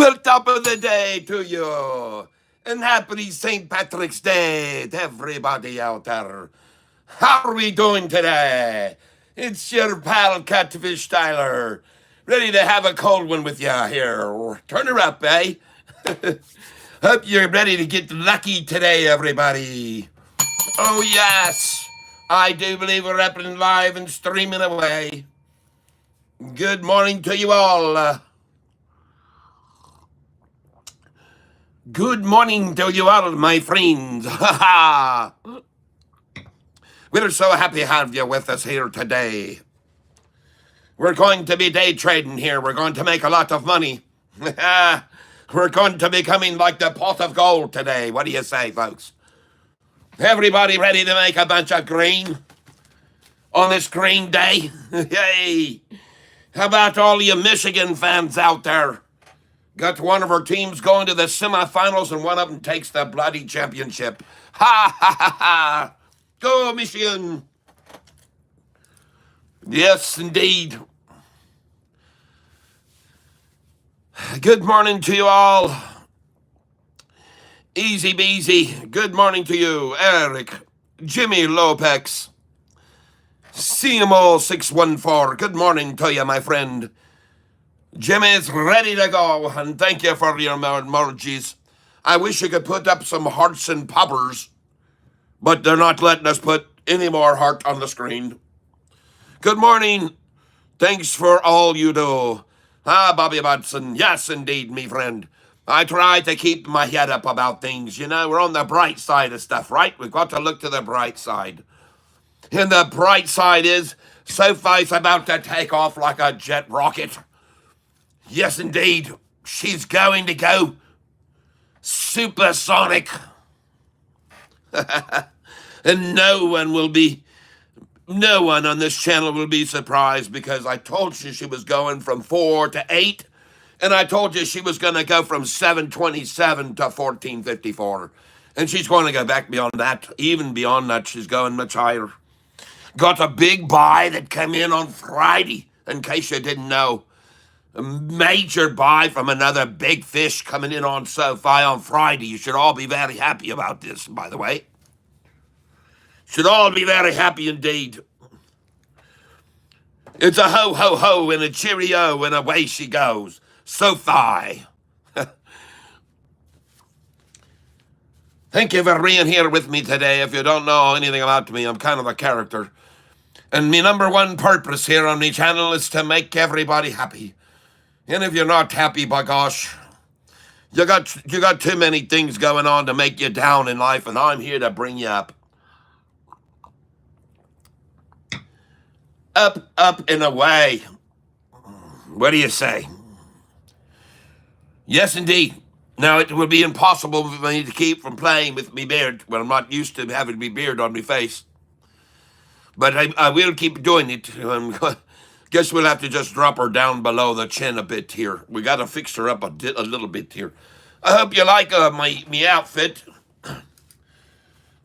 Well, top of the day to you. And happy St. Patrick's Day to everybody out there. How are we doing today? It's your pal Catfish Tyler. Ready to have a cold one with you here. Turn her up, eh? Hope you're ready to get lucky today, everybody. Oh, yes. I do believe we're up and live and streaming away. Good morning to you all. Good morning to you all, my friends. We're so happy to have you with us here today. We're going to be day trading here. We're going to make a lot of money. We're going to be coming like the pot of gold today. What do you say, folks? Everybody ready to make a bunch of green on this green day? Yay! How about all you Michigan fans out there? Got one of our teams going to the semifinals and one of them takes the bloody championship. Ha ha ha ha! Go Michigan! Yes, indeed. Good morning to you all. Easy beasy. Good morning to you, Eric, Jimmy Lopez, CMO614. Good morning to you, my friend. Jimmy's ready to go, and thank you for your emojis. I wish you could put up some hearts and poppers, but they're not letting us put any more heart on the screen. Good morning. Thanks for all you do. Bobby Watson. Yes, indeed, me friend. I try to keep my head up about things. You know, we're on the bright side of stuff, right? We've got to look to the bright side. And the bright side is SoFi's about to take off like a jet rocket. Yes, indeed. She's going to go supersonic. And no one on this channel will be surprised because I told you she was going from 4 to 8. And I told you she was going to go from 727 to 1454. And she's going to go back beyond that. Even beyond that, she's going much higher. Got a big buy that came in on Friday, in case you didn't know. A major buy from another big fish coming in on SoFi on Friday. You should all be very happy about this, by the way. Should all be very happy indeed. It's a ho, ho, ho, and a cheerio, and away she goes. SoFi. Thank you for being here with me today. If you don't know anything about me, I'm kind of a character. And my number one purpose here on my channel is to make everybody happy. And if you're not happy, by gosh, you got too many things going on to make you down in life, and I'm here to bring you up. Up, up, and away. What do you say? Yes, indeed. Now, it would be impossible for me to keep from playing with me beard when I'm not used to having me beard on my face. But I will keep doing it. Guess we'll have to just drop her down below the chin a bit here. We got to fix her up a little bit here. I hope you like my outfit. I've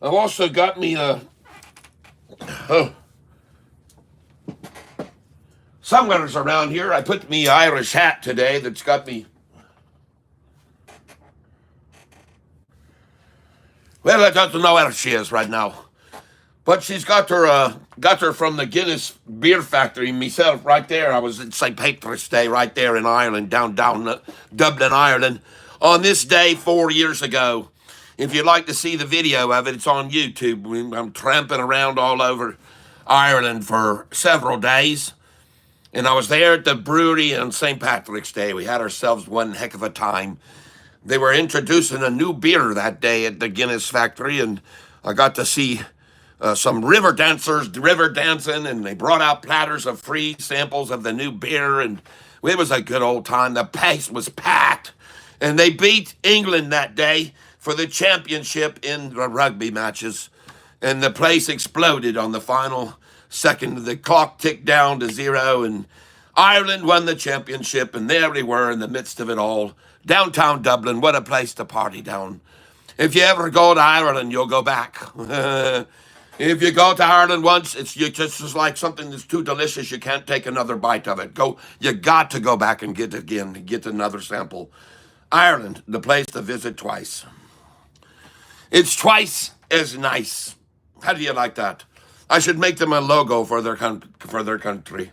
also got me somewhere's around here. I put me Irish hat today that's got me. Well, I don't know where she is right now. But she's got her from the Guinness Beer Factory myself right there. I was at St. Patrick's Day right there in Ireland, down Dublin, Ireland, on this day 4 years ago. If you'd like to see the video of it, it's on YouTube. I'm tramping around all over Ireland for several days. And I was there at the brewery on St. Patrick's Day. We had ourselves one heck of a time. They were introducing a new beer that day at the Guinness factory, and I got to see some river dancers river dancing, and they brought out platters of free samples of the new beer, and it was a good old time. The place was packed, and they beat England that day for the championship in the rugby matches, and the place exploded on the final second. The clock ticked down to 0, and Ireland won the championship, and there we were in the midst of it all. Downtown Dublin, what a place to party down. If you ever go to Ireland, you'll go back. If you go to Ireland once, it's just like something that's too delicious, you can't take another bite of it. You got to go back and get another sample. Ireland, the place to visit twice. It's twice as nice. How do you like that? I should make them a logo for their country.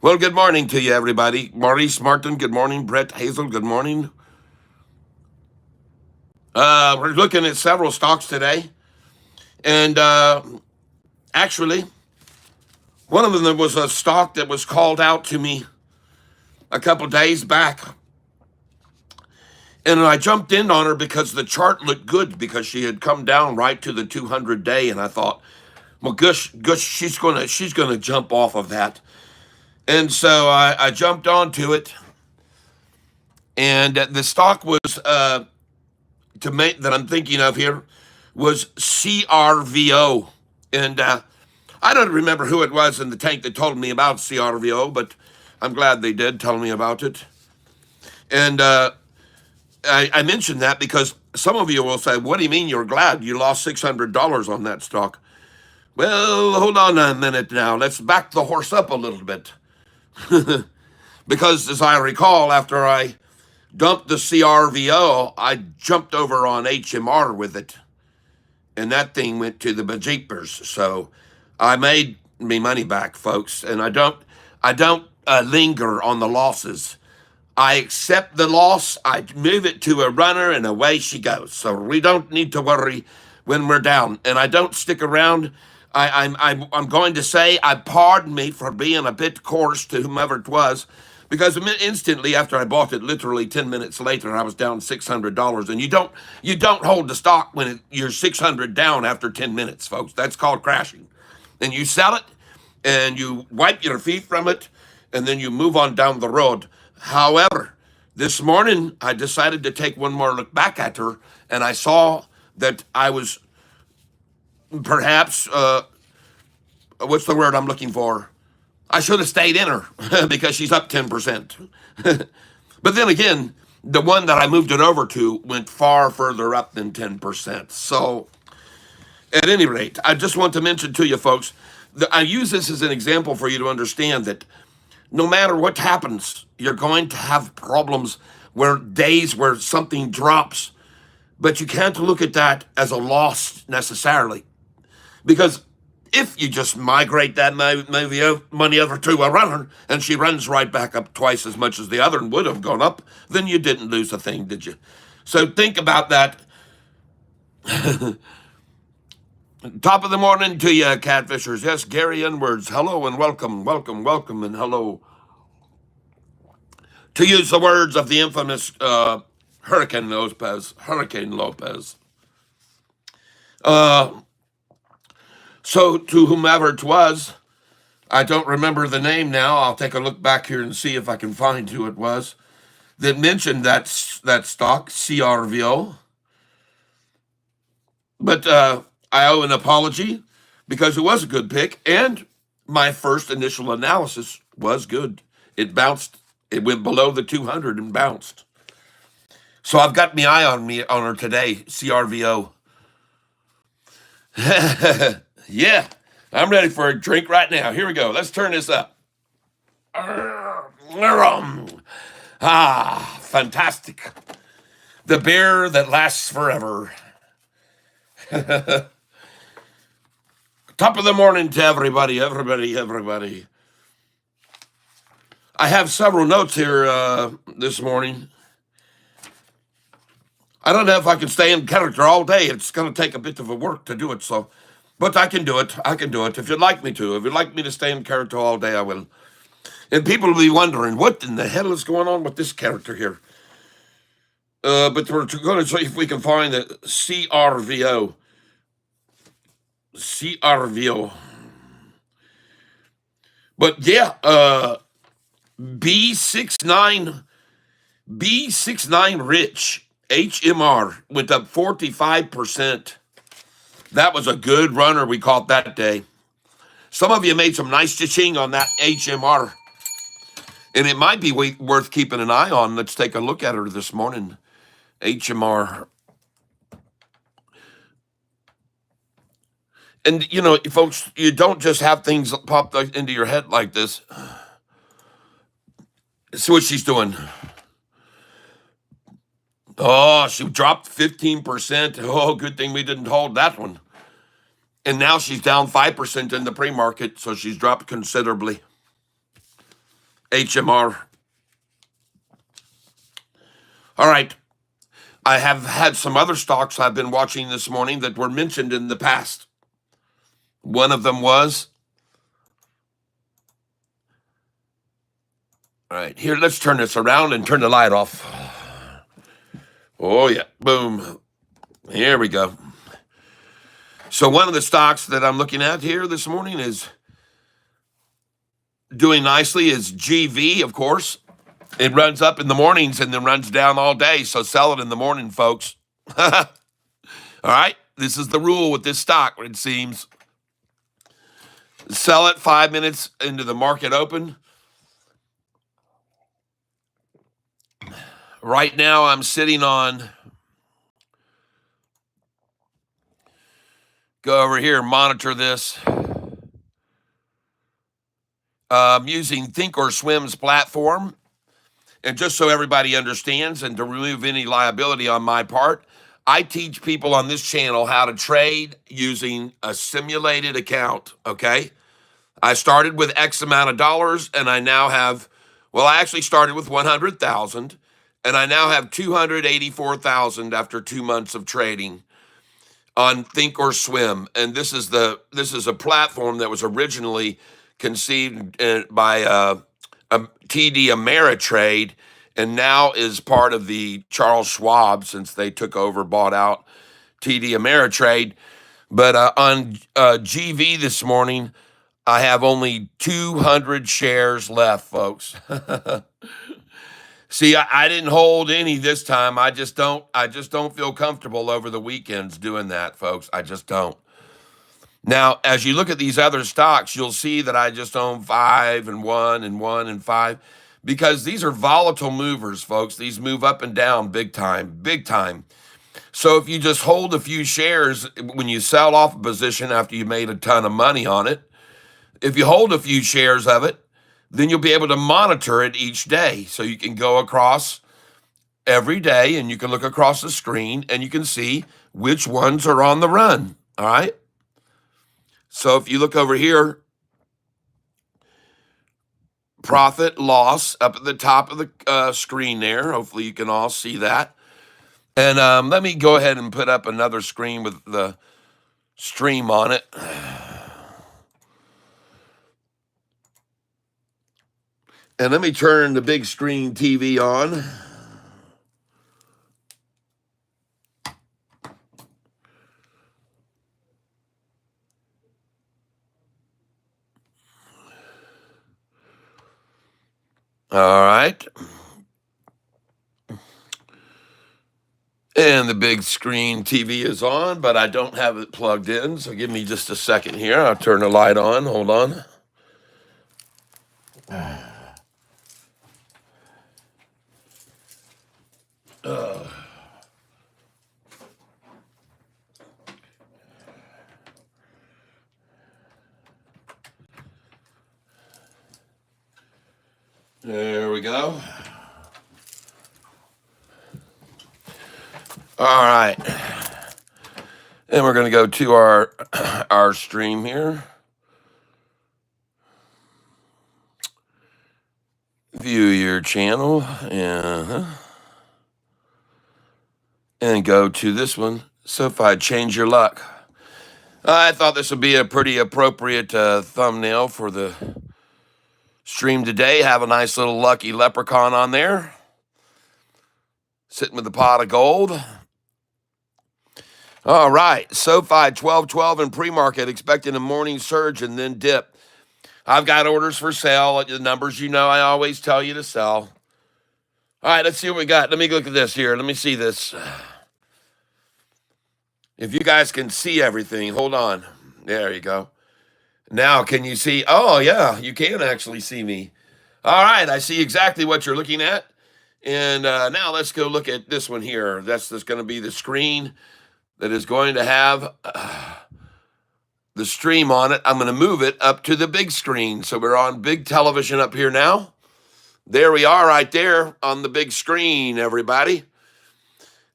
Well, good morning to you, everybody. Maurice Martin, good morning. Brett Hazel, good morning. We're looking at several stocks today. And actually, one of them was a stock that was called out to me a couple days back. And I jumped in on her because the chart looked good, because she had come down right to the 200-day. And I thought, well, gush, she's gonna jump off of that. And so I jumped onto it. And the stock was that I'm thinking of here was CRVO. And I don't remember who it was in the tank that told me about CRVO, but I'm glad they did tell me about it. And I mentioned that because some of you will say, what do you mean you're glad you lost $600 on that stock? Well, hold on a minute now. Let's back the horse up a little bit. Because as I recall, after I dumped the CRVO, I jumped over on HMR with it. And that thing went to the bejeepers. So I made me money back, folks. And I don't linger on the losses. I accept the loss, I move it to a runner, and away she goes. So we don't need to worry when we're down. And I don't stick around. I'm going to say, pardon me for being a bit coarse to whomever it was, because instantly after I bought it, literally 10 minutes later, I was down $600. And you don't hold the stock when you're 600 down after 10 minutes, folks. That's called crashing. And you sell it, and you wipe your feet from it, and then you move on down the road. However, this morning, I decided to take one more look back at her, and I saw that I was perhaps, what's the word I'm looking for? I should have stayed in her because she's up 10%. But then again, the one that I moved it over to went far further up than 10%. So at any rate, I just want to mention to you folks, that I use this as an example for you to understand that no matter what happens, you're going to have problems days where something drops, but you can't look at that as a loss necessarily. Because if you just migrate that money over to a runner and she runs right back up twice as much as the other and would have gone up, then you didn't lose a thing, did you? So think about that. Top of the morning to you, Catfishers. Yes, Gary Edwards. Hello and welcome, and hello. To use the words of the infamous Hurricane Lopez. So to whomever it was, I don't remember the name now. I'll take a look back here and see if I can find who it was that mentioned that stock, CRVO. But I owe an apology because it was a good pick, and my first initial analysis was good. It bounced. It went below the 200 and bounced. So I've got my eye on her today, CRVO. Yeah, I'm ready for a drink right now. Here we go. Let's turn this up. Fantastic. The beer that lasts forever. Top of the morning to everybody. I have several notes here this morning. I don't know if I can stay in character all day. It's going to take a bit of a work to do it, but I can do it. If you'd like me to. If you'd like me to stay in character all day, I will. And people will be wondering, what in the hell is going on with this character here? But we're going to see if we can find the CRVO. But yeah, B69 Rich, HMR, went up 45%. That was a good runner we caught that day. Some of you made some nice cha-ching on that HMR. And it might be worth keeping an eye on. Let's take a look at her this morning. HMR. And, folks, you don't just have things pop into your head like this. See what she's doing. Oh, she dropped 15%. Oh, good thing we didn't hold that one. And now she's down 5% in the pre-market, so she's dropped considerably. HMR. All right. I have had some other stocks I've been watching this morning that were mentioned in the past. One of them was, all right, here, let's turn this around and turn the light off. Oh, yeah, boom. Here we go. So one of the stocks that I'm looking at here this morning is doing nicely is GV, of course. It runs up in the mornings and then runs down all day, so sell it in the morning, folks. All right, this is the rule with this stock, it seems. Sell it 5 minutes into the market open. Right now, I'm sitting on, go over here, monitor this. I'm using Thinkorswim's platform. And just so everybody understands and to remove any liability on my part, I teach people on this channel how to trade using a simulated account, okay? I started with X amount of dollars, and I now have, well, I actually started with 100,000, and I now have 284,000 after 2 months of trading on Thinkorswim. And this is a platform that was originally conceived by TD Ameritrade, and now is part of the Charles Schwab since they took over, bought out TD Ameritrade. But on GV this morning, I have only 200 shares left, folks. See, I didn't hold any this time. I just don't feel comfortable over the weekends doing that, folks. I just don't. Now, as you look at these other stocks, you'll see that I just own 5 and 1 and 1 and 5 because these are volatile movers, folks. These move up and down big time, big time. So if you just hold a few shares when you sell off a position after you made a ton of money on it, if you hold a few shares of it, then you'll be able to monitor it each day. So you can go across every day and you can look across the screen and you can see which ones are on the run, all right? So if you look over here, profit, loss, up at the top of the screen there. Hopefully you can all see that. And let me go ahead and put up another screen with the stream on it. And let me turn the big screen TV on. All right. And the big screen TV is on, but I don't have it plugged in. So give me just a second here. I'll turn the light on. Hold on. There we go. All right. And we're going to go to our stream here. View your channel and go to this one. SoFi, change your luck. I thought this would be a pretty appropriate thumbnail for the stream today. Have a nice little lucky leprechaun on there, sitting with a pot of gold. All right, SoFi 12.12 in pre-market, expecting a morning surge and then dip. I've got orders for sale. The numbers you know I always tell you to sell. All right, let's see what we got. Let me look at this here. Let me see this. If you guys can see everything, hold on. There you go. Now, can you see? Oh, yeah, you can actually see me. All right, I see exactly what you're looking at. And now let's go look at this one here. That's going to be the screen that is going to have the stream on it. I'm going to move it up to the big screen. So we're on big television up here now. There we are right there on the big screen, everybody.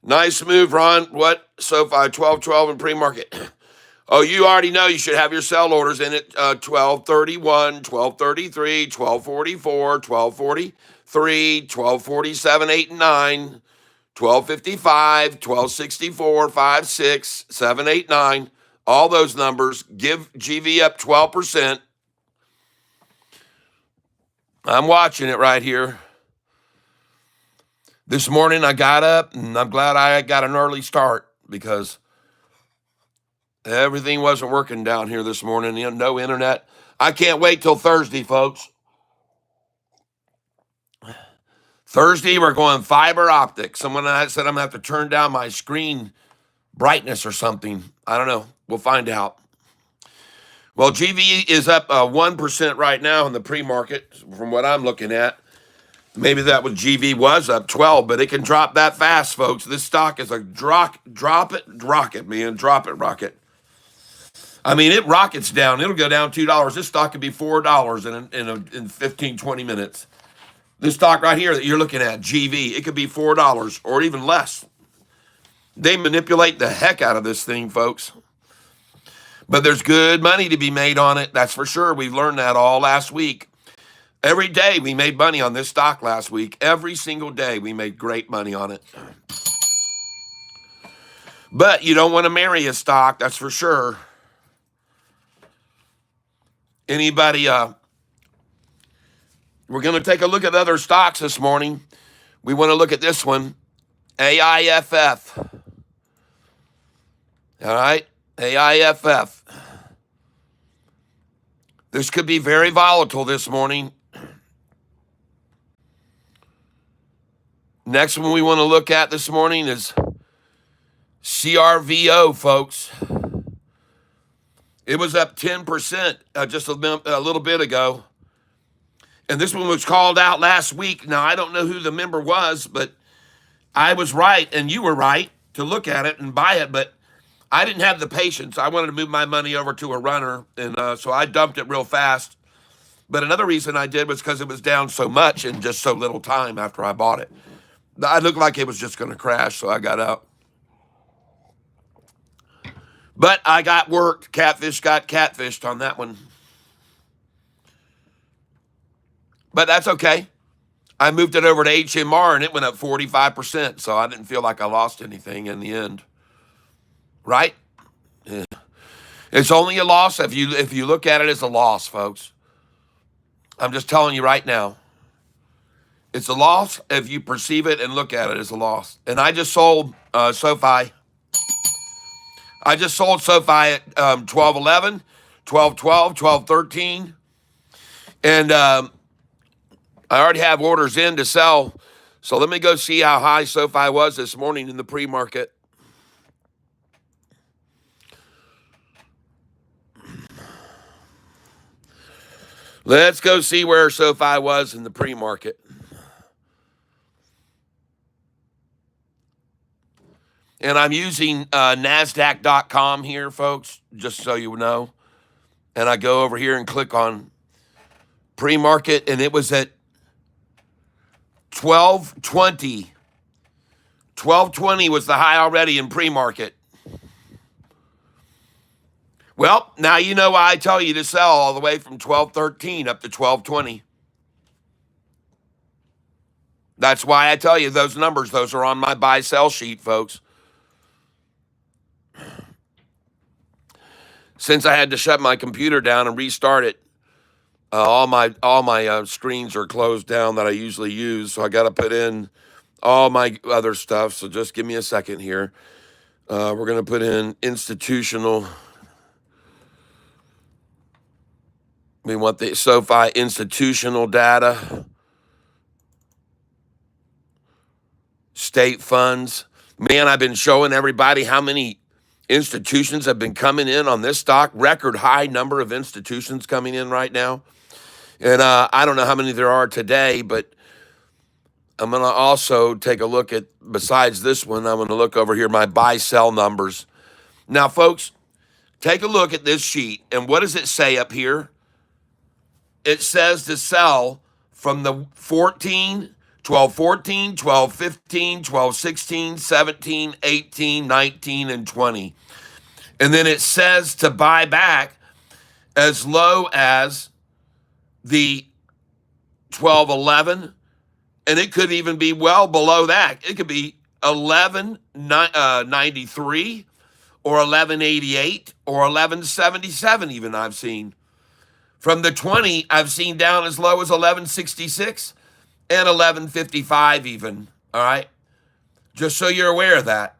Nice move, Ron. What? SoFi 12.12 in pre-market. Oh, you already know you should have your sell orders in it. 12.31, 12.33, 12.44, 12.43, 12.47, 8 and 9, 12.55, 12.64, 5, 6, 7, 8, 9. All those numbers. Give GV up 12%. I'm watching it right here. This morning I got up, and I'm glad I got an early start because everything wasn't working down here this morning. No internet. I can't wait till Thursday, folks. Thursday, we're going fiber optic. Someone said I'm going to have to turn down my screen brightness or something. I don't know. We'll find out. Well, GV is up 1% right now in the pre-market from what I'm looking at. Maybe that was GV was up 12, but it can drop that fast, folks. This stock is a drop it rocket, man. Drop it rocket. I mean, it rockets down. It'll go down $2. This stock could be $4 in 15, 20 minutes. This stock right here that you're looking at, GV, it could be $4 or even less. They manipulate the heck out of this thing, folks. But there's good money to be made on it. That's for sure. We've learned that all last week. Every day we made money on this stock last week. Every single day we made great money on it. But you don't want to marry a stock, that's for sure. Anybody, we're going to take a look at other stocks this morning. We want to look at this one, AIFF. All right, AIFF. This could be very volatile this morning. Next one we want to look at this morning is CRVO, folks. It was up 10% just a little bit ago. And this one was called out last week. Now, I don't know who the member was, but I was right and you were right to look at it and buy it, but I didn't have the patience. I wanted to move my money over to a runner, and so I dumped it real fast. But another reason I did was because it was down so much in just so little time after I bought it. I looked like it was just going to crash, so I got out. But I got worked. Catfish got catfished on that one. But that's okay. I moved it over to HMR, and it went up 45%, so I didn't feel like I lost anything in the end. Right? Yeah. It's only a loss if you look at it as a loss, folks. I'm just telling you right now. It's a loss if you perceive it and look at it as a loss. And I just sold SoFi. I just sold SoFi at 12.11, 12.12, 12.13. And I already have orders in to sell. So let me go see how high SoFi was this morning in the pre-market. Let's go see where SoFi was in the pre-market. And I'm using NASDAQ.com here, folks, just so you know. And I go over here and click on pre-market, and it was at 12.20. 12.20 was the high already in pre-market. Well, now you know why I tell you to sell all the way from 12.13 up to 12.20. That's why I tell you those numbers. Those are on my buy-sell sheet, folks. Since I had to shut my computer down and restart it, all my screens are closed down that I usually use, so I got to put in all my other stuff. So just give me a second here. We're going to put in institutional. We want the SoFi institutional data. State funds. Man, I've been showing everybody how many institutions have been coming in on this stock. Record high number of institutions coming in right now. And I don't know how many there are today, but I'm going to also take a look at, besides this one, I'm going to look over here, my buy-sell numbers. Now, folks, take a look at this sheet. And what does it say up here? It says to sell from the 14 12.14, 12.15, 12.16, 17, 18, 19, and 20. And then it says to buy back as low as the 12.11, and it could even be well below that. It could be 11.93 or 11.88 or 11.77 even I've seen. From the 20, I've seen down as low as 11.66 and 11.55 even, all right? Just so you're aware of that.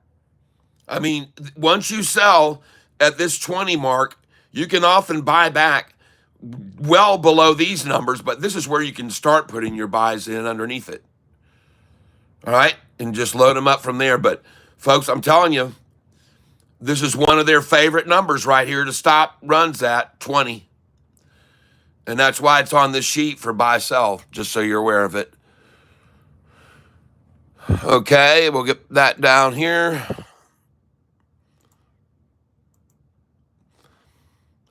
I mean, once you sell at this 20 mark, you can often buy back well below these numbers, but this is where you can start putting your buys in underneath it. All right? And just load them up from there. But folks, I'm telling you, this is one of their favorite numbers right here to stop runs at, 20. And that's why it's on this sheet for buy sell, just so you're aware of it. Okay, we'll get that down here.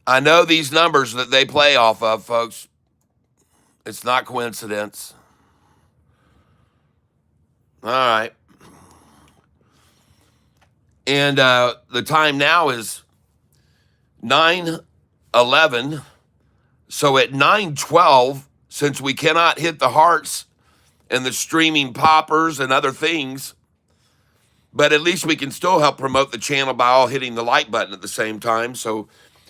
I know these numbers that they play off of, folks. It's not coincidence. All right. And the time now is 9:11. So at 9:12, since we cannot hit the hearts and the streaming poppers and other things, but at least we can still help promote the channel by all hitting the like button at the same time. So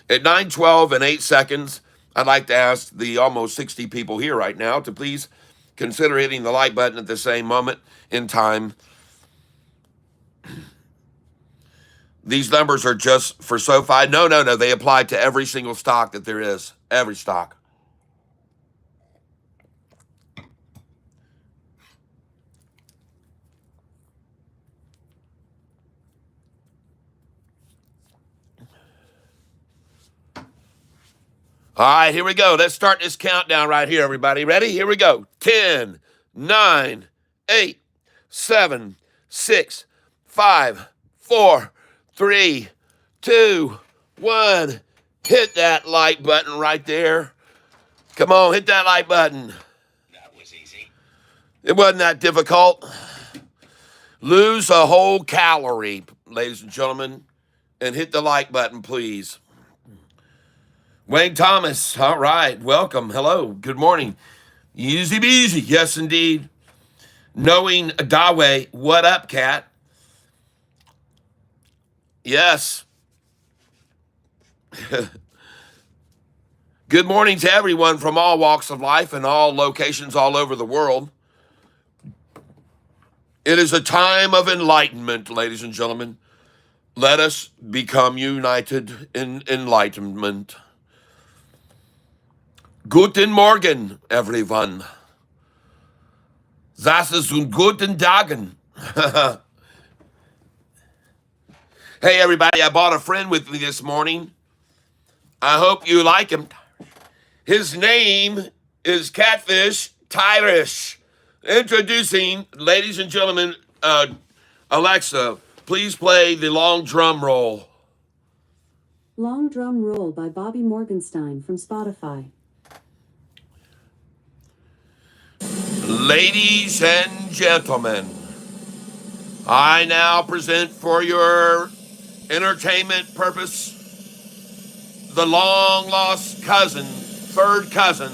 at 9:12 and 8 seconds, I'd like to ask the almost 60 people here right now to please consider hitting the like button at the same moment in time. These numbers are just for SoFi. No. They apply to every single stock that there is. Every stock. All right, here we go. Let's start this countdown right here, everybody. Ready? Here we go. 10, 9, 8, 7, 6, 5, 4, 3, 2, 1. Hit that like button right there. Come on, hit that like button. That was easy. It wasn't that difficult. Lose a whole calorie, ladies and gentlemen, and hit the like button, please. Wayne Thomas, all right, welcome, hello, good morning. Easy beasy, yes indeed. Knowing Dawe, what up, cat? Yes. Good morning to everyone from all walks of life and all locations all over the world. It is a time of enlightenment, ladies and gentlemen. Let us become united in enlightenment. Guten Morgen, everyone. Das ist ein guten Tagen. Hey, everybody, I brought a friend with me this morning. I hope you like him. His name is Catfish Tyrish. Introducing, ladies and gentlemen, Alexa, please play the long drum roll. Long Drum Roll by Bobby Morgenstein from Spotify. Ladies and gentlemen, I now present for your entertainment purpose the long-lost cousin, third cousin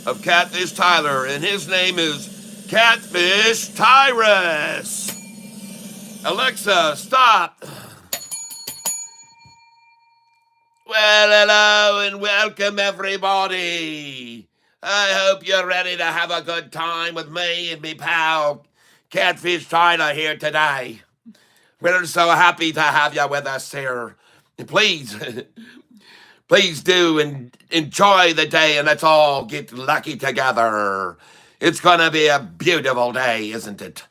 of Catfish Tyler, and his name is Catfish Tyrus. Alexa, stop. Well, hello and welcome, everybody. I hope you're ready to have a good time with me and me pal, Catfish Tyler, here today. We're so happy to have you with us here. And please do and enjoy the day, and let's all get lucky together. It's going to be a beautiful day, isn't it?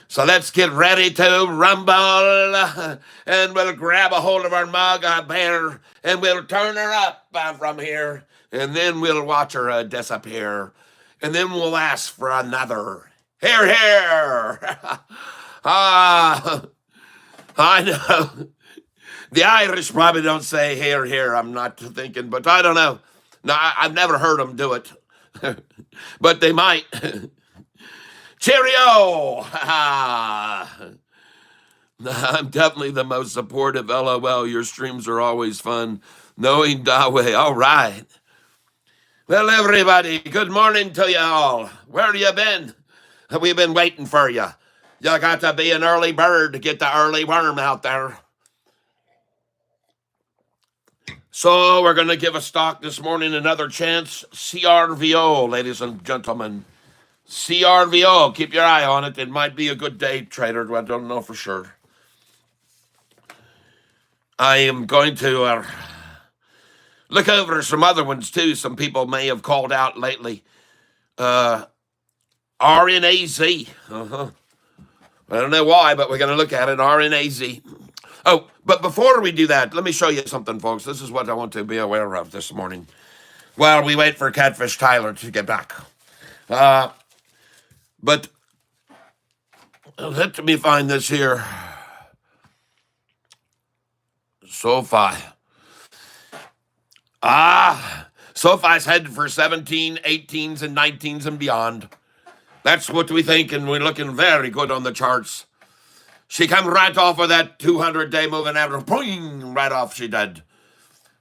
So let's get ready to rumble, and we'll grab a hold of our mug up here, and we'll turn her up from here, and then we'll watch her disappear, and then we'll ask for another. Here, here. I know. The Irish probably don't say here, here. I'm not thinking, but I don't know. No, I've never heard them do it, but they might. Cheerio! I'm definitely the most supportive. LOL. Your streams are always fun. Knowing Dawei. All right. Well, everybody, good morning to you all. Where you been? We've been waiting for you. You got to be an early bird to get the early worm out there. So we're going to give a stock this morning another chance. CRVO, ladies and gentlemen. CRVO, keep your eye on it. It might be a good day trader. I don't know for sure. I am going to look over some other ones too. Some people may have called out lately. RNAZ. I don't know why, but we're going to look at it. RNAZ. Oh, but before we do that, let me show you something, folks. This is what I want to be aware of this morning while we wait for Catfish Tyler to get back. But let me find this here. SoFi. SoFi's headed for 17, 18s, and 19s and beyond. That's what we think, and we're looking very good on the charts. She come right off of that 200-day moving average. Boing, right off she did.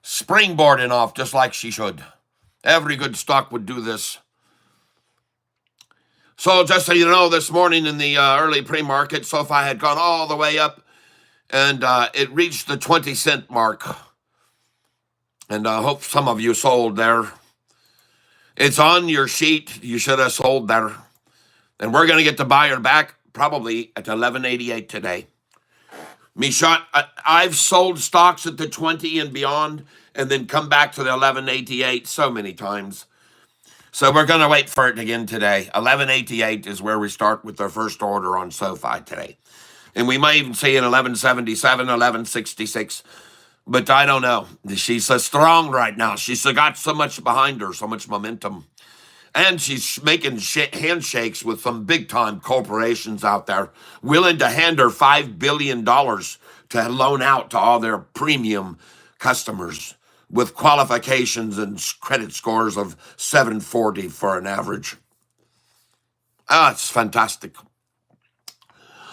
Springboarding off just like she should. Every good stock would do this. So just so you know, this morning in the early pre-market, SoFi had gone all the way up, and it reached the 20-cent mark. And I hope some of you sold there. It's on your sheet. You should have sold there. And we're going to get the buyer back probably at 11.88 today. I've sold stocks at the 20 and beyond and then come back to the 11.88 so many times. So we're going to wait for it again today. 11.88 is where we start with our first order on SoFi today. And we may even see an 11.77, 11.66. But I don't know. She's so strong right now. She's got so much behind her, so much momentum. And she's making handshakes with some big-time corporations out there, willing to hand her $5 billion to loan out to all their premium customers with qualifications and credit scores of 740 for an average. It's fantastic.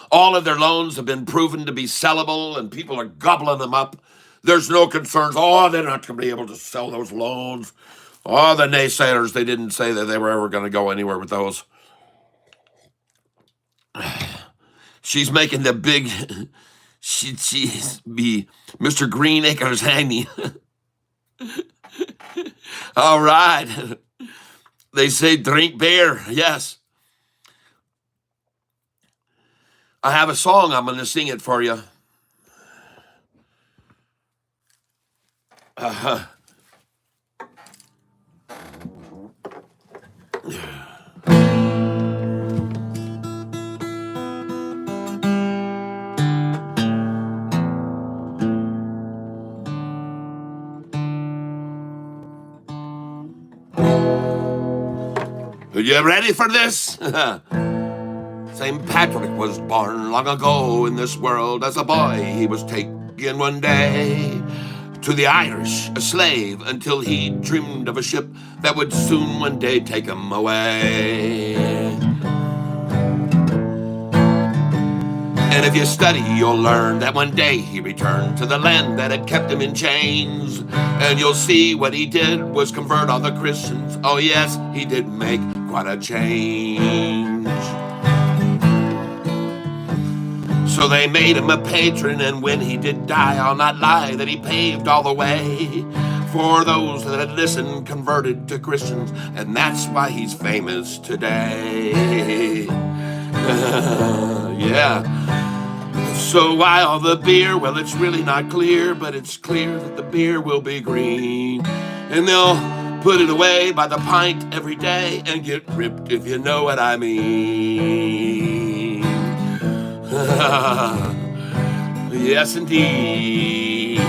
All of their loans have been proven to be sellable, and people are gobbling them up. There's no concerns. Oh, they're not going to be able to sell those loans. Oh, the naysayers, they didn't say that they were ever going to go anywhere with those. She's making the big, she's be Mr. Greenacres Haney. All right. They say drink beer. Yes. I have a song. I'm going to sing it for you. Are you ready for this? St. Patrick was born long ago in this world. As a boy, he was taken one day to the Irish, a slave, until he dreamed of a ship that would soon one day take him away. And if you study, you'll learn that one day he returned to the land that had kept him in chains. And you'll see what he did was convert all the Christians. Oh yes, he did make quite a change. So they made him a patron, and when he did die, I'll not lie that he paved all the way for those that had listened, converted to Christians, and that's why he's famous today. Yeah. So why all the beer? Well, it's really not clear, but it's clear that the beer will be green, and they'll put it away by the pint every day and get ripped, if you know what I mean. Yes, indeed.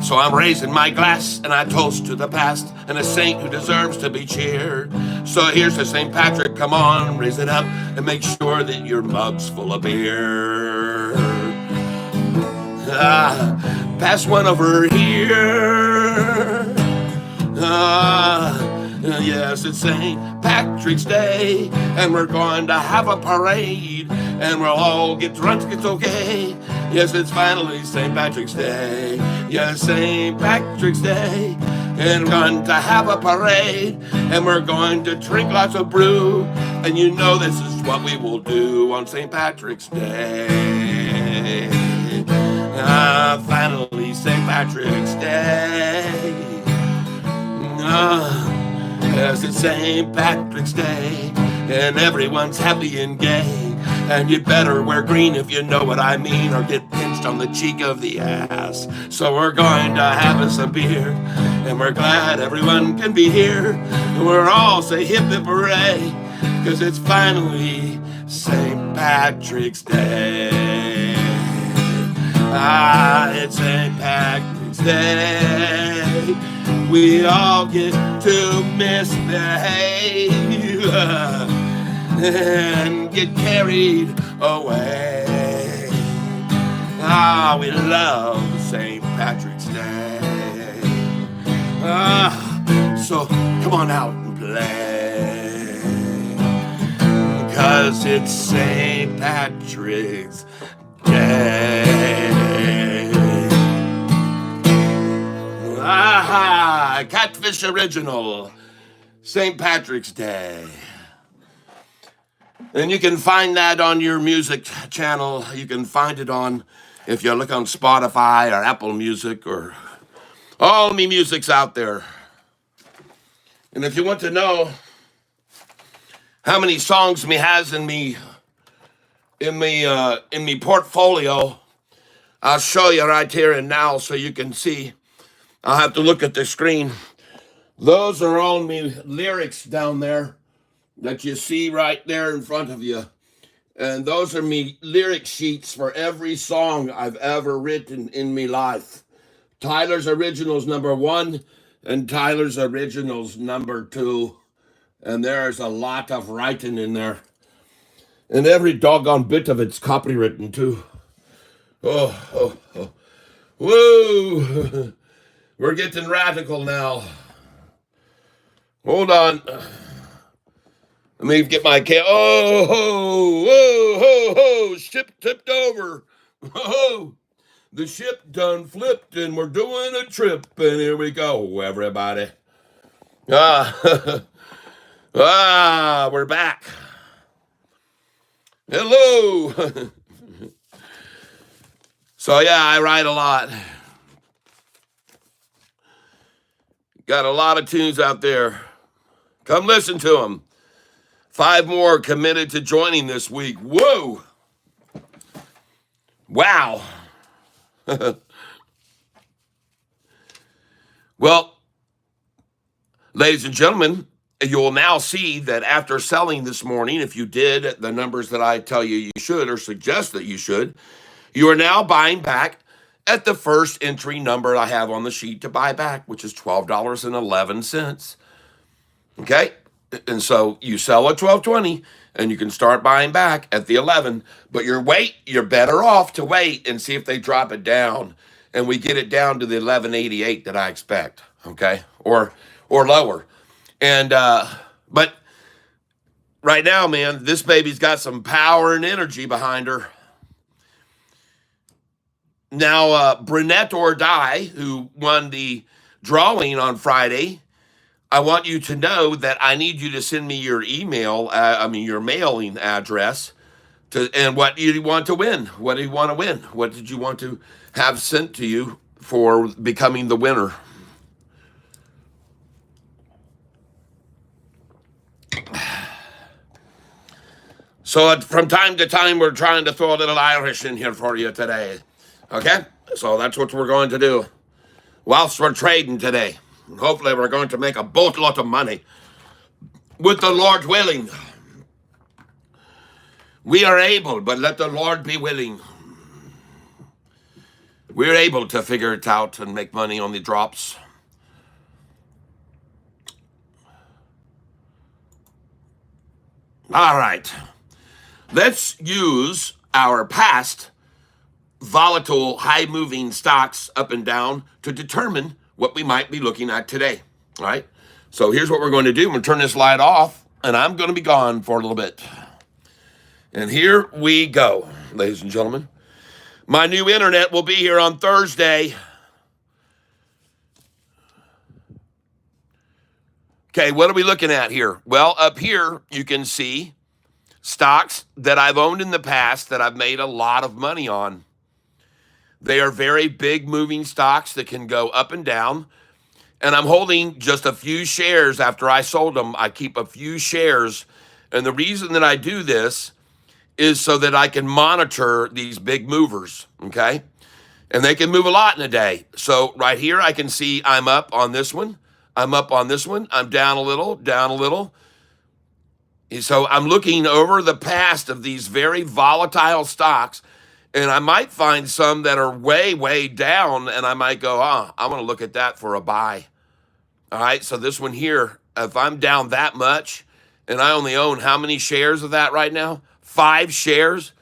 So I'm raising my glass and I toast to the past and a saint who deserves to be cheered. So here's to St. Patrick. Come on, raise it up and make sure that your mug's full of beer. Pass one over here. Yes, it's St. Patrick's Day, and we're going to have a parade, and we'll all get drunk, it's okay. Yes, it's finally St. Patrick's Day. Yes, St. Patrick's Day, and we're going to have a parade, and we're going to drink lots of brew, and you know this is what we will do on St. Patrick's Day. Finally St. Patrick's Day. Yes, it's St. Patrick's Day, and everyone's happy and gay. And you better wear green if you know what I mean, or get pinched on the cheek of the ass. So we're going to have us a beer, and we're glad everyone can be here. We're all say hip hip hooray, cause it's finally St. Patrick's Day. It's St. Patrick's Day. We all get to misbehave and get carried away. We love St. Patrick's Day. So come on out and play, 'cause it's St. Patrick's Day. Catfish original, St. Patrick's Day. And you can find that on your music channel. You can find it on, if you look on Spotify or Apple Music, or all me music's out there. And if you want to know how many songs me has in me portfolio, I'll show you right here and now so you can see. I'll have to look at the screen. Those are all me lyrics down there that you see right there in front of you. And those are me lyric sheets for every song I've ever written in me life. Tyler's Originals #1 and Tyler's Originals #2. And there's a lot of writing in there. And every doggone bit of it's copywritten too. Oh. Woo! We're getting radical now. Hold on. Let me get my ho! Ship tipped over. Oh, the ship done flipped, and we're doing a trip. And here we go, everybody. We're back. Hello. So yeah, I write a lot. Got a lot of tunes out there. Come listen to them. 5 more committed to joining this week. Whoa. Wow. Well, ladies and gentlemen, you will now see that after selling this morning, if you did the numbers that I tell you you should or suggest that you should, you are now buying back at the first entry number I have on the sheet to buy back, which is $12.11. Okay? And so you sell at $12.20 and you can start buying back at the 11, but you're better off to wait and see if they drop it down and we get it down to the 11.88 that I expect, okay? Or lower. And but right now, man, this baby's got some power and energy behind her. Now, Brunette or Die, who won the drawing on Friday, I want you to know that I need you to send me your your mailing address and what you want to win. What do you want to win? What did you want to have sent to you for becoming the winner? So from time to time, we're trying to throw a little Irish in here for you today. Okay? So that's what we're going to do whilst we're trading today. Hopefully we're going to make a boatload of money with the Lord willing. We are able, but let the Lord be willing. We're able to figure it out and make money on the drops. All right. Let's use our past volatile, high-moving stocks up and down to determine what we might be looking at today. All right. So here's what we're going to do. I'm going to turn this light off, and I'm going to be gone for a little bit. And here we go, ladies and gentlemen. My new internet will be here on Thursday. Okay, what are we looking at here? Well, up here, you can see stocks that I've owned in the past that I've made a lot of money on. They are very big moving stocks that can go up and down. And I'm holding just a few shares after I sold them. I keep a few shares. And the reason that I do this is so that I can monitor these big movers, okay? And they can move a lot in a day. So right here, I can see I'm up on this one. I'm up on this one. I'm down a little, down a little. So I'm looking over the past of these very volatile stocks, and I might find some that are way, way down, and I might go, I'm going to look at that for a buy. All right, so this one here, if I'm down that much, and I only own how many shares of that right now? 5 shares.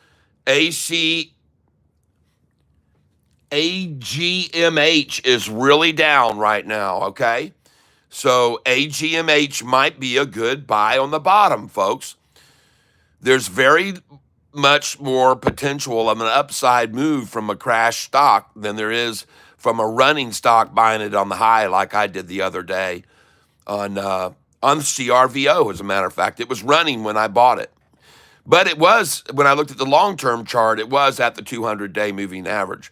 AGMH is really down right now, okay? So AGMH might be a good buy on the bottom, folks. There's very much more potential of an upside move from a crash stock than there is from a running stock buying it on the high like I did the other day on CRVO, as a matter of fact. It was running when I bought it. But it was, when I looked at the long-term chart, it was at the 200-day moving average.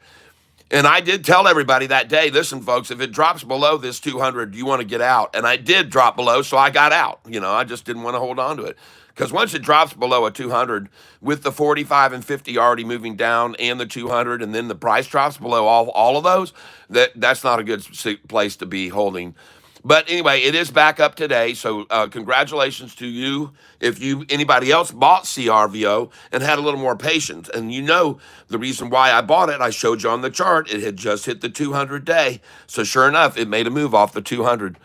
And I did tell everybody that day, listen, folks, if it drops below this 200, you want to get out. And I did drop below, so I got out. I just didn't want to hold on to it. Because once it drops below a 200, with the 45 and 50 already moving down and the 200, and then the price drops below all of those, that's not a good place to be holding. But anyway, it is back up today, so congratulations to you if anybody else bought CRVO and had a little more patience. And the reason why I bought it, I showed you on the chart, it had just hit the 200-day. So sure enough, it made a move off the 200.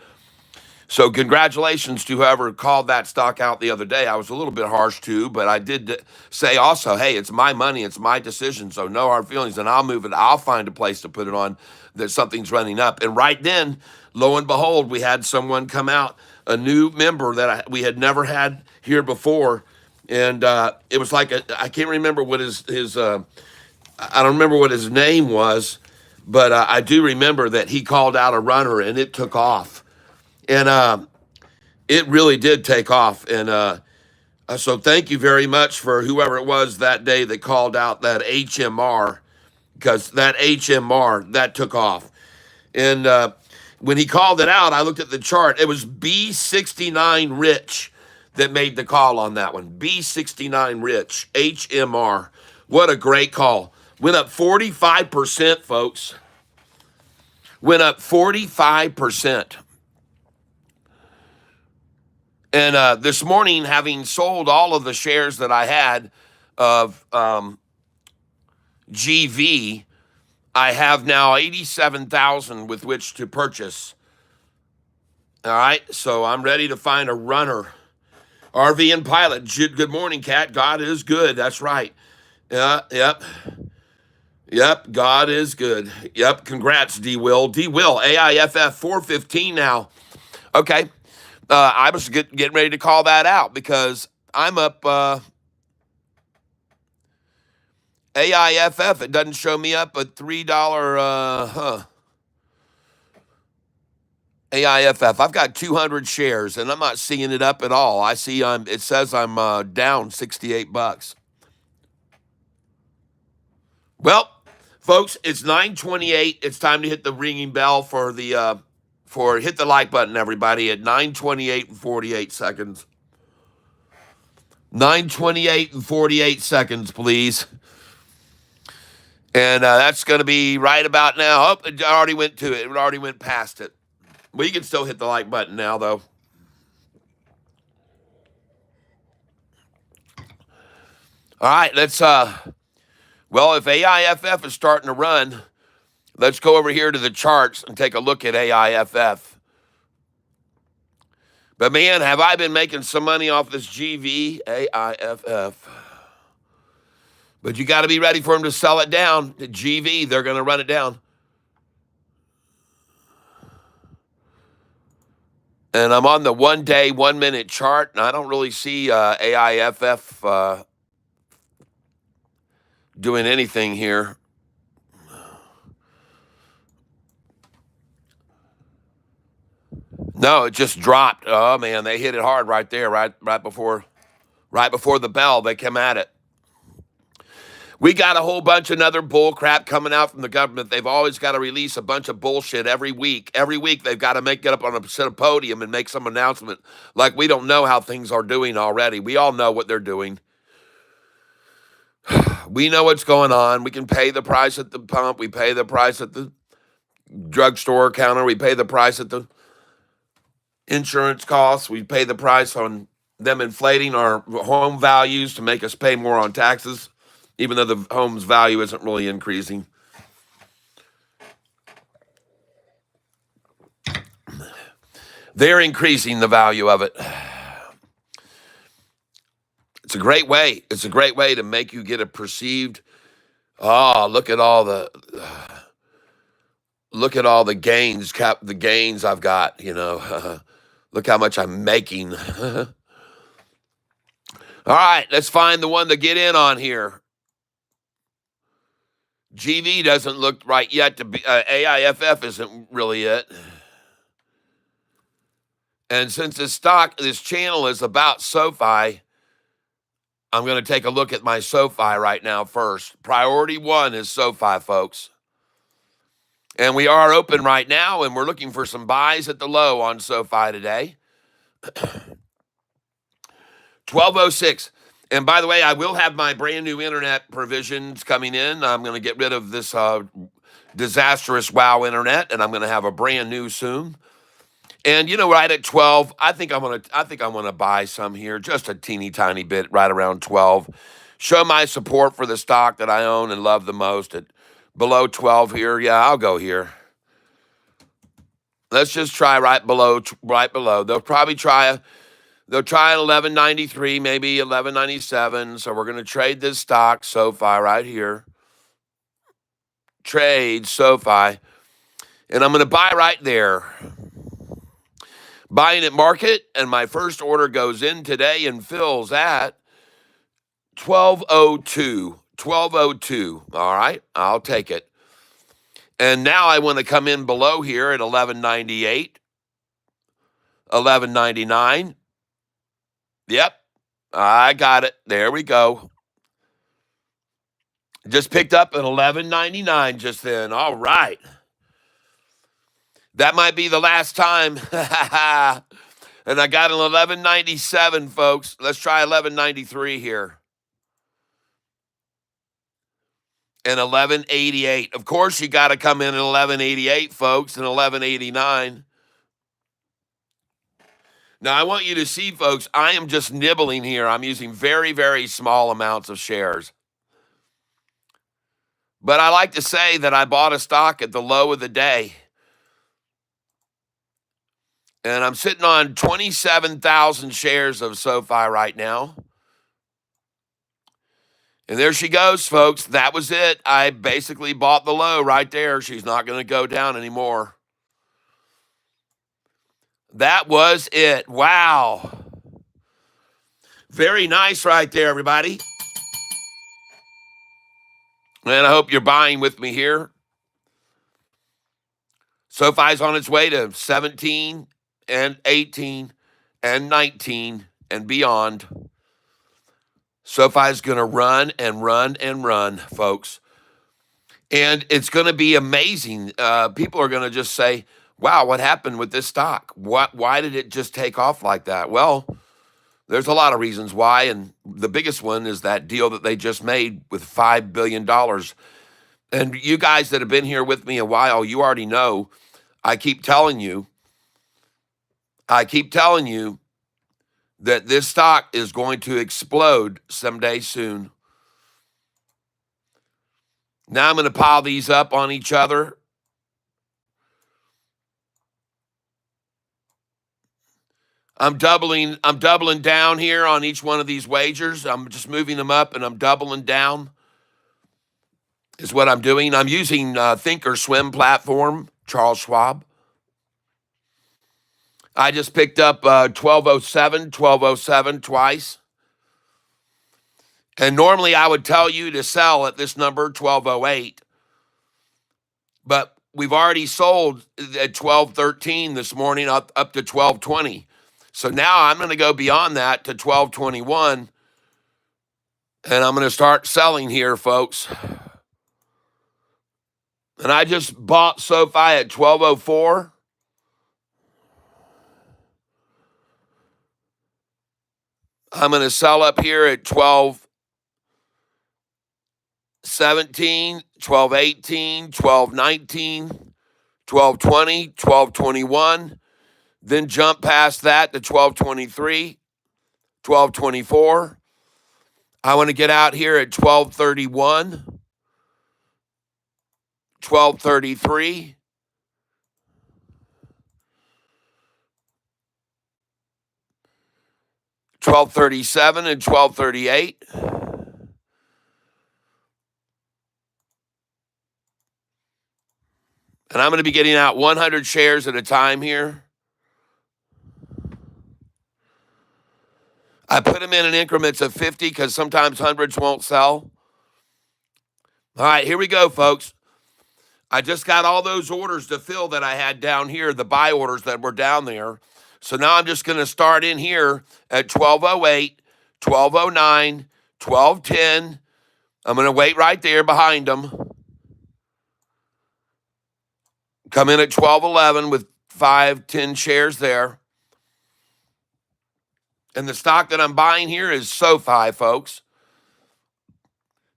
So congratulations to whoever called that stock out the other day. I was a little bit harsh too, but I did say also, hey, it's my money, it's my decision, so no hard feelings, and I'll move it. I'll find a place to put it on that something's running up. And right then, lo and behold, we had someone come out, a new member that we had never had here before, and it was like I can't remember what his I don't remember what his name was, but I do remember that he called out a runner and it took off. And it really did take off. And so thank you very much for whoever it was that day that called out that HMR, because that HMR, that took off. And when he called it out, I looked at the chart. It was B69 Rich that made the call on that one. B69 Rich, HMR. What a great call. Went up 45%, folks. Went up 45%. And this morning, having sold all of the shares that I had of GV, I have now 87,000 with which to purchase. All right, so I'm ready to find a runner. RV and Pilot, good morning, Cat. God is good. That's right. Yep, God is good. Yep, congrats, D-Will. D-Will, AIFF 415 now. Okay. I was getting ready to call that out because I'm up AIFF. It doesn't show me up at $3. AIFF. I've got 200 shares and I'm not seeing it up at all. I see it says I'm down $68. Well, folks, it's 9:28. It's time to hit the ringing bell for the hit the like button, everybody, at 9:28 and 48 seconds. 9:28 and 48 seconds, please. And that's going to be right about now. Oh, it already went to it. It already went past it. Well, you can still hit the like button now, though. All right, let's, well, if AIFF is starting to run, let's go over here to the charts and take a look at AIFF. But man, have I been making some money off this GV, AIFF. But you got to be ready for them to sell it down. The GV, they're going to run it down. And I'm on the 1 day, 1 minute chart, and I don't really see AIFF doing anything here. No, it just dropped. Oh man, they hit it hard right there, right before the bell. They came at it. We got a whole bunch of other bull crap coming out from the government. They've always got to release a bunch of bullshit every week. Every week they've got to get up on a podium and make some announcement. Like we don't know how things are doing already. We all know what they're doing. We know what's going on. We can pay the price at the pump. We pay the price at the drugstore counter. We pay the price at the insurance costs. We pay the price on them inflating our home values to make us pay more on taxes, even though the home's value isn't really increasing. They're increasing the value of it. It's a great way. It's a great way to make you get a perceived, look at all the gains, the gains I've got, look how much I'm making. All right, let's find the one to get in on here. GV doesn't look right yet. To be AIFF isn't really it. And since this channel is about SoFi, I'm going to take a look at my SoFi right now first. Priority 1 is SoFi, folks. And we are open right now, and we're looking for some buys at the low on SoFi today. 1206. And by the way, I will have my brand new internet provisions coming in. I'm going to get rid of this disastrous WoW internet, and I'm going to have a brand new soon. And right at 12, I think I'm gonna buy some here, just a teeny tiny bit, right around 12. Show my support for the stock that I own and love the most at below 12 here. Yeah, I'll go here. Let's just try right below. They'll probably try at 1193, maybe 1197. So we're gonna trade this stock, SoFi, right here. Trade SoFi, and I'm gonna buy right there. Buying at market, and my first order goes in today and fills at 1202. 1202. All right, I'll take it. And now I want to come in below here at 1198, 1199. Yep, I got it. There we go. Just picked up at 1199 just then. All right. That might be the last time. And I got an 1197, folks. Let's try 1193 here. And 1188. Of course, you got to come in at 1188, folks, and 1189. Now, I want you to see, folks, I am just nibbling here. I'm using very, very small amounts of shares. But I like to say that I bought a stock at the low of the day. And I'm sitting on 27,000 shares of SoFi right now. And there she goes, folks. That was it. I basically bought the low right there. She's not going to go down anymore. That was it. Wow. Very nice right there, everybody. And I hope you're buying with me here. SoFi's on its way to 17 and 18 and 19 and beyond. SoFi's going to run and run and run, folks. And it's going to be amazing. People are going to just say, wow, what happened with this stock? Why did it just take off like that? Well, there's a lot of reasons why, and the biggest one is that deal that they just made with $5 billion. And you guys that have been here with me a while, you already know, I keep telling you that this stock is going to explode someday soon. Now I'm going to pile these up on each other. I'm doubling down here on each one of these wagers. I'm just moving them up and I'm doubling down is what I'm doing. I'm using Thinkorswim platform, Charles Schwab. I just picked up 1207 twice. And normally I would tell you to sell at this number, 1208. But we've already sold at 1213 this morning up to 1220. So now I'm going to go beyond that to 1221. And I'm going to start selling here, folks. And I just bought SoFi at 1204. I'm going to sell up here at 1217, 1218, 1219, 1220, 1221. Then jump past that to 1223, 1224. I want to get out here at 1231, 1233. 1237 and 1238. And I'm going to be getting out 100 shares at a time here. I put them in increments of 50 because sometimes hundreds won't sell. All right, here we go, folks. I just got all those orders to fill that I had down here, the buy orders that were down there. So now I'm just going to start in here at 1208, 1209, 1210. I'm going to wait right there behind them. Come in at 1211 with 5-10 shares there. And the stock that I'm buying here is SoFi, folks.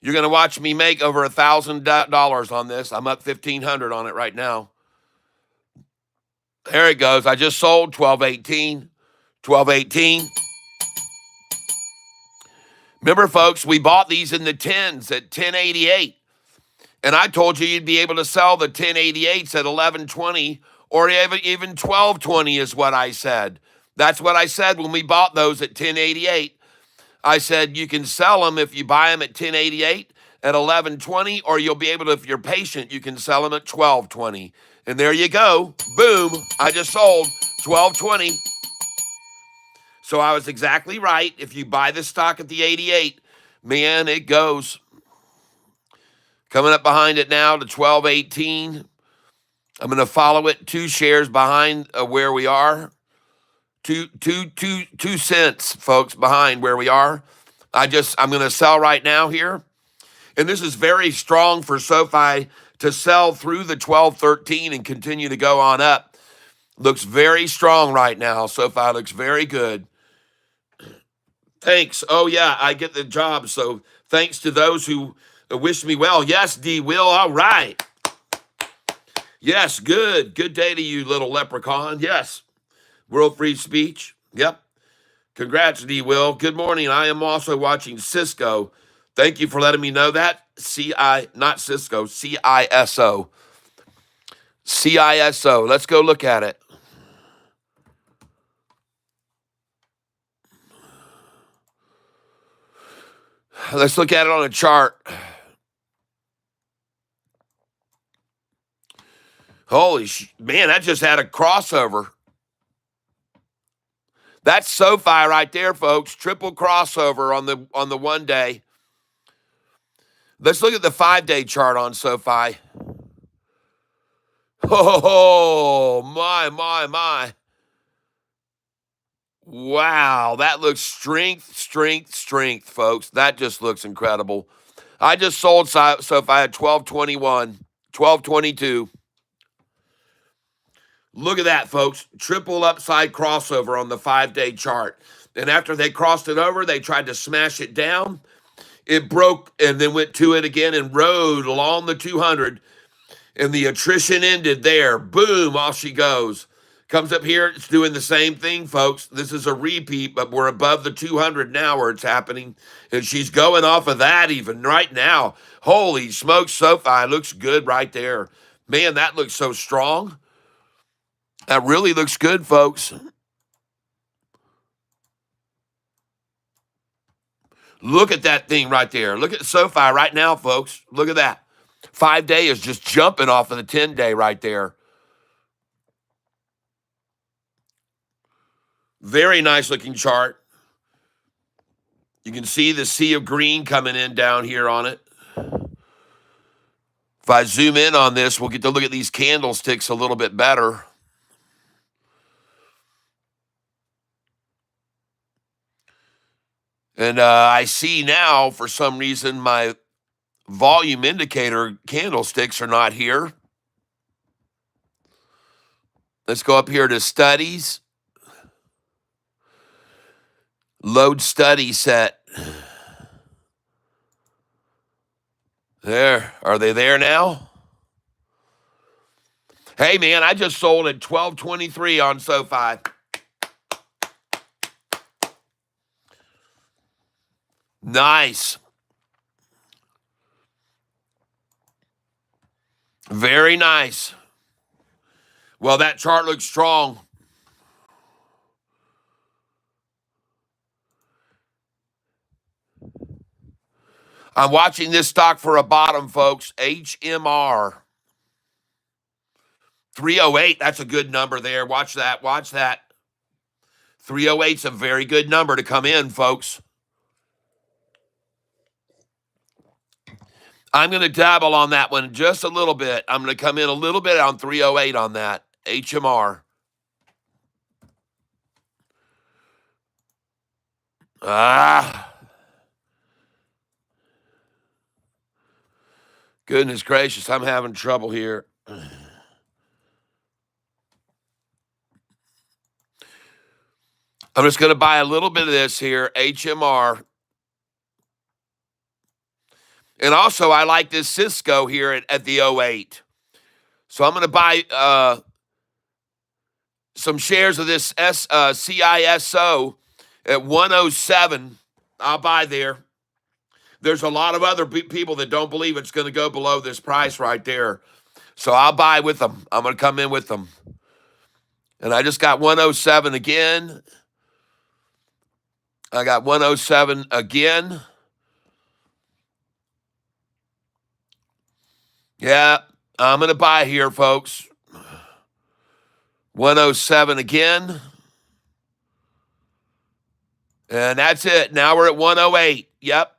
You're going to watch me make over $1,000 on this. I'm up $1,500 on it right now. There it goes. I just sold 1218, 1218. Remember, folks, we bought these in the 10s at 1088. And I told you you'd be able to sell the 1088s at 1120 or even 1220 is what I said. That's what I said when we bought those at 1088. I said you can sell them if you buy them at 1088 at 1120, or you'll be able to, if you're patient, you can sell them at 1220. And there you go. Boom. I just sold 1220. So I was exactly right. If you buy the stock at the 88, man, it goes. Coming up behind it now to 1218. I'm going to follow it 2 shares behind where we are. 2 cents, folks, behind where we are. I'm going to sell right now here. And this is very strong for SoFi to sell through the 1213 and continue to go on up. Looks very strong right now. SoFi looks very good. Thanks. Oh, yeah, I get the job. So thanks to those who wish me well. Yes, D. Will. All right. Yes, good. Good day to you, little leprechaun. Yes. World Free Speech. Yep. Congrats, D. Will. Good morning. I am also watching Cisco. Thank you for letting me know that. Not Cisco, CISO. CISO. Let's go look at it. Let's look at it on a chart. Man, that just had a crossover. That's SoFi right there, folks. Triple crossover on the 1 day. Let's look at the 5-day chart on SoFi. Oh, my. Wow, that looks strength, folks. That just looks incredible. I just sold SoFi at 1221, 1222. Look at that, folks. Triple upside crossover on the 5-day chart. And after they crossed it over, they tried to smash it down. It broke and then went to it again and rode along the 200. And the attrition ended there. Boom, off she goes. Comes up here, it's doing the same thing, folks. This is a repeat, but we're above the 200 now where it's happening. And she's going off of that even right now. Holy smokes, SoFi looks good right there. Man, that looks so strong. That really looks good, folks. Look at that thing right there. Look at SoFi right now, folks. Look at that. 5-day is just jumping off of the 10-day right there. Very nice looking chart. You can see the sea of green coming in down here on it. If I zoom in on this, we'll get to look at these candlesticks a little bit better. And I see now, for some reason, my volume indicator candlesticks are not here. Let's go up here to studies. Load study set. There. Are they there now? Hey, man, I just sold at 12.23 on SoFi. Nice. Very nice. Well, that chart looks strong. I'm watching this stock for a bottom, folks. HMR. 308. That's a good number there. Watch that. Watch that. 308's a very good number to come in, folks. I'm going to dabble on that one just a little bit. I'm going to come in a little bit on 308 on that. HMR. Goodness gracious, I'm having trouble here. I'm just going to buy a little bit of this here, HMR. And also, I like this Cisco here at the 08. So I'm going to buy some shares of this CISO at 107. I'll buy there. There's a lot of other people that don't believe it's going to go below this price right there. So I'll buy with them. I'm going to come in with them. And I just got 107 again. I got 107 again. Yeah, I'm going to buy here, folks. 107 again. And that's it. Now we're at 108. Yep,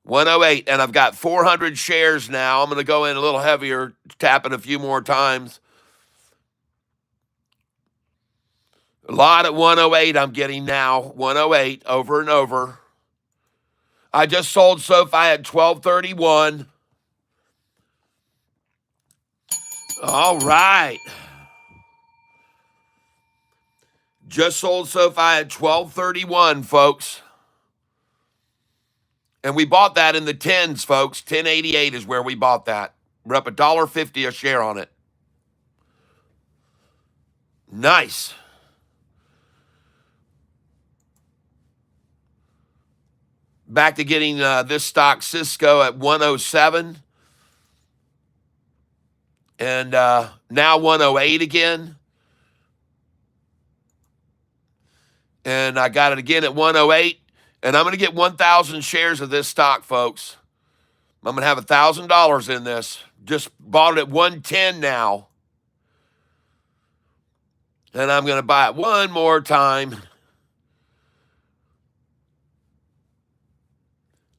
108. And I've got 400 shares now. I'm going to go in a little heavier, tap it a few more times. A lot at 108 I'm getting now. 108 over and over. I just sold SoFi at 12.31. All right. Just sold SoFi at 12.31, folks. And we bought that in the tens, folks. 10.88 is where we bought that. We're up $1.50 a share on it. Nice. Back to getting this stock, Cisco, at 107. And now 108 again. And I got it again at 108. And I'm going to get 1,000 shares of this stock, folks. I'm going to have $1,000 in this. Just bought it at 110 now. And I'm going to buy it one more time.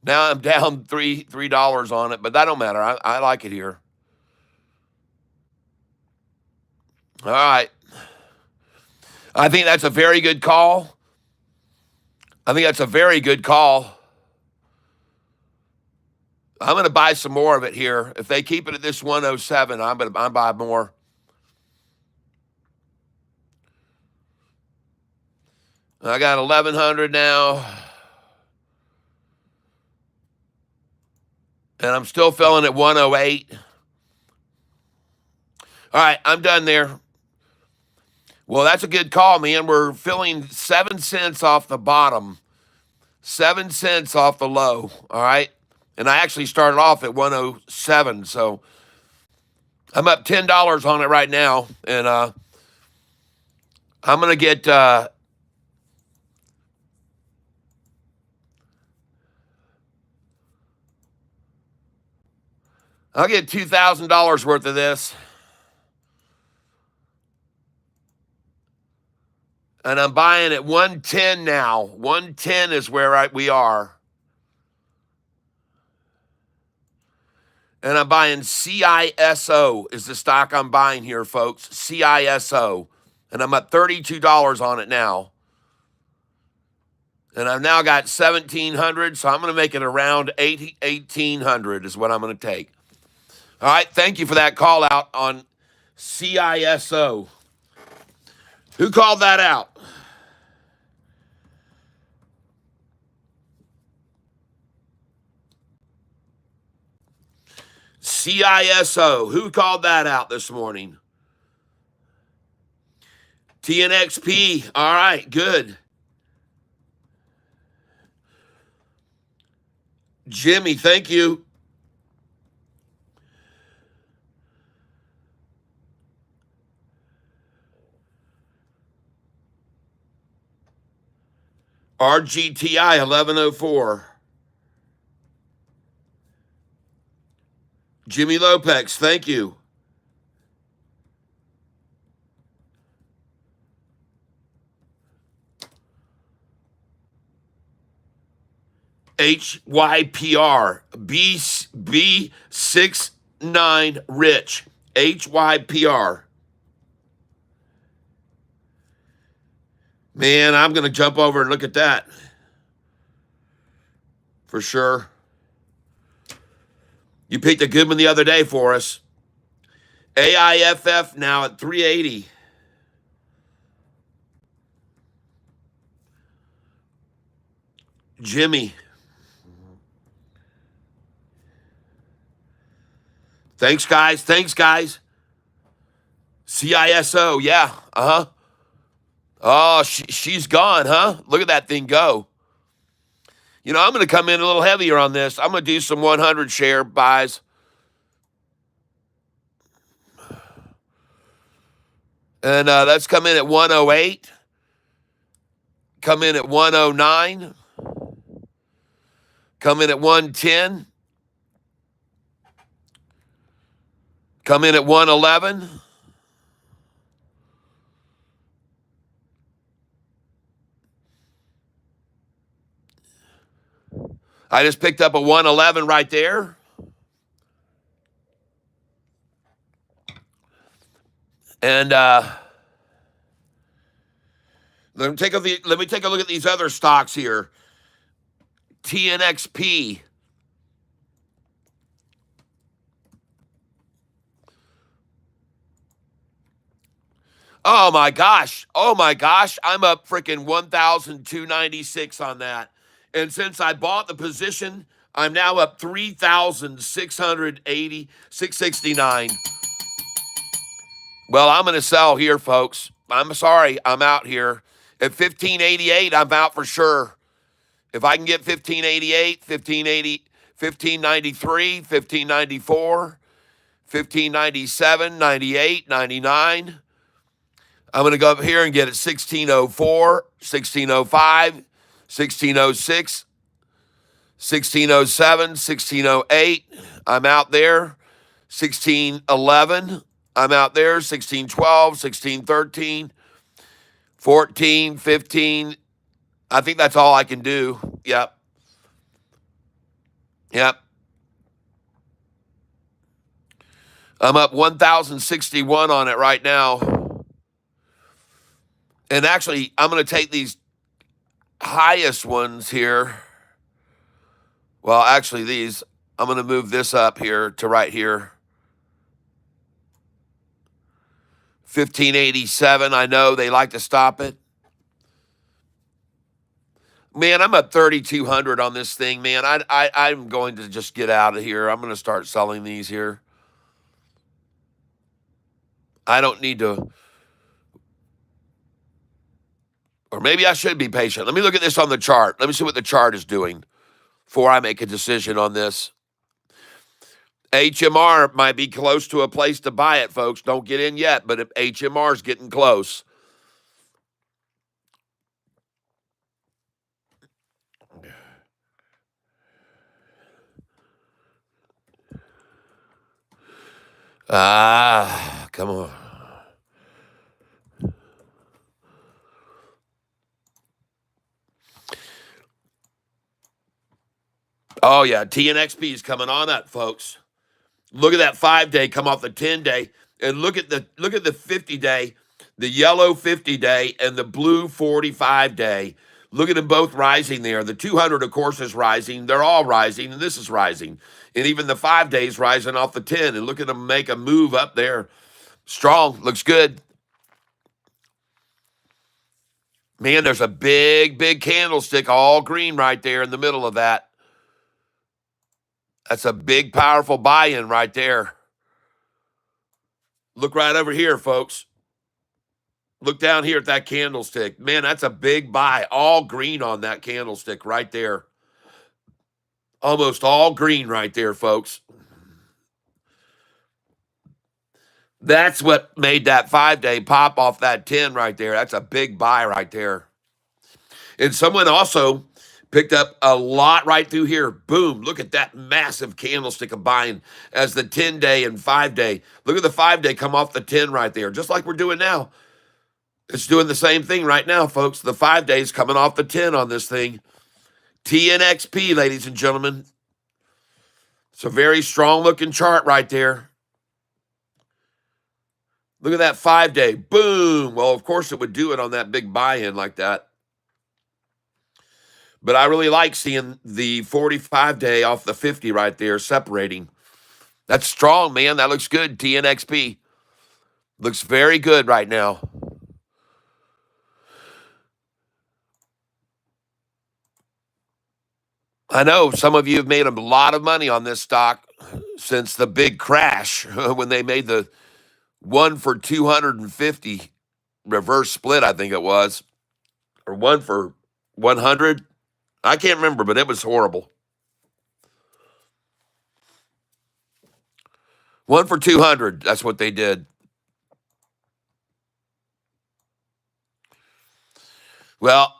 Now I'm down $3 on it, but that don't matter. I like it here. All right. I think that's a very good call. I'm going to buy some more of it here. If they keep it at this 107, I'm buy more. I got 1,100 now. And I'm still filling at 108. All right, I'm done there. Well, that's a good call, man. We're filling 7 cents off the bottom, 7 cents off the low. All right. And I actually started off at 107. So I'm up $10 on it right now. And I'm going to get I'll get $2,000 worth of this. And I'm buying at 110 now. 110 is where we are. And I'm buying CISO is the stock I'm buying here, folks. CISO. And I'm at $32 on it now. And I've now got 1,700, so I'm going to make it around 1,800 is what I'm going to take. All right, thank you for that call out on CISO. Who called that out? CISO. Who called that out this morning? TNXP. All right, good. Jimmy, thank you. RGTI 1104. Jimmy Lopez, thank you. HYPR B69 Rich. HYPR. Man, I'm going to jump over and look at that. For sure. You picked a good one the other day for us. AIFF now at 380. Jimmy. Thanks, guys. Thanks, guys. CISO, yeah. Uh-huh. Oh, she's gone, huh? Look at that thing go. You know, I'm going to come in a little heavier on this. I'm going to do some 100 share buys. And let's come in at 108. Come in at 109. Come in at 110. Come in at 111. I just picked up a 111 right there. And let me take a look at these other stocks here. TNXP. Oh my gosh. I'm up freaking 1,296 on that. And since I bought the position, I'm now up 3,680, 669. Well, I'm going to sell here, folks. I'm sorry. I'm out here. At 1588, I'm out for sure. If I can get 1588, 1580, 1593, 1594, 1597, 98, 99. I'm going to go up here and get it 1604, 1605, 1606, 1607, 1608. I'm out there. 1611. I'm out there. 1612, 1613, 14, 15. I think that's all I can do. Yep. I'm up 1,061 on it right now. And actually, I'm going to take these highest ones here. Well, actually, these, I'm going to move this up here to right here. 1587, I know they like to stop it. Man, I'm at 3,200 on this thing, man. I'm going to just get out of here. I'm going to start selling these here. I don't need to, or maybe I should be patient. Let me look at this on the chart. Let me see what the chart is doing before I make a decision on this. HMR might be close to a place to buy it, folks. Don't get in yet, but if HMR is getting close. Come on. Oh yeah, TNXP is coming on up, folks. Look at that 5-day come off the 10-day, and look at the 50-day, the yellow 50-day and the blue 45-day. Look at them both rising there. The 200, of course, is rising. They're all rising, and this is rising. And even the 5-day is rising off the 10. And look at them make a move up there. Strong, looks good. Man, there's a big, big candlestick, all green right there in the middle of that. That's a big, powerful buy-in right there. Look right over here, folks. Look down here at that candlestick. Man, that's a big buy. All green on that candlestick right there. Almost all green right there, folks. That's what made that 5-day pop off that 10 right there. That's a big buy right there. And someone also picked up a lot right through here. Boom. Look at that massive candlestick of buying as the 10-day and 5-day. Look at the 5-day come off the 10 right there, just like we're doing now. It's doing the same thing right now, folks. The 5-day is coming off the 10 on this thing. TNXP, ladies and gentlemen. It's a very strong-looking chart right there. Look at that 5-day. Boom. Well, of course, it would do it on that big buy-in like that. But I really like seeing the 45-day off the 50 right there separating. That's strong, man. That looks good, TNXP. Looks very good right now. I know some of you have made a lot of money on this stock since the big crash when they made the 1 for 250 reverse split, I think it was, or 1 for 100. I can't remember, but it was horrible. 1 for 200, that's what they did. Well,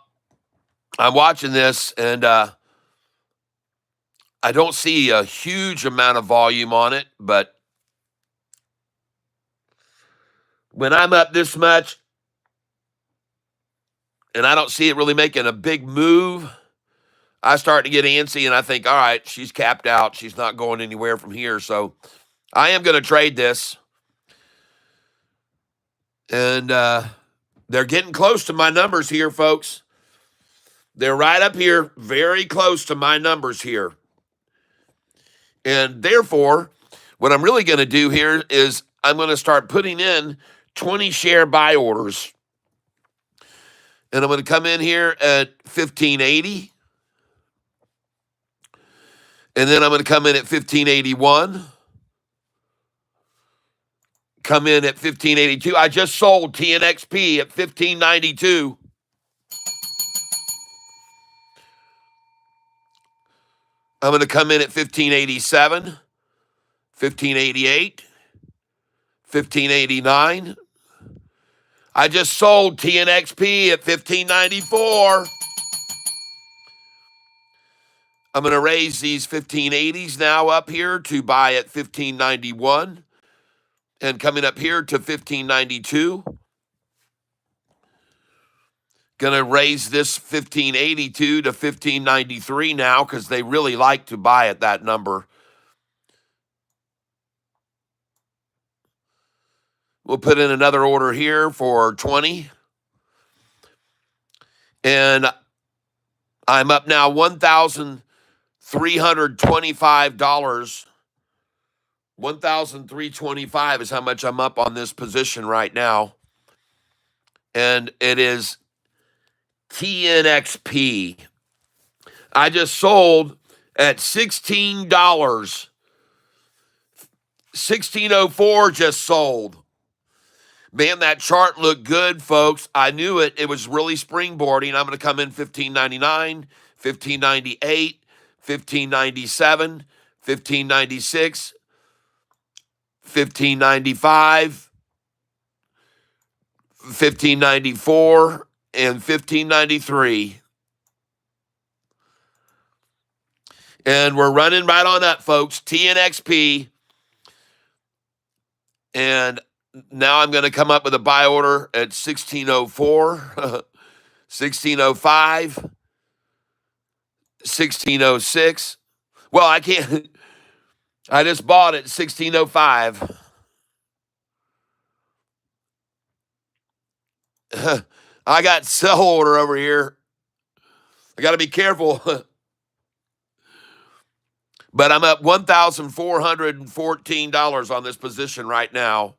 I'm watching this, and I don't see a huge amount of volume on it, but when I'm up this much and I don't see it really making a big move, I start to get antsy, and I think, all right, she's capped out. She's not going anywhere from here. So I am going to trade this. And they're getting close to my numbers here, folks. They're right up here, very close to my numbers here. And therefore, what I'm really going to do here is I'm going to start putting in 20 share buy orders. And I'm going to come in here at 1580. And then I'm going to come in at 1581. Come in at 1582. I just sold TNXP at 1592. I'm going to come in at 1587, 1588, 1589. I just sold TNXP at 1594. I'm going to raise these 1580s now up here to buy at 1591 and coming up here to 1592. Going to raise this 1582 to 1593 now because they really like to buy at that number. We'll put in another order here for 20. And I'm up now $1,325. $1,325 is how much I'm up on this position right now. And it is TNXP. I just sold at $16. 1604 just sold. Man, that chart looked good, folks. I knew it. It was really springboarding. I'm going to come in 1599, 1598, 1597, 1596, 1595, 1594, and 1593. And we're running right on up, folks. TNXP. And now I'm going to come up with a buy order at 1604, 1605, 1606, Well, I can't. I just bought it 1605. I got sell order over here. I got to be careful. But I'm up $1,414 on this position right now.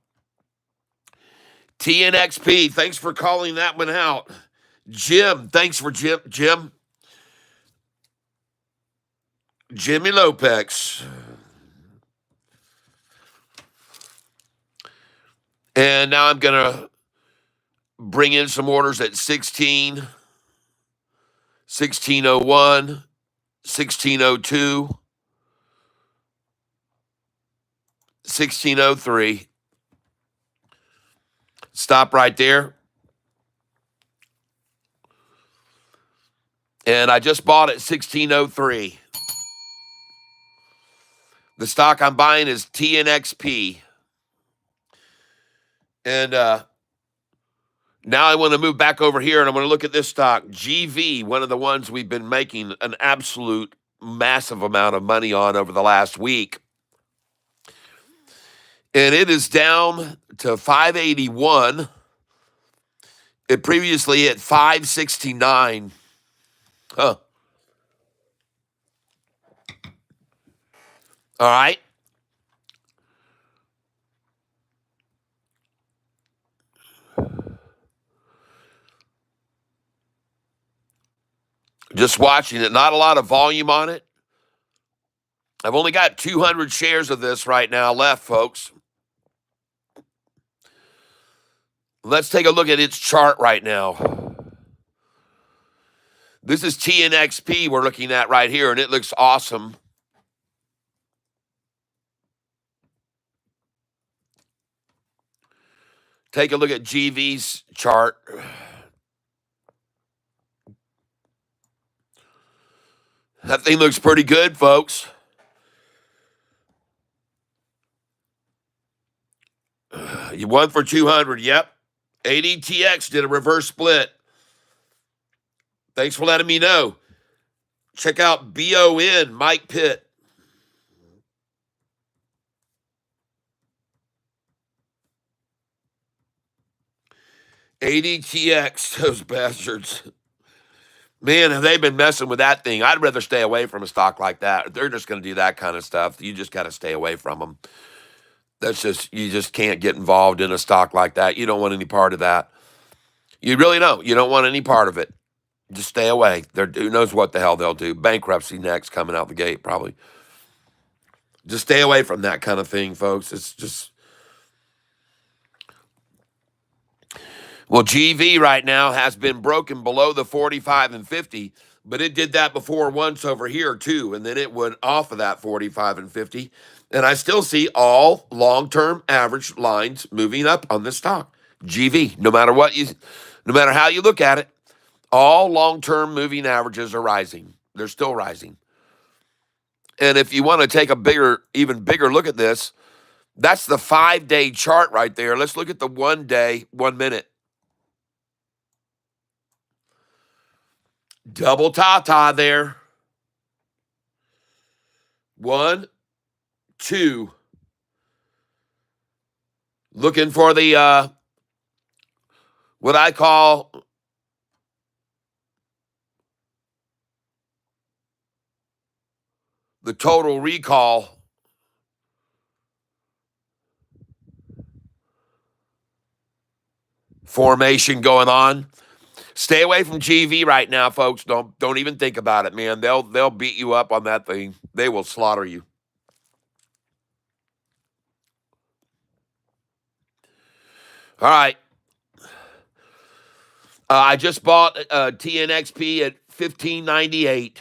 TNXP, thanks for calling that one out. Jim, thanks for Jimmy Lopez. And now I'm going to bring in some orders at 16, 1601, 1602, 1603. Stop right there. And I just bought it 1603. The stock I'm buying is TNXP. And now I want to move back over here and I'm going to look at this stock, GV, one of the ones we've been making an absolute massive amount of money on over the last week. And it is down to 581. It previously hit 569. Huh. All right. Just watching it. Not a lot of volume on it. I've only got 200 shares of this right now left, folks. Let's take a look at its chart right now. This is TNXP we're looking at right here, and it looks awesome. Take a look at GV's chart. That thing looks pretty good, folks. You won for 200. Yep. ADTX did a reverse split. Thanks for letting me know. Check out BON, Mike Pitt. ADTX, those bastards. Man, have they been messing with that thing. I'd rather stay away from a stock like that. They're just going to do that kind of stuff. You just got to stay away from them. You just can't get involved in a stock like that. You don't want any part of that. You really don't. You don't want any part of it. Just stay away. Who knows what the hell they'll do. Bankruptcy next, coming out the gate, probably. Just stay away from that kind of thing, folks. It's just... Well, GV right now has been broken below the 45 and 50, but it did that before once over here, too, and then it went off of that 45 and 50. And I still see all long-term average lines moving up on this stock. GV, no matter how you look at it, all long-term moving averages are rising. They're still rising. And if you want to take a even bigger look at this, that's the 5-day chart right there. Let's look at the 1 day, 1 minute. Double ta-ta there. 1, 2. Looking for the, what I call the total recall. Formation going on. Stay away from GV right now, folks. Don't even think about it, man. They'll beat you up on that thing. They will slaughter you. All right. I just bought TNXP at $15.98.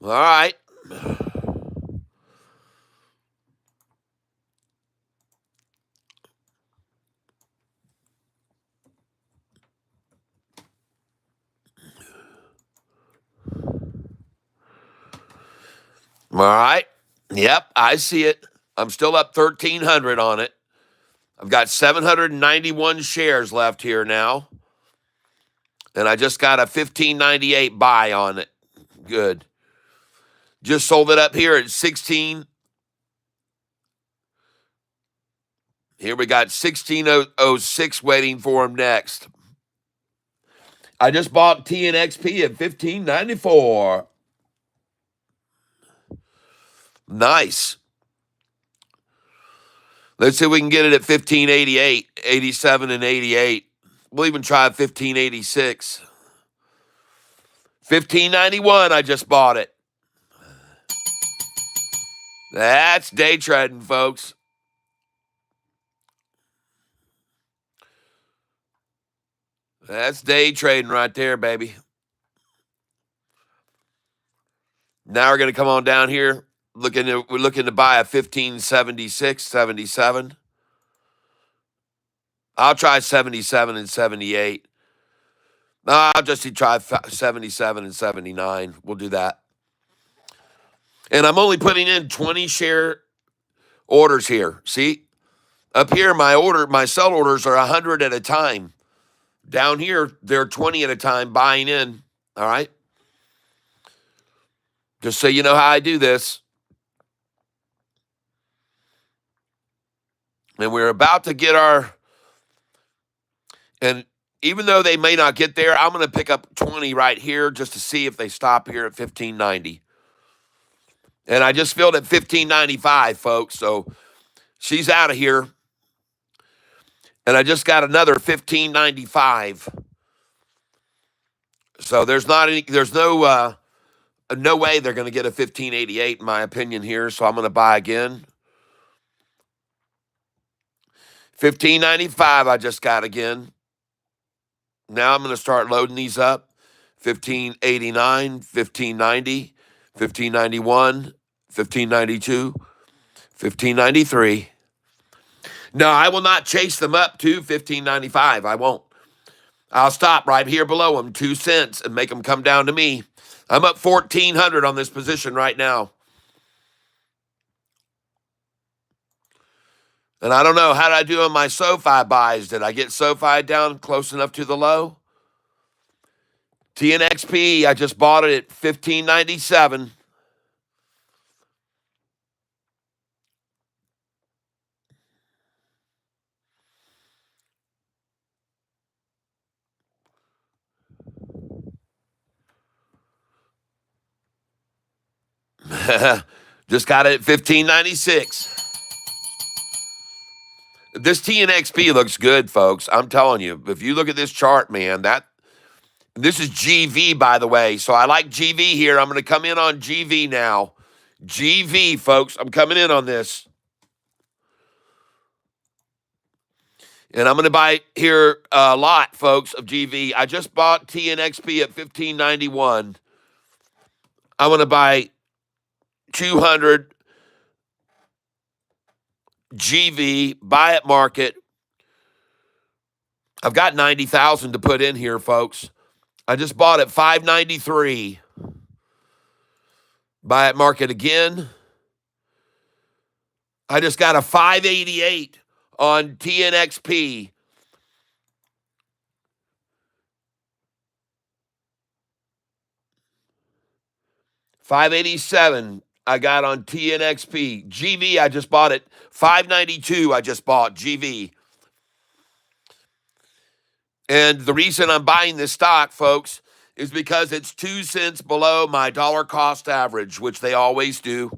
All right. All right. Yep, I see it. I'm still up 1,300 on it. I've got 791 shares left here now. And I just got a $15.98 buy on it. Good. Just sold it up here at 16. Here we got 1606 waiting for him next. I just bought TNXP at 1594. Nice. Let's see if we can get it at 1588, 87 and 88. We'll even try 1586. 1591, I just bought it. That's day trading, folks. That's day trading right there, baby. Now we're going to come on down here. We're looking to buy a 1576, 77. I'll try 77 and 78. No, I'll just try 77 and 79. We'll do that. And I'm only putting in 20 share orders here. See? Up here, my sell orders are 100 at a time. Down here, they're 20 at a time buying in. All right? Just so you know how I do this. And we're about to get and even though they may not get there, I'm going to pick up 20 right here just to see if they stop here at 1590. And I just filled at 1595, folks. So she's out of here. And I just got another 1595. So there's no way they're going to get a 1588 in my opinion here. So I'm going to buy again. 1595 I just got again. Now I'm going to start loading these up. 1589, 1590, 1591, 1592, 1593. No, I will not chase them up to 1595. I won't. I'll stop right here below them, 2 cents, and make them come down to me. I'm up 1,400 on this position right now. And I don't know, how did I do on my SoFi buys? Did I get SoFi down close enough to the low? TNXP, I just bought it at 1597. Just got it at 1596. This TNXP looks good, folks. I'm telling you, if you look at this chart, man, this is GV, by the way. So I like GV here. I'm going to come in on GV now. GV, folks, I'm coming in on this. And I'm going to buy here a lot, folks, of GV. I just bought TNXP at 1591. I'm going to buy 200 GV, buy at market. I've got 90,000 to put in here, folks. I just bought at 593. Buy at market again. I just got a 588 on TNXP. $587 I got on TNXP. GV, I just bought it. $592 I just bought GV. And the reason I'm buying this stock, folks, is because it's 2 cents below my dollar cost average, which they always do.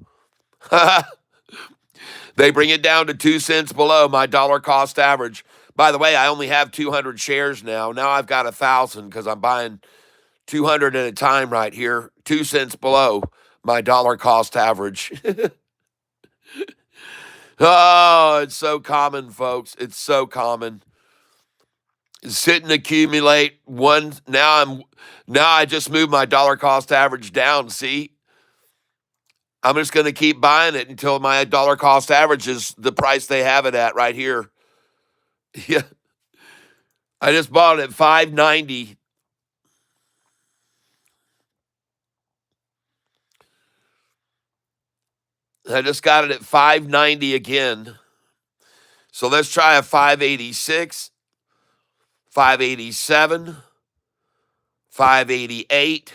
They bring it down to 2 cents below my dollar cost average. By the way, I only have 200 shares now. Now I've got 1,000 because I'm buying 200 at a time right here. 2 cents below my dollar cost average. Oh, it's so common, folks. It's so common. Sit and accumulate one. Now I just moved my dollar cost average down. See, I'm just going to keep buying it until my dollar cost average is the price they have it at right here. Yeah, I just bought it at 590. I just got it at 590 again. So let's try a 586. 587, 588,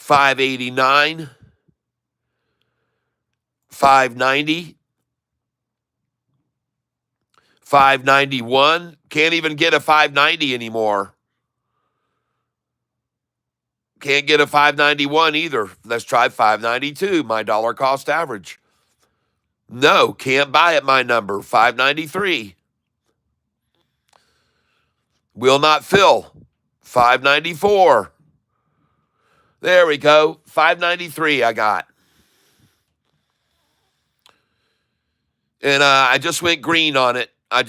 589, 590, 591. Can't even get a 590 anymore. Can't get a 591 either. Let's try 592, my dollar cost average. No, can't buy at my number, 593. Will not fill, 594. There we go, 593 I got. And I just went green on it. By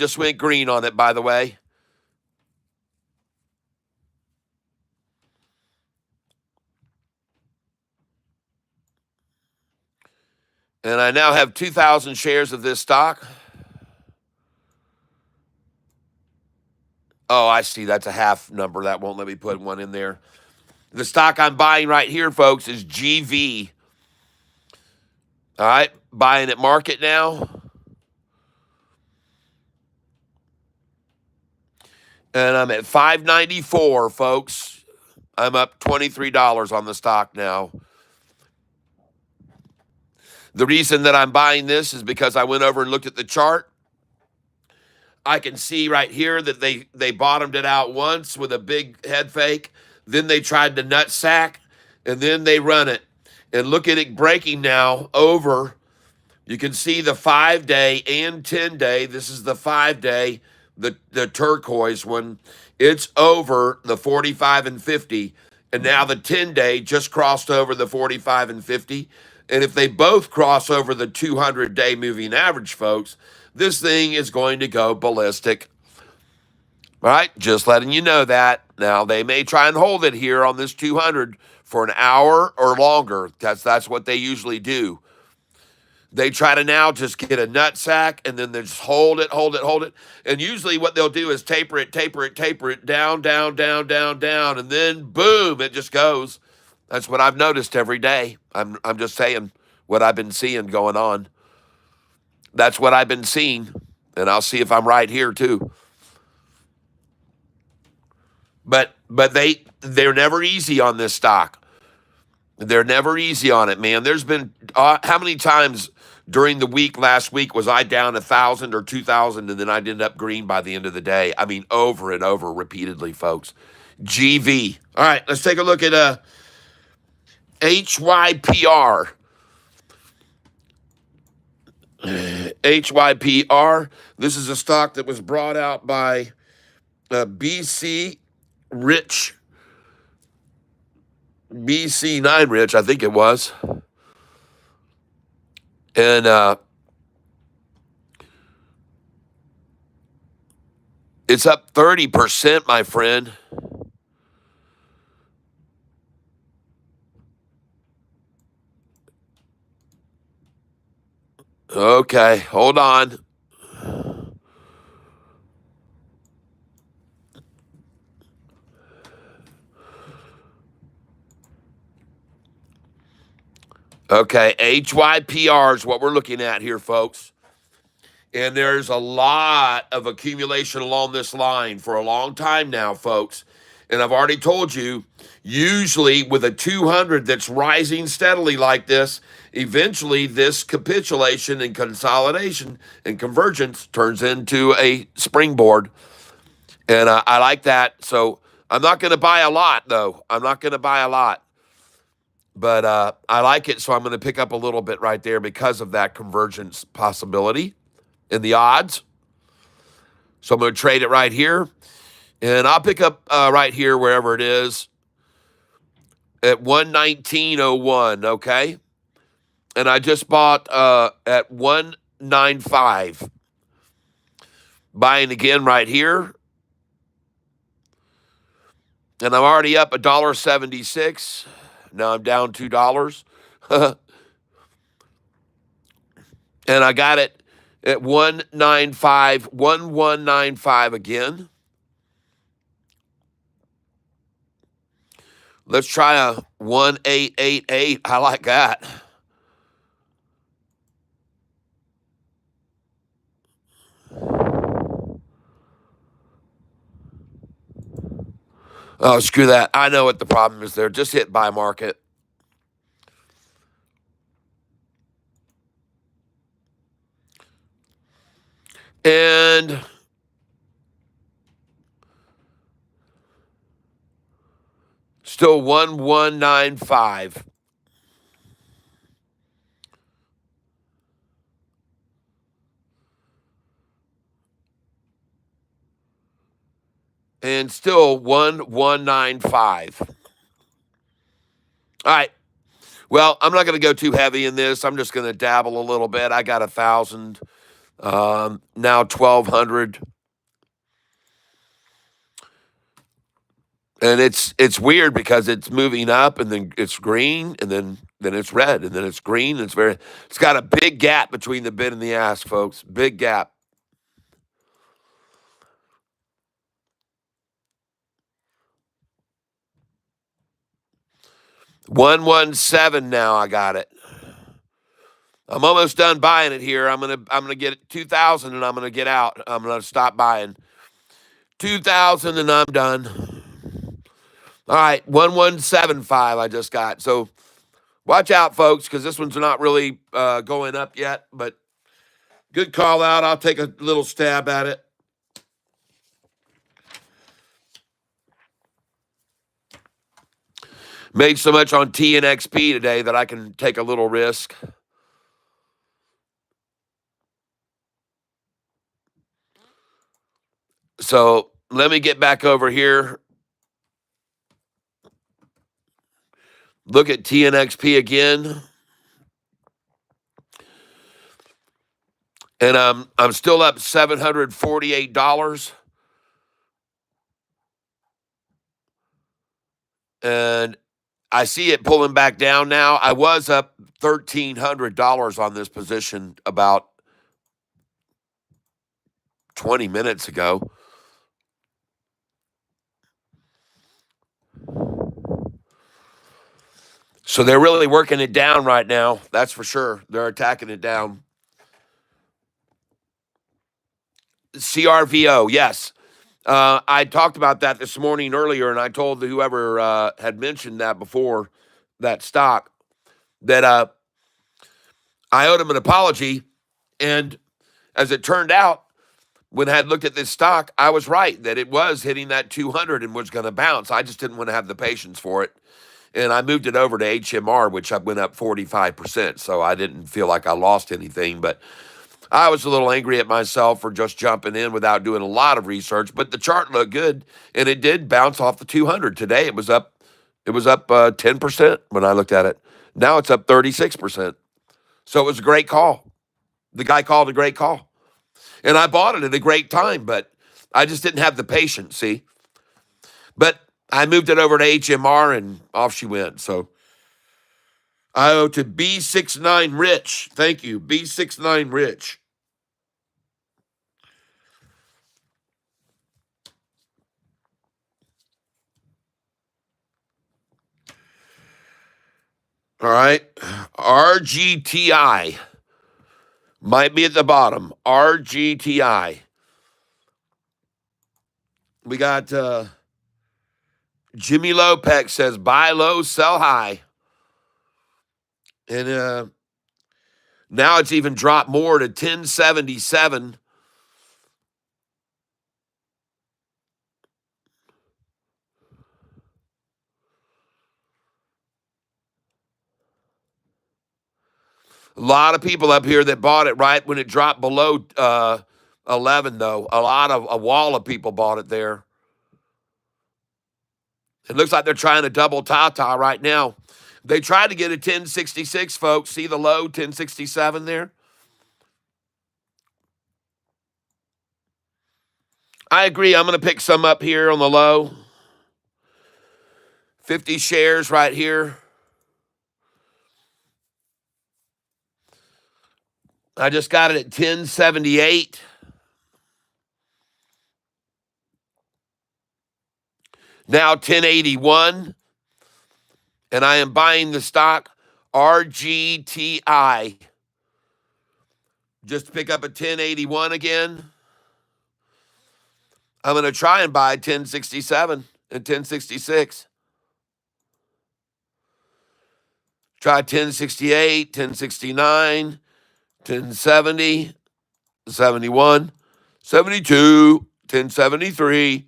the way. And I now have 2,000 shares of this stock. Oh, I see. That's a half number. That won't let me put one in there. The stock I'm buying right here, folks, is GV. All right. Buying at market now. And I'm at 594, folks. I'm up $23 on the stock now. The reason that I'm buying this is because I went over and looked at the chart. I can see right here that they bottomed it out once with a big head fake. Then they tried to nut sack, and then they run it. And look at it breaking now over. You can see the 5-day and 10-day. This is the 5-day, the turquoise one. It's over the 45 and 50. And now the 10-day just crossed over the 45 and 50. And if they both cross over the 200-day moving average, folks, this thing is going to go ballistic. All right, just letting you know that. Now, they may try and hold it here on this 200 for an hour or longer. That's what they usually do. They try to now just get a nut sack, and then they just hold it. And usually what they'll do is taper it, down, and then boom, it just goes. That's what I've noticed every day. I'm just saying what I've been seeing going on. That's what I've been seeing, and I'll see if I'm right here too. But they're never easy on this stock. They're never easy on it, man. There's been how many times during the week last week was I down 1,000 or 2,000, and then I'd end up green by the end of the day? I mean, over and over repeatedly, folks. GV. All right, let's take a look at HYPR. HYPR. This is a stock that was brought out by BC Rich. BC9 Rich, I think it was. And it's up 30%, my friend. Okay, hold on. Okay, HYPR is what we're looking at here, folks. And there's a lot of accumulation along this line for a long time now, folks. And I've already told you, usually with a 200 that's rising steadily like this, eventually this capitulation and consolidation and convergence turns into a springboard. And I like that. So I'm not going to buy a lot, though. I'm not going to buy a lot. But I like it, so I'm going to pick up a little bit right there because of that convergence possibility in the odds. So I'm going to trade it right here. And I'll pick up right here, wherever it is, at 119.01, okay? And I just bought at 195. Buying again right here. And I'm already up $1.76. Now I'm down $2. And I got it at 195, 1195 again. Let's try a 1888. I like that. Oh, screw that. I know what the problem is there. Just hit buy market. And still 1195. And still 1195. All right. Well, I'm not going to go too heavy in this. I'm just going to dabble a little bit. I got 1,000, now 1,200, and it's weird because it's moving up and then it's green and then it's red and then it's green. And it's got a big gap between the bid and the ask, folks. Big gap. $117 now. I got it. I'm almost done buying it here. I'm gonna get 2,000 and I'm gonna get out. I'm gonna stop buying 2,000 and I'm done. All right, 1175 I just got. So watch out, folks, because this one's not really going up yet. But good call out. I'll take a little stab at it. Made so much on TNXP today that I can take a little risk. So let me get back over here. Look at TNXP again. And I'm still up $748. And I see it pulling back down now. I was up $1,300 on this position about 20 minutes ago. So they're really working it down right now. That's for sure. They're attacking it down. CRVO, yes. I talked about that this morning earlier, and I told whoever had mentioned that before, that stock, that I owed him an apology. And as it turned out, when I had looked at this stock, I was right that it was hitting that 200 and was going to bounce. I just didn't want to have the patience for it. And I moved it over to HMR, which I went up 45%. So I didn't feel like I lost anything. But I was a little angry at myself for just jumping in without doing a lot of research. But the chart looked good, and it did bounce off the 200. Today it was up 10% when I looked at it. Now it's up 36%. So it was a great call. The guy called a great call. And I bought it at a great time, but I just didn't have the patience, see? But I moved it over to HMR, and off she went. So I owe to B69 Rich. Thank you, B69 Rich. All right. RGTI might be at the bottom. RGTI. We got Jimmy Lopez says buy low, sell high. And now it's even dropped more to 1077. A lot of people up here that bought it right when it dropped below 11, though. A wall of people bought it there. It looks like they're trying to double Tata right now. They tried to get a 1066, folks. See the low, 1067 there? I agree. I'm going to pick some up here on the low. 50 shares right here. I just got it at 1078. Now 1081. And I am buying the stock RGTI. Just to pick up a 1081 again. I'm going to try and buy 1067 and 1066. Try 1068, 1069, 1070, 71. 72, 1073.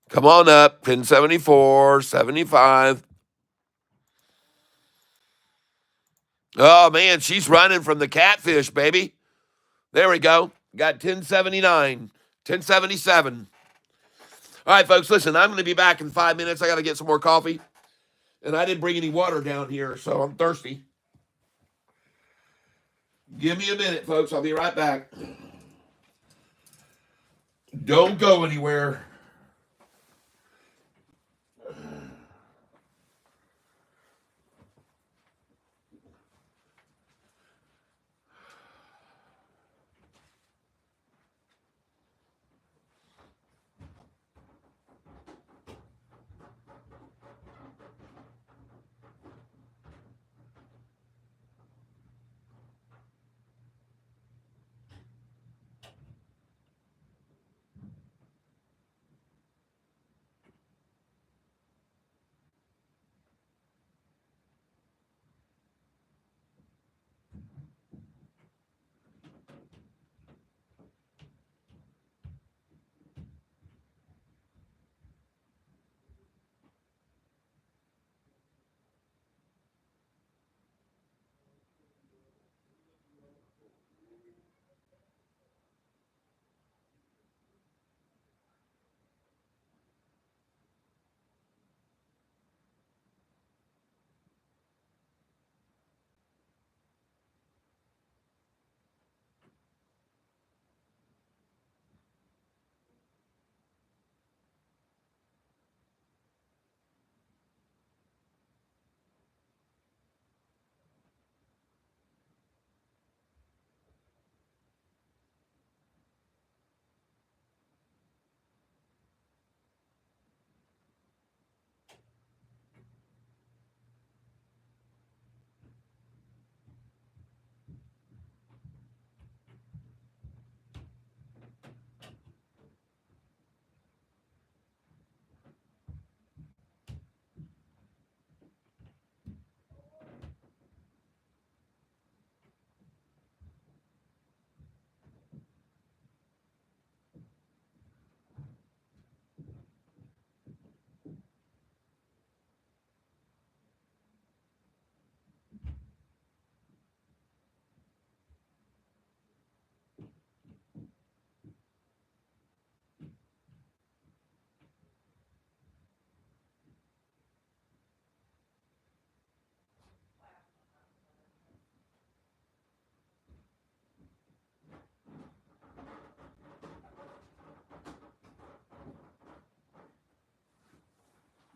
Come on up, 1074, 75. Oh, man, she's running from the catfish, baby. There we go. Got 1079, 1077. All right, folks, listen, I'm going to be back in 5 minutes. I got to get some more coffee. And I didn't bring any water down here, so I'm thirsty. Give me a minute, folks. I'll be right back. Don't go anywhere.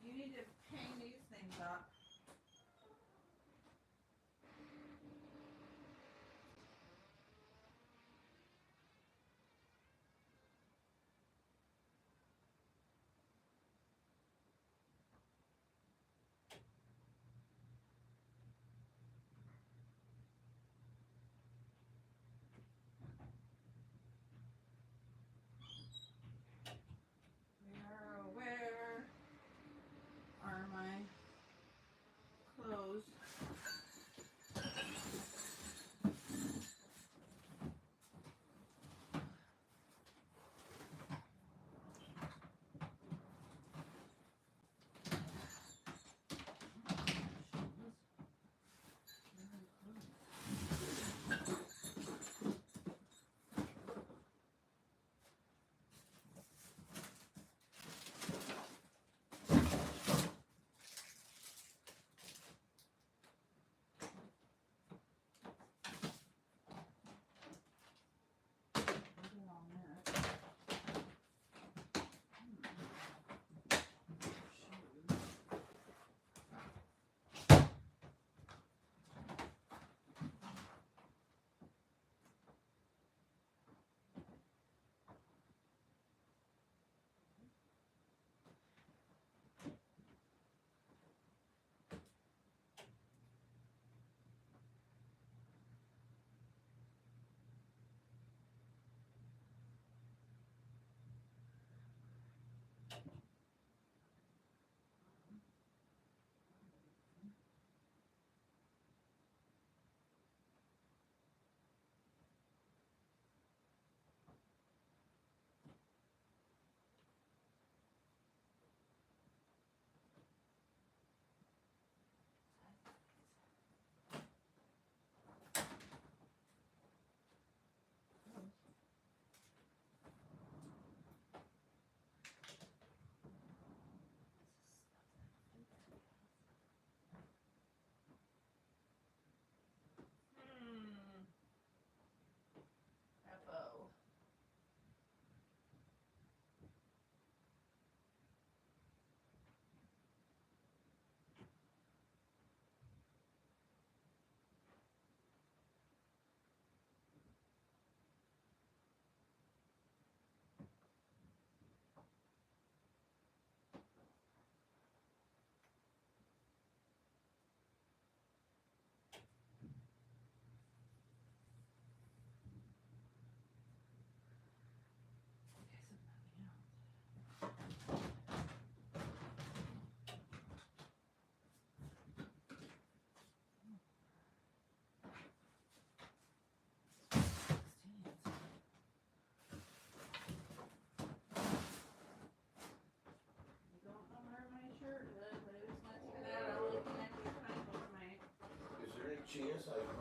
You need to hang these things up. Where are my clothes?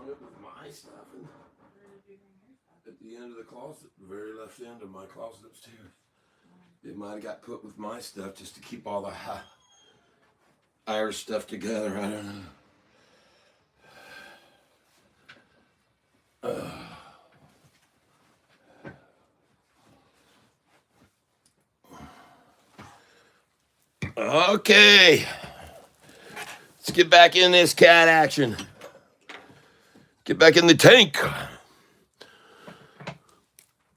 hung it with my stuff Where did you hang your stuff? at the end of the closet, the very left end of my closet upstairs. It might have got put with my stuff just to keep all the Irish stuff together. I don't know. Okay. Let's get back in this cat action. Get back in the tank.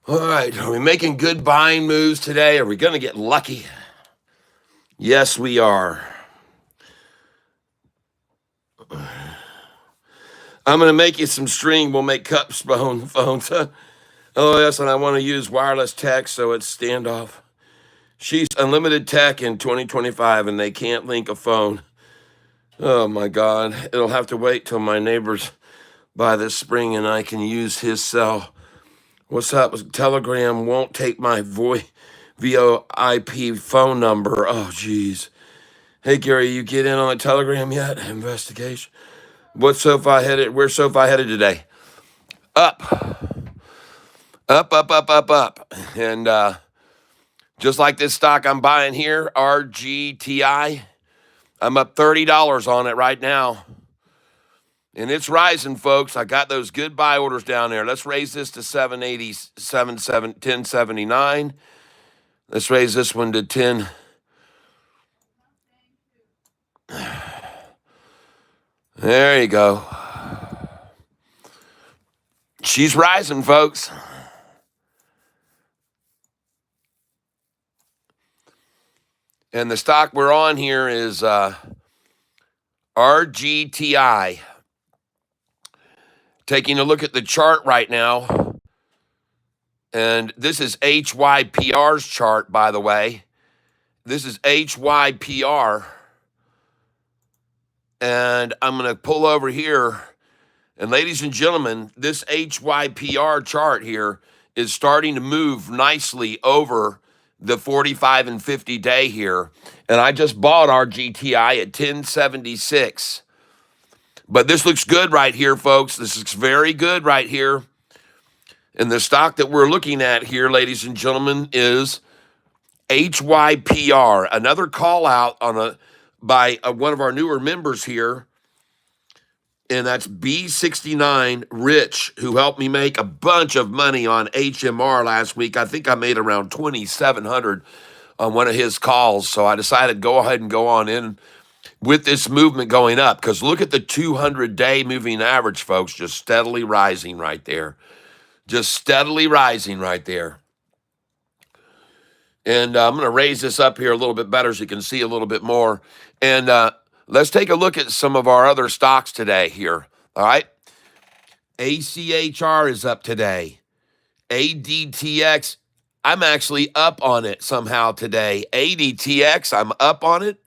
All right. Are we making good buying moves today? Are we going to get lucky? Yes, we are. I'm going to make you some string. We'll make cups phones. Oh, yes, and I want to use wireless text, so it's standoff. She's unlimited tech in 2025, and they can't link a phone. Oh, my God. It'll have to wait till my neighbors buy this spring, and I can use his cell. What's up? Telegram won't take my VoIP phone number. Oh, geez. Hey, Gary, you get in on the Telegram yet? Investigation. What's SoFi headed? Where's SoFi headed today? Up. Up, up, up, up, up. And just like this stock I'm buying here, RGTI, I'm up $30 on it right now. And it's rising, folks. I got those good buy orders down there. Let's raise this to 1079. Let's raise this one to 10. There you go. She's rising, folks. And the stock we're on here is RGTI. Taking a look at the chart right now. And this is HYPR's chart, by the way. This is HYPR. And I'm going to pull over here. And ladies and gentlemen, this HYPR chart here is starting to move nicely over the 45 and 50 day here. And I just bought our GTI at 1076. But this looks good right here, folks. This looks very good right here. And the stock that we're looking at here, ladies and gentlemen, is HYPR. Another call out on by one of our newer members here. And that's B69 Rich, who helped me make a bunch of money on HMR last week. I think I made around $2,700 on one of his calls. So I decided to go ahead and go on in with this movement going up. Because look at the 200-day moving average, folks, just steadily rising right there. Just steadily rising right there. And I'm going to raise this up here a little bit better so you can see a little bit more. And let's take a look at some of our other stocks today here. All right. ACHR is up today. ADTX, I'm actually up on it somehow today. ADTX, I'm up on it.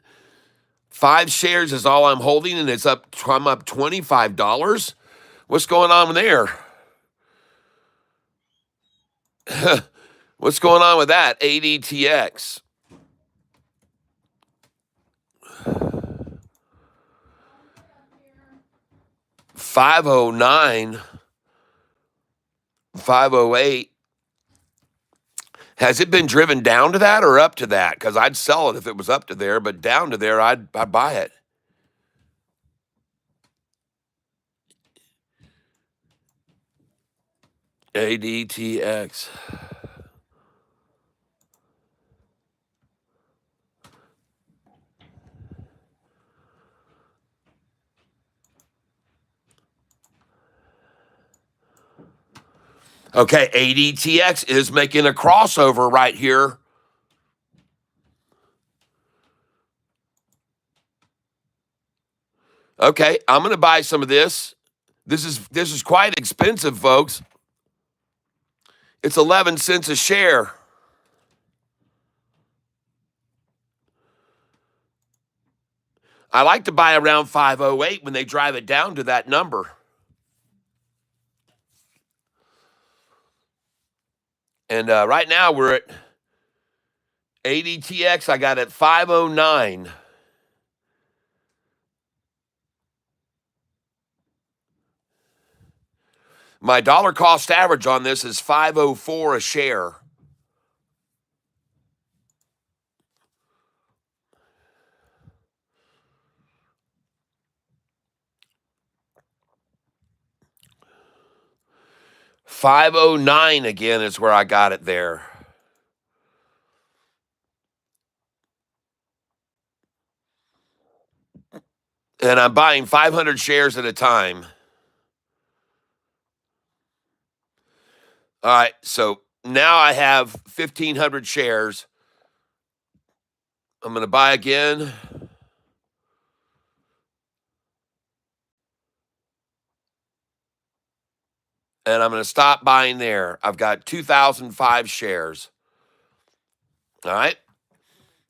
5 shares is all I'm holding, and I'm up $25. What's going on there? What's going on with that? ADTX. $509, $508. Has it been driven down to that or up to that? Because I'd sell it if it was up to there, but down to there, I'd buy it. ADTX. Okay, ADTX is making a crossover right here. Okay, I'm going to buy some of this. This is quite expensive, folks. It's 11 cents a share. I like to buy around 508 when they drive it down to that number. And right now we're at ADTX. I got it 509. My dollar cost average on this is 504 a share. $509 again is where I got it there. And I'm buying 500 shares at a time. All right, so now I have 1,500 shares. I'm going to buy again. And I'm going to stop buying there. I've got 2,005 shares. All right.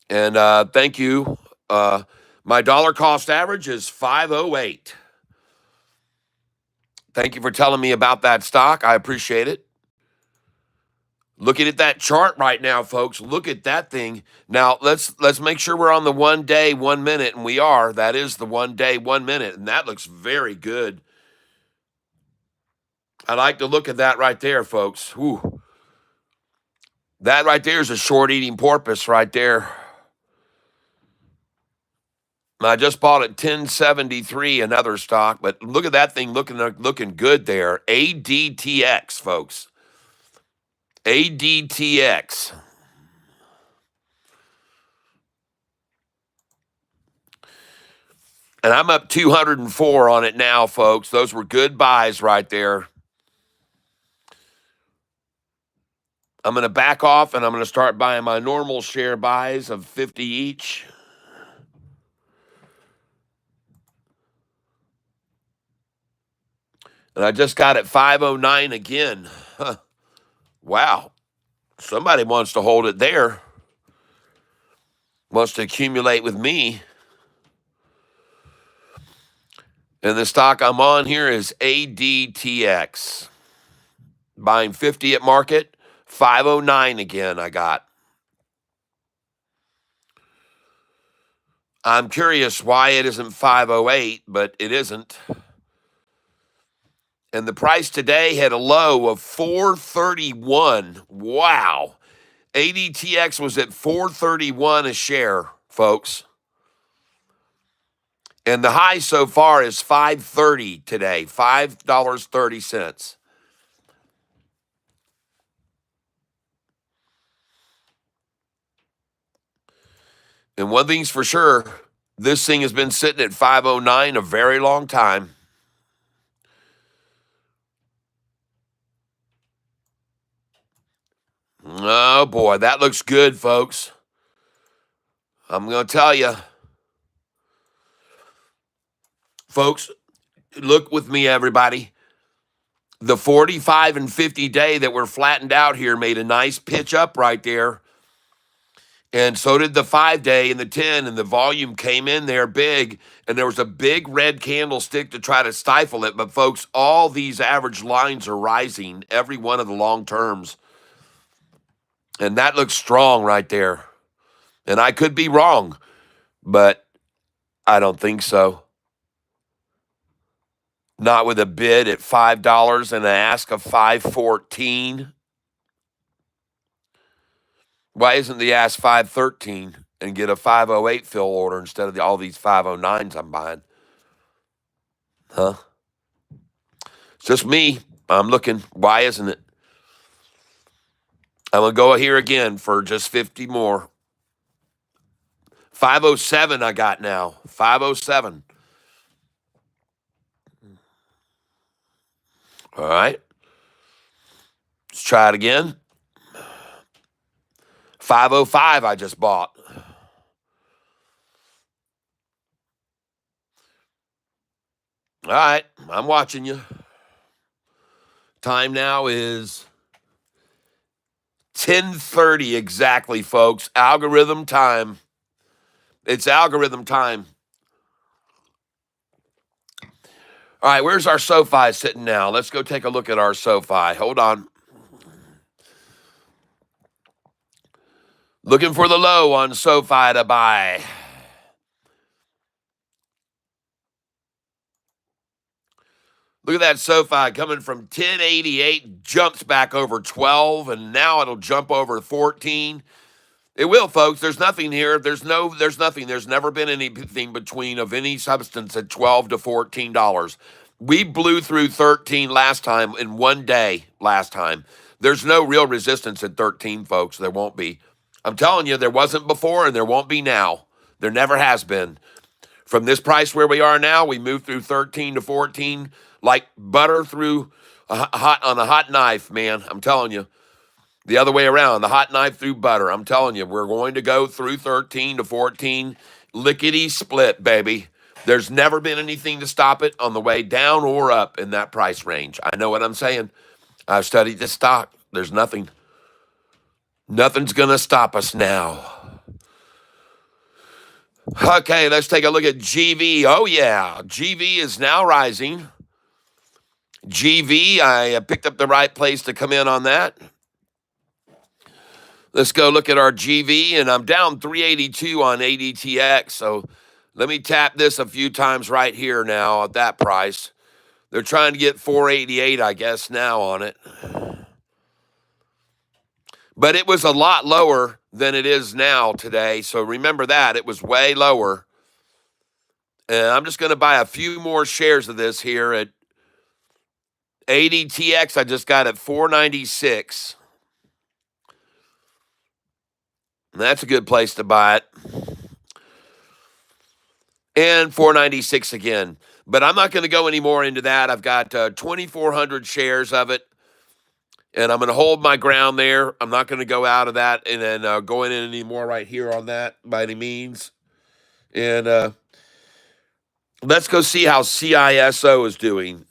And thank you. My dollar cost average is 508. Thank you for telling me about that stock. I appreciate it. Looking at that chart right now, folks. Look at that thing. Now let's make sure we're on the 1 day, 1 minute, and we are. That is the 1 day, 1 minute, and that looks very good. I like to look at that right there, folks. Whew. That right there is a short eating porpoise right there. I just bought at 1073 another stock, but look at that thing looking good there. ADTX, folks. ADTX. And I'm up 204 on it now, folks. Those were good buys right there. I'm going to back off and I'm going to start buying my normal share buys of 50 each. And I just got it 509 again. Huh. Wow. Somebody wants to hold it there. Wants to accumulate with me. And the stock I'm on here is ADTX. Buying 50 at market, 509 again I got. I'm curious why it isn't 508, but it isn't. And the price today had a low of 431. Wow. ADTX was at 431 a share, folks. And the high so far is 530 today, $5.30. And one thing's for sure, this thing has been sitting at 509 a very long time. Oh, boy, that looks good, folks. I'm going to tell you. Folks, look with me, everybody. The 45 and 50 day that were flattened out here made a nice pitch up right there. And so did the 5 day and the 10, and the volume came in there big, and there was a big red candlestick to try to stifle it. But, folks, all these average lines are rising, every one of the long terms. And that looks strong right there. And I could be wrong, but I don't think so. Not with a bid at $5 and an ask of $5.14. Why isn't the ask $5.13 and get a $5.08 fill order instead of all these $5.09s I'm buying? Huh? It's just me. I'm looking. Why isn't it? I'm going to go here again for just 50 more. 507 I got now. 507. All right. Let's try it again. 505 I just bought. All right. I'm watching you. Time now is 10:30 exactly, folks. Algorithm time. It's algorithm time. All right, where's our SoFi sitting now? Let's go take a look at our SoFi. Hold on. Looking for the low on SoFi to buy. Look at that SoFi coming from 1088, jumps back over 12, and now it'll jump over 14. It will, folks. There's nothing here. There's nothing. There's never been anything between of any substance at $12 to $14. We blew through 13 last time in one day last time. There's no real resistance at 13, folks. There won't be. I'm telling you, there wasn't before and there won't be now. There never has been. From this price where we are now, we moved through 13 to 14 like butter through on a hot knife, man. I'm telling you. The other way around, the hot knife through butter. I'm telling you, we're going to go through 13 to 14, lickety split, baby. There's never been anything to stop it on the way down or up in that price range. I know what I'm saying. I've studied this stock. There's nothing. Nothing's going to stop us now. Okay, let's take a look at GV. Oh, yeah. GV is now rising. GV, I picked up the right place to come in on that. Let's go look at our GV, and I'm down 382 on ADTX. So let me tap this a few times right here now at that price. They're trying to get 488, I guess, now on it. But it was a lot lower than it is now today. So remember that. It was way lower. And I'm just going to buy a few more shares of this here at ADTX. I just got at 496. And that's a good place to buy it. And 496 again. But I'm not going to go any more into that. I've got 2,400 shares of it. And I'm going to hold my ground there. I'm not going to go out of that and then go in any more right here on that by any means. And let's go see how CISO is doing.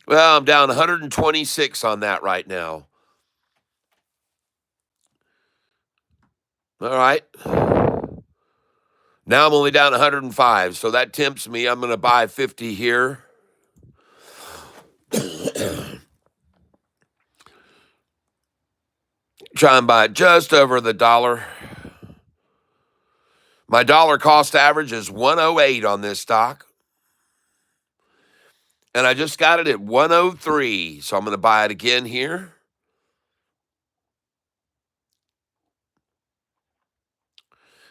Well, I'm down 126 on that right now. All right. Now I'm only down 105, so that tempts me. I'm going to buy 50 here. Try and buy it just over the dollar. My dollar cost average is 108 on this stock. And I just got it at 103, so I'm going to buy it again here.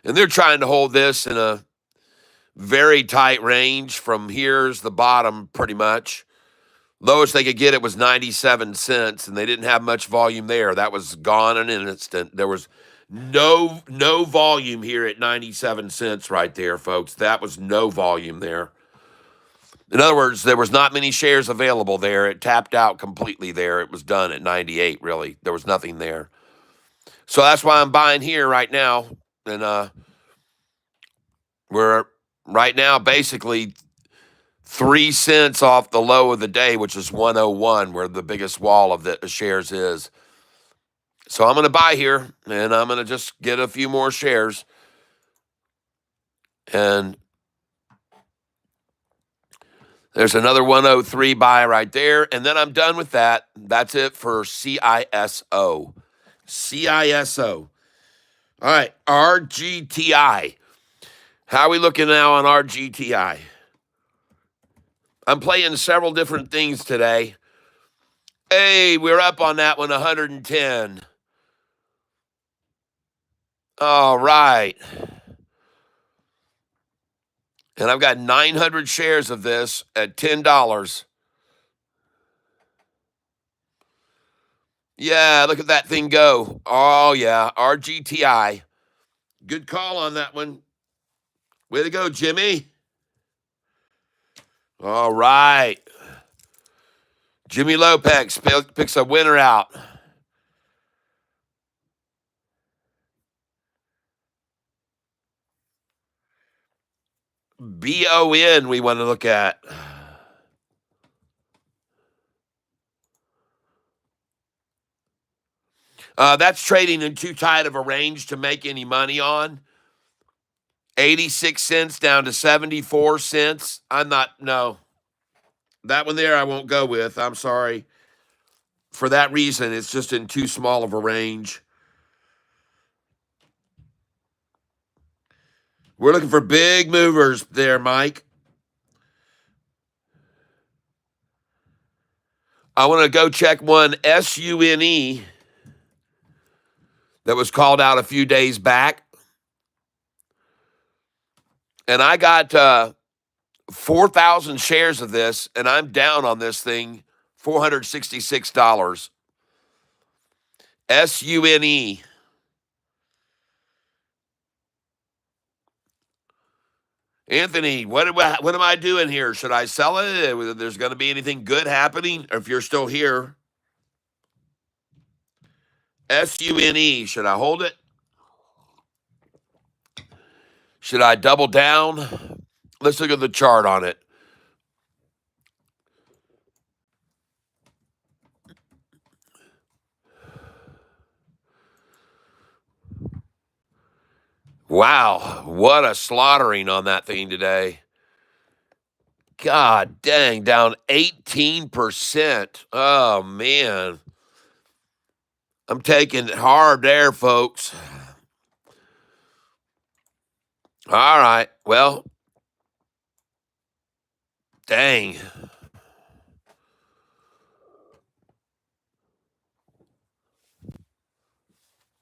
And they're trying to hold this in a very tight range. From here's the bottom, pretty much. Lowest they could get it was 97 cents, and they didn't have much volume there. That was gone in an instant. There was no volume here at 97 cents right there, folks. That was no volume there. In other words, there was not many shares available there. It tapped out completely there. It was done at 98, really. There was nothing there. So that's why I'm buying here right now. And we're right now basically 3 cents off the low of the day, which is 101, where the biggest wall of the shares is. So I'm going to buy here, and I'm going to just get a few more shares. And there's another 103 buy right there. And then I'm done with that. That's it for CISO. CISO. All right, RGTI. How are we looking now on RGTI? I'm playing several different things today. Hey, we're up on that one, 110. All right. And I've got 900 shares of this at $10. Yeah, look at that thing go. Oh, yeah, RGTI. Good call on that one. Way to go, Jimmy. All right. Jimmy Lopez picks a winner out. BON we want to look at. That's trading in too tight of a range to make any money on. 86 cents down to 74 cents. No. That one there I won't go with. I'm sorry. For that reason, it's just in too small of a range. We're looking for big movers there, Mike. I want to go check one SUNE that was called out a few days back. And I got 4,000 shares of this, and I'm down on this thing $466. SUNE. Anthony, what am I doing here? Should I sell it? Whether there's going to be anything good happening? Or if you're still here, SUNE, should I hold it? Should I double down? Let's look at the chart on it. Wow, what a slaughtering on that thing today. God dang, down 18%. Oh, man. I'm taking it hard there, folks. All right, well, dang.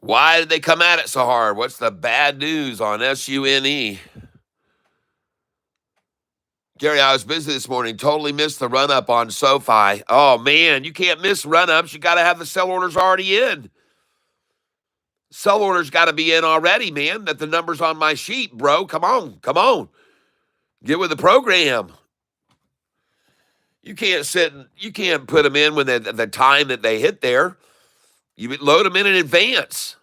Why did they come at it so hard? What's the bad news on SUNE? Gary, I was busy this morning. Totally missed the run up on SoFi. Oh, man, you can't miss run ups. You got to have the sell orders already in. Sell orders got to be in already, man. That the numbers on my sheet, bro. Come on. Come on. Get with the program. You can't you can't put them in when the time that they hit there. You load them in advance.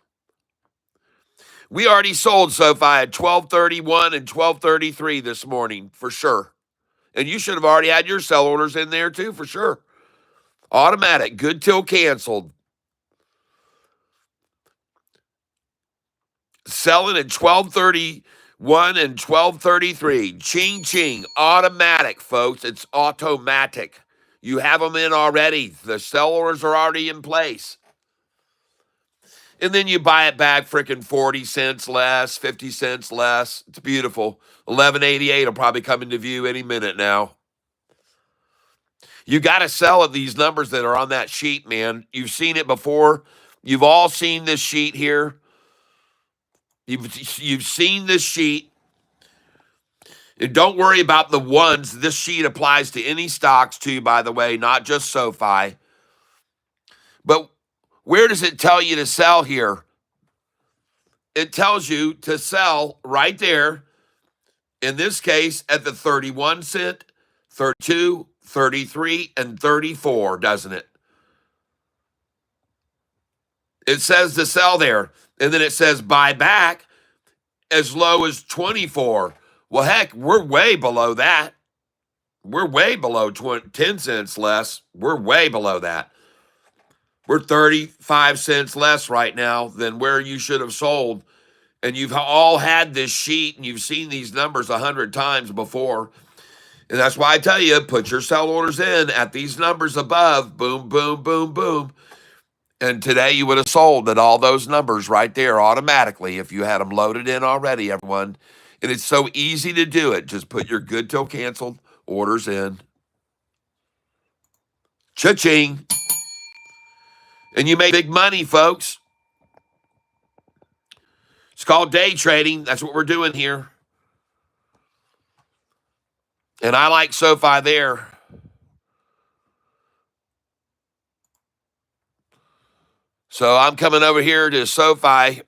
We already sold SoFi at 12:31 and 12:33 this morning, for sure. And you should have already had your sell orders in there too, for sure. Automatic, good till canceled. Selling at 12:31 and 12:33. Ching, ching. Automatic, folks. It's automatic. You have them in already. The sell orders are already in place. And then you buy it back freaking 40 cents less, 50 cents less. It's beautiful. 11.88 will probably come into view any minute now. You got to sell at these numbers that are on that sheet, man. You've seen it before. You've all seen this sheet here. You've seen this sheet. And don't worry about the ones. This sheet applies to any stocks too, by the way, not just SoFi. But where does it tell you to sell here? It tells you to sell right there, in this case, at the 31 cent, 32, 33, and 34, doesn't it? It says to sell there. And then it says buy back as low as 24. Well, heck, we're way below that. We're way below 10 cents less. We're way below that. We're 35 cents less right now than where you should have sold. And you've all had this sheet and you've seen these numbers 100 times before. And that's why I tell you, put your sell orders in at these numbers above. Boom, boom, boom, boom. And today you would have sold at all those numbers right there automatically if you had them loaded in already, everyone. And it's so easy to do it. Just put your good till canceled orders in. Cha-ching. And you make big money, folks. It's called day trading. That's what we're doing here. And I like SoFi there. So I'm coming over here to SoFi.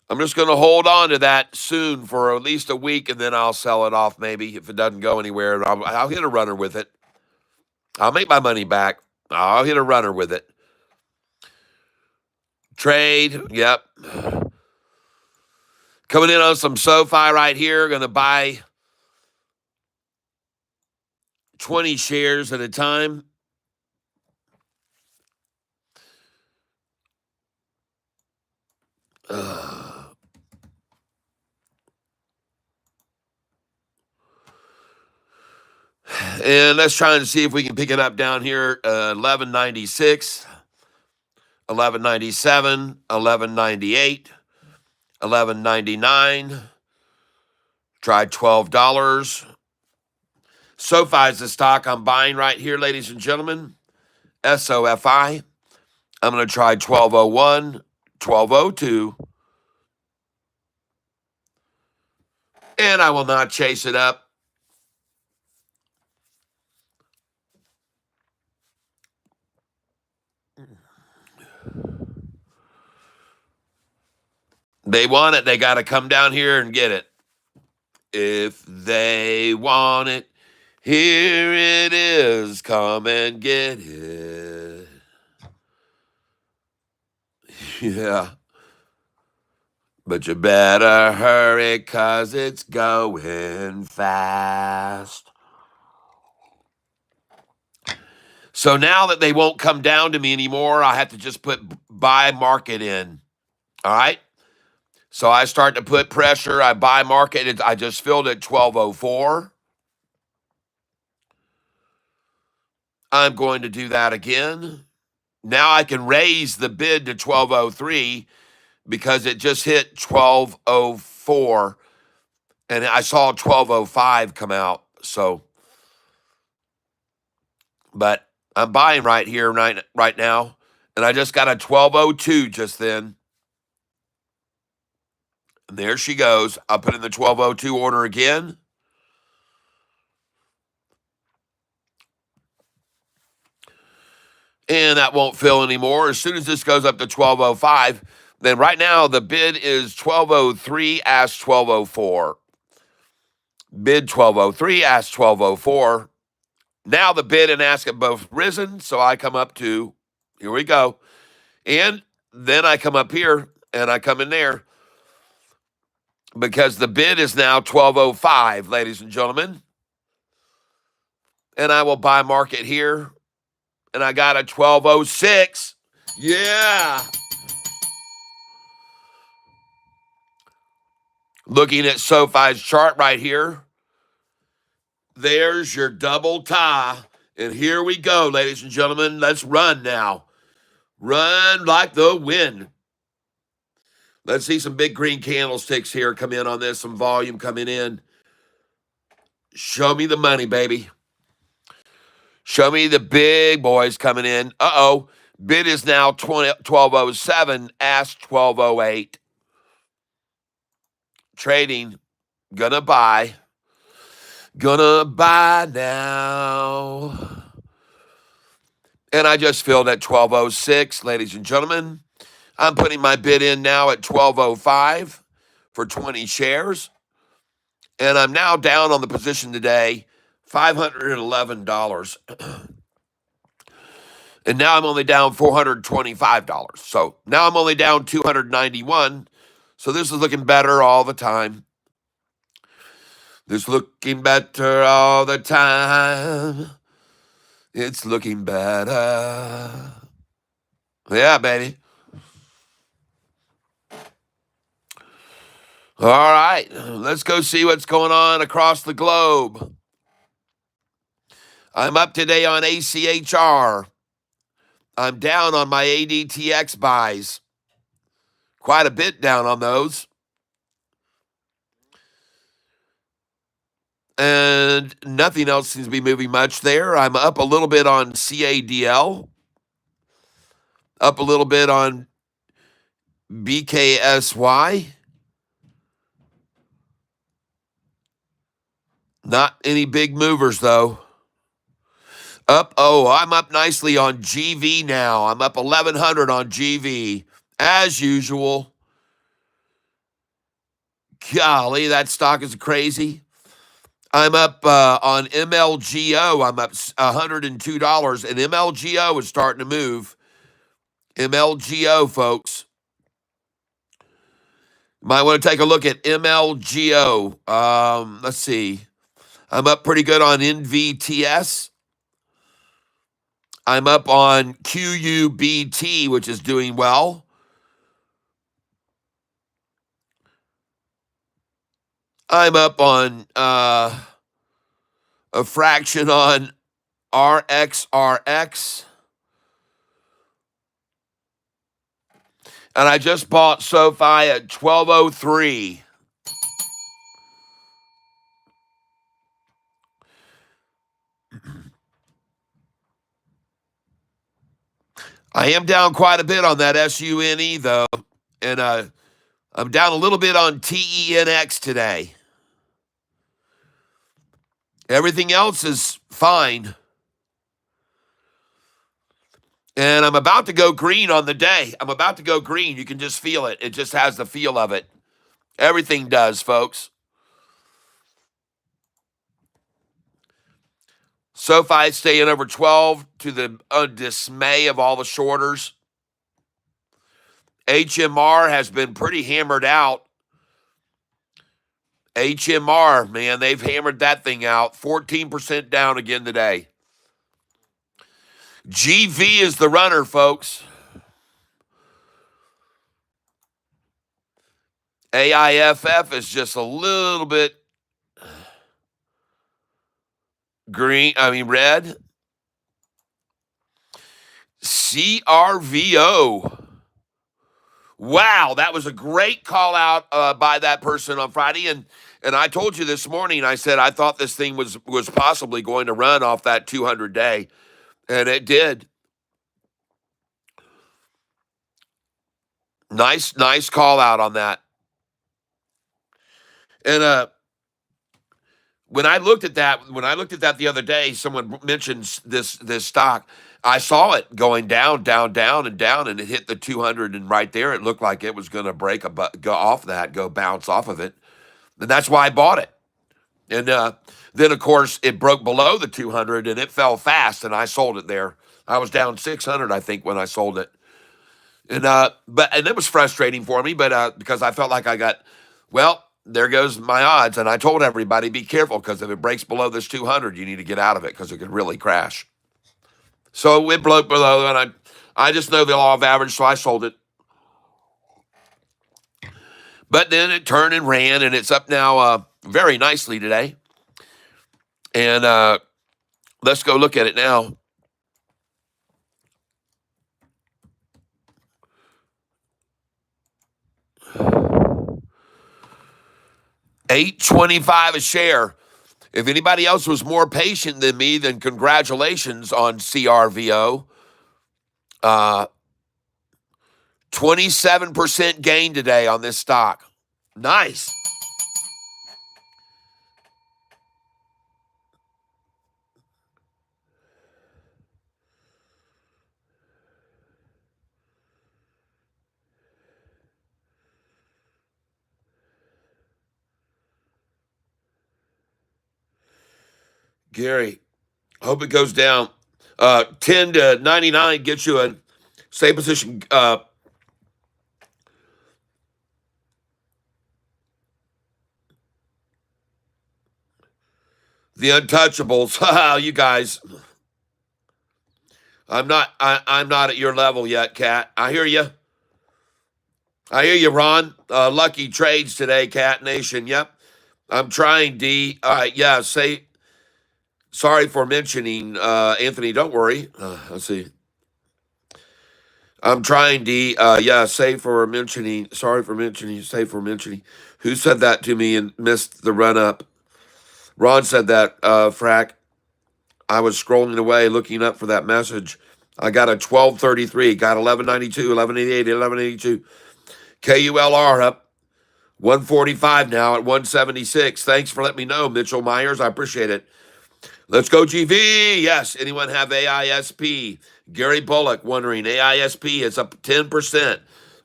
I'm just going to hold on to that soon for at least a week, and then I'll sell it off maybe if it doesn't go anywhere. I'll hit a runner with it. I'll make my money back. I'll hit a runner with it. Trade, yep. Coming in on some SoFi right here. Going to buy 20 shares at a time. And let's try and see if we can pick it up down here. 1196, 1197, 1198, $11.99. Tried $12. SoFi is the stock I'm buying right here, ladies and gentlemen. SoFi. I'm going to try 1201, 1202. And I will not chase it up. They want it, they got to come down here and get it. If they want it, here it is. Come and get it. Yeah. But you better hurry, 'cause it's going fast. So now that they won't come down to me anymore, I have to just put buy market in. All right? So I start to put pressure. I buy market. I just filled it 1204. I'm going to do that again. Now I can raise the bid to 1203 because it just hit 1204 and I saw 1205 come out. So, but I'm buying right here, right now. And I just got a 1202 just then. And there she goes. I'll put in the 1202 order again. And that won't fill anymore. As soon as this goes up to 1205, then right now the bid is 1203, ask 1204. Bid 1203, ask 1204. Now the bid and ask have both risen, so I come up to, here we go. And then I come up here and I come in there because the bid is now 1205, ladies and gentlemen. And I will buy market here. And I got a 1206. Yeah. Looking at SoFi's chart right here. There's your double tie. And here we go, ladies and gentlemen. Let's run now. Run like the wind. Let's see some big green candlesticks here come in on this. Some volume coming in. Show me the money, baby. Show me the big boys coming in. Uh-oh. Bid is now 1207. Ask 1208. Trading. Gonna buy. Gonna buy now. And I just filled at 1206, ladies and gentlemen. I'm putting my bid in now at 1205 for 20 shares. And I'm now down on the position today, $511. And now I'm only down $425. So now I'm only down $291. So this is looking better all the time. This looking better all the time. It's looking better. Yeah, baby. All right, let's go see what's going on across the globe. I'm up today on ACHR. I'm down on my ADTX buys. Quite a bit down on those. And nothing else seems to be moving much there. I'm up a little bit on CADL. Up a little bit on BKSY. Not any big movers, though. I'm up nicely on GV now. I'm up 1,100 on GV, as usual. Golly, that stock is crazy. I'm up on MLGO. I'm up $102, and MLGO is starting to move. MLGO, folks. Might want to take a look at MLGO. Let's see. I'm up pretty good on NVTS. I'm up on QUBT, which is doing well. I'm up on a fraction on RXRX. And I just bought SoFi at 1203. I am down quite a bit on that SUNE though. And I'm down a little bit on TENX today. Everything else is fine. And I'm about to go green on the day. I'm about to go green. You can just feel it. It just has the feel of it. Everything does, folks. SoFi staying over 12 to the dismay of all the shorters. HMR has been pretty hammered out. HMR, man, they've hammered that thing out. 14% down again today. GV is the runner, folks. AIFF is just a little bit red. CRVO. Wow, that was a great call out by that person on Friday. And I told you this morning, I said I thought this thing was possibly going to run off that 200-day. And it did. Nice call out on that. And when I looked at that the other day, someone mentioned this stock. I saw it going down, and it hit the 200, and right there, it looked like it was going to go bounce off of it, and that's why I bought it. And then, of course, it broke below the 200, and it fell fast, and I sold it there. I was down 600, I think, when I sold it, and it was frustrating for me, but because I felt like there goes my odds. And I told everybody, be careful, because if it breaks below this 200, you need to get out of it because it could really crash. So it broke below, and I just know the law of average, so I sold it. But then it turned and ran, and it's up now very nicely today. And let's go look at it now. $8.25 a share. If anybody else was more patient than me, then congratulations on CRVO. 27% gain today on this stock. Nice. Gary, hope it goes down. 10 to 99 gets you a same position. The untouchables. You guys. I'm not at your level yet, Cat. I hear you. Ron. Lucky trades today, Cat Nation. Yep. I'm trying, D. All right, yeah, sorry for mentioning, Anthony, don't worry. Let's see. I'm trying, D. Sorry for mentioning. Who said that to me and missed the run up? Ron said that, Frack. I was scrolling away looking up for that message. I got a 1233, got 1192, 1188, 1182. KULR up 145 now at 176. Thanks for letting me know, Mitchell Myers. I appreciate it. Let's go, GV. Yes. Anyone have AISP? Gary Bullock wondering. AISP is up 10%.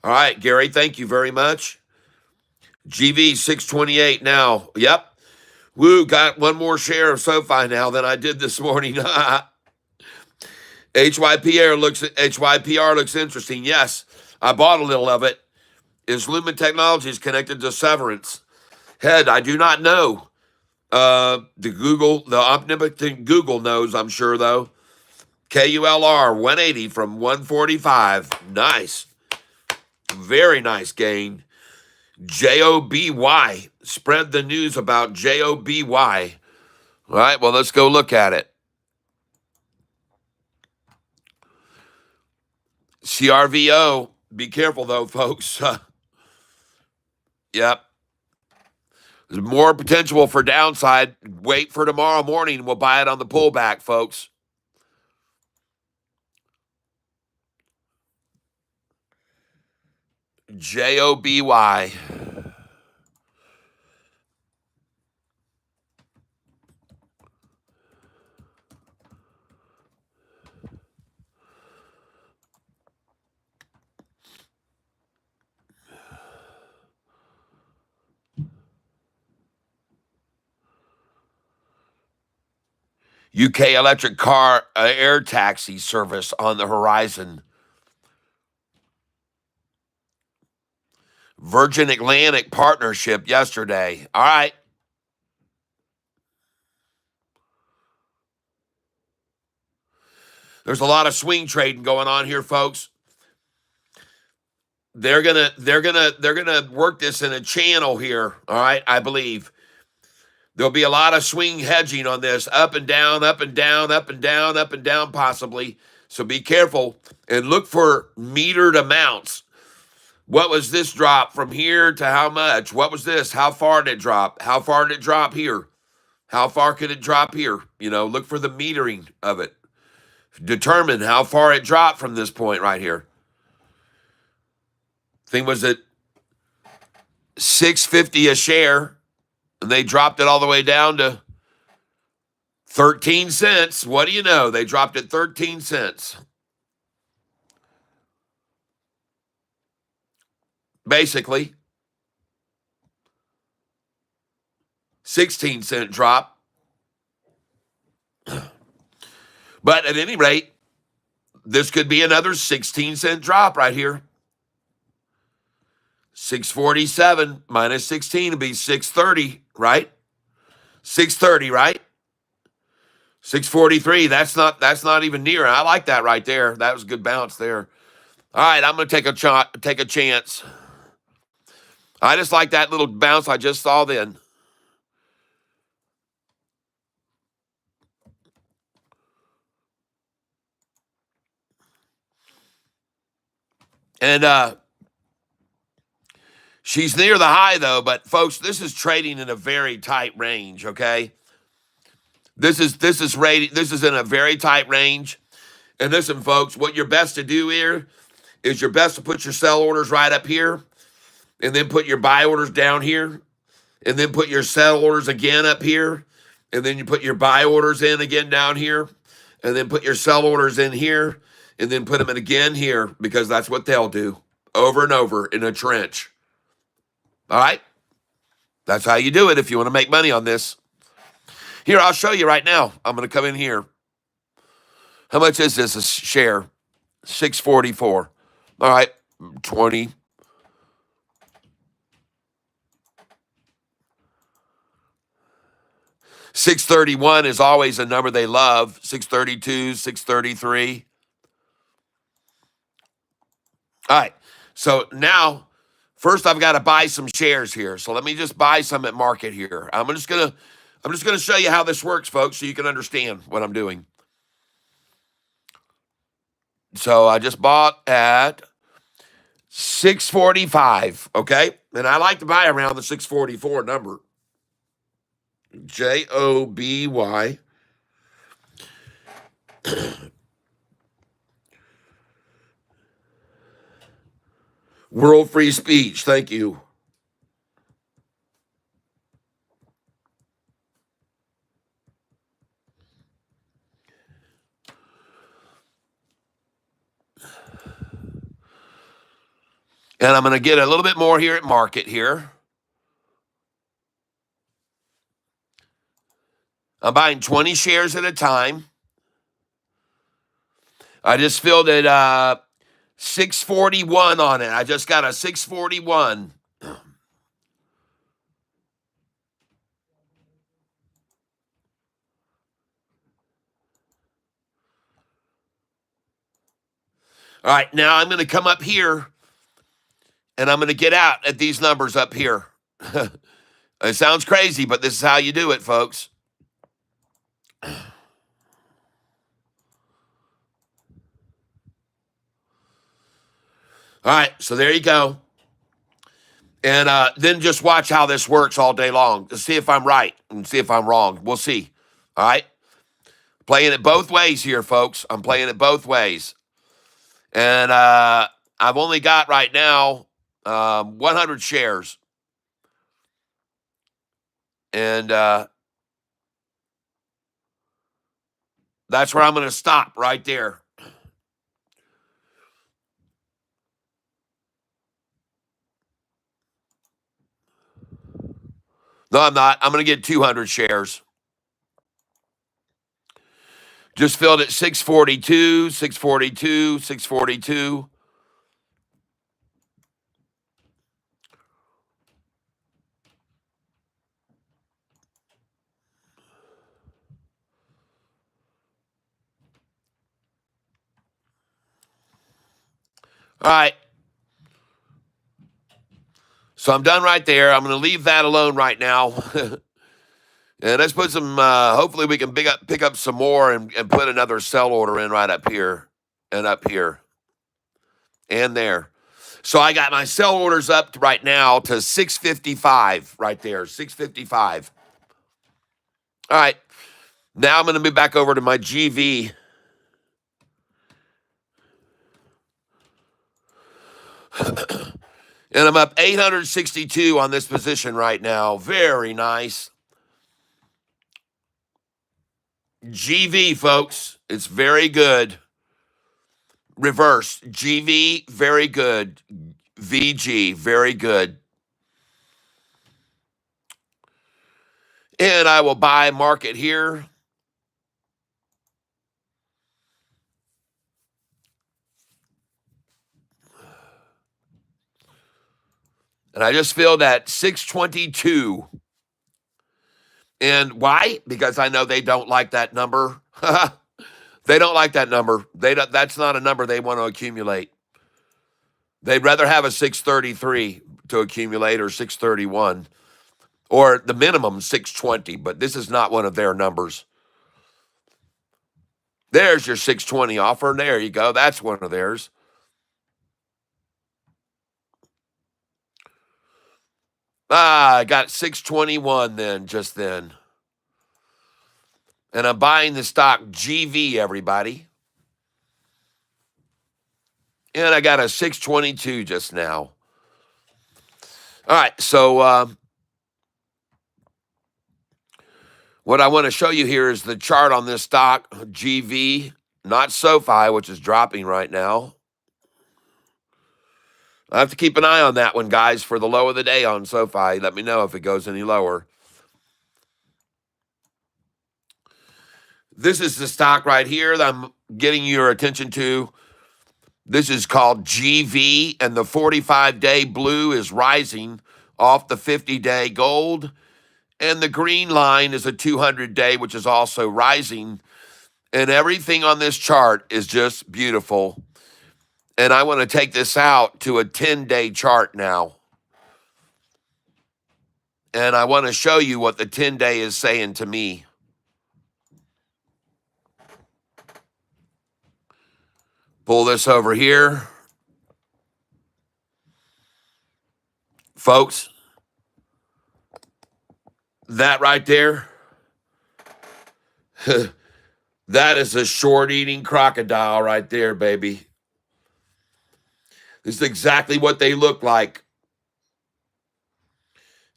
All right, Gary, thank you very much. GV 628 now. Yep. Woo, got one more share of SoFi now than I did this morning. HYPR looks interesting. Yes, I bought a little of it. Is Lumen Technologies connected to Severance? Head, I do not know. The omnipotent Google knows, I'm sure, though. KULR 180 from 145. Nice. Very nice gain. JOBY. Spread the news about JOBY. All right, well, let's go look at it. CRVO Be careful, though, folks. Yep. There's more potential for downside. Wait for tomorrow morning. We'll buy it on the pullback, folks. JOBY. UK electric car air taxi service on the horizon. Virgin Atlantic partnership yesterday. All right. There's a lot of swing trading going on here, folks. They're gonna work this in a channel here. All right, I believe. There'll be a lot of swing hedging on this, up and down, up and down, up and down, up and down, possibly. So be careful and look for metered amounts. What was this drop from here to how much? What was this? How far did it drop? How far did it drop here? How far could it drop here? Look for the metering of it. Determine how far it dropped from this point right here. Thing was at $6.50 a share, and they dropped it all the way down to 13 cents. What do you know? They dropped it 13 cents. Basically, 16-cent drop. But at any rate, this could be another 16-cent drop right here. 647 minus 16 would be 630, right? 630, right? 643. That's not even near. I like that right there. That was a good bounce there. All right, I'm going to take a chance. I just like that little bounce I just saw then. And she's near the high though, but folks, this is trading in a very tight range, okay? This is in a very tight range. And listen, folks, what you're best to do here is you're best to put your sell orders right up here, and then put your buy orders down here, and then put your sell orders again up here, and then you put your buy orders in again down here, and then put your sell orders in here, and then put them in again here, because that's what they'll do over and over in a trench. All right? That's how you do it if you want to make money on this. Here, I'll show you right now. I'm going to come in here. How much is this a share? 644. All right, 20. $631 is always a number they love. 632, 633. All right. So now, first I've got to buy some shares here. So let me just buy some at market here. I'm just gonna show you how this works, folks, so you can understand what I'm doing. So I just bought at 645, okay? And I like to buy around the 644 number. JOBY. World Free Speech, thank you. And I'm going to get a little bit more here at market here. I'm buying 20 shares at a time. I just filled it 641 on it. I just got a 641. All right, now I'm going to come up here, and I'm going to get out at these numbers up here. It sounds crazy, but this is how you do it, folks. All right, so there you go. And then just watch how this works all day long to see if I'm right and see if I'm wrong. We'll see. All right? Playing it both ways here, folks. I'm playing it both ways. And I've only got right now 100 shares. And that's where I'm going to stop right there. No, I'm not. I'm going to get 200 shares. Just filled at 642, 642, 642. All right. So I'm done right there. I'm going to leave that alone right now. And let's put some, hopefully we can pick up some more and put another sell order in right up here and up here and there. So I got my sell orders up right now to 655 right there, 655. All right. Now I'm going to move back over to my GV. And I'm up 862 on this position right now. Very nice. GV, folks. It's very good. Reverse. GV, very good. VG, very good. And I will buy market here. And I just feel that 622. And why? Because I know they don't like that number. They don't like that number. That's not a number they want to accumulate. They'd rather have a 633 to accumulate or 631 or the minimum 620, but this is not one of their numbers. There's your 620 offer. There you go. That's one of theirs. I got 621 then, just then. And I'm buying the stock GV, everybody. And I got a 622 just now. All right, so what I want to show you here is the chart on this stock, GV, not SoFi, which is dropping right now. I have to keep an eye on that one, guys, for the low of the day on SoFi. Let me know if it goes any lower. This is the stock right here that I'm getting your attention to. This is called GV, and the 45-day blue is rising off the 50-day gold. And the green line is a 200-day, which is also rising. And everything on this chart is just beautiful. And I want to take this out to a 10-day chart now. And I want to show you what the 10-day is saying to me. Pull this over here. Folks, that right there, that is a short-eating crocodile right there, baby. This is exactly what they look like.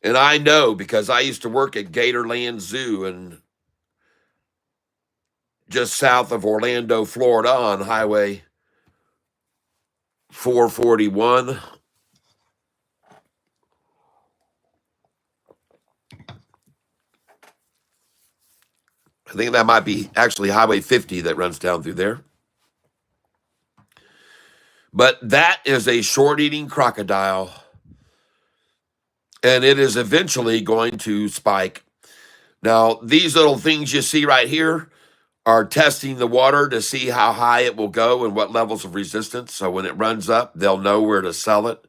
And I know because I used to work at Gatorland Zoo and just south of Orlando, Florida on Highway 441. I think that might be actually Highway 50 that runs down through there. But that is a short-eating crocodile. And it is eventually going to spike. Now, these little things you see right here are testing the water to see how high it will go and what levels of resistance. So when it runs up, they'll know where to sell it.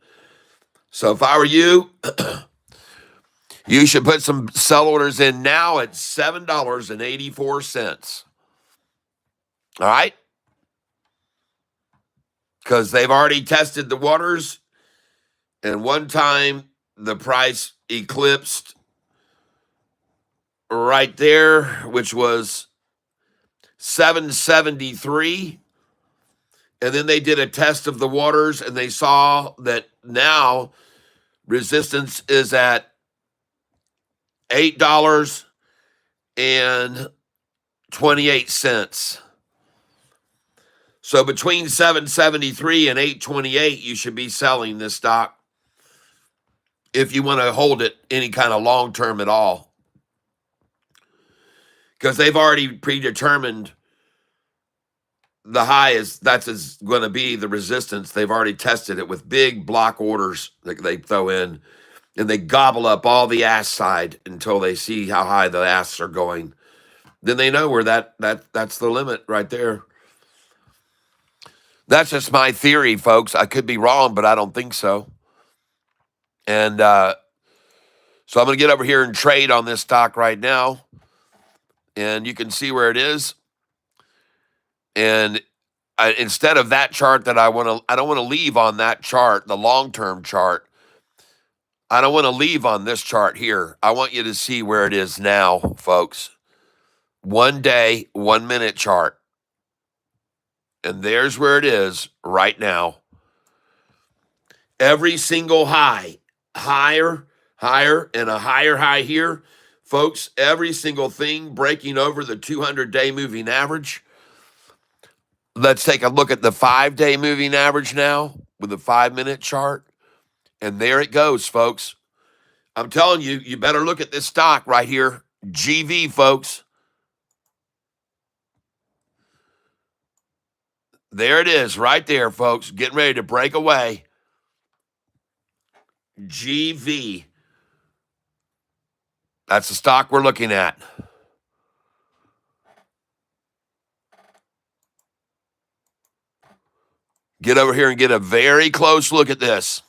So if I were you, you should put some sell orders in now at $7.84. All right? because they've already tested the waters. And one time the price eclipsed right there, which was 773. And then they did a test of the waters and they saw that now resistance is at $8.28. So between 773 and 828, you should be selling this stock if you want to hold it any kind of long term at all. Because they've already predetermined the high is going to be the resistance. They've already tested it with big block orders that they throw in, and they gobble up all the ask side until they see how high the asks are going. Then they know where that's the limit right there. That's just my theory, folks. I could be wrong, but I don't think so. And so I'm going to get over here and trade on this stock right now, and you can see where it is. And instead of that chart that I don't want to leave on that chart, the long-term chart. I don't want to leave on this chart here. I want you to see where it is now, folks. 1 day, 1 minute chart. And there's where it is right now. Every single high, higher, and a higher high here. Folks, every single thing breaking over the 200-day moving average. Let's take a look at the 5-day moving average now with the 5-minute chart. And there it goes, folks. I'm telling you, you better look at this stock right here. GV, folks. There it is right there, folks. Getting ready to break away. GV. That's the stock we're looking at. Get over here and get a very close look at this.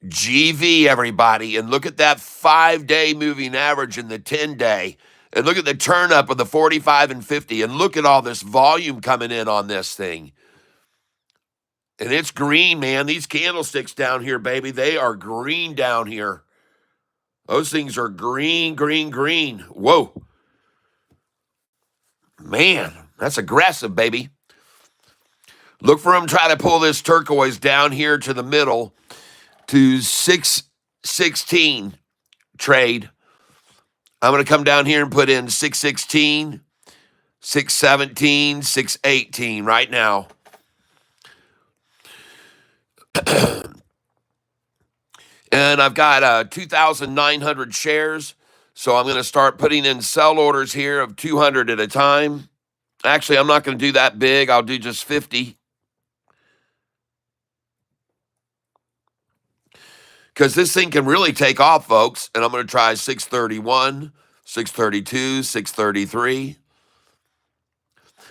GV, everybody. And look at that 5-day moving average and the 10-day. And look at the turn up of the 45 and 50. And look at all this volume coming in on this thing. And it's green, man. These candlesticks down here, baby, they are green down here. Those things are green, green, green. Whoa. Man, that's aggressive, baby. Look for them try to pull this turquoise down here to the middle to 616 trade. I'm going to come down here and put in 616, 617, 618 right now. And I've got 2,900 shares. So I'm going to start putting in sell orders here of 200 at a time. Actually, I'm not going to do that big. I'll do just 50. Because this thing can really take off, folks. And I'm going to try 631, 632, 633.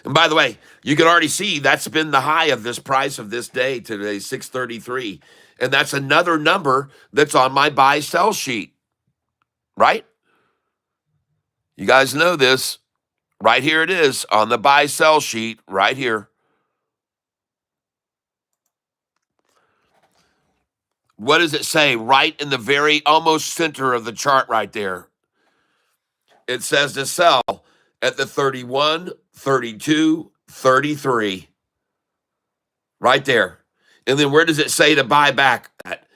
And by the way, you can already see that's been the high of this price of this day today, 633. And that's another number that's on my buy-sell sheet, right? You guys know this. Right here it is on the buy-sell sheet right here. What does it say? Right in the very almost center of the chart right there. It says to sell at the 31, 32, 33. Right there. And then where does it say to buy back at?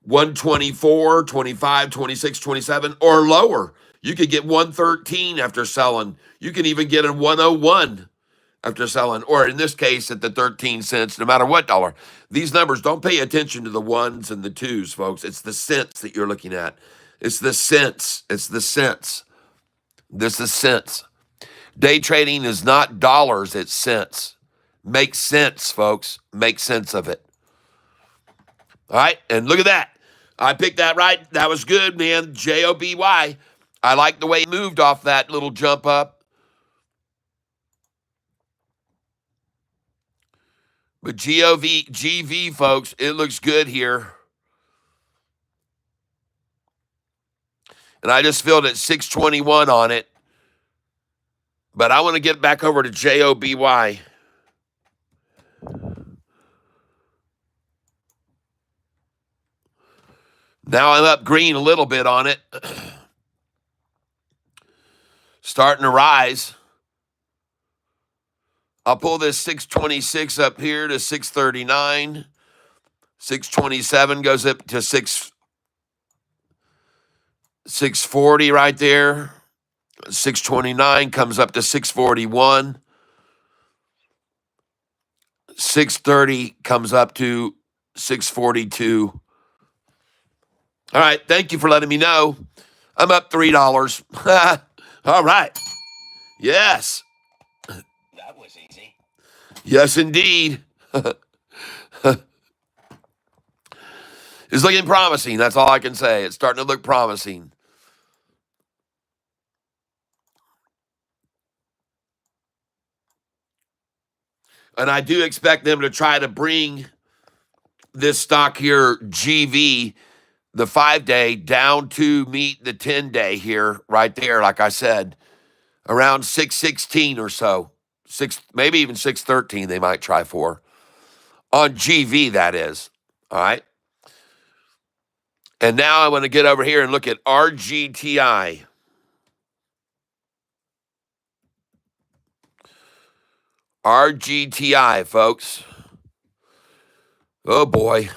124, 25, 26, 27, or lower. You could get 113 after selling. You can even get a 101 after selling, or in this case at the 13 cents, no matter what dollar. These numbers, don't pay attention to the ones and the twos, folks. It's the cents that you're looking at. It's the cents. It's the cents. This is cents. Day trading is not dollars, it's cents. Make sense, folks. Make sense of it. All right, and look at that. I picked that right. That was good, man. JOBY. I like the way it moved off that little jump up. But GV, folks, it looks good here. And I just filled at 621 on it. But I want to get back over to JOBY. Now I'm up green a little bit on it. Starting to rise. I'll pull this 626 up here to 639. 627 goes up to 640 right there. 629 comes up to 641. 630 comes up to 642. All right, thank you for letting me know. I'm up $3. All right. Yes. That was easy. Yes, indeed. It's looking promising. That's all I can say. It's starting to look promising. And I do expect them to try to bring this stock here, GV, the 5-day, down to meet the 10-day here, right there, like I said, around 616 or so. Maybe even 613 they might try for. On GV, that is. All right. And now I want to get over here and look at RGTI. RGTI, folks. Oh, boy.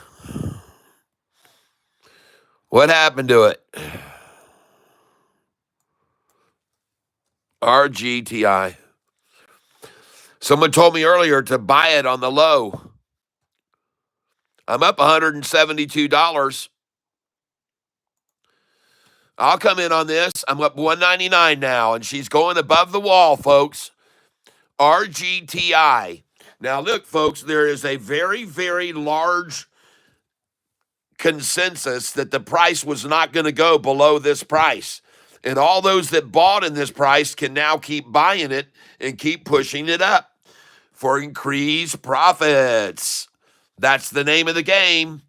What happened to it? RGTI. Someone told me earlier to buy it on the low. I'm up $172. I'll come in on this. I'm up $199 now, and she's going above the wall, folks. RGTI. Now, look, folks, there is a very, very large consensus that the price was not going to go below this price. And all those that bought in this price can now keep buying it and keep pushing it up for increased profits. That's the name of the game.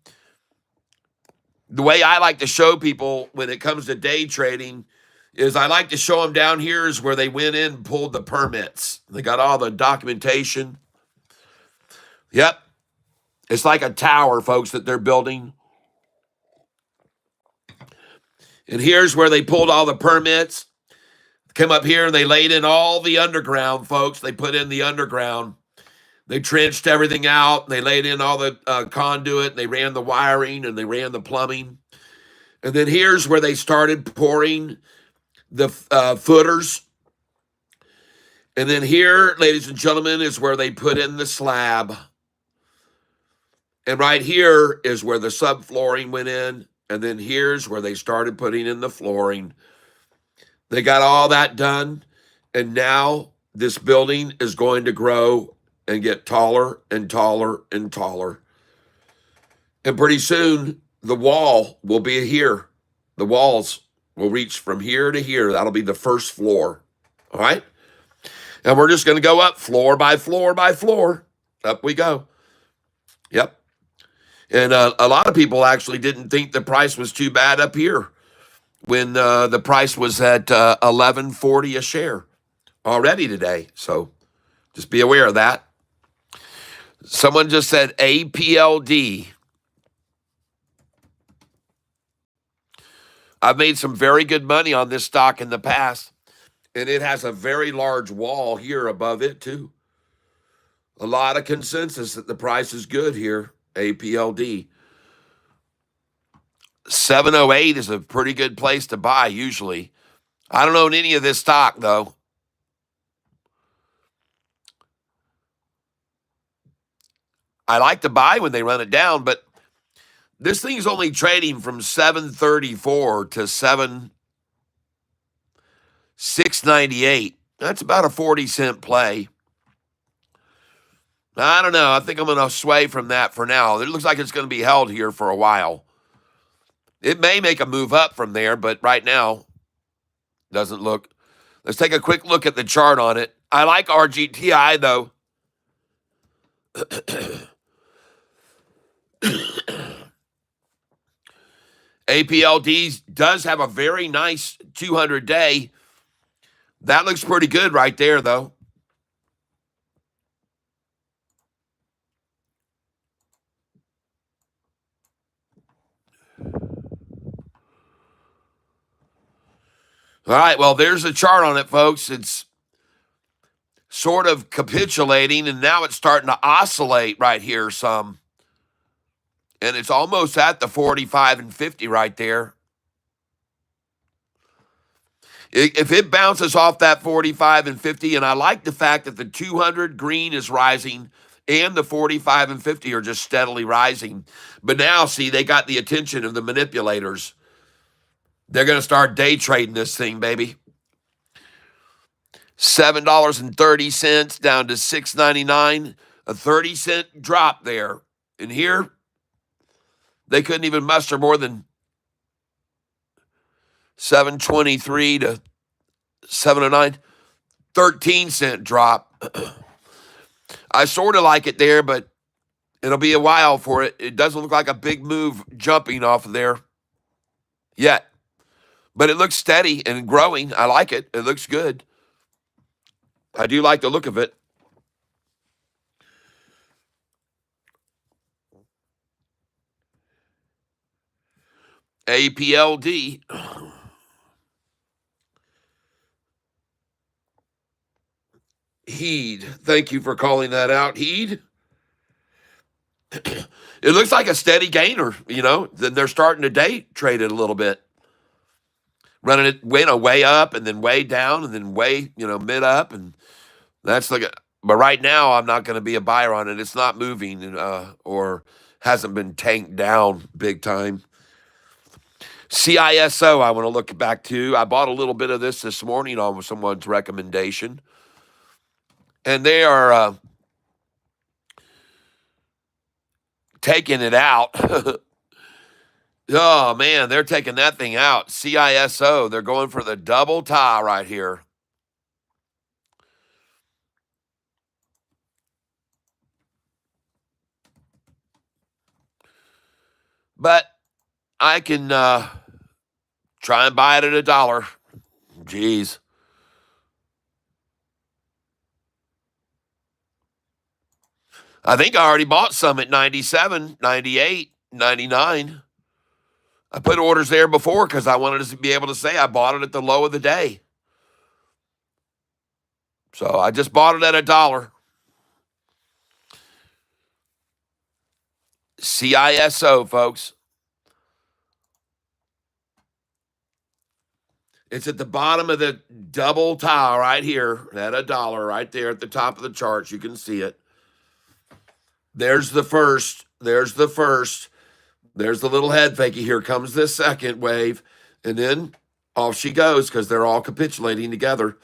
The way I like to show people when it comes to day trading is I like to show them down here is where they went in and pulled the permits. They got all the documentation. Yep. It's like a tower, folks, that they're building. And here's where they pulled all the permits. Come up here and they laid in all the underground, folks. They put in the underground. They trenched everything out. They laid in all the conduit. They ran the wiring and they ran the plumbing. And then here's where they started pouring the footers. And then here, ladies and gentlemen, is where they put in the slab. And right here is where the subflooring went in. And then here's where they started putting in the flooring. They got all that done. And now this building is going to grow and get taller and taller and taller. And pretty soon, the wall will be here. The walls will reach from here to here. That'll be the first floor. All right? And we're just going to go up floor by floor by floor. Up we go. Yep. And a lot of people actually didn't think the price was too bad up here when the price was at $11.40 a share already today. So just be aware of that. Someone just said APLD. I've made some very good money on this stock in the past, and it has a very large wall here above it, too. A lot of consensus that the price is good here, APLD. 708 is a pretty good place to buy, usually. I don't own any of this stock, though. I like to buy when they run it down, but this thing's only trading from 734 to 698. That's about a 40-cent play. I don't know. I think I'm going to sway from that for now. It looks like it's going to be held here for a while. It may make a move up from there, but right now, doesn't look. Let's take a quick look at the chart on it. I like RGTI, though. APLD does have a very nice 200-day. That looks pretty good right there, though. All right, well, there's a chart on it, folks. It's sort of capitulating, and now it's starting to oscillate right here some. And it's almost at the 45 and 50 right there. If it bounces off that 45 and 50, and I like the fact that the 200 green is rising and the 45 and 50 are just steadily rising. But now, see, they got the attention of the manipulators. They're going to start day trading this thing, baby. $7.30 down to $6.99, a 30-cent drop there. And here, they couldn't even muster more than 723 to 709, 13-cent drop. I sort of like it there, but it'll be a while for it. It doesn't look like a big move jumping off of there yet. But it looks steady and growing. I like it. It looks good. I do like the look of it. APLD. Heed. Thank you for calling that out, Heed. It looks like a steady gainer, you know. Then they're starting to day trade it a little bit. Running it way up and then way down and then way, mid up. And that's like, but right now I'm not going to be a buyer on it. It's not moving or hasn't been tanked down big time. CISO, I want to look back to. I bought a little bit of this morning on someone's recommendation. And they are taking it out. Oh, man, they're taking that thing out. CISO, they're going for the double tie right here. But I can try and buy it at $1. Jeez. I think I already bought some at 97, 98, 99. I put orders there before because I wanted to be able to say I bought it at the low of the day. So I just bought it at $1. CISO, folks. It's at the bottom of the double tie right here at $1 right there at the top of the charts. You can see it. There's the first. There's the first. There's the little head fakey. Here comes the second wave. And then off she goes because they're all capitulating together.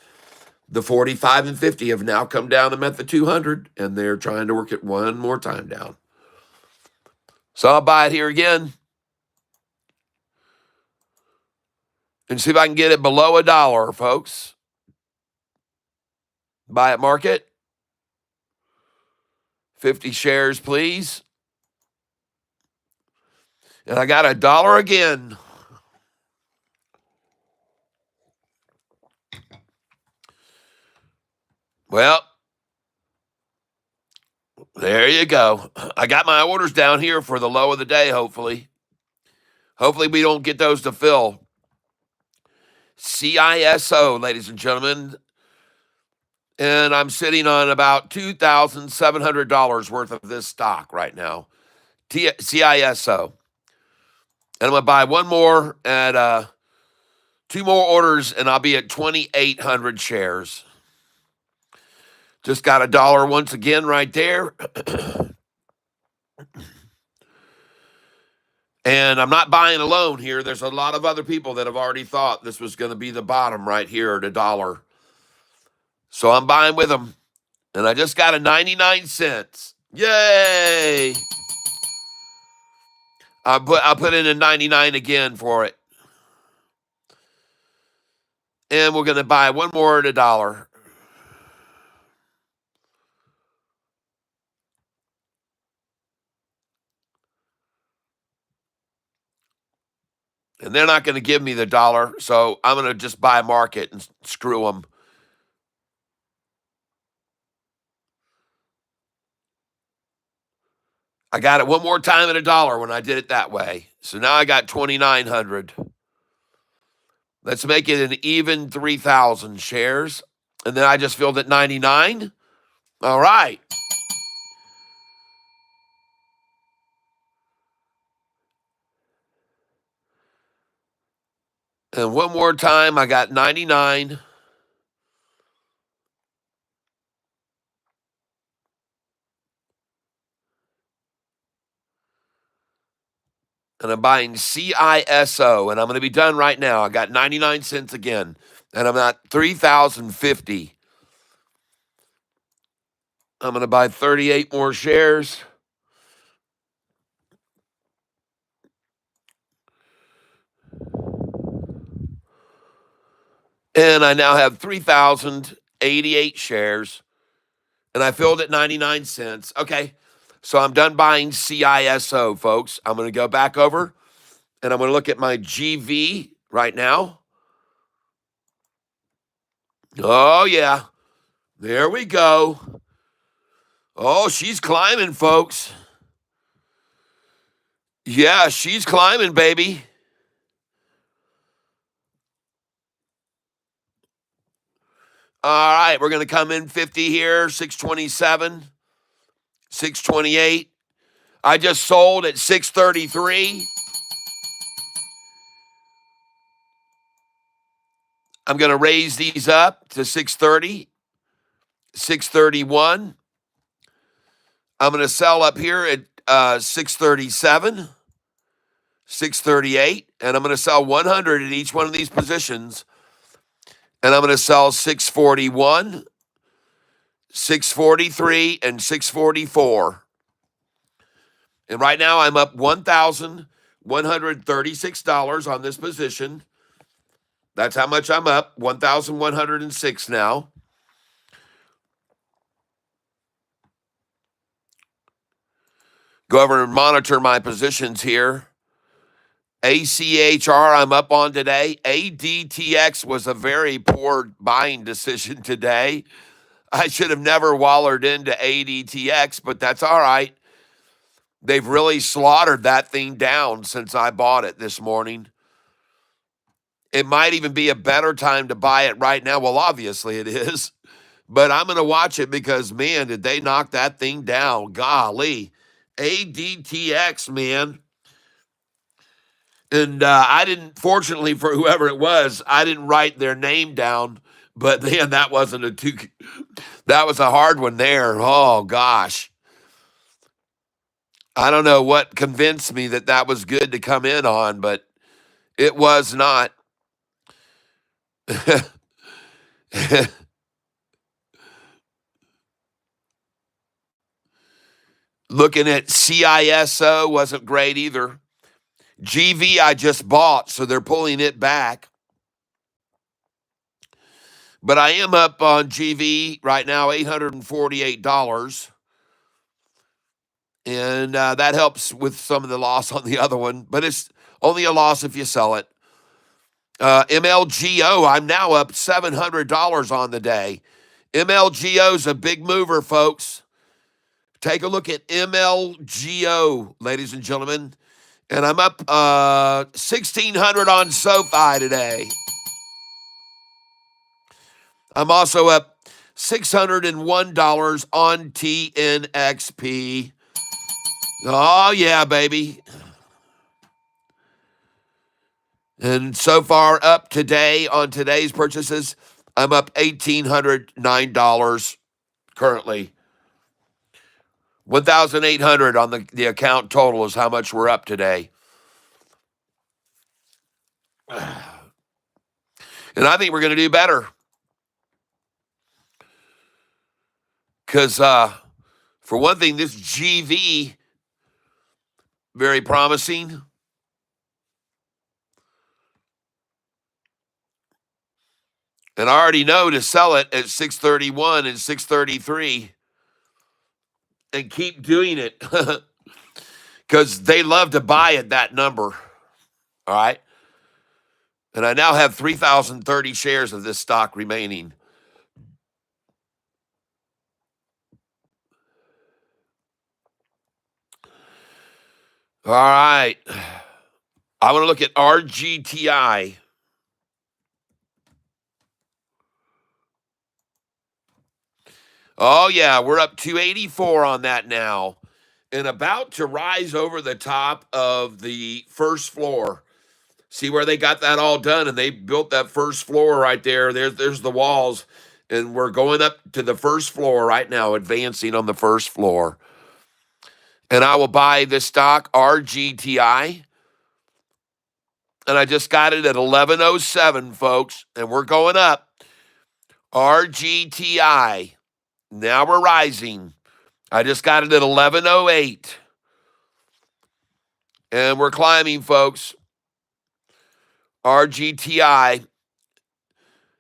The 45 and 50 have now come down and met the 200, and they're trying to work it one more time down. So I'll buy it here again and see if I can get it below $1, folks. Buy at market. 50 shares, please. And I got $1 again. Well, there you go. I got my orders down here for the low of the day, hopefully. Hopefully we don't get those to fill. CISO, ladies and gentlemen. And I'm sitting on about $2,700 worth of this stock right now. CISO. And I'm going to buy one more at 2 more orders, and I'll be at 2,800 shares. Just got $1 once again right there. And I'm not buying alone here. There's a lot of other people that have already thought this was going to be the bottom right here at $1. So I'm buying with them. And I just got a 99 cents. Yay! I'll put in a 99 again for it. And we're going to buy one more at $1. And they're not going to give me the $1, so I'm going to just buy market and screw them. I got it one more time at $1 when I did it that way. So now I got 2,900. Let's make it an even 3,000 shares. And then I just filled at 99. All right. And one more time, I got 99. And I'm buying CISO, and I'm going to be done right now. I got 99 cents again, and I'm at 3,050. I'm going to buy 38 more shares. And I now have 3,088 shares, and I filled at 99 cents. Okay, so I'm done buying CISO, folks. I'm going to go back over, and I'm going to look at my GV right now. Oh, yeah. There we go. Oh, she's climbing, folks. Yeah, she's climbing, baby. All right, we're going to come in 50 here, 627, 628. I just sold at 633. I'm going to raise these up to 630, 631. I'm going to sell up here at 637, 638, and I'm going to sell 100 at each one of these positions. And I'm going to sell 641, 643, and 644. And right now I'm up $1,136 on this position. That's how much I'm up, 1,106 now. Go over and monitor my positions here. ACHR, I'm up on today. ADTX was a very poor buying decision today. I should have never wallered into ADTX, but that's all right. They've really slaughtered that thing down since I bought it this morning. It might even be a better time to buy it right now. Well, obviously it is. But I'm going to watch it because, man, did they knock that thing down. Golly. ADTX, man. And I didn't, fortunately for whoever it was, I didn't write their name down. But, man, that was a hard one there. Oh, gosh. I don't know what convinced me that that was good to come in on, but it was not. Looking at CISO wasn't great either. GV I just bought, so they're pulling it back. But I am up on GV right now, $848. And that helps with some of the loss on the other one, but it's only a loss if you sell it. MLGO, I'm now up $700 on the day. MLGO's a big mover, folks. Take a look at MLGO, ladies and gentlemen. And I'm up 1,600 on SoFi today. I'm also up $601 on TNXP. Oh, yeah, baby. And so far up today on today's purchases, I'm up $1,809 currently. 1,800 on the account total is how much we're up today. And I think we're going to do better. Because, for one thing, this GV, very promising. And I already know to sell it at 631 and 633 and keep doing it because they love to buy at that number. All right. And I now have 3,030 shares of this stock remaining. All right. I want to look at RGTI. Oh, yeah, we're up 284 on that now and about to rise over the top of the first floor. See where they got that all done, and they built that first floor right there. There's the walls, and we're going up to the first floor right now, advancing on the first floor. And I will buy the stock RGTI, and I just got it at 1107, folks, and we're going up. RGTI. Now we're rising. I just got it at 1108. And we're climbing, folks. RGTI.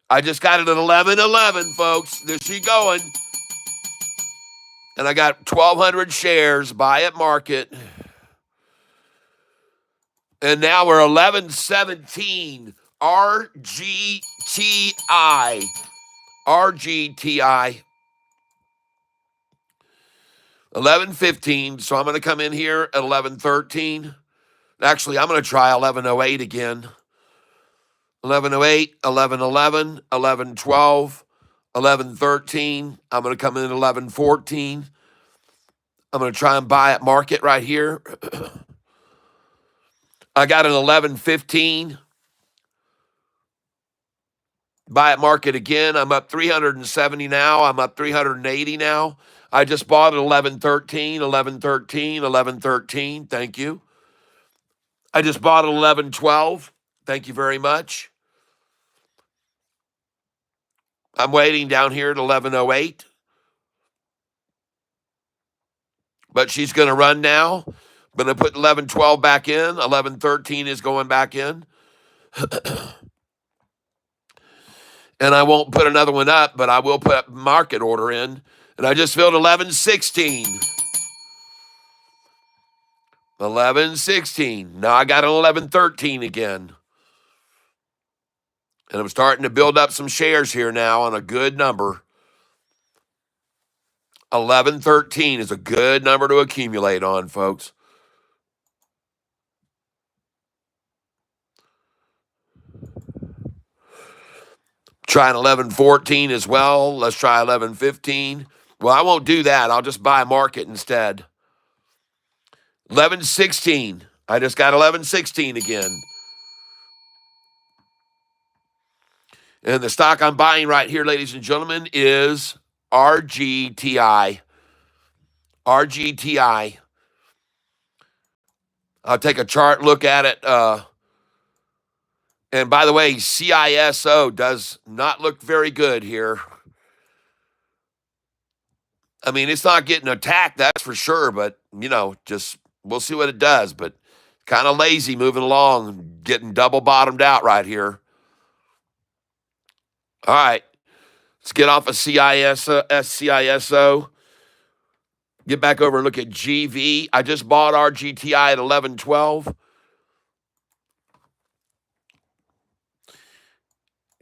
I just got it at 1111, folks. There she going. And I got 1,200 shares, buy at market. And now we're 1117. RGTI. RGTI. 1115. So I'm going to come in here at 1113. Actually, I'm going to try 1108 again. 1108, 1111, 1112, 1113. I'm going to come in at 1114. I'm going to try and buy at market right here. I got an 1115. Buy at market again. I'm up 370 now. I'm up 380 now. I just bought at 1113, 1113, 1113. Thank you. I just bought at 1112. Thank you very much. I'm waiting down here at 1108. But she's going to run now. I'm going to put 1112 back in. 1113 is going back in. And I won't put another one up, but I will put a market order in. And I just filled 1116. 1116. Now I got an 1113 again. And I'm starting to build up some shares here now on a good number. 1113 is a good number to accumulate on, folks. Trying 1114 as well. Let's try 1115. Well, I won't do that. I'll just buy market instead. 1116. I just got 1116 again. And the stock I'm buying right here, ladies and gentlemen, is RGTI. RGTI. I'll take a chart look at it. And by the way, CISO does not look very good here. I mean, it's not getting attacked, that's for sure, but, just we'll see what it does. But kind of lazy moving along, getting double bottomed out right here. All right, let's get off of CISO. Get back over and look at GV. I just bought RGTI at 1112.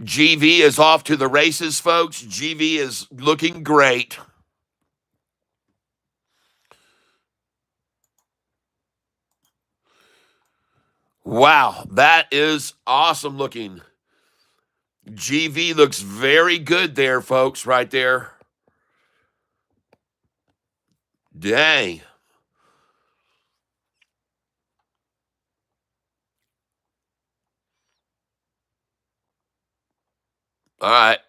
GV is off to the races, folks. GV is looking great. Wow, that is awesome looking. GV looks very good there, folks, right there. Dang. All right.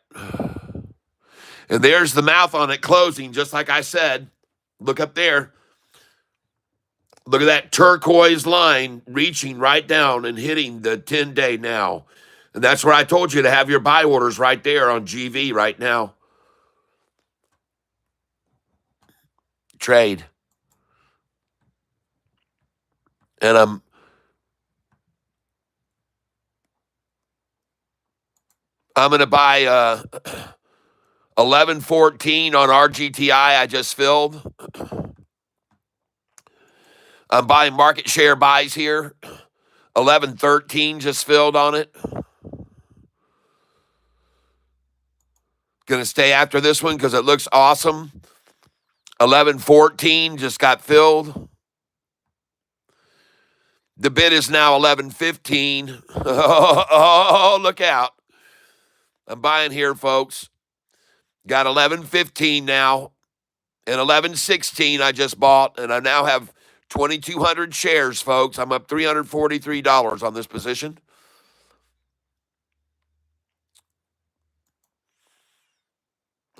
And there's the mouth on it closing, just like I said. Look up there. Look at that turquoise line reaching right down and hitting the 10-day now. And that's where I told you to have your buy orders right there on GV right now. Trade. And I'm going to buy 1114 on RGTI I just filled. I'm buying market share buys here. 1113 just filled on it. Going to stay after this one because it looks awesome. 1114 just got filled. The bid is now 1115. Oh, look out. I'm buying here, folks. Got 11.15 now. And 11.16 I just bought, and I now have 2,200 shares, folks. I'm up $343 on this position.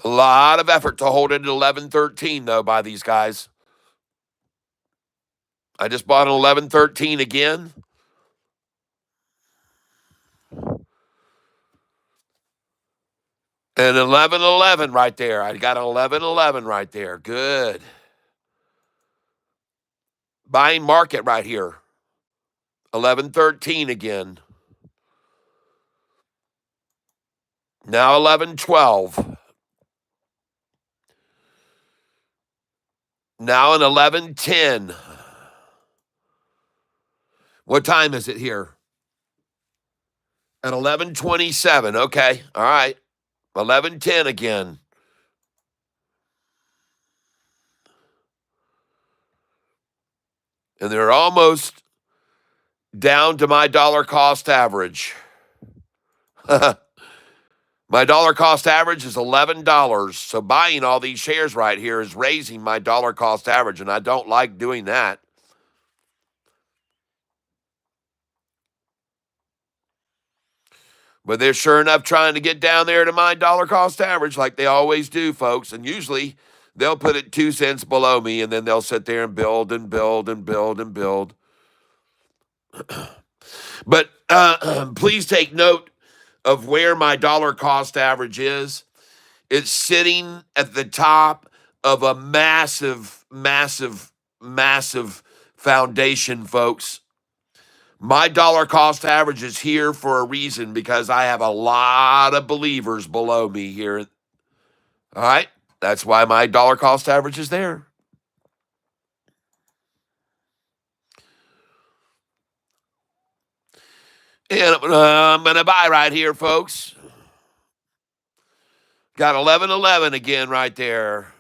A lot of effort to hold it at 11.13, though, by these guys. I just bought an 11.13 again. And 11.11 right there. I got an 11.11 right there. Good. Buying market right here. 11.13 again. Now 11.12. Now an 11.10. What time is it here? At 11:27. Okay. All right. 11:10 again. And they're almost down to my dollar cost average. My dollar cost average is $11. So buying all these shares right here is raising my dollar cost average, and I don't like doing that. But they're sure enough trying to get down there to my dollar cost average like they always do, folks. And usually they'll put it 2 cents below me, and then they'll sit there and build and build and build and build. But please take note of where my dollar cost average is. It's sitting at the top of a massive, massive, massive foundation, folks. My dollar cost average is here for a reason because I have a lot of believers below me here. All right? That's why my dollar cost average is there. And I'm going to buy right here, folks. Got 11.11 again right there.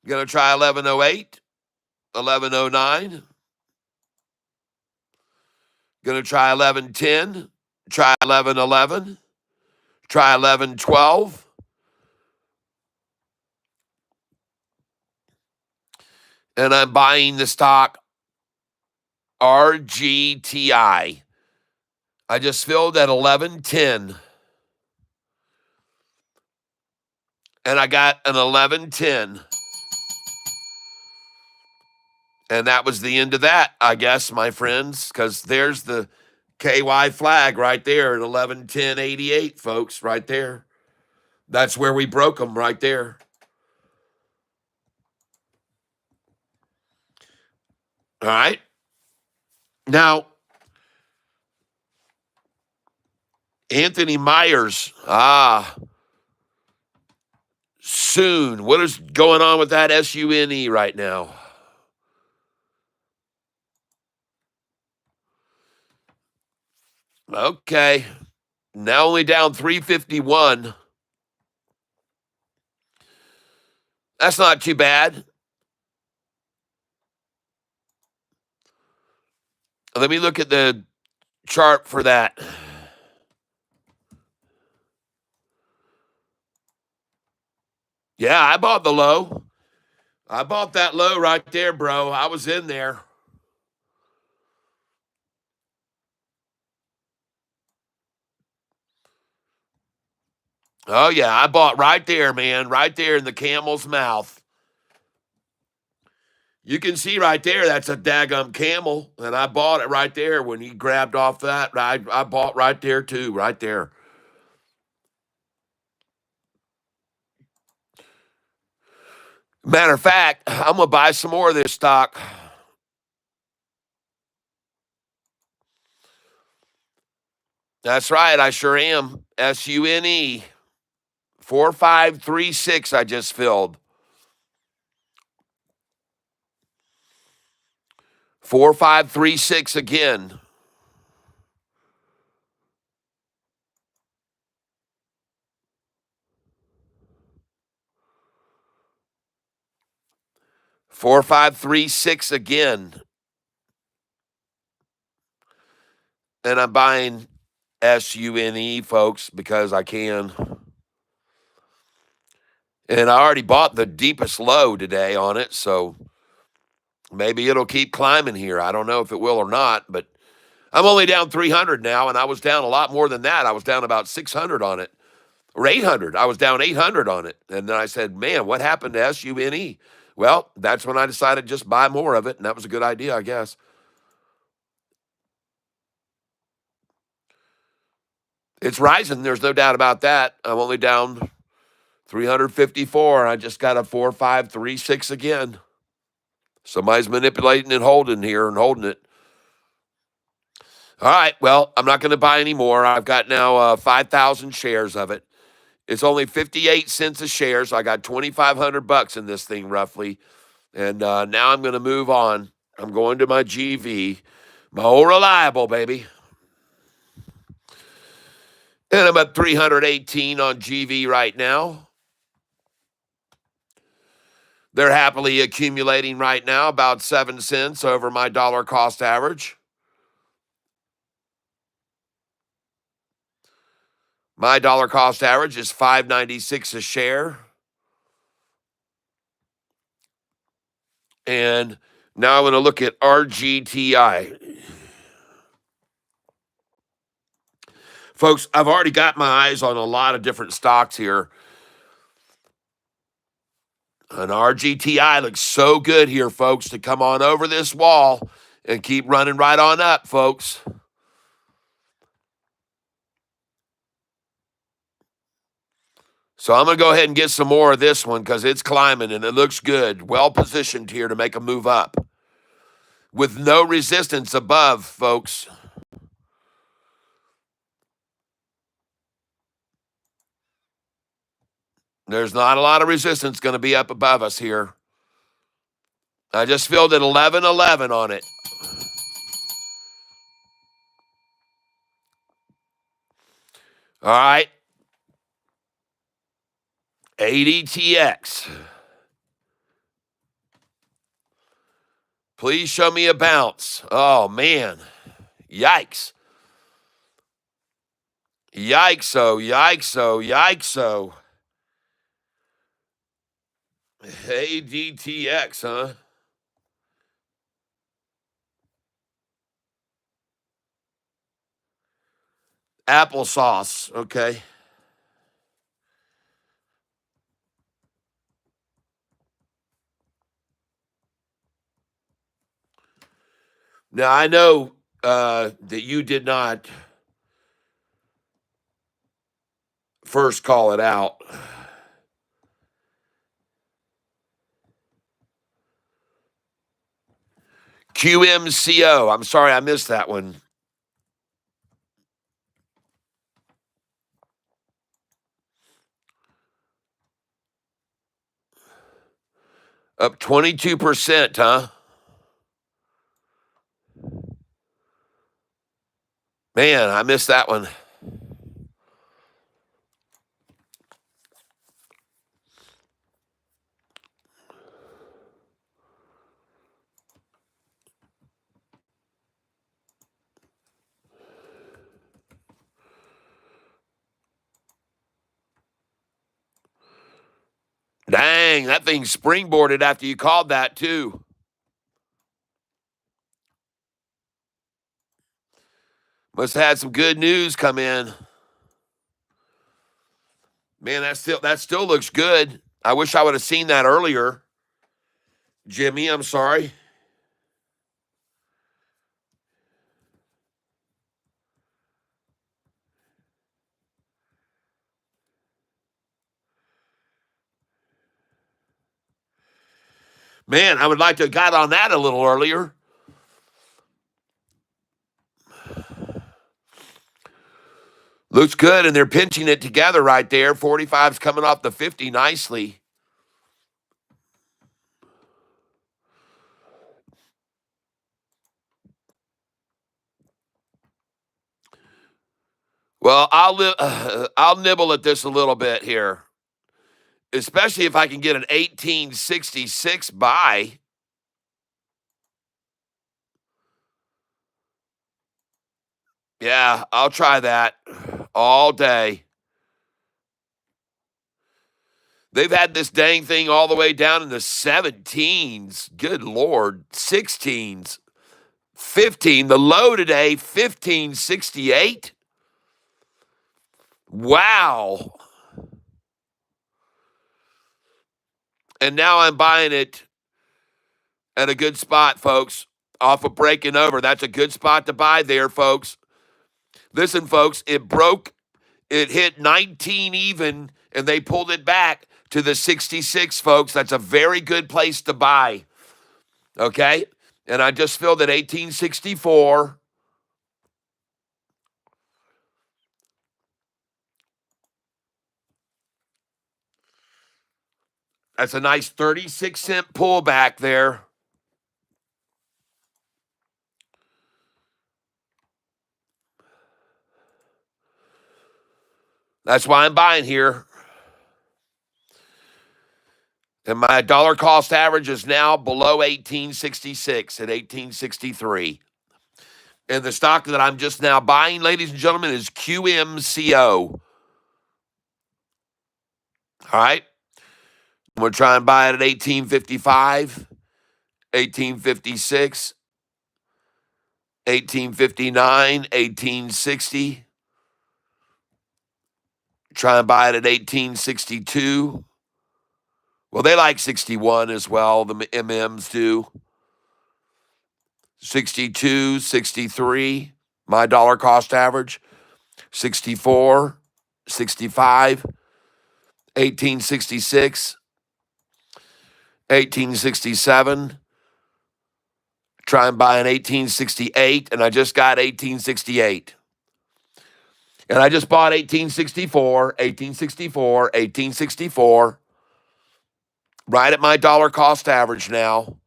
Going to try 11.08, 11.09. Going to try 11.10, try 11.11, try 11.12. And I'm buying the stock RGTI. I just filled at 11.10. And I got an 11.10. And that was the end of that, I guess, my friends, because there's the KY flag right there at 11.10.88, folks, right there. That's where we broke them right there. All right. Now, Anthony Myers. Soon. What is going on with that SUNE right now? Okay. Now only down 351. That's not too bad. Let me look at the chart for that. Yeah, I bought the low. I bought that low right there, bro. I was in there. Oh, yeah, I bought right there, man. Right there in the camel's mouth. You can see right there, that's a daggum camel. And I bought it right there when he grabbed off that. I bought right there, too, right there. Matter of fact, I'm going to buy some more of this stock. That's right, I sure am. SUNE 4536 I just filled. 4536 again. Four, 5, 3, 6 again. And I'm buying SUNE, folks, because I can. And I already bought the deepest low today on it, so maybe it'll keep climbing here. I don't know if it will or not, but I'm only down 300 now, and I was down a lot more than that. I was down about 600 on it, or 800. I was down 800 on it. And then I said, man, what happened to SUNE? Well, that's when I decided to just buy more of it, and that was a good idea, I guess. It's rising. There's no doubt about that. I'm only down 354. I just got a 4536 again. Somebody's manipulating and holding here and holding it. All right. Well, I'm not going to buy any more. I've got now 5,000 shares of it. It's only 58 cents a share, so I got 2,500 bucks in this thing roughly. And now I'm going to move on. I'm going to my GV, my old reliable baby. And I'm at 318 on GV right now. They're happily accumulating right now about 7 cents over my dollar cost average. My dollar cost average is $5.96 a share. And now I'm going to look at RGTI. Folks, I've already got my eyes on a lot of different stocks here. And RGTI looks so good here, folks, to come on over this wall and keep running right on up, folks. So I'm going to go ahead and get some more of this one because it's climbing and it looks good. Well positioned here to make a move up. With no resistance above, folks. There's not a lot of resistance going to be up above us here. I just filled at 11.11 on it. All right. ADTX. Please show me a bounce. Oh, man. Yikes. Yikes-o, yikes-o, yikes-o. ADTX, huh? Applesauce, okay. Now, I know that you did not first call it out. QMCO. I'm sorry I missed that one. Up 22%, huh? Man, I missed that one. Dang, that thing springboarded after you called that, too. Must have had some good news come in. Man, that still looks good. I wish I would have seen that earlier. Jimmy, I'm sorry. Man, I would like to have got on that a little earlier. Looks good, and they're pinching it together right there. 45's coming off the 50 nicely. Well, I'll nibble at this a little bit here, especially if I can get an 1866 buy. Yeah, I'll try that all day. They've had this dang thing all the way down in the 17s. Good Lord. 16s. 15. The low today, 1568. Wow. And now I'm buying it at a good spot, folks. Off of breaking over. That's a good spot to buy there, folks. Listen, folks, it broke. It hit 19 even, and they pulled it back to the 66, folks. That's a very good place to buy. Okay? And I just filled at 1864. That's a nice 36-cent pullback there. That's why I'm buying here. And my dollar cost average is now below 1866 at 1863. And the stock that I'm just now buying, ladies and gentlemen, is QMCO. All right? I'm going to try and buy it at 1855, 1856, 1859, 1860. Try and buy it at 1862. Well, they like 61 as well. The MMs do. 62, 63, my dollar cost average. 64, 65, 1866, 1867. Try and buy an 1868, and I just got 1868. And I just bought 1864, 1864, 1864. Right at my dollar cost average now.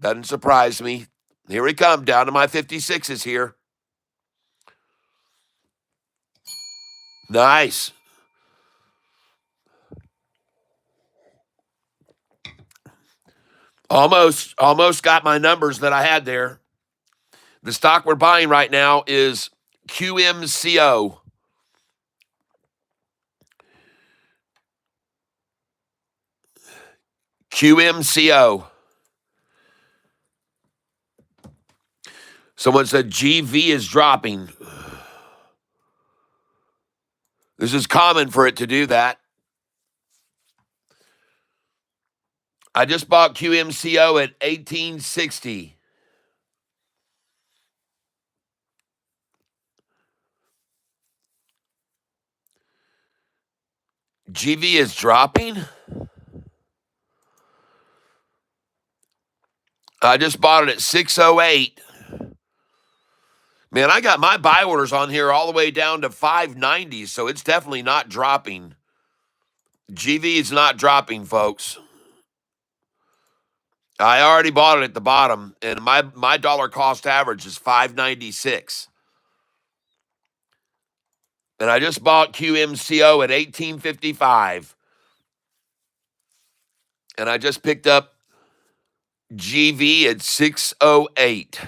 Doesn't surprise me. Here we come, down to my 56s here. Nice. Almost got my numbers that I had there. The stock we're buying right now is QMCO. QMCO. Someone said GV is dropping. This is common for it to do that. I just bought QMCO at 1860. GV is dropping? I just bought it at 608. Man, I got my buy orders on here all the way down to 590, so it's definitely not dropping. GV is not dropping, folks. I already bought it at the bottom, and my dollar cost average is 596. And I just bought QMCO at 1855. And I just picked up GV at 608.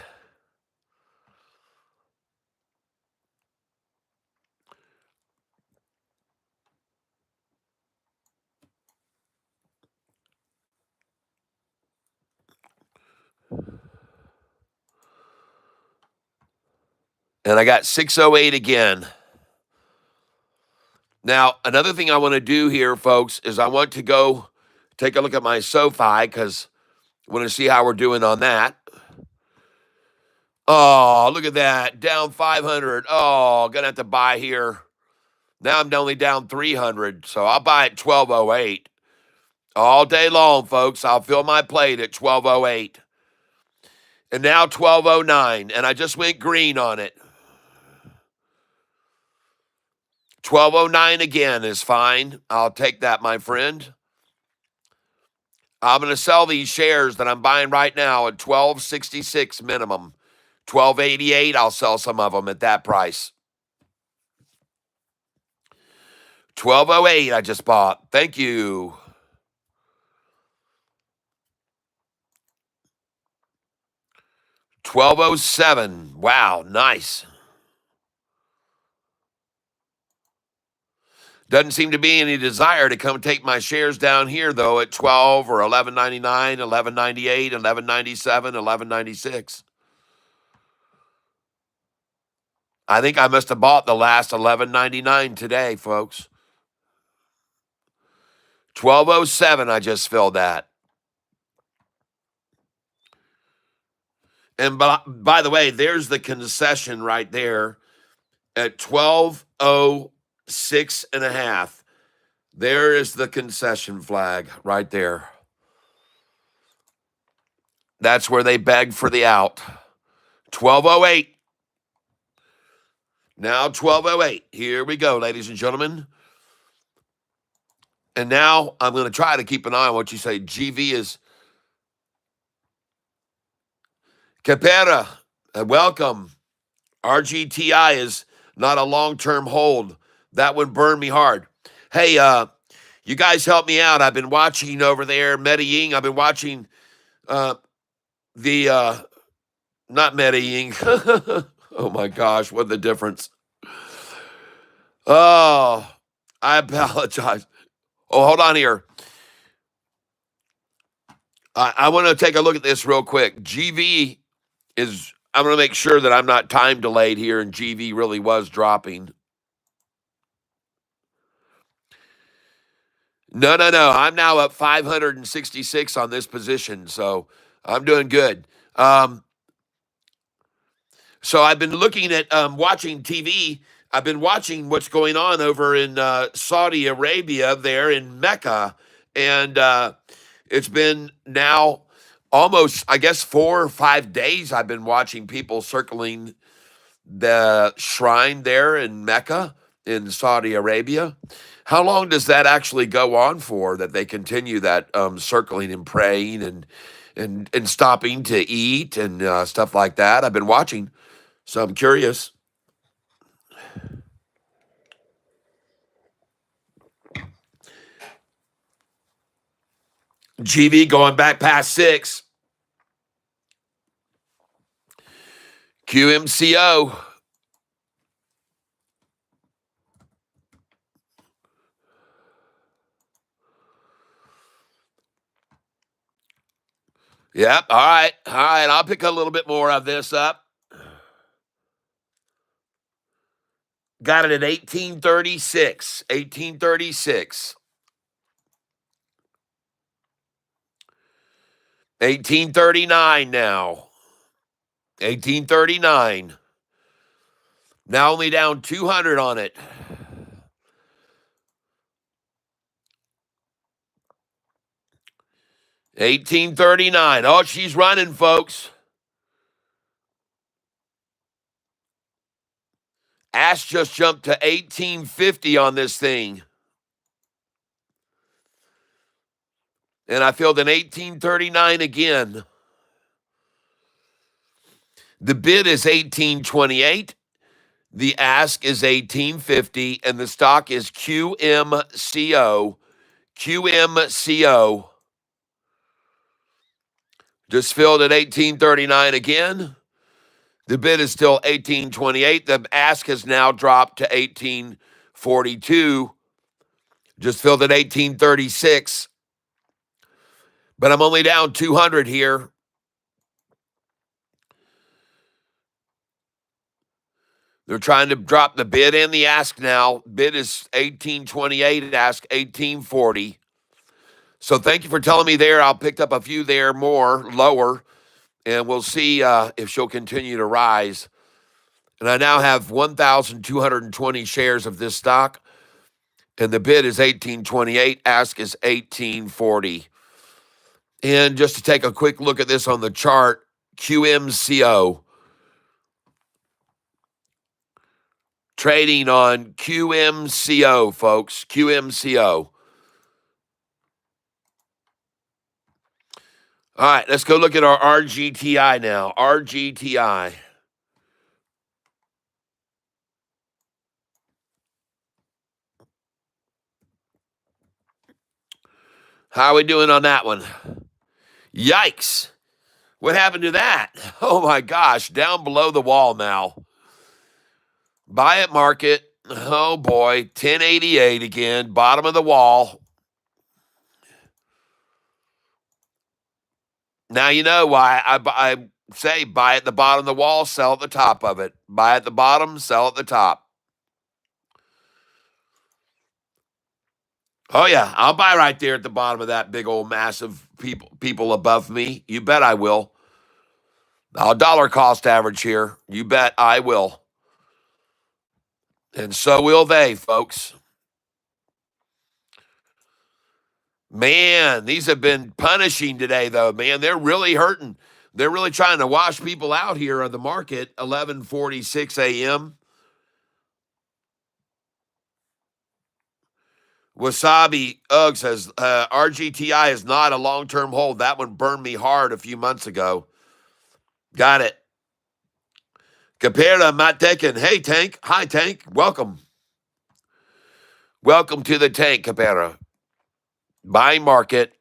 And I got 608 again. Now, another thing I want to do here, folks, is I want to go take a look at my SoFi because I want to see how we're doing on that. Oh, look at that. Down 500. Oh, going to have to buy here. Now I'm only down 300, so I'll buy at 1208. All day long, folks. I'll fill my plate at 1208. And now 1209, and I just went green on it. 1209 again is fine. I'll take that, my friend. I'm going to sell these shares that I'm buying right now at 1266 minimum. 1288, I'll sell some of them at that price. 1208 I just bought. Thank you. $12.07. Wow, nice. Doesn't seem to be any desire to come take my shares down here, though, at 12 or 11.99, 11.98, 11.97, 11.96. I think I must have bought the last 11.99 today, folks. 12.07, I just filled that. And by the way, there's the concession right there at 12.06 and a half. There is the concession flag right there. That's where they beg for the out. 12.08. Now 12.08. Here we go, ladies and gentlemen. And now I'm going to try to keep an eye on what you say. GV is Capera. Welcome. RGTI is not a long-term hold. That would burn me hard. Hey, you guys help me out. I've been watching over there, Medellin. I've been watching not Medellin. Oh my gosh, what the difference? Oh, I apologize. Oh, hold on here. I want to take a look at this real quick. GV is, I'm going to make sure that I'm not time delayed here, and GV really was dropping. No. I'm now up 566 on this position, so I'm doing good. So I've been looking at watching TV. I've been watching what's going on over in Saudi Arabia there in Mecca. And it's been now almost, I guess, 4 or 5 days I've been watching people circling the shrine there in Mecca in Saudi Arabia. How long does that actually go on for, that they continue that circling and praying and stopping to eat and stuff like that? I've been watching. So I'm curious. GV going back past 6. QMCO. Yep. All right. I'll pick a little bit more of this up. Got it at 1836. 1836. 1839 now. 1839. Now only down 200 on it. $18.39. Oh, she's running, folks. Ash just jumped to $18.50 on this thing. And I filled an $18.39 again. The bid is $18.28. The ask is $18.50. And the stock is QMCO. QMCO. Just filled at $18.39 again. The bid is still $18.28. The ask has now dropped to $18.42. Just filled at $18.36. But I'm only down 200 here. They're trying to drop the bid and the ask now. Bid is $18.28, ask $18.40. So thank you for telling me there. I'll pick up a few there more, lower, and we'll see if she'll continue to rise. And I now have 1,220 shares of this stock, and the bid is $18.28, ask is $18.40. And just to take a quick look at this on the chart, QMCO. Trading on QMCO, folks. QMCO. All right, let's go look at our RGTI now. RGTI. How are we doing on that one? Yikes. What happened to that? Oh my gosh, down below the wall now. Buy at market, Oh boy, 1088 again, bottom of the wall. Now you know why I say buy at the bottom of the wall, sell at the top of it. Buy at the bottom, sell at the top. Oh yeah, I'll buy right there at the bottom of that big old massive people above me. You bet I will. I'll dollar cost average here. You bet I will. And so will they, folks. Man, these have been punishing today, though. Man, they're really hurting. They're really trying to wash people out here on the market. 11:46 a.m. Wasabi Ugg says RGTI is not a long-term hold. That one burned me hard a few months ago. Got it. Compared to Matt Tekin. Hey, Tank. Hi, Tank. Welcome. Welcome to the Tank, Capera. Buying market.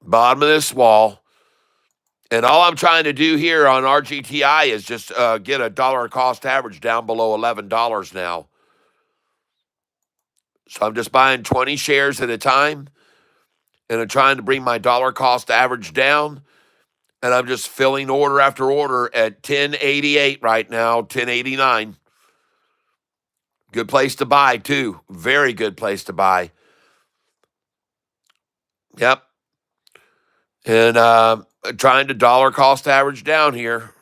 Bottom of this wall. And all I'm trying to do here on RGTI is just get a dollar cost average down below $11 now. So I'm just buying 20 shares at a time. And I'm trying to bring my dollar cost average down. And I'm just filling order after order at 1088 right now, 1089. Good place to buy, too. Very good place to buy. Yep. And trying to dollar cost average down here.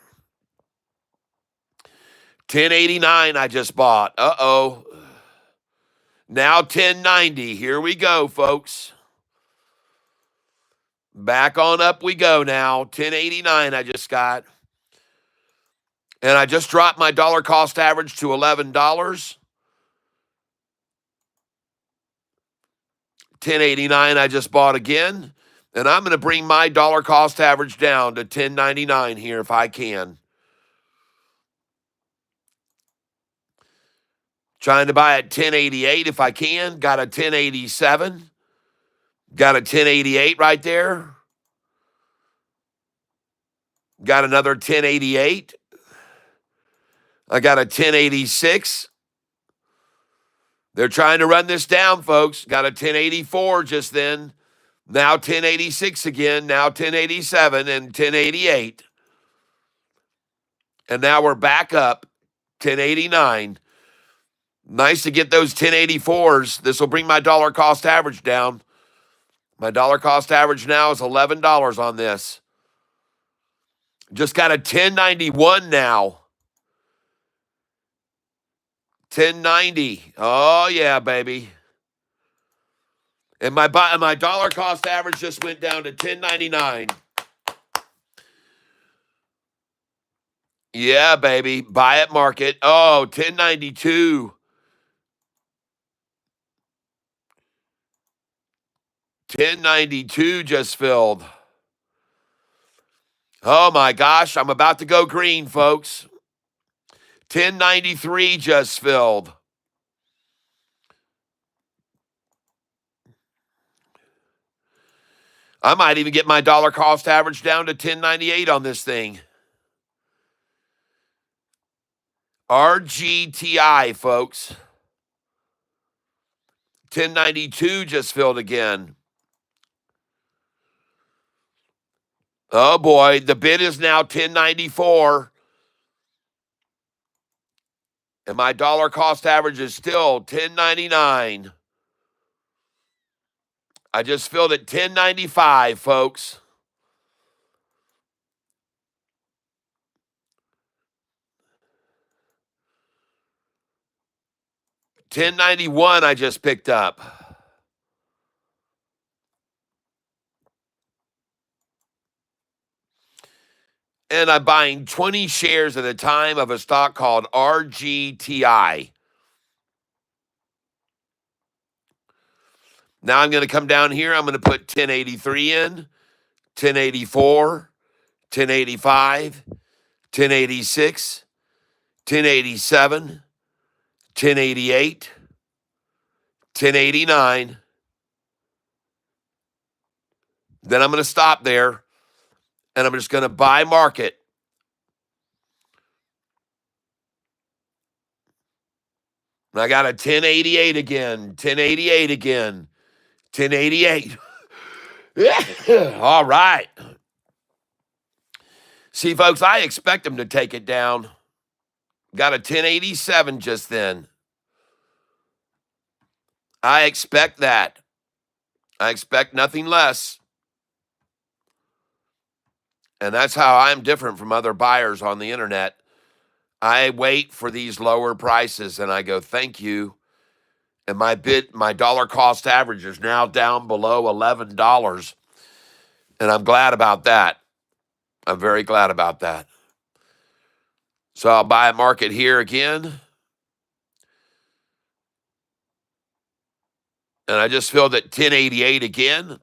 1089 I just bought. Uh-oh. Now 1090. Here we go, folks. Back on up we go now. 1089 I just got. And I just dropped my dollar cost average to $11. 1089 I just bought again. And I'm going to bring my dollar cost average down to 1099 here if I can. Trying to buy at 1088 if I can. Got a 1087. Got a 1088 right there. Got another 1088. I got a 1086. They're trying to run this down, folks. Got a 1084 just then. Now 1086 again. Now 1087 and 1088. And now we're back up 1089. Nice to get those 1084s. This will bring my dollar cost average down. My dollar cost average now is $11 on this. Just got a 1091 now. 1090. Oh, yeah, baby. And my dollar cost average just went down to 1099. Yeah, baby. Buy at market. Oh, 1092. 1092 just filled. Oh, my gosh. I'm about to go green, folks. 1093 just filled. I might even get my dollar cost average down to 1098 on this thing. RGTI, folks. 1092 just filled again. Oh boy, the bid is now 1094. And my dollar cost average is still 1099. I just filled at 1095, folks. $10.91 I just picked up. And I'm buying 20 shares at a time of a stock called RGTI. Now I'm going to come down here. I'm going to put 1083 in, 1084, 1085, 1086, 1087, 1088, 1089. Then I'm going to stop there, and I'm just going to buy market. And I got a 1088 again, 1088 again, 1088. All right. See, folks, I expect them to take it down. Got a 1087 just then. I expect that. I expect nothing less. And that's how I'm different from other buyers on the internet. I wait for these lower prices and I go, thank you. And my dollar cost average is now down below $11. And I'm glad about that. I'm very glad about that. So I'll buy a market here again. And I just filled at 1088 again.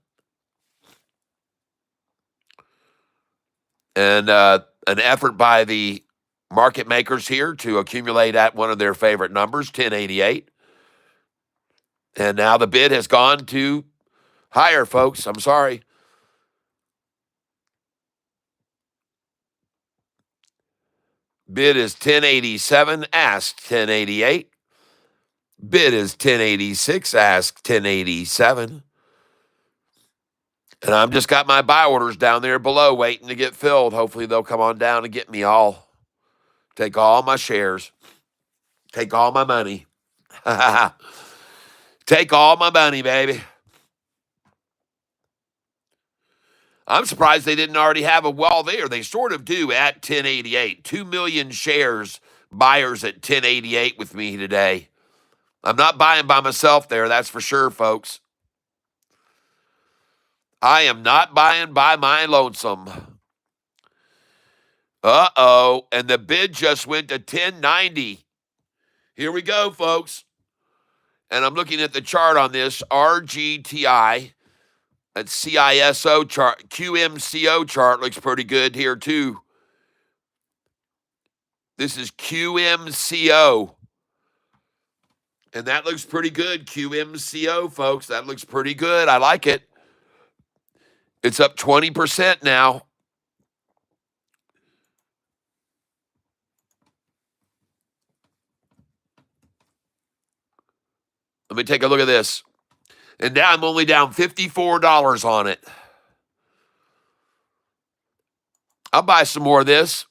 And an effort by the market makers here to accumulate at one of their favorite numbers, 1088. And now the bid has gone to higher, folks. I'm sorry. Bid is 1087, ask 1088. Bid is 1086, ask 1087. And I've just got my buy orders down there below waiting to get filled. Hopefully they'll come on down and get me all. Take all my shares. Take all my money. Take all my money, baby. I'm surprised they didn't already have a wall there. They sort of do at 1088. 2 million shares, buyers at 1088 with me today. I'm not buying by myself there, that's for sure, folks. I am not buying by my lonesome. Uh-oh, and the bid just went to 1090. Here we go, folks. And I'm looking at the chart on this, RGTI. That CISO chart, QMCO chart looks pretty good here too. This is QMCO. And that looks pretty good, QMCO, folks. That looks pretty good. I like it. It's up 20% now. Let me take a look at this. And now I'm only down $54 on it. I'll buy some more of this.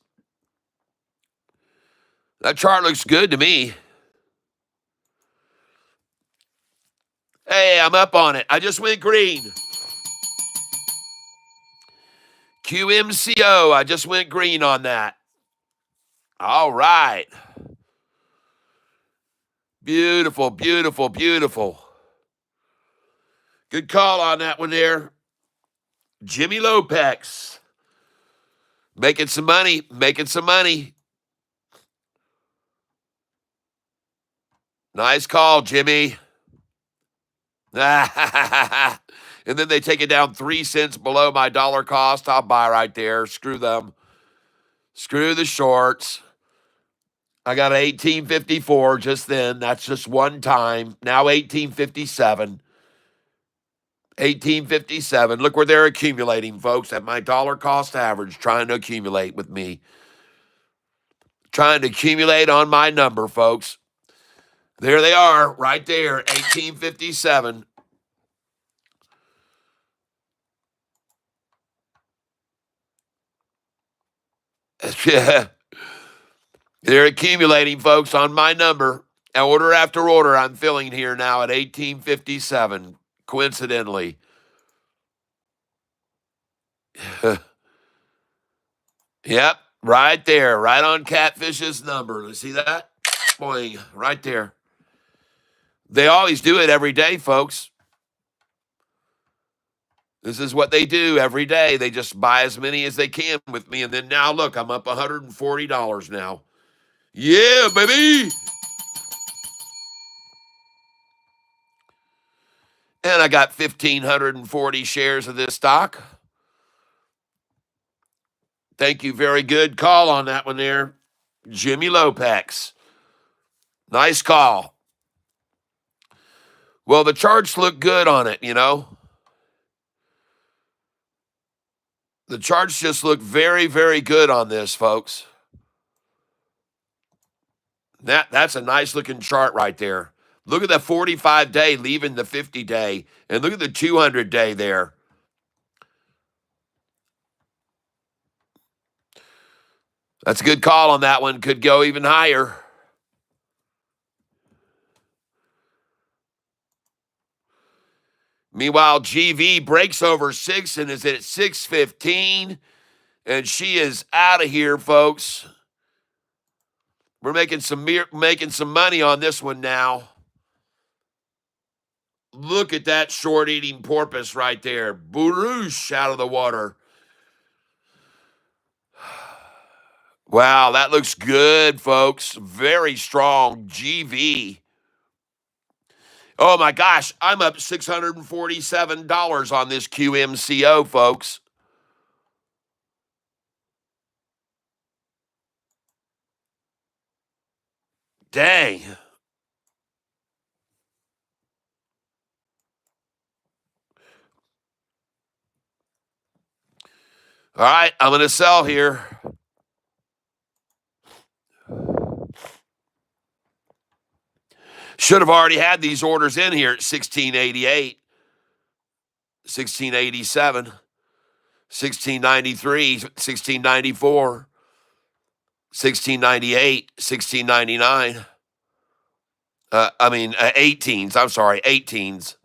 That chart looks good to me. Hey, I'm up on it. I just went green. QMCO, I just went green on that. All right. Beautiful, beautiful, beautiful. Good call on that one there. Jimmy Lopez. Making some money, making some money. Nice call, Jimmy. And then they take it down 3 cents below my dollar cost. I'll buy right there. Screw them. Screw the shorts. I got an 1854 just then. That's just one time. Now 1857. 1857. Look where they're accumulating, folks, at my dollar cost average, trying to accumulate with me. Trying to accumulate on my number, folks. There they are, right there, 1857. They're accumulating, folks, on my number. Order after order, I'm filling here now at 1857, coincidentally. Yep, right there, right on Catfish's number. You see that? Boing, right there. They always do it every day, folks. This is what they do every day. They just buy as many as they can with me. And then now, look, I'm up $140 now. Yeah, baby. And I got 1,540 shares of this stock. Thank you. Very good call on that one there, Jimmy Lopez. Nice call. Well, the charts look good on it, you know. The charts just look very, very good on this, folks. That's a nice looking chart right there. Look at the 45-day leaving the 50-day, and look at the 200-day there. That's a good call on that one. Could go even higher. Meanwhile, GV breaks over 6 and is at 615, and she is out of here, folks. We're making some money on this one now. Look at that short-eating porpoise right there. Buroosh out of the water. Wow, that looks good, folks. Very strong. GV. Oh my gosh, I'm up $647 on this QMCO, folks. Dang. All right, I'm going to sell here. Should have already had these orders in here at 1688, 1687, 1693, 1694, 1698, 1699. 18s. I'm sorry, 18s.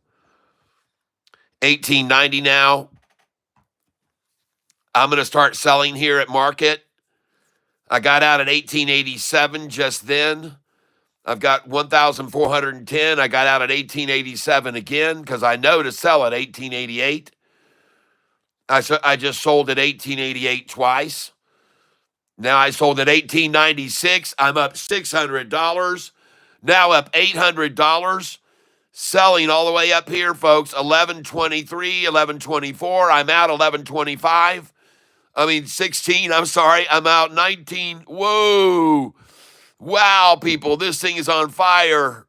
1890 now. I'm going to start selling here at market. I got out at 1887 just then. I've got 1,410. I got out at 1887 again because I know to sell at 1888. I just sold at 1888 twice. Now I sold at 1896. I'm up $600. Now up $800. Selling all the way up here, folks. 1123, 1124. I'm out 1125. 16. I'm sorry. I'm out 19. Whoa. Wow, people. This thing is on fire.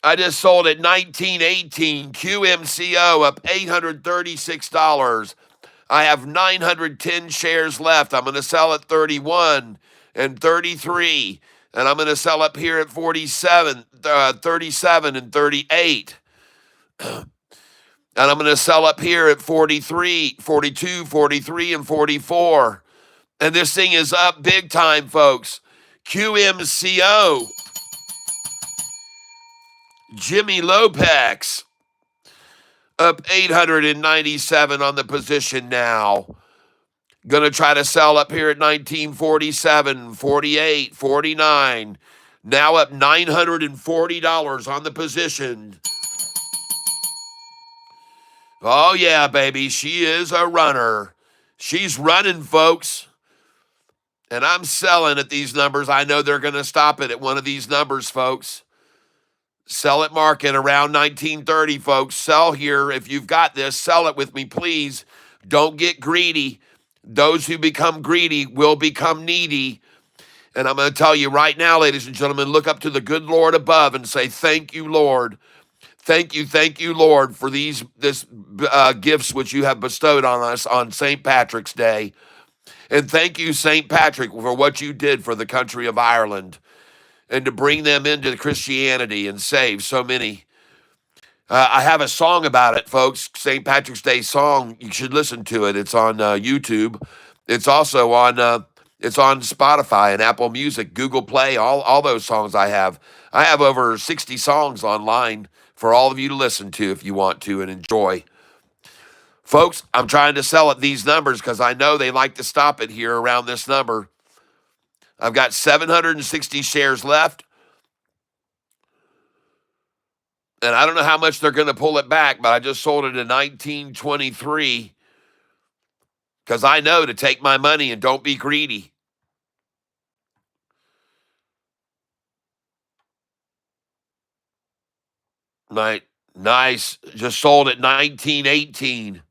I just sold at 1918. QMCO up $836. I have 910 shares left. I'm going to sell at 31 and 33. And I'm going to sell up here at 47, 37 and 38. And I'm going to sell up here at 43, 42, 43, and 44. And this thing is up big time, folks. QMCO. Jimmy Lopez. Up 897 on the position now. Going to try to sell up here at 1947, 48, 49. Now up $940 on the position. Oh, yeah, baby. She is a runner. She's running, folks. And I'm selling at these numbers. I know they're going to stop it at one of these numbers, folks. Sell at market around 1930, folks. Sell here. If you've got this, sell it with me, please. Don't get greedy. Those who become greedy will become needy. And I'm going to tell you right now, ladies and gentlemen, look up to the good Lord above and say, thank you, Lord. Thank you, Lord, for these gifts which you have bestowed on us on St. Patrick's Day. And thank you, St. Patrick, for what you did for the country of Ireland and to bring them into Christianity and save so many. I have a song about it, folks. St. Patrick's Day song. You should listen to it. It's on YouTube. It's also on Spotify and Apple Music, Google Play, all those songs I have. I have over 60 songs online for all of you to listen to if you want to and enjoy. Folks, I'm trying to sell at these numbers because I know they like to stop it here around this number. I've got 760 shares left. And I don't know how much they're going to pull it back, but I just sold it at 1923 because I know to take my money and don't be greedy. Right. Nice. Just sold at 1918.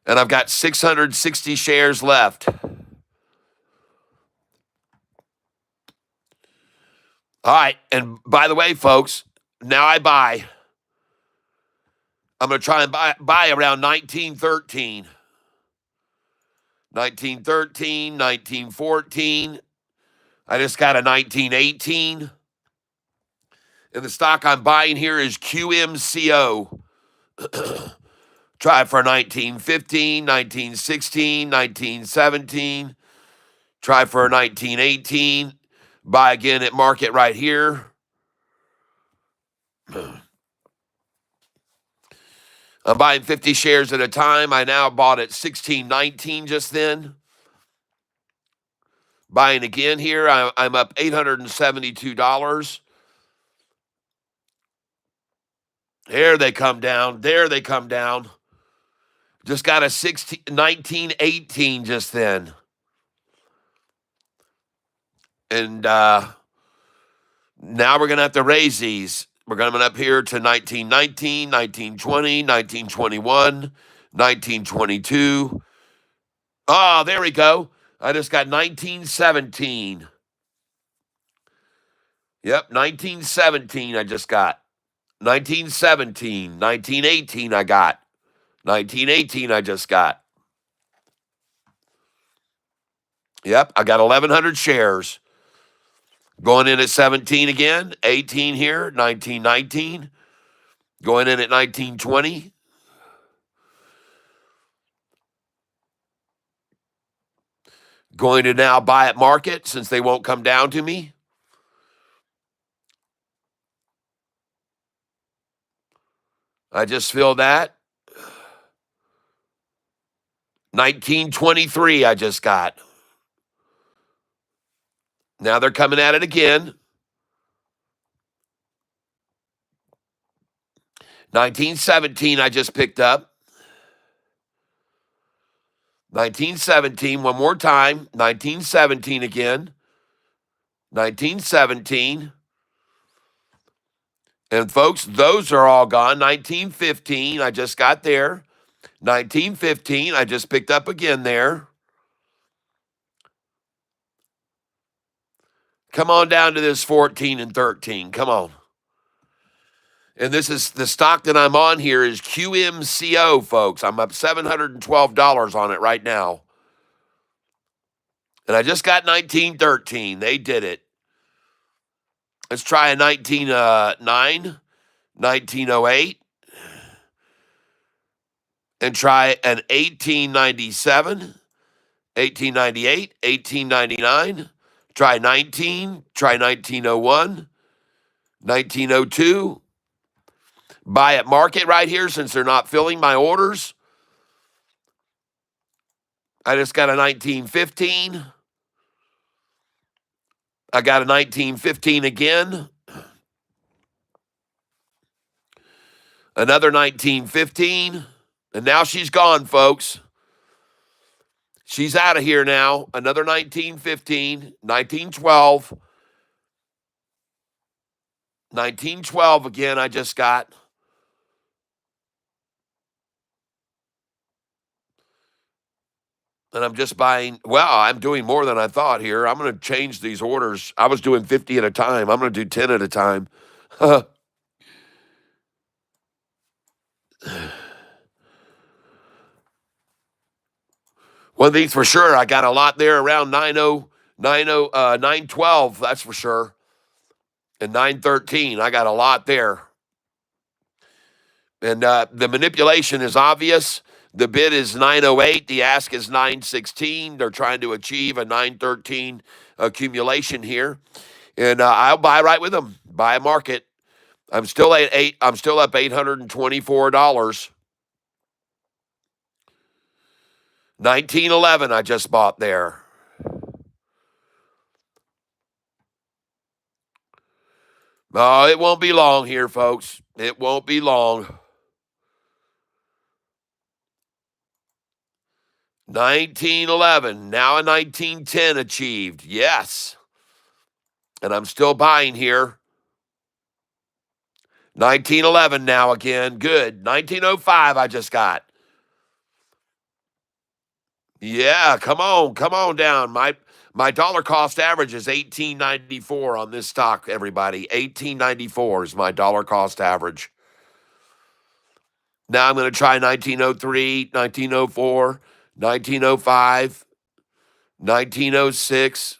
And I've got 660 shares left. All right. And by the way, folks, now I buy. I'm going to try and buy around 1913. 1913, 1914. I just got a 1918. And the stock I'm buying here is QMCO. Try for 1915, 1916, 1917. Try for 1918. Buy again at market right here. I'm buying 50 shares at a time. I now bought at 16.19 just then. Buying again here. I'm up $872. There they come down. There they come down. Just got a 19.18 just then. And now we're going to have to raise these. We're coming up here to 1919, 1920, 1921, 1922. Oh, there we go. I just got 1917. Yep, 1917 I just got. 1917, 1918 I got. 1918 I just got. Yep, I got 1,100 shares. Going in at 17 again, 18 here, 1919. Going in at 1920. Going to now buy at market since they won't come down to me. I just feel that. 1923 I just got. Now they're coming at it again. 1917 I just picked up. 1917 one more time. 1917 again. 1917. And folks, those are all gone. 1915 I just got there. 1915 I just picked up again there. Come on down to this 14 and 13. Come on. And this is the stock that I'm on here is QMCO, folks. I'm up $712 on it right now. And I just got 1913. They did it. Let's try a 1909, 1908. And try an 1897, 1898, 1899. Try 19, try 1901, 1902. Buy at market right here since they're not filling my orders. I just got a 1915. I got a 1915 again. Another 1915. And now she's gone, folks. She's out of here now. Another 1915, 1912. 1912 again, I just got. And I'm just buying. Well, I'm doing more than I thought here. I'm going to change these orders. I was doing 50 at a time. I'm going to do 10 at a time. One thing's for sure, I got a lot there around 912, that's for sure. And 913, I got a lot there. And the manipulation is obvious. The bid is 908. The ask is 916. They're trying to achieve a 913 accumulation here. And I'll buy right with them. Buy a market. I'm still up $824. 1911 I just bought there. Oh, it won't be long here, folks. It won't be long. 1911, now a 1910 achieved. Yes. And I'm still buying here. 1911 now again. Good. 1905 I just got. Yeah, come on down. My dollar cost average is 18.94 on this stock, everybody. 18.94 is my dollar cost average. Now I'm going to try 1903, 1904, 1905. 1906.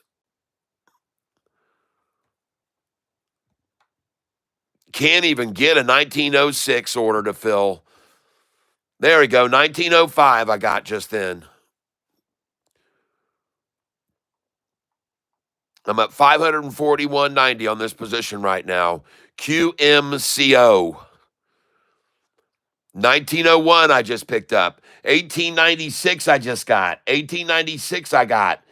Can't even get a 1906 order to fill. There we go. 1905 I got just then. I'm at 541.90 on this position right now. QMCO. 1901 I just picked up. 1896 I just got. 1896 I got.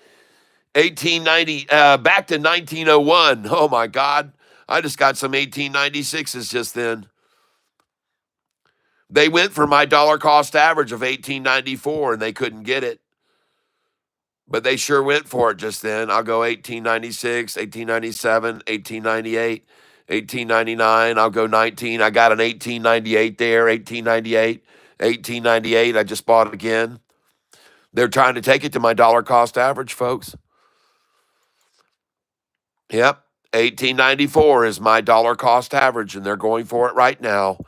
1890 back to 1901. Oh my God. I just got some 1896s just then. They went for my dollar cost average of 1894 and they couldn't get it. But they sure went for it just then. I'll go 1896, 1897, 1898, 1899. I'll go 19. I got an 1898 there, 1898, 1898. I just bought it again. They're trying to take it to my dollar cost average, folks. Yep. 1894 is my dollar cost average, and they're going for it right now.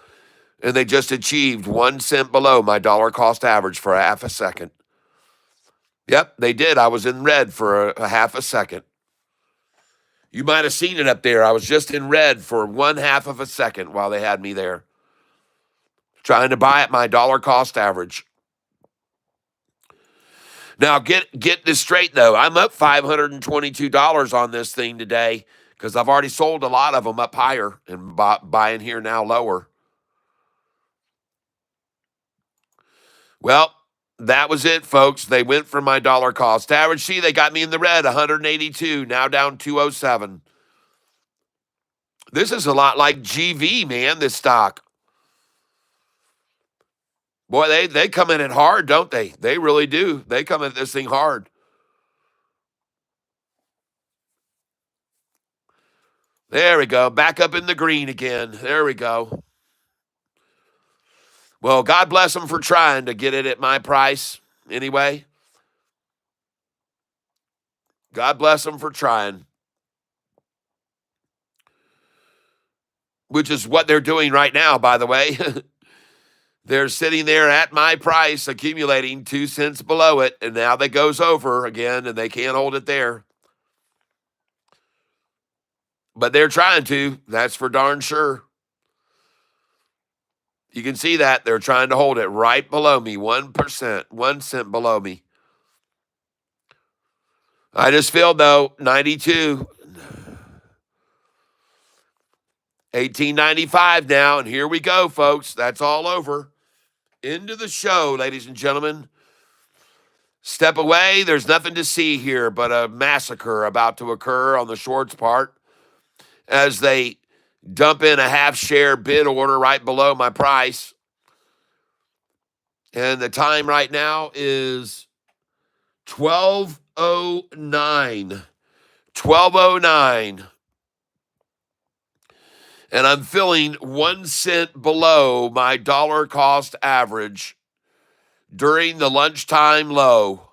And they just achieved 1 cent below my dollar cost average for a half a second. Yep, they did. I was in red for a half a second. You might have seen it up there. I was just in red for 1/2 of a second while they had me there, trying to buy at my dollar cost average. Now, get this straight, though. I'm up $522 on this thing today because I've already sold a lot of them up higher and buying here now lower. Well, that was it, folks. They went for my dollar cost average. See, they got me in the red, 182, now down 207. This is a lot like GV, man, this stock. Boy, they come in it hard, don't they? They really do. They come at this thing hard. There we go. Back up in the green again. There we go. Well, God bless them for trying to get it at my price anyway. God bless them for trying. Which is what they're doing right now, by the way. They're sitting there at my price, accumulating 2 cents below it, and now that goes over again, and they can't hold it there. But they're trying to. That's for darn sure. You can see that. They're trying to hold it right below me, 1%, 1 cent below me. I just feel, though, 92. 1895 now, and here we go, folks. That's all over. Into the show, ladies and gentlemen. Step away. There's nothing to see here but a massacre about to occur on the shorts part as they dump in a half-share bid order right below my price. And the time right now is 12:09. 12:09. And I'm filling 1 cent below my dollar cost average during the lunchtime low.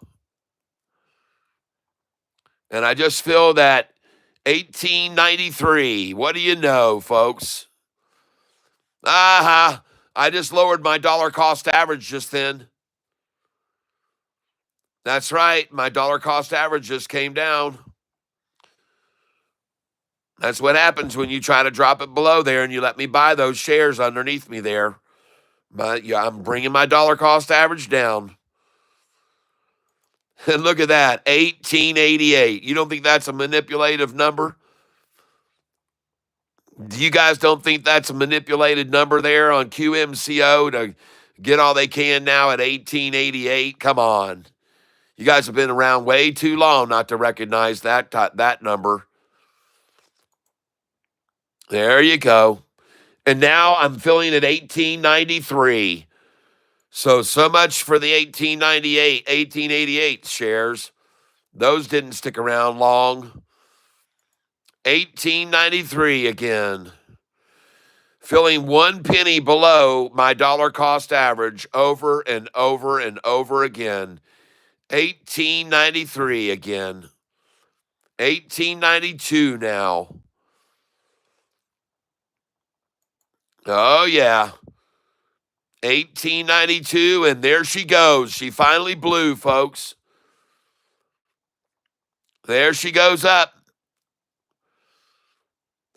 And I just feel that 1893. What do you know, folks? I just lowered my dollar cost average just then. That's right. My dollar cost average just came down. That's what happens when you try to drop it below there and you let me buy those shares underneath me there. I'm bringing my dollar cost average down. And look at that, 1888. You don't think that's a manipulative number? You guys don't think that's a manipulated number there on QMCO to get all they can now at 1888? Come on. You guys have been around way too long not to recognize that number. There you go. And now I'm filling at 1893. So much for the 1888 shares. Those didn't stick around long. 1893 again. Filling 1 penny below my dollar cost average over and over and over again. 1893 again. 1892 now. Oh, yeah. 1892, and there she goes. She finally blew, folks. There she goes up.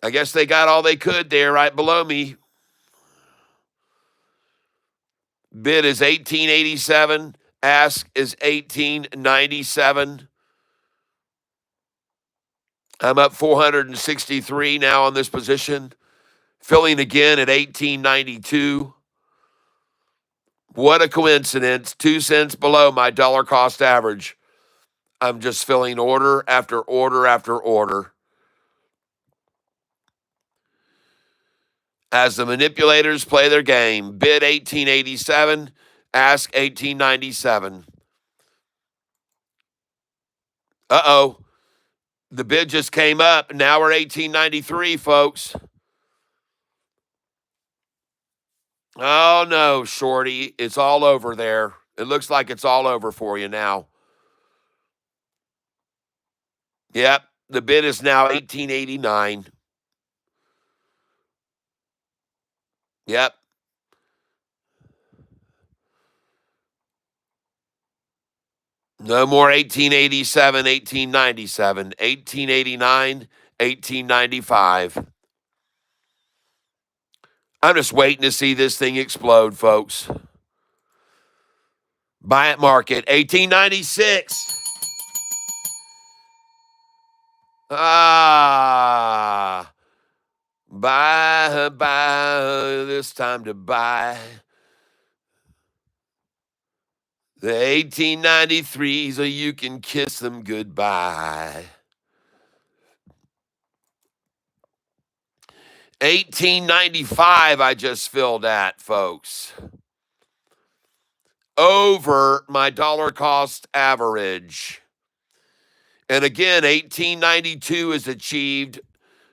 I guess they got all they could there right below me. Bid is 1887. Ask is 1897. I'm up 463 now on this position. Filling again at 1892. What a coincidence. 2 cents below my dollar cost average. I'm just filling order after order after order. As the manipulators play their game, bid 1887, ask 1897. Uh-oh. The bid just came up. Now we're 1893, folks. Oh, no, Shorty. It's all over there. It looks like it's all over for you now. Yep. The bid is now 1889. Yep. No more 1887, 1897, 1889, 1895. I'm just waiting to see this thing explode, folks. Buy at market, 1896. Buy, this time to buy. The 1893s, so you can kiss them goodbye. 1895, I just filled at, folks. Over my dollar cost average. And again, 1892 is achieved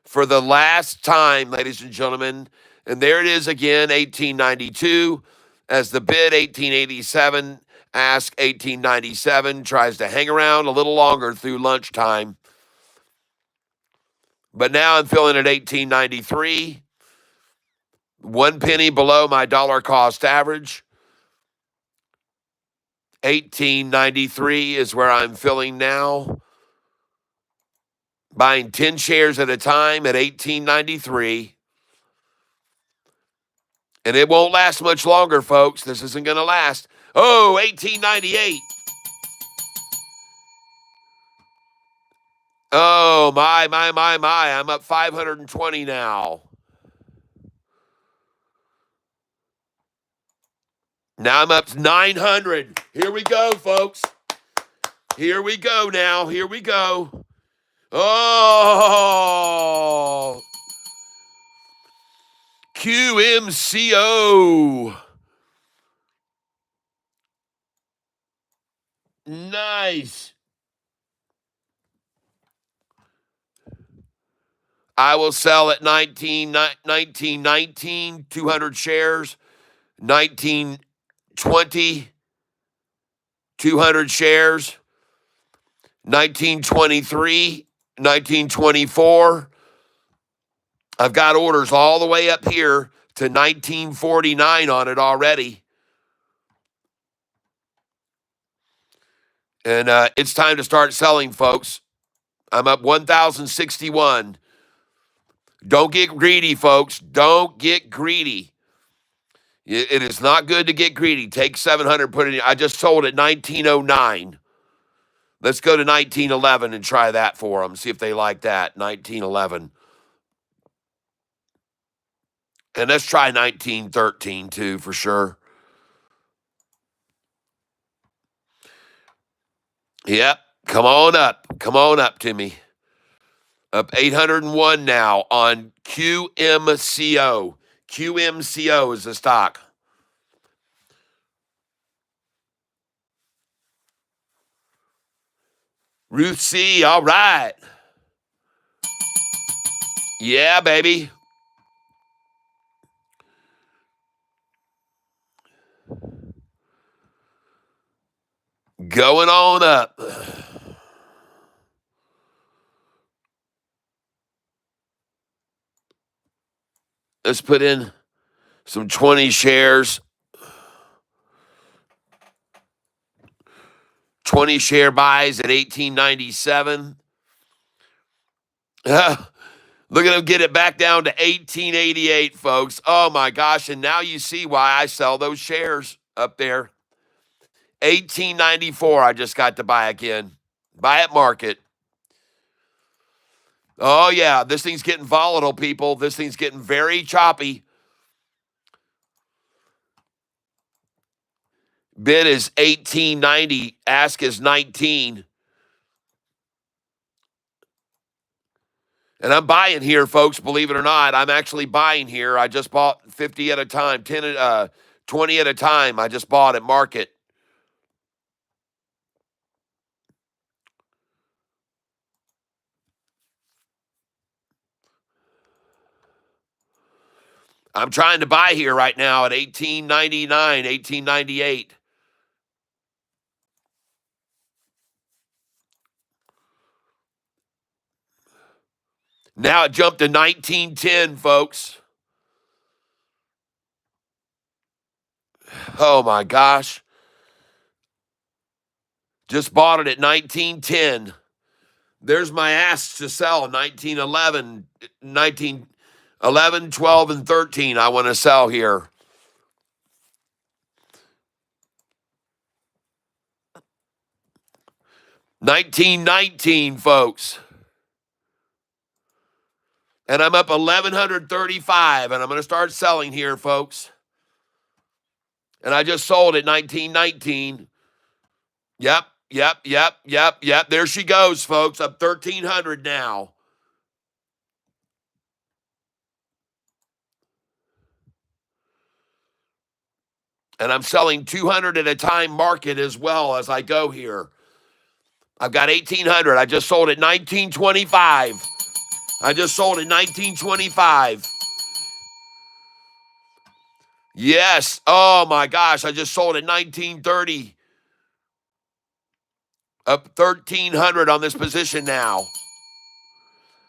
for the last time, ladies and gentlemen. And there it is again, 1892. As the bid, 1887, ask 1897, tries to hang around a little longer through lunchtime. But now I'm filling at 1893. 1 penny below my dollar cost average. 1893 is where I'm filling now. Buying 10 shares at a time at 1893. And it won't last much longer, folks. This isn't going to last. Oh, 1898. Oh, my. I'm up 520 now. Now I'm up to 900. Here we go, folks. Here we go now. Here we go. Oh, QMCO. Nice. I will sell at 1919, 200 shares. 1920, 200 shares. 1923, 1924. I've got orders all the way up here to 1949 on it already. And it's time to start selling, folks. I'm up 1,061. Don't get greedy, folks. Don't get greedy. It is not good to get greedy. Take 700, put it in. I just sold at 1909. Let's go to 1911 and try that for them. See if they like that. 1911. And let's try 1913 too, for sure. Yep. Come on up. Come on up to me. Up 801 now on QMCO. QMCO is the stock. Ruth C., all right. Yeah, baby. Going on up. Let's put in some 20 shares. 20 share buys at 1897. Look at him get it back down to 1888, folks. Oh my gosh. And now you see why I sell those shares up there. 1894, I just got to buy again. Buy at market. Oh, yeah. This thing's getting volatile, people. This thing's getting very choppy. Bid is 1890. Ask is 19. And I'm buying here, folks, believe it or not. I'm actually buying here. I just bought 50 at a time, 20 at a time. I just bought at market. I'm trying to buy here right now at 1899, 1898. Now it jumped to 1910, folks. Oh my gosh. Just bought it at 1910. There's my asks to sell 1911, 1911, 12, and 13. I want to sell here. $19.19, folks. And I'm up 1,135, and I'm going to start selling here, folks. And I just sold at 1919. Yep. There she goes, folks. Up 1,300 now. And I'm selling 200 at a time market as well as I go here. I've got 1,800. I just sold at 1925. I just sold at 1925. Yes. Oh my gosh. I just sold at 1930. Up 1,300 on this position now.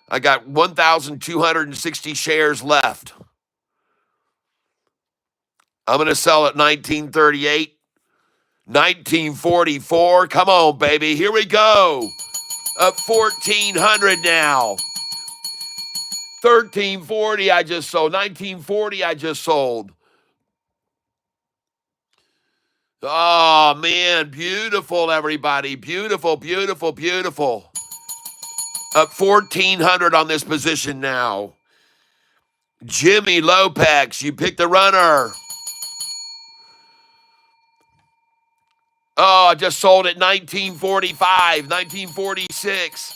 I got 1,260 shares left. I'm going to sell at 1938. 1944. Come on, baby. Here we go. Up 1,400 now. 1340 I just sold. 1940 I just sold. Oh, man. Beautiful, everybody. Beautiful, beautiful, beautiful. Up 1,400 on this position now. Jimmy Lopex, you picked the runner. Oh, I just sold at 1945, 1946.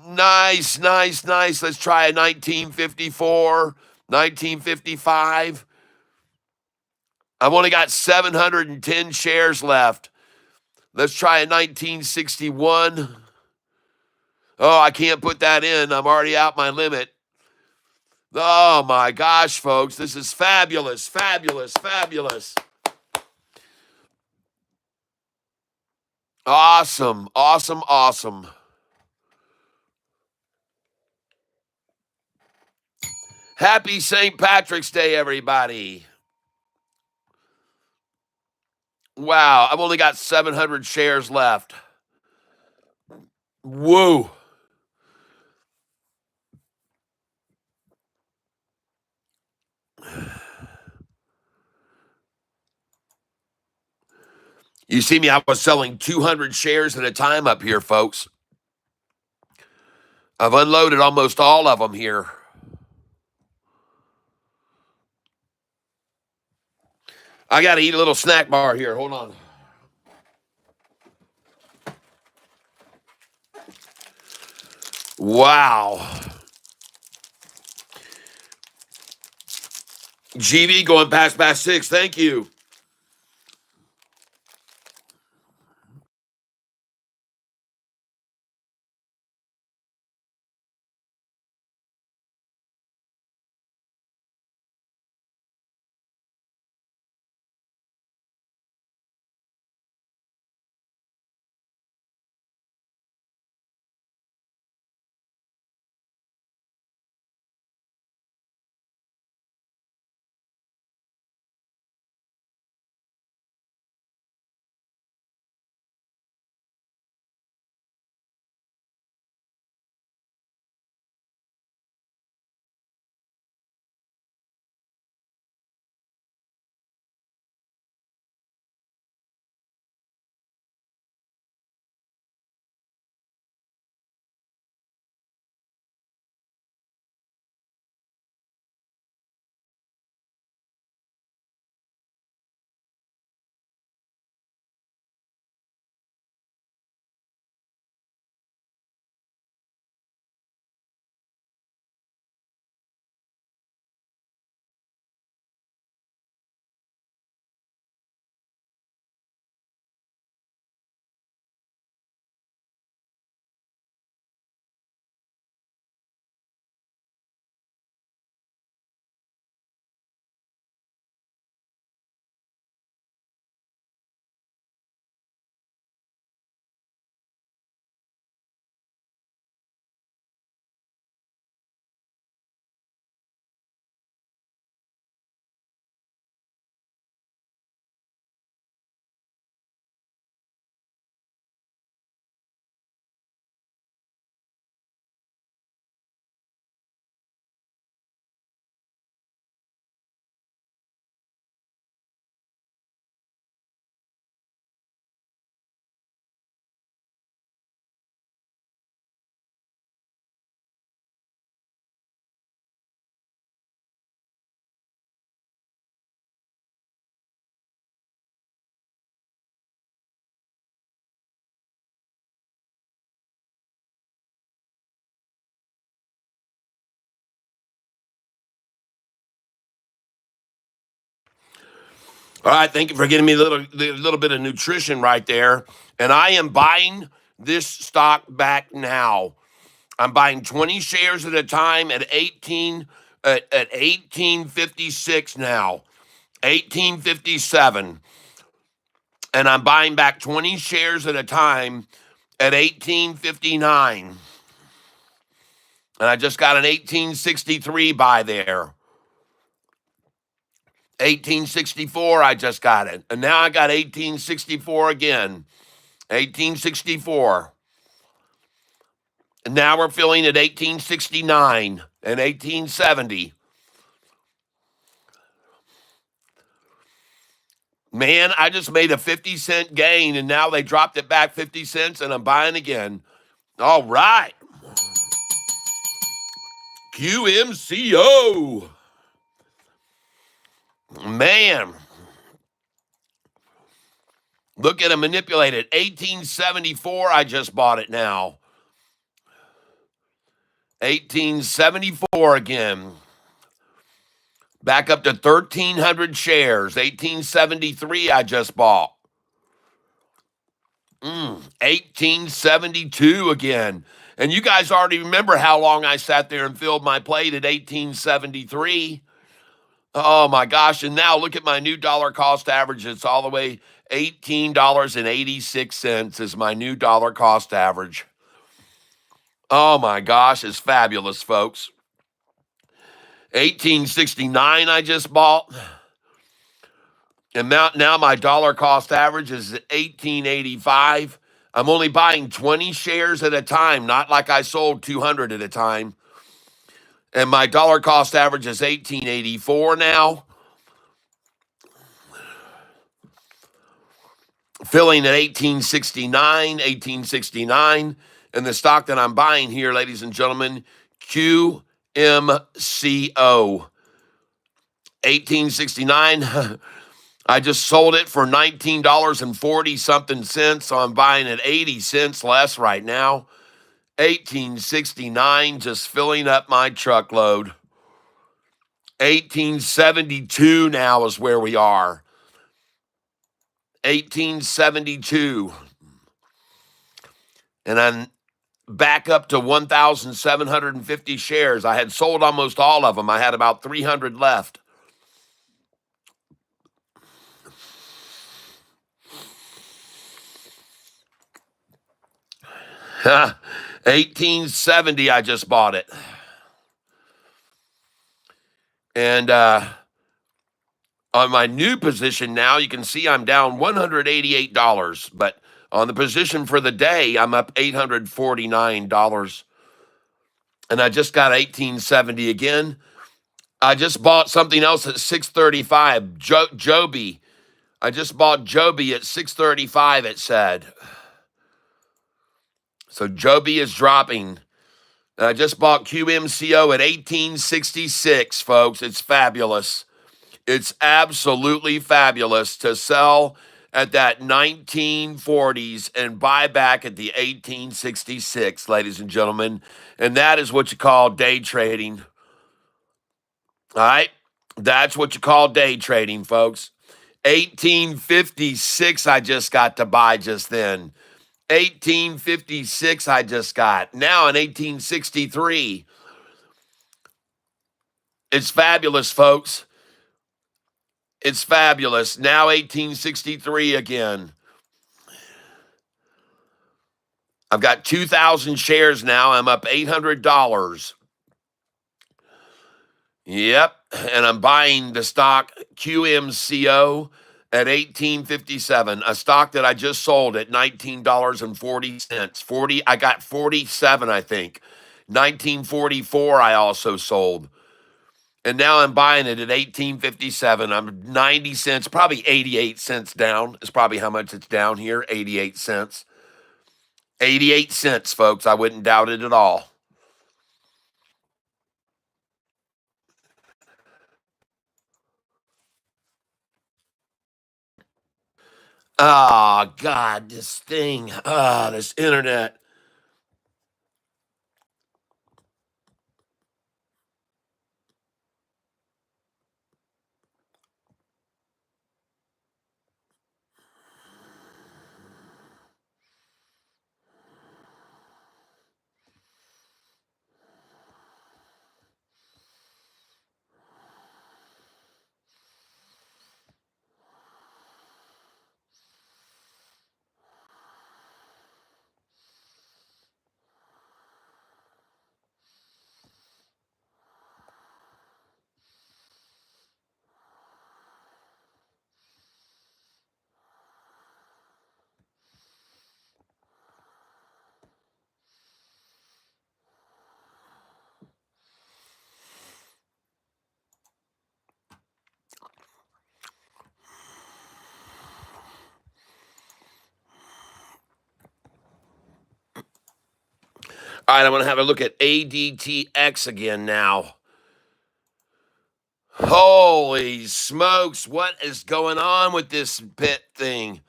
Nice. Let's try a 1954, 1955. I've only got 710 shares left. Let's try a 1961. Oh, I can't put that in. I'm already out my limit. Oh my gosh, folks. This is fabulous. Awesome. Happy St. Patrick's Day, everybody. Wow, I've only got 700 shares left. Whoa. You see me, I was selling 200 shares at a time up here, folks. I've unloaded almost all of them here. I got to eat a little snack bar here. Hold on. Wow. GV going past 6. Thank you. All right, thank you for getting me a little bit of nutrition right there. And I am buying this stock back now. I'm buying 20 shares at a time at 1856 now. 1857. And I'm buying back 20 shares at a time at 1859. And I just got an 1863 buy there. 1864, I just got it. And now I got 1864 again. 1864. And now we're filling at 1869 and 1870. Man, I just made a 50-cent gain and now they dropped it back 50 cents and I'm buying again. All right. QMCO. Man, look at it manipulated. 1874, I just bought it now. 1874 again. Back up to 1,300 shares. 1873, I just bought. 1872 again. And you guys already remember how long I sat there and filled my plate at 1873. Oh my gosh. And now look at my new dollar cost average. It's all the way $18.86 is my new dollar cost average. Oh my gosh, it's fabulous, folks. 1869 I just bought. And now my dollar cost average is 1885. I'm only buying 20 shares at a time, not like I sold 200 at a time. And my dollar cost average is 1884 now. Filling at 1869. And the stock that I'm buying here, ladies and gentlemen, QMCO. 1869. I just sold it for $19.40 something cents, so I'm buying at 80 cents less right now. 1869, just filling up my truckload. 1872 now is where we are. 1872. And I'm back up to 1,750 shares. I had sold almost all of them. I had about 300 left. 1870, I just bought it. And on my new position now, you can see I'm down $188. But on the position for the day, I'm up $849. And I just got 1870 again. I just bought something else at 635. Joby. I just bought Joby at 635, it said. So Joby is dropping. I just bought QMCO at 1866, folks. It's fabulous. It's absolutely fabulous to sell at that 1940s and buy back at the 1866, ladies and gentlemen. And that is what you call day trading. All right? That's what you call day trading, folks. 1856, I just got to buy just then. 1856, I just got. Now in 1863. It's fabulous, folks. It's fabulous. Now 1863 again. I've got 2,000 shares now. I'm up $800. Yep. And I'm buying the stock QMCO at 1857, a stock that I just sold at $19.40. I got 47, I think. 1944 I also sold. And now I'm buying it at 1857. I'm 90 cents, probably 88 cents down. Is probably how much it's down here. 88 cents. 88 cents, folks. I wouldn't doubt it at all. Oh, God, this thing. This internet. All right, I'm going to have a look at ADTX again now. Holy smokes, what is going on with this pit thing?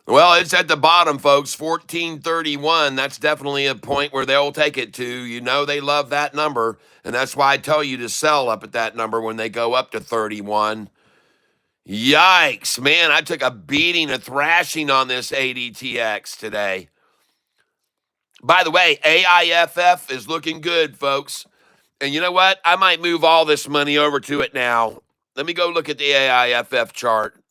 Well, it's at the bottom, folks, 1431. That's definitely a point where they'll take it to. You know they love that number, and that's why I tell you to sell up at that number when they go up to 31. Yikes, man, I took a beating, a thrashing on this ADTX today. By the way, AIFF is looking good, folks. And you know what? I might move all this money over to it now. Let me go look at the AIFF chart.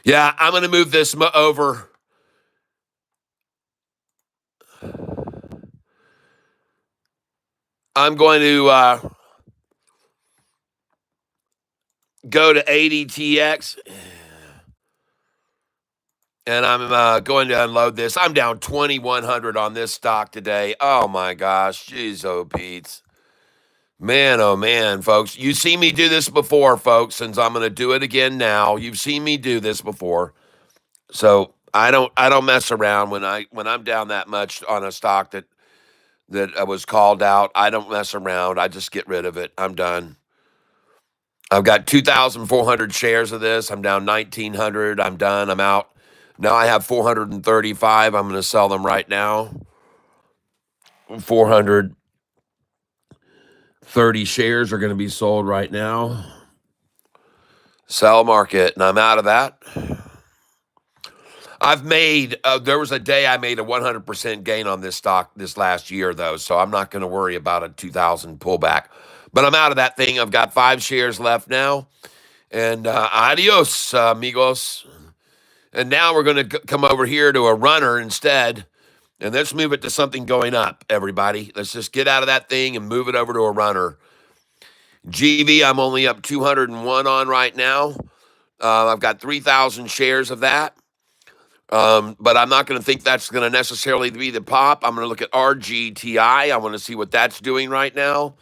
Yeah, I'm going to move this over. I'm going to go to ADTX, and I'm going to unload this. I'm down 2,100 on this stock today. Oh my gosh, jeez, oh Pete's. Man, oh man, folks. You see me do this before, folks, since I'm going to do it again now. You've seen me do this before. So I don't mess around when I'm down that much on a stock that was called out. I don't mess around. I just get rid of it. I'm done. I've got 2,400 shares of this. I'm down 1,900. I'm done. I'm out. Now I have 435. I'm going to sell them right now. 430 shares are going to be sold right now. Sell market, and I'm out of that. I've made, there was a day I made a 100% gain on this stock this last year, though, so I'm not going to worry about a 2,000 pullback. But I'm out of that thing. I've got 5 shares left now. And adios, amigos. And now we're going to come over here to a runner instead. And let's move it to something going up, everybody. Let's just get out of that thing and move it over to a runner. GV, I'm only up 201 on right now. I've got 3,000 shares of that. But I'm not going to think that's going to necessarily be the pop. I'm going to look at RGTI. I want to see what that's doing right now.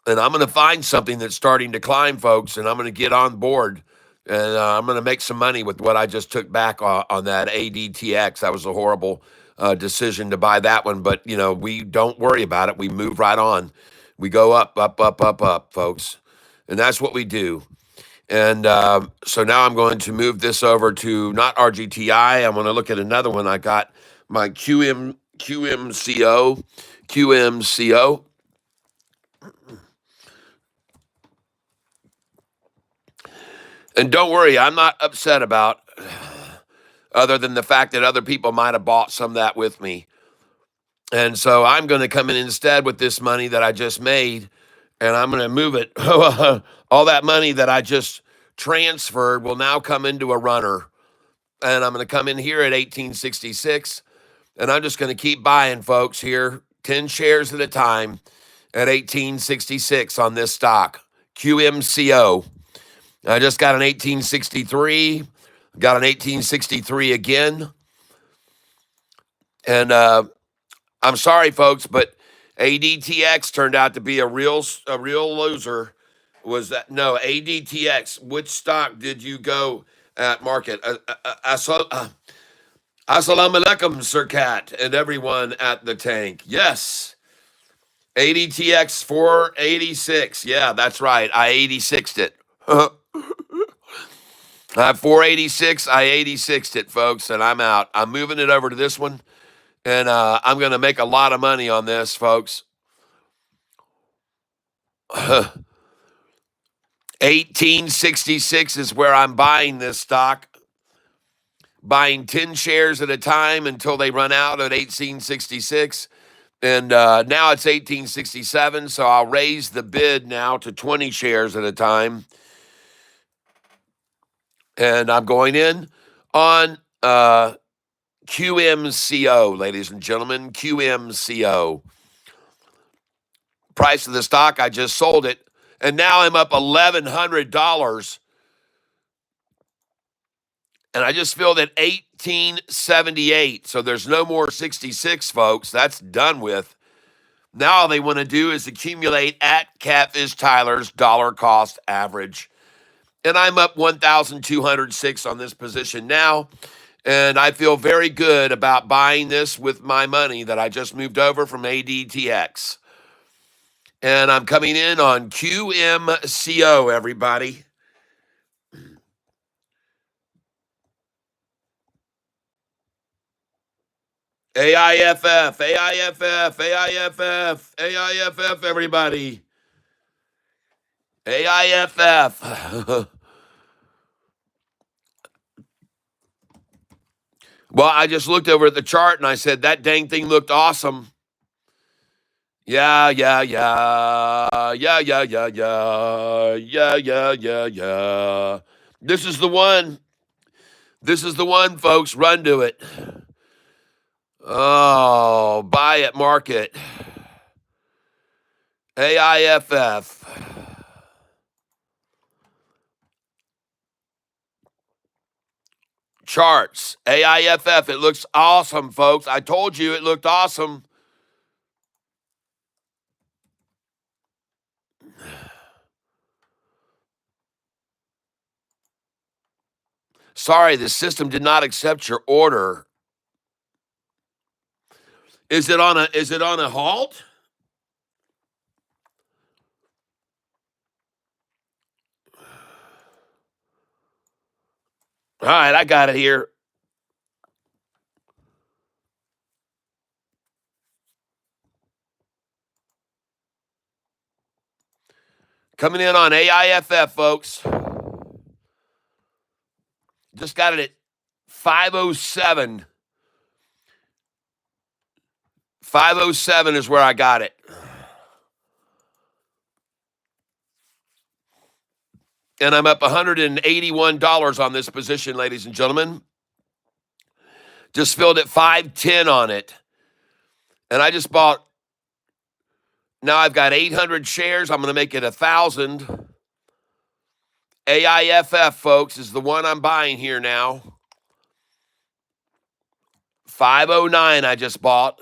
And I'm going to find something that's starting to climb, folks, and I'm going to get on board. And I'm going to make some money with what I just took back on that ADTX. That was a horrible decision to buy that one. But, you know, we don't worry about it. We move right on. We go up, up, up, up, up, folks. And that's what we do. And so now I'm going to move this over to not RGTI. I'm going to look at another one. I got my QMCO. And don't worry, I'm not upset about other than the fact that other people might have bought some of that with me. And so I'm going to come in instead with this money that I just made, and I'm going to move it. All that money that I just transferred will now come into a runner. And I'm going to come in here at 1866, and I'm just going to keep buying, folks, here, 10 shares at a time at 1866 on this stock, QMCO. I just got an 1863, got an 1863 again. And I'm sorry, folks, but ADTX turned out to be a real loser. Was that no ADTX? Which stock did you go at market? Assalamu alaikum, Sir Cat, and everyone at the tank. Yes, ADTX 486. Yeah, that's right. I 86'd it. I have 486. I 86'd it, folks, and I'm out. I'm moving it over to this one, and I'm going to make a lot of money on this, folks. 1866 is where I'm buying this stock. Buying 10 shares at a time until they run out at 1866. And now it's 1867, so I'll raise the bid now to 20 shares at a time. And I'm going in on QMCO, ladies and gentlemen, QMCO. Price of the stock, I just sold it, and now I'm up $1,100. And I just filled at 1878. So there's no more 66, folks. That's done with. Now all they want to do is accumulate at Catfish Tyler's dollar cost average. And I'm up 1,206 on this position now. And I feel very good about buying this with my money that I just moved over from ADTX. And I'm coming in on QMCO, everybody. AIFF, AIFF, AIFF, AIFF, everybody. AIFF. Well, I just looked over at the chart and I said, that dang thing looked awesome. Yeah. This is the one. This is the one, folks. Run to it. Oh, buy it, market. AIFF. Charts. AIFF. It looks awesome, folks. I told you it looked awesome. Sorry, the system did not accept your order. Is it on a halt? All right, I got it here. Coming in on AIFF, folks. Just got it at 507. 507 is where I got it. And I'm up $181 on this position, ladies and gentlemen. Just filled at 510 on it. And I just bought, now I've got 800 shares. I'm going to make it 1,000. AIFF, folks, is the one I'm buying here now. 509 I just bought.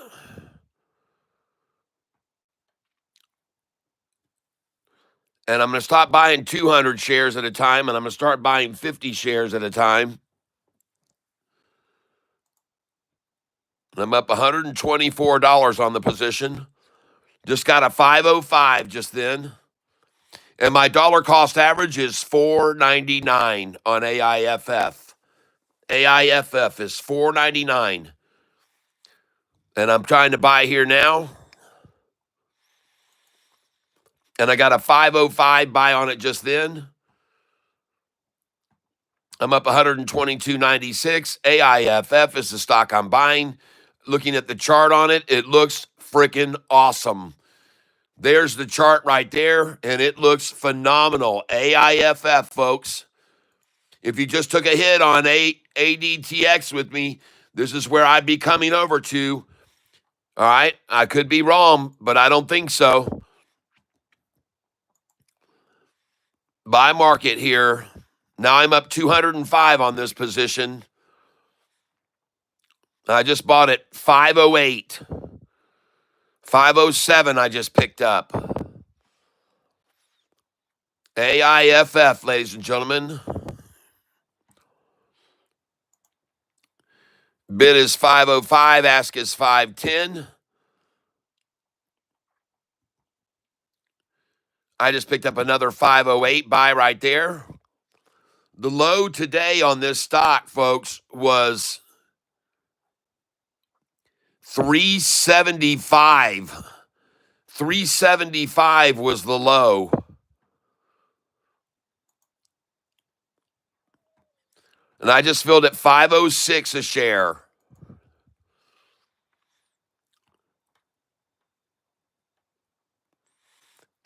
And I'm going to stop buying 200 shares at a time, and I'm going to start buying 50 shares at a time. I'm up $124 on the position. Just got a 505 just then. And my dollar cost average is $4.99 on AIFF. AIFF is $4.99. And I'm trying to buy here now. And I got a 505 buy on it just then. I'm up 122.96. AIFF is the stock I'm buying. Looking at the chart on it, it looks freaking awesome. There's the chart right there, and it looks phenomenal. AIFF, folks. If you just took a hit on ADTX with me, this is where I'd be coming over to. All right? I could be wrong, but I don't think so. Buy market here. Now I'm up 205 on this position. I just bought it 508. 507 I just picked up. AIFF, ladies and gentlemen. Bid is 505, ask is 510. I just picked up another 508 buy right there. The low today on this stock, folks, was 375. 375 was the low. And I just filled at 506 a share.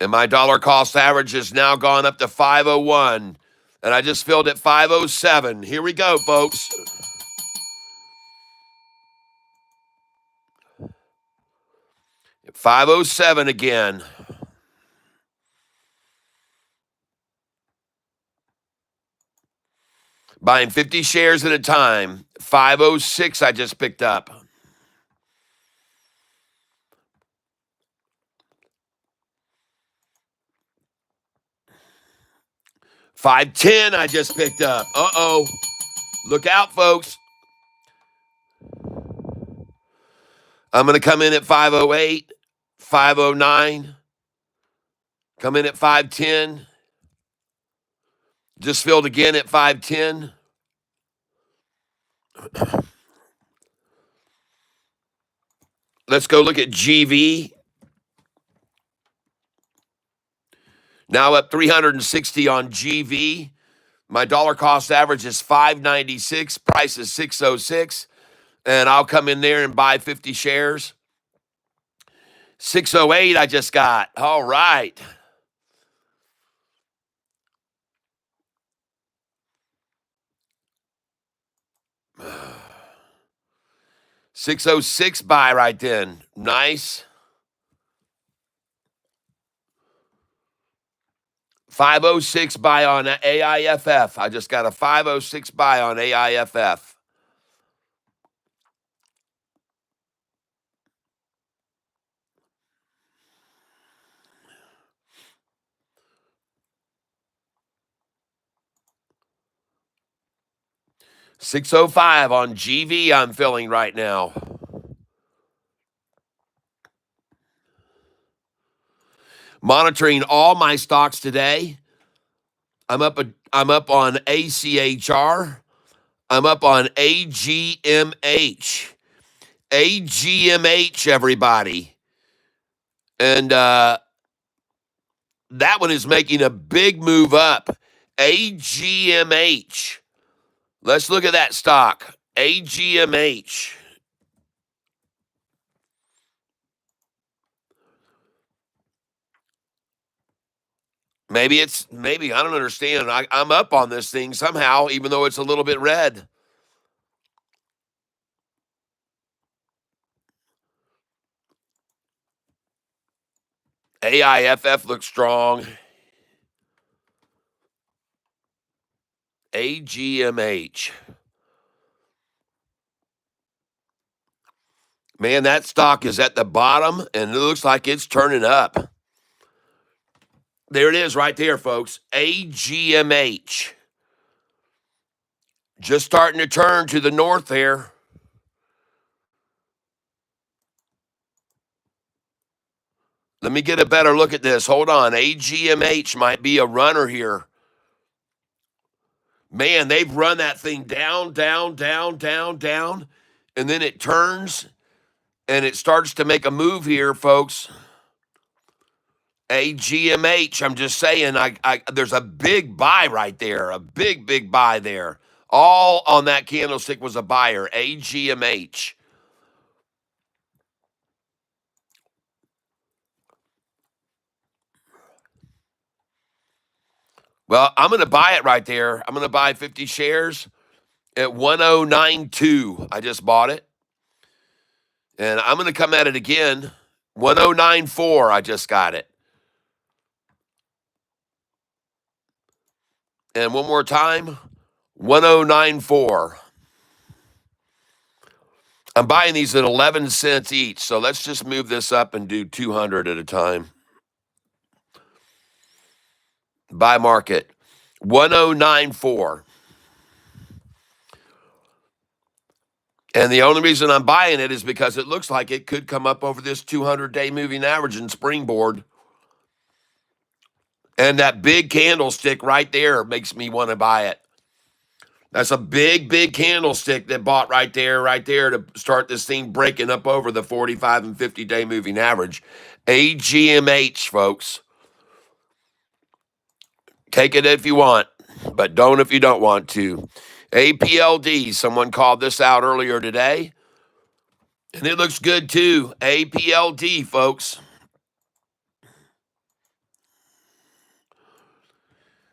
And my dollar cost average has now gone up to 501. And I just filled at 507. Here we go, folks. At 507 again. Buying 50 shares at a time. 506 I just picked up. 510 I just picked up. Uh-oh. Look out, folks. I'm going to come in at 508, 509. Come in at 510. Just filled again at 510. Let's go look at GV. Now up 360 on GV. My dollar cost average is 596. Price is 606. And I'll come in there and buy 50 shares. 608 I just got. All right. $606 buy right then. Nice. 506 buy on AIFF. I just got a 506 buy on AIFF. $605 on GV I'm filling right now. Monitoring all my stocks today. I'm up on ACHR. I'm up on AGMH. AGMH, everybody. And that one is making a big move up. AGMH. Let's look at that stock. AGMH. Maybe I don't understand. I'm up on this thing somehow, even though it's a little bit red. AIFF looks strong. AGMH. Man, that stock is at the bottom, and it looks like it's turning up. There it is right there, folks. AGMH. Just starting to turn to the north there. Let me get a better look at this. Hold on. AGMH might be a runner here. Man, they've run that thing down, down, down, down, down, and then it turns and it starts to make a move here, folks. AGMH, I'm just saying, there's a big buy right there, a big, big buy there. All on that candlestick was a buyer, AGMH. Well, I'm going to buy it right there. I'm going to buy 50 shares at 1092. I just bought it. And I'm going to come at it again. 1094, I just got it. And one more time, 1094. I'm buying these at 11 cents each. So let's just move this up and do 200 at a time. Buy market, 1094. And the only reason I'm buying it is because it looks like it could come up over this 200-day moving average and springboard. And that big candlestick right there makes me want to buy it. That's a big, big candlestick that bought right there to start this thing breaking up over the 45 and 50-day moving average. AGMH, folks. Take it if you want, but don't if you don't want to. APLD, someone called this out earlier today, and it looks good too. APLD, folks.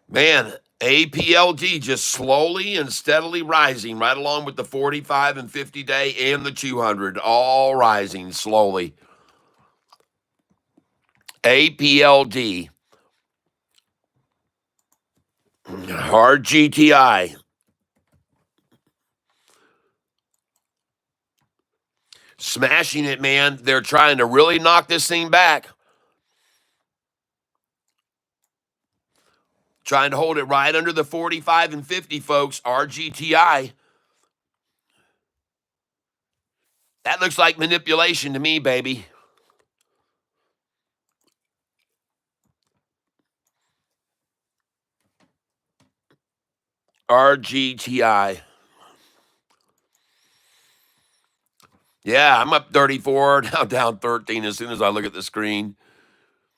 Man, APLD just slowly and steadily rising right along with the 45 and 50-day and the 200, all rising slowly. APLD. Hard GTI. Smashing it, man. They're trying to really knock this thing back. Trying to hold it right under the 45 and 50, folks. RGTI. That looks like manipulation to me, baby. RGTI. Yeah, I'm up 34, now down 13 as soon as I look at the screen.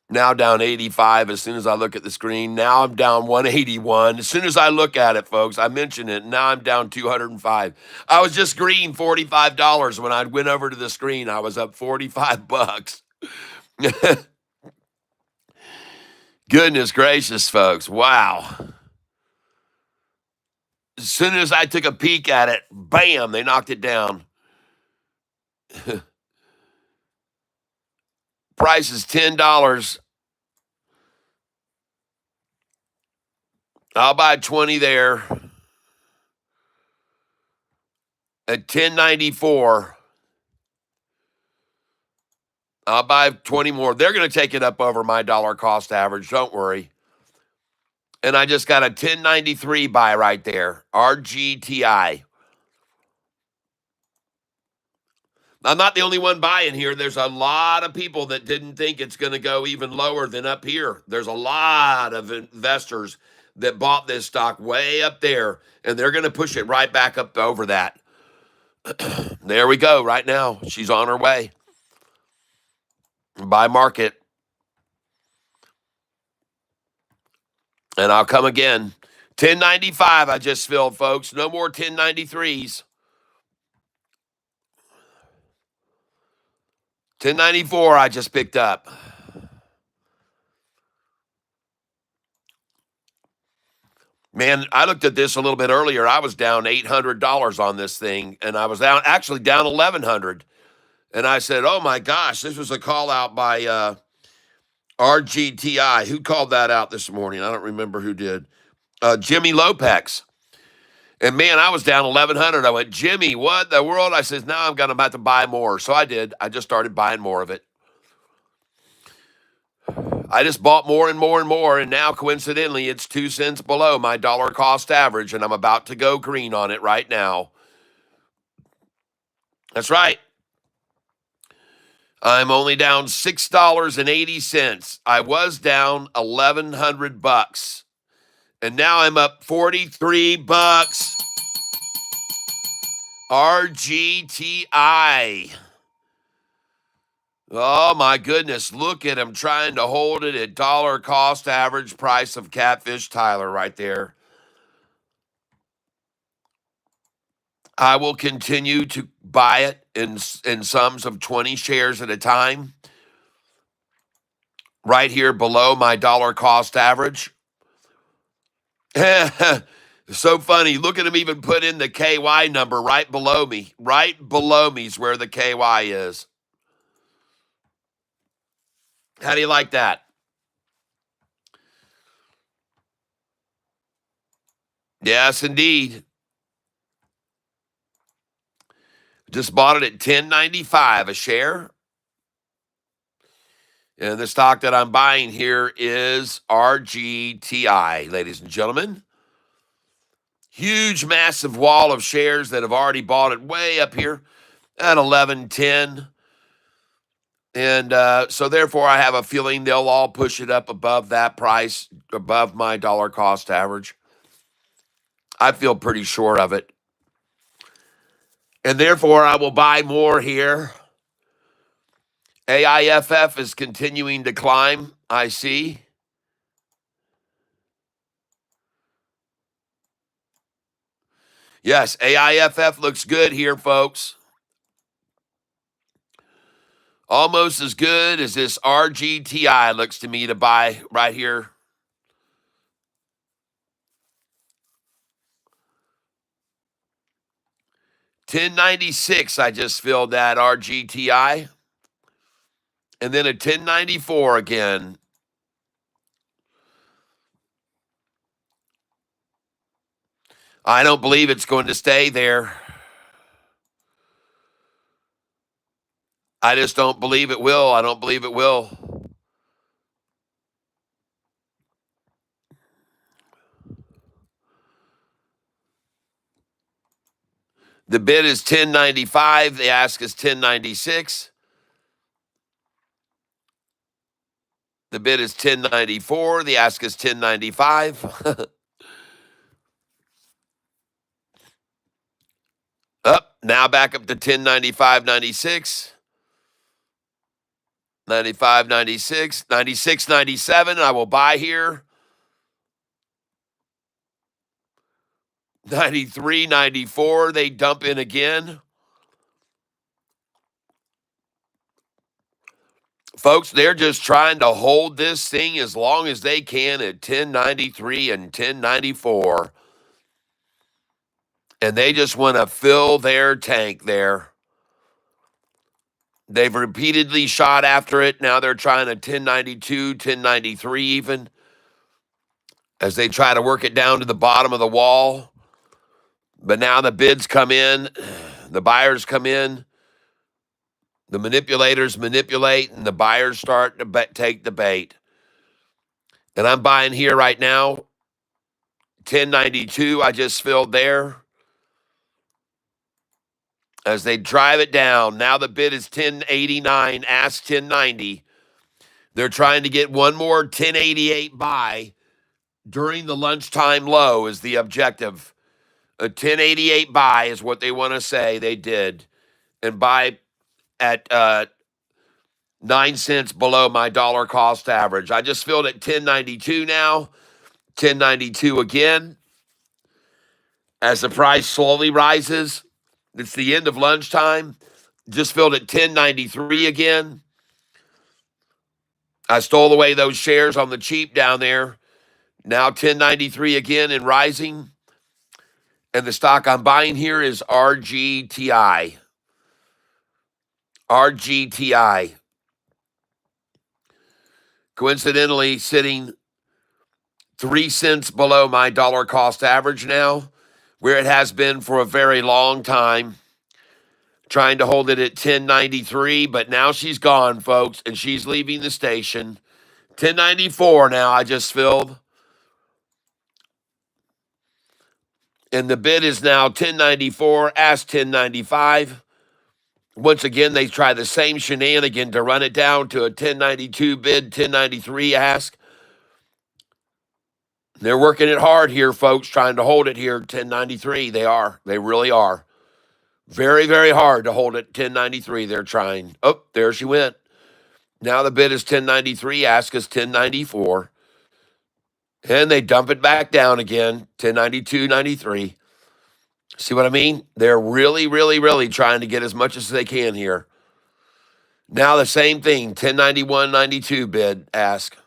Now down 85 as soon as I look at the screen. Now I'm down 181. As soon as I look at it, folks, I mentioned it. Now I'm down 205. I was just green $45 when I went over to the screen. I was up 45 bucks. Goodness gracious, folks. Wow. As soon as I took a peek at it, bam, they knocked it down. Price is $10. I'll buy 20 there at 10.94. I'll buy 20 more. They're going to take it up over my dollar cost average. Don't worry. And I just got a 10.93 buy right there. RGTI. I'm not the only one buying here. There's a lot of people that didn't think it's going to go even lower than up here. There's a lot of investors that bought this stock way up there, and they're going to push it right back up over that. There we go right now. She's on her way. Buy market. And I'll come again. 10.95 I just filled, folks. No more 10.93s. 10.94 I just picked up. Man, I looked at this a little bit earlier. I was down $800 on this thing, and I was down $1,100. And I said, "Oh my gosh, this was a call out by RGTI. Who called that out this morning? I don't remember who did. Jimmy Lopez. And man, I was down 1,100. I went, Jimmy, what the world? I said, now I'm about to buy more. So I did. I just started buying more of it. I just bought more and more and more. And now, coincidentally, it's 2 cents below my dollar cost average. And I'm about to go green on it right now. That's right. I'm only down $6.80. I was down 1,100 bucks. And now I'm up 43 bucks. RGTI. Oh my goodness, look at him trying to hold it at dollar cost average price of Catfish Tyler right there. I will continue to buy it in sums of 20 shares at a time. Right here below my dollar cost average. So funny. Look at him even put in the KY number right below me. Right below me is where the KY is. How do you like that? Yes, indeed. Just bought it at $10.95 a share. And the stock that I'm buying here is RGTI, ladies and gentlemen. Huge, massive wall of shares that have already bought it way up here at 11.10. And so therefore, I have a feeling they'll all push it up above that price, above my dollar cost average. I feel pretty sure of it. And therefore, I will buy more here. AIFF is continuing to climb, I see. Yes, AIFF looks good here, folks. Almost as good as this RGTI looks to me to buy right here. $10.96, I just filled that RGTI. And then a $10.94 again. I don't believe it's going to stay there. I just don't believe it will. I don't believe it will. The bid is 1095. The ask is 1096. The bid is 1094. The ask is 1095. Up now back up to 1095.96. 95.96. 96.97. I will buy here. 93.94. They dump in again. Folks, they're just trying to hold this thing as long as they can at 1093 and 1094. And they just want to fill their tank there. They've repeatedly shot after it. Now they're trying a 1092, 1093 even, as they try to work it down to the bottom of the wall. But now the bids come in, the buyers come in, the manipulators manipulate, and the buyers start to take the bait. And I'm buying here right now, 1092. I just filled there. As they drive it down, now the bid is 1089, ask 1090. They're trying to get one more 1088 buy during the lunchtime low is the objective. A 1088 buy is what they want to say they did. And buy at 9 cents below my dollar cost average. I just filled at 1092 now. 1092 again. As the price slowly rises, it's the end of lunchtime. Just filled at 1093 again. I stole away those shares on the cheap down there. Now 1093 again and rising. And the stock I'm buying here is RGTI. RGTI. Coincidentally, sitting 3 cents below my dollar cost average now, where it has been for a very long time. Trying to hold it at 1093, but now she's gone, folks, and she's leaving the station. 1094 now, I just filled. And the bid is now 1094, ask 1095. Once again, they try the same shenanigan to run it down to a 1092 bid, 1093 ask. They're working it hard here, folks, trying to hold it here, 1093. They are. They really are. Very, very hard to hold it 1093. They're trying. Oh, there she went. Now the bid is 1093, ask is 1094. And they dump it back down again, 1092.93. See what I mean? They're really, really, really trying to get as much as they can here. Now the same thing, 1091.92 bid, ask.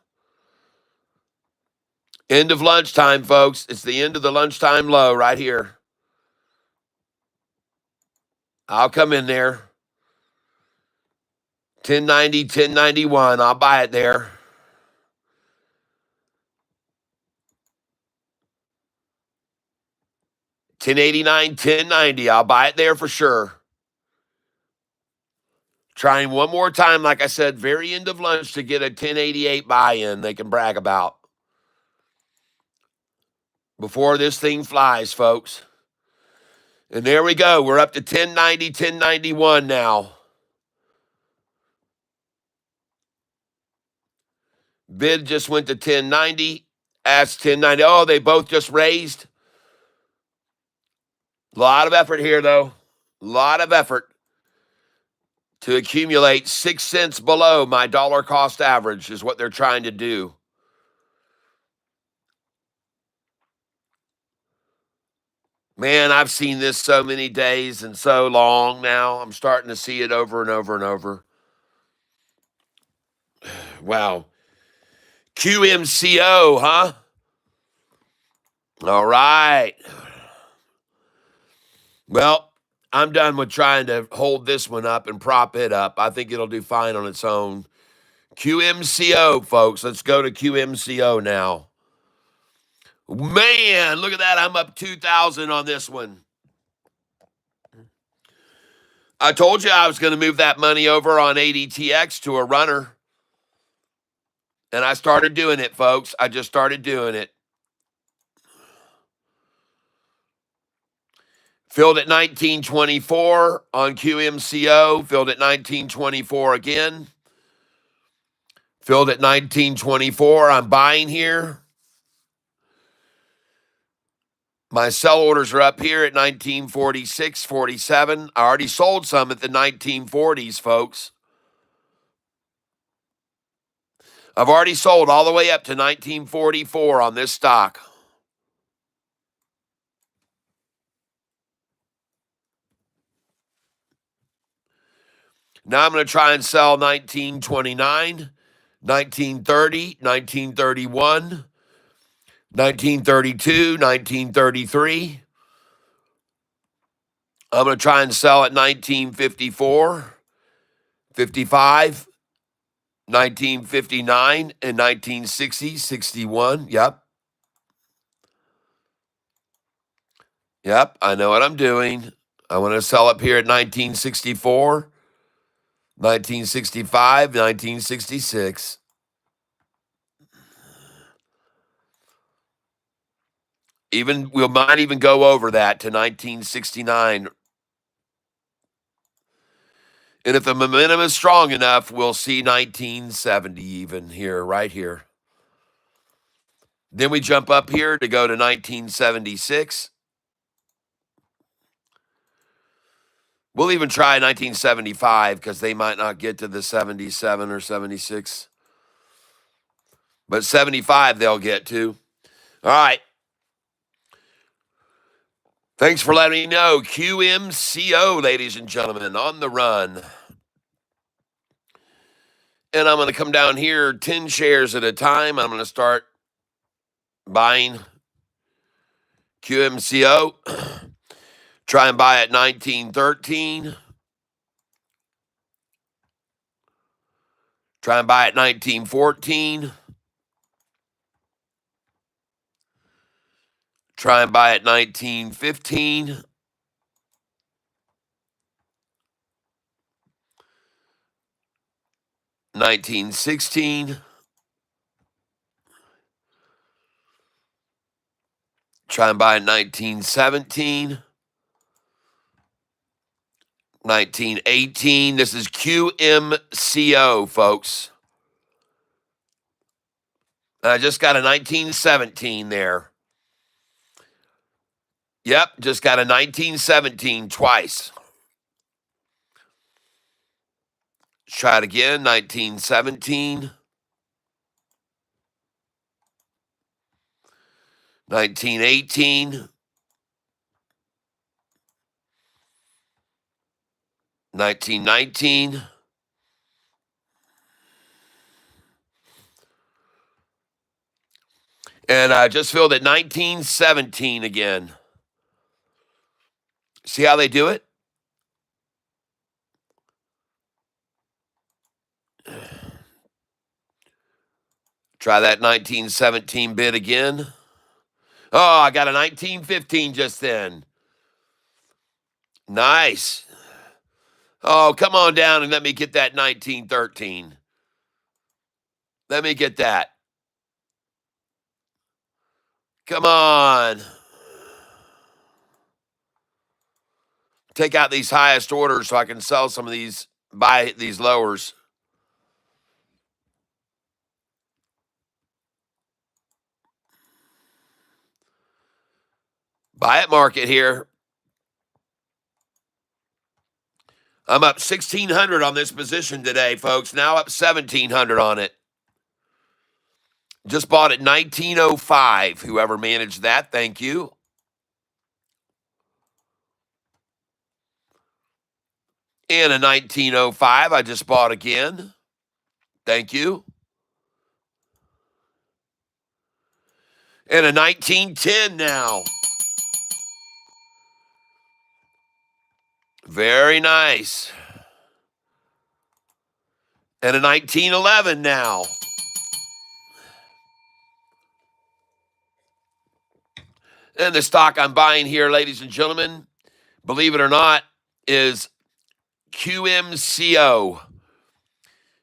End of lunchtime, folks. It's the end of the lunchtime low right here. I'll come in there. 1090, 1091. I'll buy it there. $10.89, $10.90. I'll buy it there for sure. Trying one more time, like I said, very end of lunch to get a 1088 buy-in they can brag about. Before this thing flies, folks. And there we go. We're up to 1090, 1091 now. Bid just went to 1090. Ask 1090. Oh, they both just raised. A lot of effort here, though. A lot of effort to accumulate 6 cents below my dollar cost average is what they're trying to do. Man, I've seen this so many days and so long now. I'm starting to see it over and over and over. Wow. QMCO, huh? All right. Well, I'm done with trying to hold this one up and prop it up. I think it'll do fine on its own. QMCO, folks. Let's go to QMCO now. Man, look at that. I'm up 2,000 on this one. I told you I was going to move that money over on ADTX to a runner. And I started doing it, folks. I just started doing it. Filled at 1924 on QMCO. Filled at 1924 again. Filled at 1924. I'm buying here. My sell orders are up here at 1946, 47. I already sold some at the 1940s, folks. I've already sold all the way up to 1944 on this stock. Now I'm going to try and sell 1929, 1930, 1931, 1932, 1933. I'm going to try and sell at 1954, 55, 1959, and 1960, 61. Yep. Yep, I know what I'm doing. I want to sell up here at 1964, 1965, 1966. We might even go over that to 1969. And if the momentum is strong enough, we'll see 1970 even here, right here. Then we jump up here to go to 1976. We'll even try 1975 because they might not get to the 77 or 76. But 75 they'll get to. All right. Thanks for letting me know. QMCO, ladies and gentlemen, on the run. And I'm going to come down here 10 shares at a time. I'm going to start buying QMCO. Try and buy at 1913. Try and buy at 1914. Try and buy at 1915. $19.16. Try and buy at 1917. $19.18. This is QMCO, folks. And I just got a 1917 there. Yep, just got a 1917 twice. Try it again, 1917. 1918. 1919. And I just filled at 1917 again. See how they do it? Try that 1917 bid again. Oh, I got a 1915 just then. Nice. Oh, come on down and let me get that 1913. Let me get that. Come on. Take out these highest orders so I can sell some of these, buy these lowers. Buy at market here. I'm up 1,600 on this position today, folks. Now up 1,700 on it. Just bought at 1905. Whoever managed that, thank you. And a 1905 I just bought again. Thank you. And a 1910 now. Very nice. And a 1911 now. And the stock I'm buying here, ladies and gentlemen, believe it or not, is QMCO.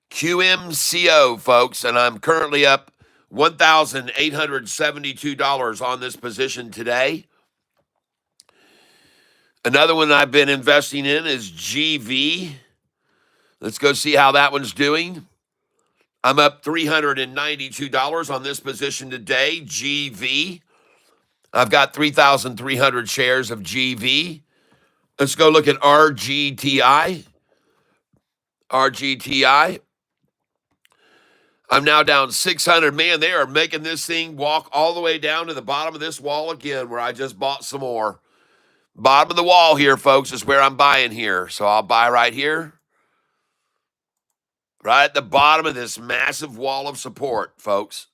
QMCO, folks, and I'm currently up $1,872 on this position today. Another one I've been investing in is GV. Let's go see how that one's doing. I'm up $392 on this position today, GV. I've got 3,300 shares of GV. Let's go look at RGTI. RGTI. I'm now down 600. Man, they are making this thing walk all the way down to the bottom of this wall again where I just bought some more. Bottom of the wall here, folks, is where I'm buying here. So I'll buy right here. Right at the bottom of this massive wall of support, folks.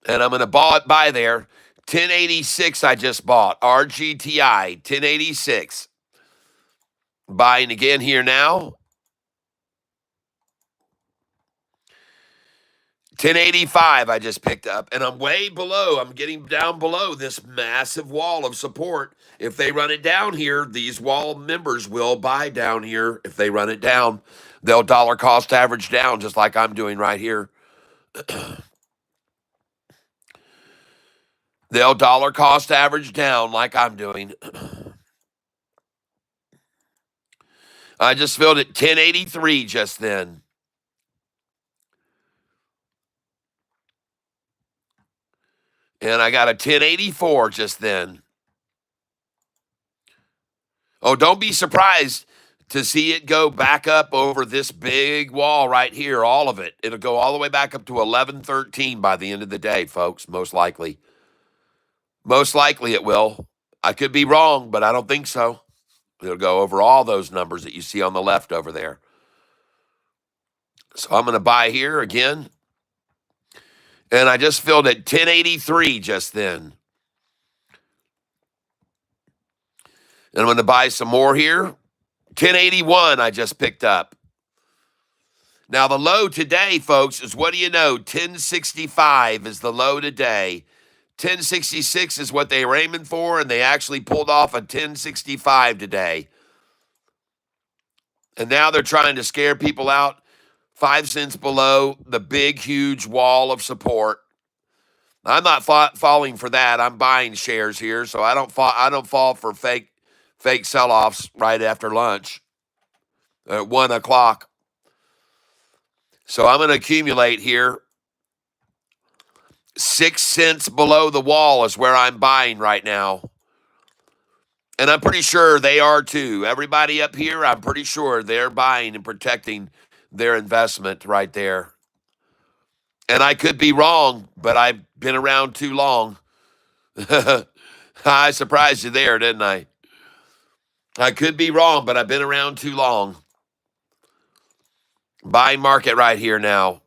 And I'm going to buy there. 1086 I just bought. RGTI, 1086. Buying again here now. 1085 I just picked up. And I'm way below. I'm getting down below this massive wall of support. If they run it down here, these wall members will buy down here. If they run it down, they'll dollar cost average down just like I'm doing right here. They'll dollar cost average down like I'm doing. I just filled at 1083 just then. And I got a 1084 just then. Oh, don't be surprised to see it go back up over this big wall right here, all of it. It'll go all the way back up to 1113 by the end of the day, folks, most likely. Most likely it will. I could be wrong, but I don't think so. It'll go over all those numbers that you see on the left over there. So I'm going to buy here again. And I just filled at 1083 just then. And I'm going to buy some more here. 1081 I just picked up. Now the low today, folks, is what do you know? 1065 is the low today. 1066 is what they were aiming for, and they actually pulled off a 1065 today. And now they're trying to scare people out 5 cents below the big, huge wall of support. I'm not falling for that. I'm buying shares here, so I don't fall for fake sell-offs right after lunch at 1 o'clock. So I'm going to accumulate here. 6 cents below the wall is where I'm buying right now. And I'm pretty sure they are too. Everybody up here, I'm pretty sure they're buying and protecting their investment right there. And I could be wrong, but I've been around too long. I surprised you there, didn't I? I could be wrong, but I've been around too long. Buying market right here now.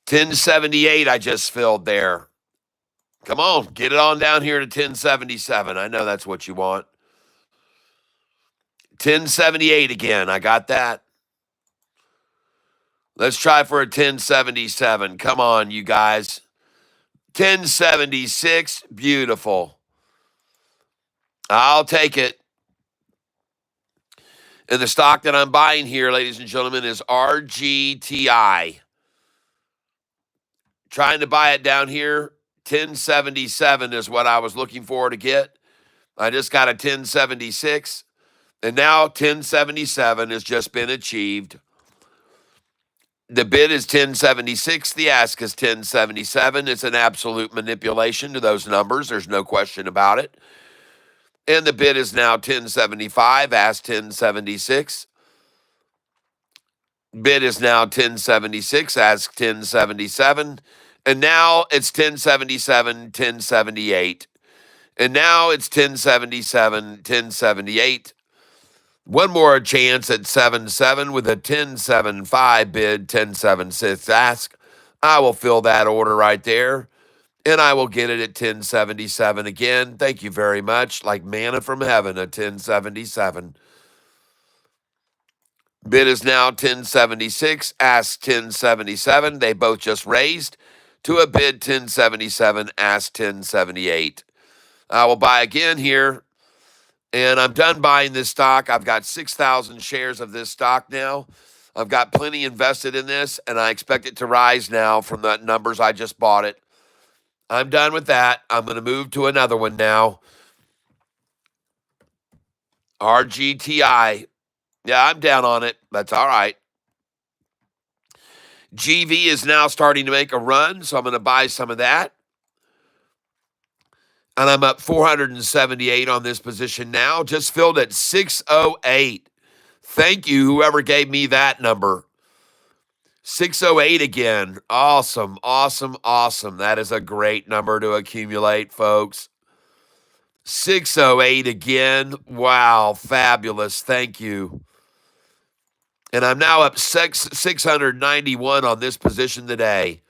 1078 I just filled there. Come on, get it on down here to 1077. I know that's what you want. 1078 again. I got that. Let's try for a 1077. Come on, you guys. 1076. Beautiful. I'll take it. And the stock that I'm buying here, ladies and gentlemen, is RGTI. Trying to buy it down here. 1077 is what I was looking for to get. I just got a 1076. And now 1077 has just been achieved. The bid is 1076. The ask is 1077. It's an absolute manipulation to those numbers. There's no question about it. And the bid is now 1075. Ask 1076. Bid is now 1076. Ask 1077. And now it's 1077, 1078. And now it's 1077, 1078. One more chance at 77 with a 1075 bid, 1076 ask. I will fill that order right there, and I will get it at 1077 again. Thank you very much. Like manna from heaven, a 1077. Bid is now 1076, ask 1077. They both just raised to a bid 1077, ask 1078. I will buy again here. And I'm done buying this stock. I've got 6,000 shares of this stock now. I've got plenty invested in this, and I expect it to rise now from the numbers I just bought it. I'm done with that. I'm going to move to another one now. RGTI. Yeah, I'm down on it. That's all right. GV is now starting to make a run, so I'm going to buy some of that. And I'm up 478 on this position now. Just filled at 608. Thank you, whoever gave me that number. 608 again. Awesome, awesome, awesome. That is a great number to accumulate, folks. 608 again. Wow, fabulous. Thank you. And I'm now up 691 on this position today.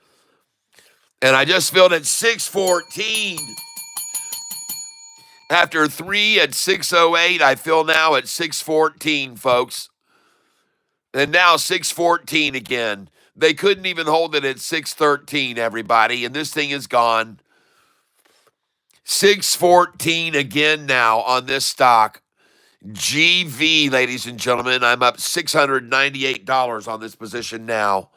And I just filled at 614. After 3 at 608, I fill now at 614, folks. And now 614 again. They couldn't even hold it at 613, everybody. And this thing is gone. 614 again now on this stock. GV, ladies and gentlemen. I'm up $698 on this position now.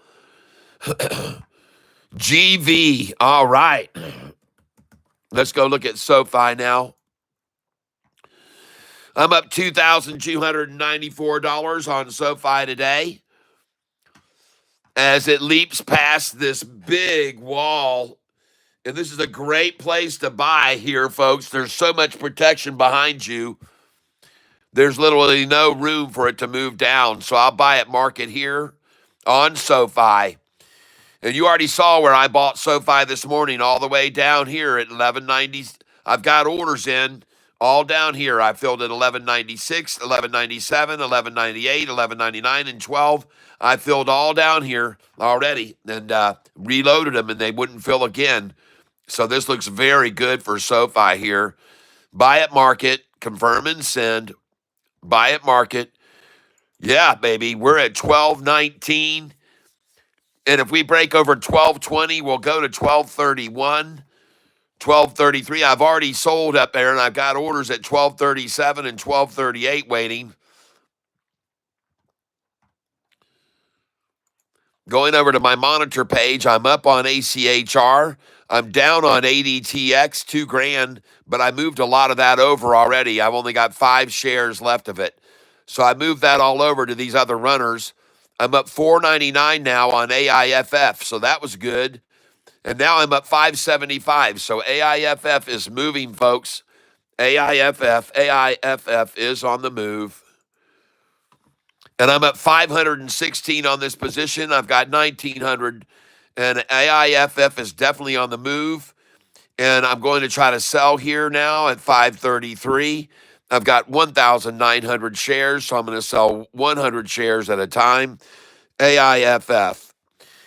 GV. All right. Let's go look at SoFi now. I'm up $2,294 on SoFi today as it leaps past this big wall. And this is a great place to buy here, folks. There's so much protection behind you. There's literally no room for it to move down. So I'll buy at market here on SoFi. And you already saw where I bought SoFi this morning, all the way down here at 1190. I've got orders in all down here. I filled at 1196, 1197, 1198, 1199, and 12. I filled all down here already and reloaded them, and they wouldn't fill again. So this looks very good for SoFi here. Buy at market, confirm and send. Buy at market. Yeah, baby, we're at 1219. And if we break over 1220, we'll go to 1231, 1233. I've already sold up there, and I've got orders at 1237 and 1238 waiting. Going over to my monitor page, I'm up on ACHR. I'm down on ADTX, $2,000, but I moved a lot of that over already. I've only got 5 shares left of it. So I moved that all over to these other runners. I'm up $4.99 now on AIFF, so that was good. And now I'm up $5.75. So AIFF is moving, folks. AIFF is on the move. And I'm up 516 on this position. I've got 1,900. And AIFF is definitely on the move. And I'm going to try to sell here now at 533. I've got 1,900 shares, so I'm going to sell 100 shares at a time. AIFF.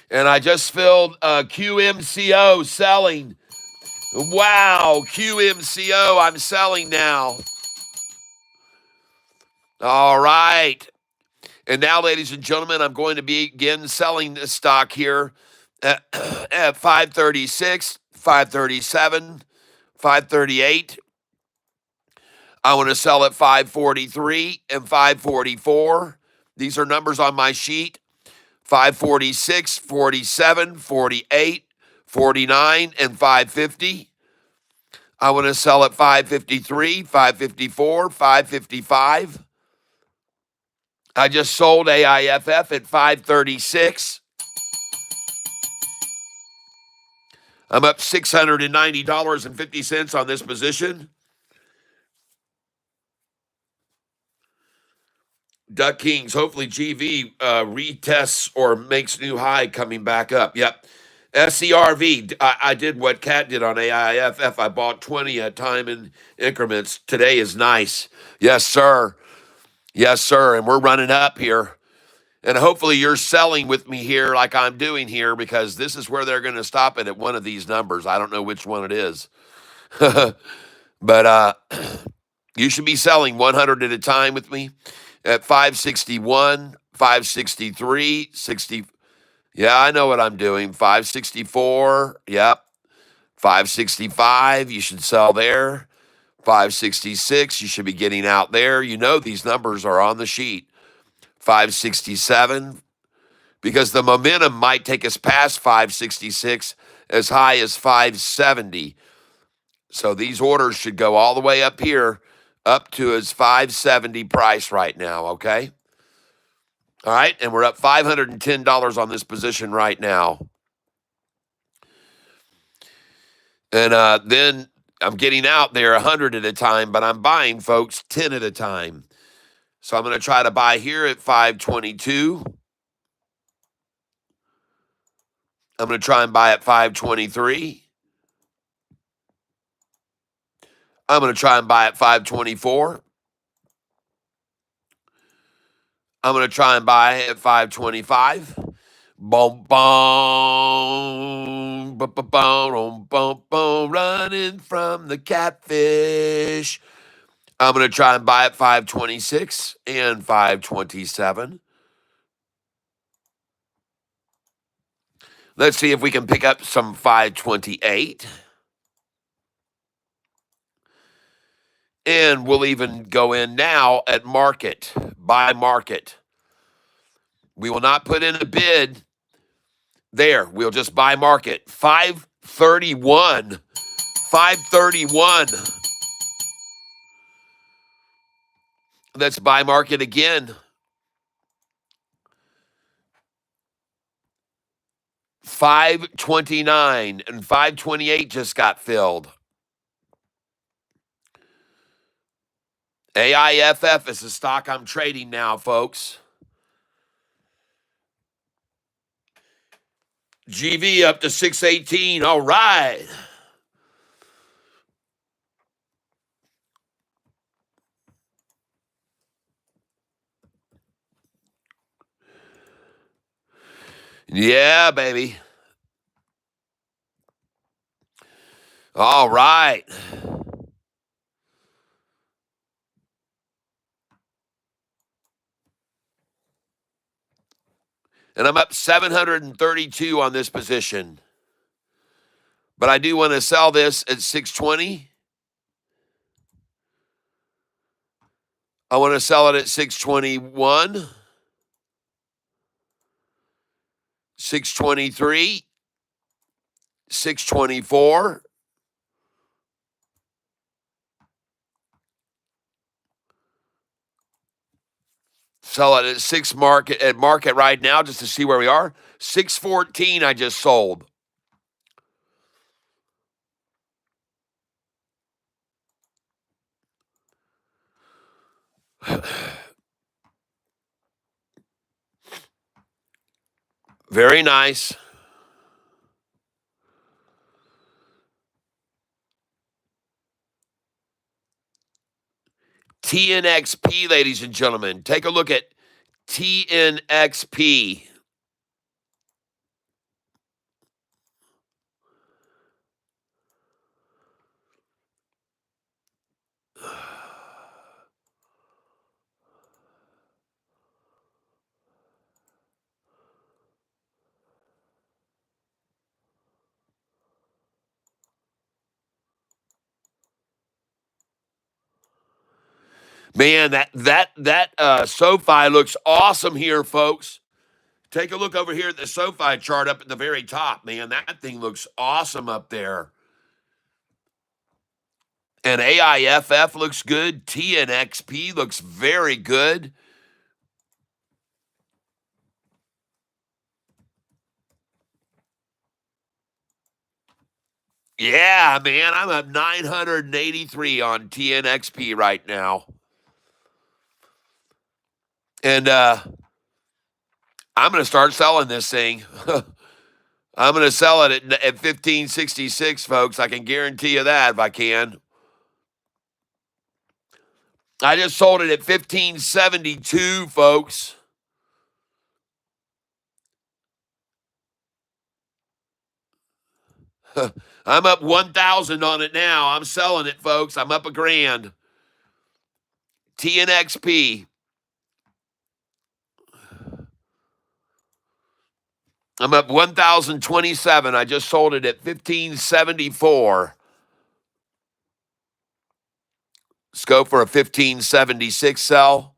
And I just filled QMCO selling. Wow, QMCO, I'm selling now. All right. And now, ladies and gentlemen, I'm going to begin selling this stock here at 536, 537, 538. I want to sell at 543 and 544. These are numbers on my sheet. 546, 47, 48, 49, and 550. I want to sell at 553, 554, 555. I just sold AIFF at 536. I'm up $690.50 on this position. Duck Kings, hopefully GV retests or makes new high coming back up. Yep. SCRV, I did what Cat did on AIFF. I bought 20 at time in increments. Today is nice. Yes, sir. Yes, sir. And we're running up here. And hopefully you're selling with me here like I'm doing here, because this is where they're going to stop it at one of these numbers. I don't know which one it is. But you should be selling 100 at a time with me at 561, 563, 60. Yeah, I know what I'm doing. 564. Yep. 565. You should sell there. 566, you should be getting out there. You know these numbers are on the sheet. 567, because the momentum might take us past 566 as high as 570. So these orders should go all the way up here, up to his 570 price right now, okay? All right, and we're up $510 on this position right now. And then I'm getting out there 100 at a time, but I'm buying, folks, 10 at a time. So I'm going to try to buy here at 522. I'm going to try and buy at 523. I'm going to try and buy at 524. I'm going to try and buy at 525. Boom, boom, boom, boom, boom, boom, boom, running from the catfish. I'm going to try and buy at 526 and 527. Let's see if we can pick up some 528. And we'll even go in now at market, buy market. We will not put in a bid there. We'll just buy market. 531. 531. Let's buy market again. 529 and 528 just got filled. AIFF is the stock I'm trading now, folks. GV up to 618. All right. Yeah, baby. All right. And I'm up 732 on this position. But I do want to sell this at 620. I want to sell it at 621, 623, 624. Sell it at market right now just to see where we are. 614 I just sold. Very nice. TNXP, ladies and gentlemen. Take a look at TNXP. Man, that SoFi looks awesome here, folks. Take a look over here at the SoFi chart up at the very top, man. That thing looks awesome up there. And AIFF looks good. TNXP looks very good. Yeah, man, I'm up 983 on TNXP right now. And I'm going to start selling this thing. I'm going to sell it at 1566, folks. I can guarantee you that if I can. I just sold it at 1572, folks. I'm up 1,000 on it now. I'm selling it, folks. I'm up $1,000. TNXP. I'm up 1,027. I just sold it at 1574. go for a 1576 sell.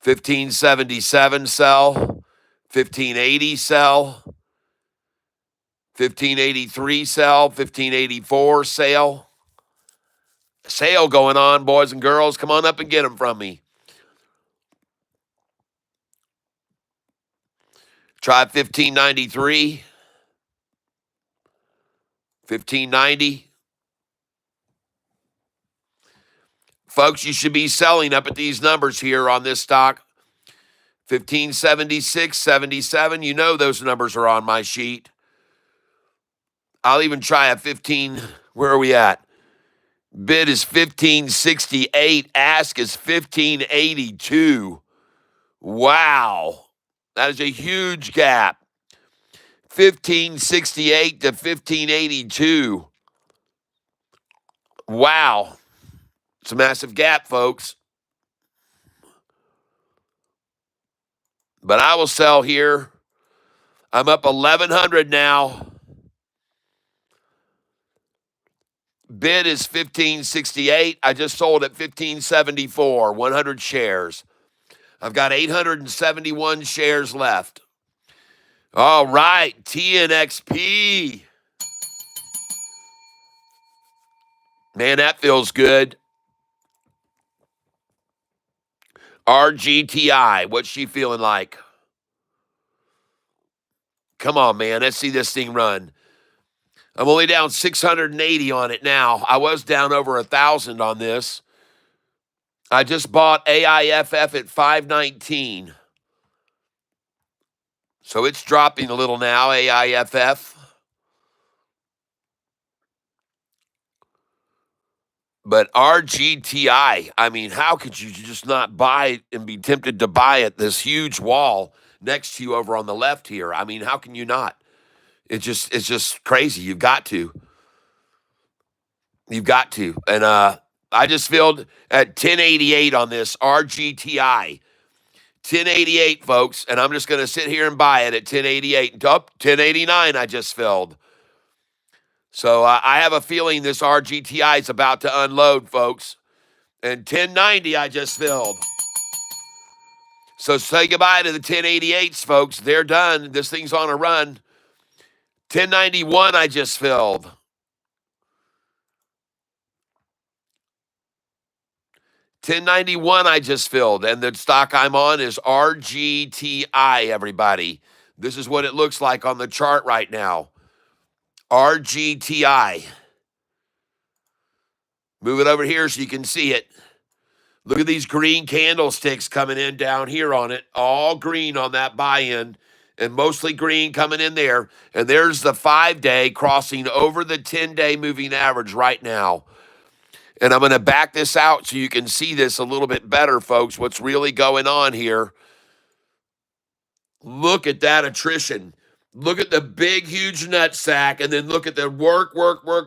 1577 sell. 1580 sell. 1583 sell. 1584 sale. Sale going on, boys and girls. Come on up and get them from me. Try 1593. 1590. Folks, you should be selling up at these numbers here on this stock. 1576, 77. You know those numbers are on my sheet. I'll even try a 15. Where are we at? Bid is 1568. Ask is 1582. Wow. That is a huge gap. 1568 to 1582. Wow. It's a massive gap, folks. But I will sell here. I'm up 1,100 now. Bid is 1568. I just sold at 1574, 100 shares. I've got 871 shares left. All right, TNXP. Man, that feels good. RGTI, what's she feeling like? Come on, man, let's see this thing run. I'm only down 680 on it now. I was down over 1,000 on this. I just bought AIFF at 519. So it's dropping a little now, AIFF. But RGTI, I mean, how could you just not buy it and be tempted to buy it? This huge wall next to you over on the left here. I mean, how can you not? It's just crazy. You've got to. You've got to. And I just filled at 1088 on this RGTI. 1088, folks. And I'm just going to sit here and buy it at 1088. Up 1089 I just filled. So I have a feeling this RGTI is about to unload, folks. And 1090 I just filled. So say goodbye to the 1088s, folks. They're done. This thing's on a run. 1091 I just filled. 1091 I just filled. And the stock I'm on is RGTI, everybody. This is what it looks like on the chart right now. RGTI. Move it over here so you can see it. Look at these green candlesticks coming in down here on it. All green on that buy-in. And mostly green coming in there. And there's the 5-day crossing over the 10-day moving average right now. And I'm going to back this out so you can see this a little bit better, folks, what's really going on here. Look at that attrition. Look at the big, huge nut sack, and then look at the work,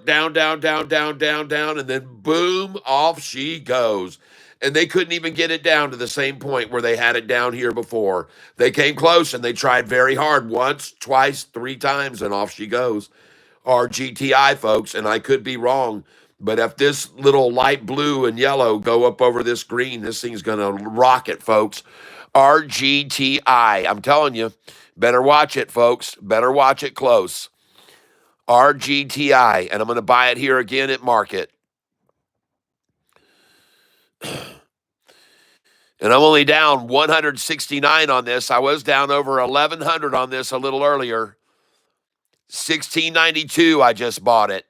down, and then boom, off she goes. And they couldn't even get it down to the same point where they had it down here before. They came close, and they tried very hard once, twice, 3 times, and off she goes. RGTI, folks, and I could be wrong, but if this little light blue and yellow go up over this green, this thing's going to rocket, folks. RGTI, I'm telling you. Better watch it, folks. Better watch it close. RGTI. And I'm going to buy it here again at market. And I'm only down 169 on this. I was down over 1,100 on this a little earlier. 1692, I just bought it.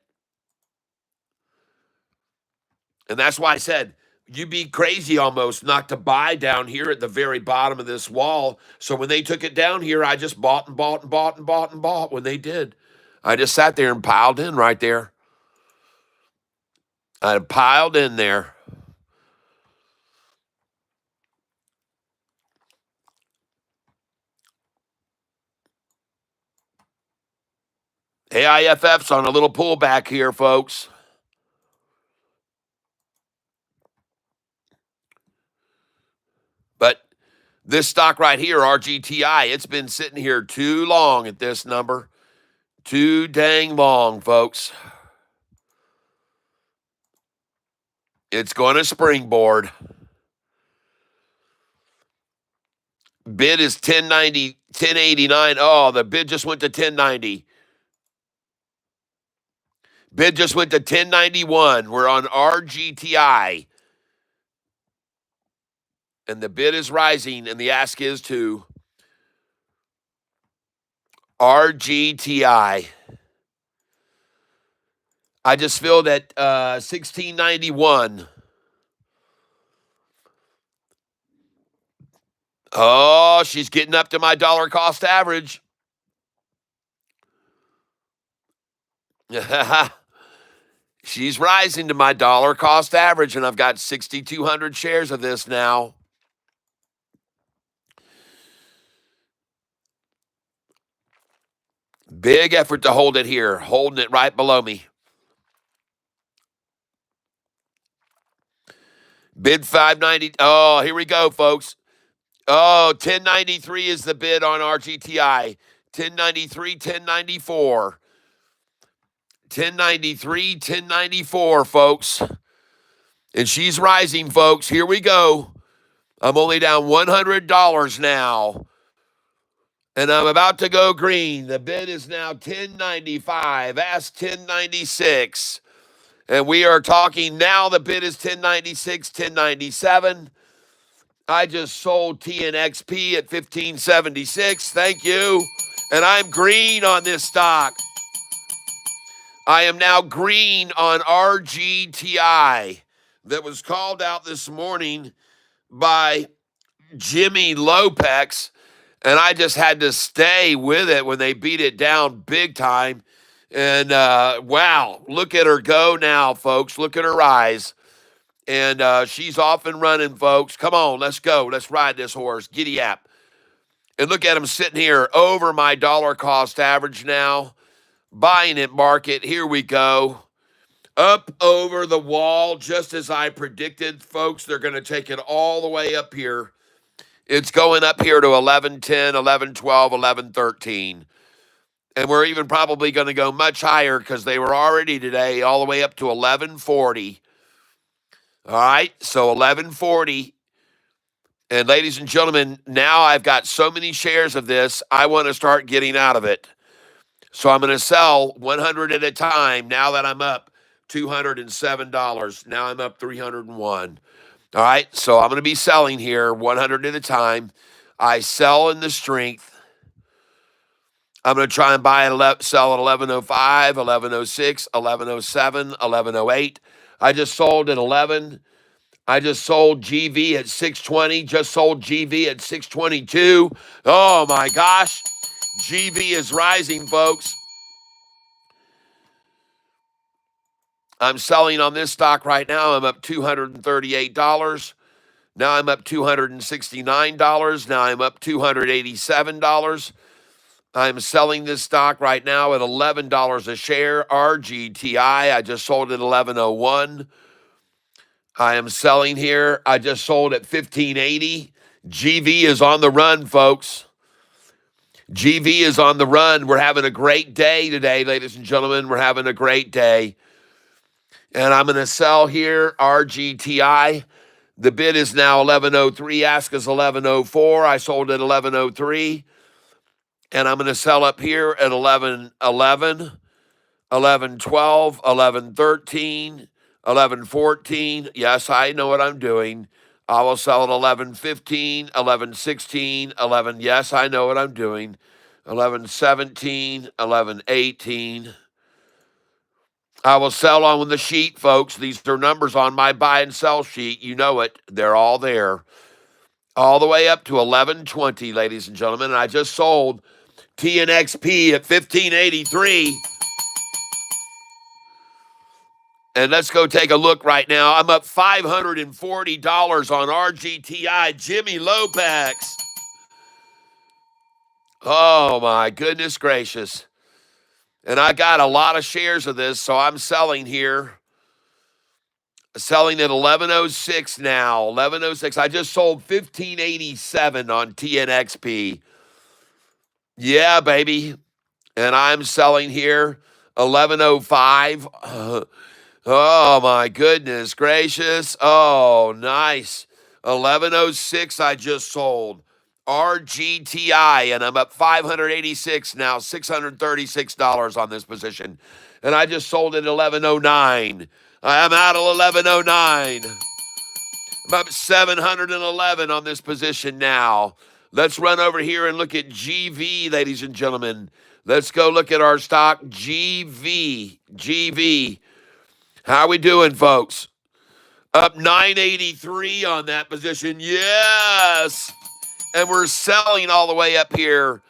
And that's why I said, you'd be crazy almost not to buy down here at the very bottom of this wall. So when they took it down here, I just bought when they did. I just sat there and piled in right there. I piled in there. AIFF's on a little pullback here, folks. But this stock right here, RGTI, it's been sitting here too long at this number. Too dang long, folks. It's going to springboard. Bid is 1090, 1089. Oh, the bid just went to 1090. Bid just went to 1091. We're on RGTI. And the bid is rising, and the ask is to RGTI. I just filled at 1691. Oh, she's getting up to my dollar cost average. She's rising to my dollar cost average, and I've got 6,200 shares of this now. Big effort to hold it here, holding it right below me. Bid 590. Oh, here we go, folks. Oh, 1093 is the bid on RGTI. 1093, 1094. 1093, 1094, folks. And she's rising, folks. Here we go. I'm only down $100 now. And I'm about to go green. The bid is now 1095. Ask 1096. And we are talking now. The bid is 1096, 1097. I just sold TNXP at 1576. Thank you. And I'm green on this stock. I am now green on RGTI. That was called out this morning by Jimmy Lopez. And I just had to stay with it when they beat it down big time. And wow, look at her go now, folks. Look at her rise. And she's off and running, folks. Come on, let's go. Let's ride this horse. Giddy up. And look at him sitting here over my dollar cost average now. Buying at market. Here we go. Up over the wall, just as I predicted, folks. They're going to take it all the way up here. It's going up here to 1110, 1112, 1113. And we're even probably going to go much higher because they were already today all the way up to 1140. All right, so 1140. And ladies and gentlemen, now I've got so many shares of this, I want to start getting out of it. So I'm going to sell 100 at a time now that I'm up $207. Now I'm up 301. All right, so I'm going to be selling here 100 at a time. I sell in the strength. I'm going to try and buy and sell at 1105, 1106, 1107, 1108. I just sold at 11. I just sold GV at 620. Just sold GV at 622. Oh my gosh. GV is rising, folks. I'm selling on this stock right now. I'm up $238. Now I'm up $269. Now I'm up $287. I'm selling this stock right now at $11 a share. RGTI, I just sold at 1101. I am selling here. I just sold at 1580. GV is on the run, folks. GV is on the run. We're having a great day today, ladies and gentlemen. We're having a great day. And I'm going to sell here, RGTI. The bid is now 1103. Ask is 1104. I sold at 1103. And I'm going to sell up here at 1111, 1112, 1113, 1114. Yes, I know what I'm doing. I will sell at 1115, 1116, 11. Yes, I know what I'm doing. 1117, 1118. I will sell on the sheet, folks. These are numbers on my buy and sell sheet. You know it. They're all there. All the way up to 1120, ladies and gentlemen. And I just sold TNXP at 1583. And let's go take a look right now. I'm up $540 on RGTI. Jimmy Lopez. Oh, my goodness gracious. And I got a lot of shares of this, so I'm selling here. Selling at 1106 now. 1106. I just sold 1587 on TNXP. Yeah, baby. And I'm selling here 1105. Oh my goodness gracious. Oh, nice. 1106 I just sold. RGTI, and I'm up 586 now, $636 on this position. And I just sold it 1109. I'm out of 1109. I'm up 711 on this position now. Let's run over here and look at GV, ladies and gentlemen. Let's go look at our stock, GV. GV. How we doing, folks? Up 983 on that position. Yes. And we're selling all the way up here.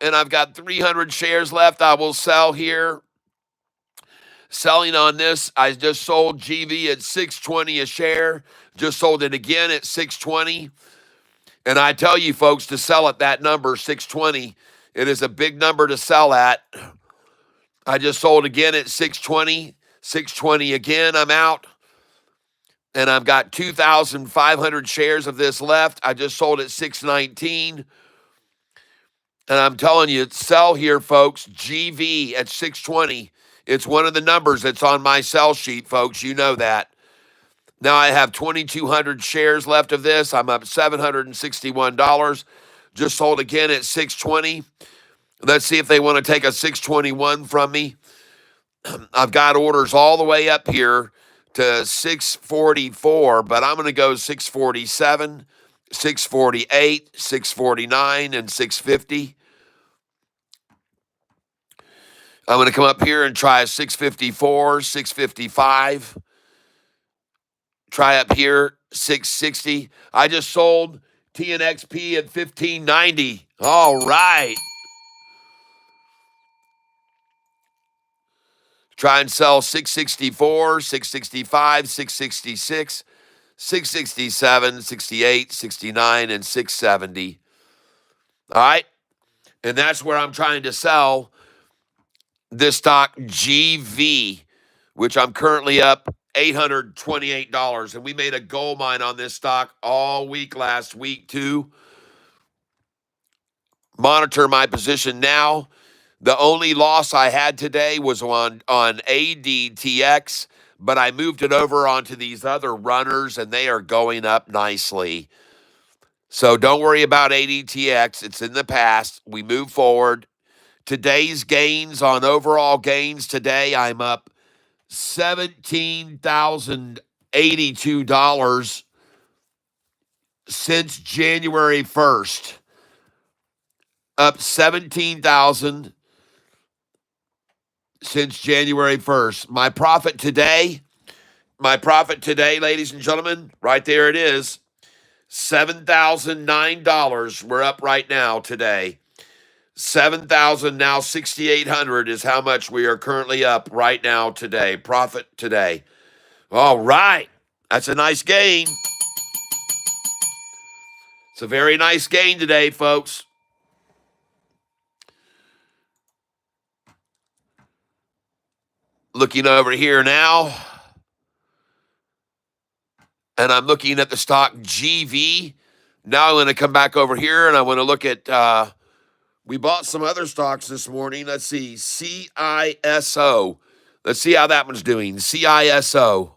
And I've got 300 shares left. I will sell here. Selling on this, I just sold GV at 620 a share. Just sold it again at 620. And I tell you, folks, to sell at that number, 620, it is a big number to sell at. I just sold again at 620. 620 again, I'm out. And I've got 2,500 shares of this left. I just sold at 619. And I'm telling you, sell here, folks. GV at 620. It's one of the numbers that's on my sell sheet, folks. You know that. Now I have 2,200 shares left of this. I'm up $761. Just sold again at 620. Let's see if they want to take a 621 from me. I've got orders all the way up here to 644, but I'm going to go 647, 648, 649, and 650. I'm going to come up here and try a 654, 655. Try up here, 660. I just sold TNXP at 1590. All right. Try and sell 664, 665, 666, 667, 68, 69, and 670. All right. And that's where I'm trying to sell this stock GV, which I'm currently up $828. And we made a gold mine on this stock all week last week, too. Monitor my position now. The only loss I had today was on ADTX, but I moved it over onto these other runners, and they are going up nicely. So don't worry about ADTX. It's in the past. We move forward. Today's gains on overall gains today, I'm up $17,082 since January 1st. Up 17,000 since January 1st. My profit today, ladies and gentlemen, right there it is, $7,009. We're up right now today. 7,000 now 6,800 is how much we are currently up right now today. Profit today. All right. That's a nice gain. It's a very nice gain today, folks. Looking over here now. And I'm looking at the stock GV. Now I'm going to come back over here and I want to look at, we bought some other stocks this morning. Let's see, CISO. Let's see how that one's doing. CISO.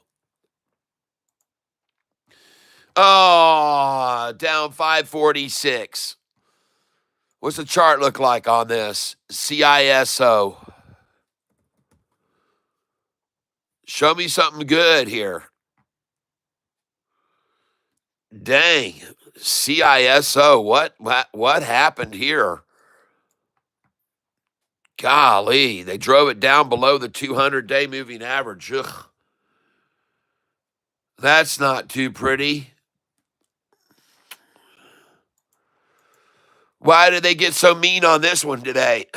Oh, down 546. What's the chart look like on this? CISO. Show me something good here. Dang, CISO, what happened here? Golly, they drove it down below the 200-day moving average. Ugh. That's not too pretty. Why did they get so mean on this one today?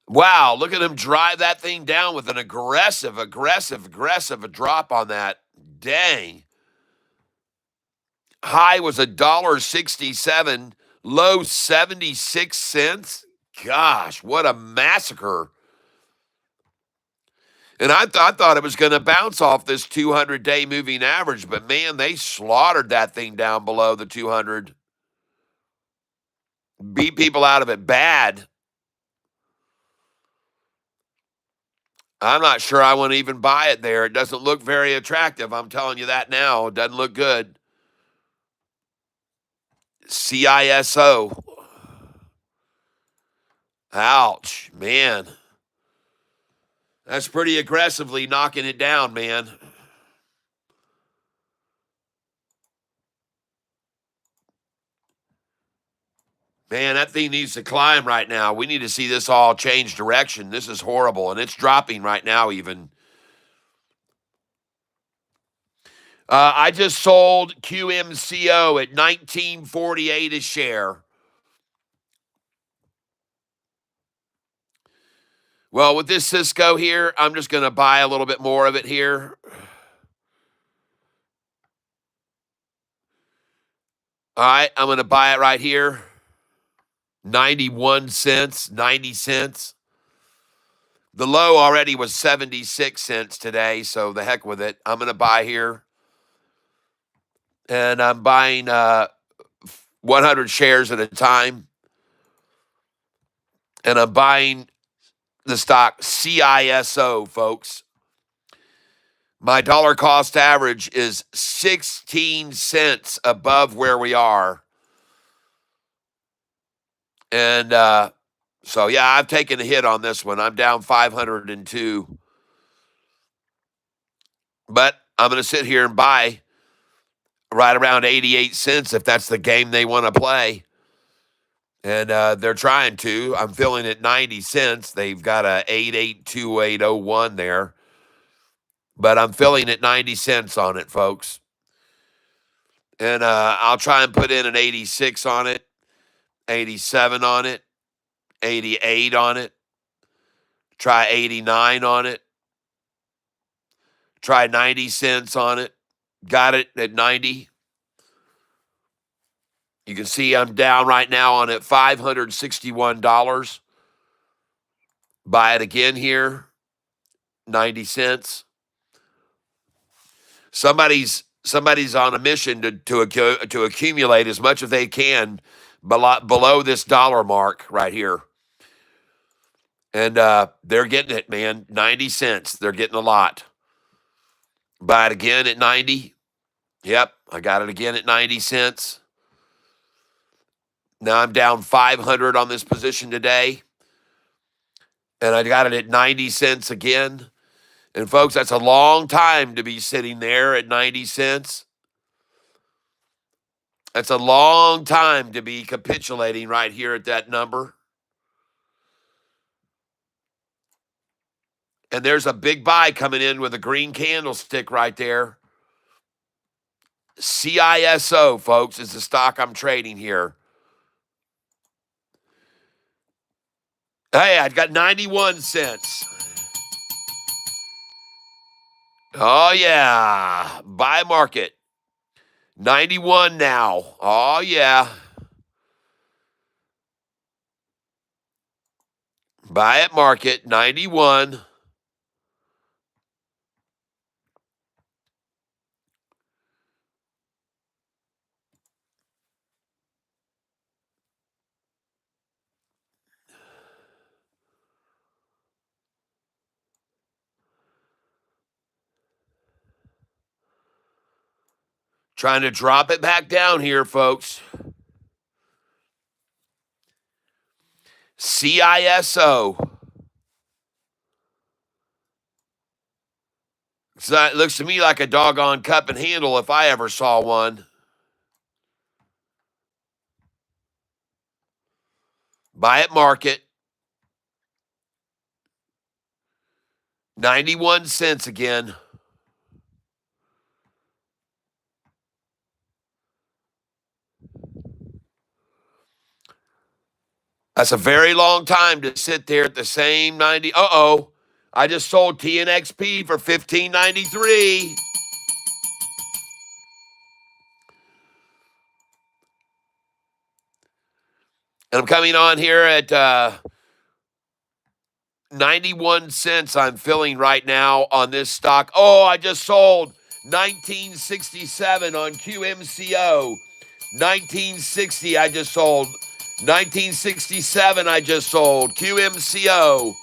Wow, look at them drive that thing down with an aggressive drop on that. Dang. High was $1.67, low 76 cents. Gosh, what a massacre. And I thought it was going to bounce off this 200-day moving average, but man, they slaughtered that thing down below the 200. Beat people out of it bad. I'm not sure I want to even buy it there. It doesn't look very attractive. I'm telling you that now. It doesn't look good. CISO. Ouch, man. That's pretty aggressively knocking it down, man. Man, that thing needs to climb right now. We need to see this all change direction. This is horrible, and it's dropping right now even. I just sold QMCO at $19.48 a share. Well, with this Cisco here, I'm just going to buy a little bit more of it here. All right, I'm going to buy it right here. 91 cents, 90 cents. The low already was 76 cents today, so the heck with it. I'm going to buy here. And I'm buying 100 shares at a time. And I'm buying the stock CISO, folks. My dollar cost average is 16 cents above where we are. And so, yeah, I've taken a hit on this one. I'm down 502. But I'm going to sit here and buy right around 88 cents if that's the game they want to play. And they're trying to. I'm filling at 90 cents. They've got a 882801 there. But I'm filling at 90 cents on it, folks. And I'll try and put in an 86 on it, 87 on it, 88 on it, try 89 on it, try 90 cents on it. Got it at 90. You can see I'm down right now on it, $561. Buy it again here, 90 cents. Somebody's on a mission to accumulate as much as they can below this dollar mark right here. And they're getting it, man. 90 cents. They're getting a lot. Buy it again at 90. Yep, I got it again at 90 cents. Now I'm down 500 on this position today. And I got it at 90 cents again. And folks, that's a long time to be sitting there at 90 cents. That's a long time to be capitulating right here at that number. And there's a big buy coming in with a green candlestick right there. CISO, folks, is the stock I'm trading here. Hey, I got 91 cents. Oh, yeah. Buy market. 91 now. Oh, yeah. Buy at market, 91. Trying to drop it back down here, folks. CISO. So it looks to me like a doggone cup and handle if I ever saw one. Buy at market. 91 cents again. That's a very long time to sit there at the same 90. Uh-oh. I just sold TNXP for $15.93. And I'm coming on here at 91 cents I'm filling right now on this stock. Oh, I just sold 1967 on QMCO. 1960 I just sold. 1967 I just sold. QMCO.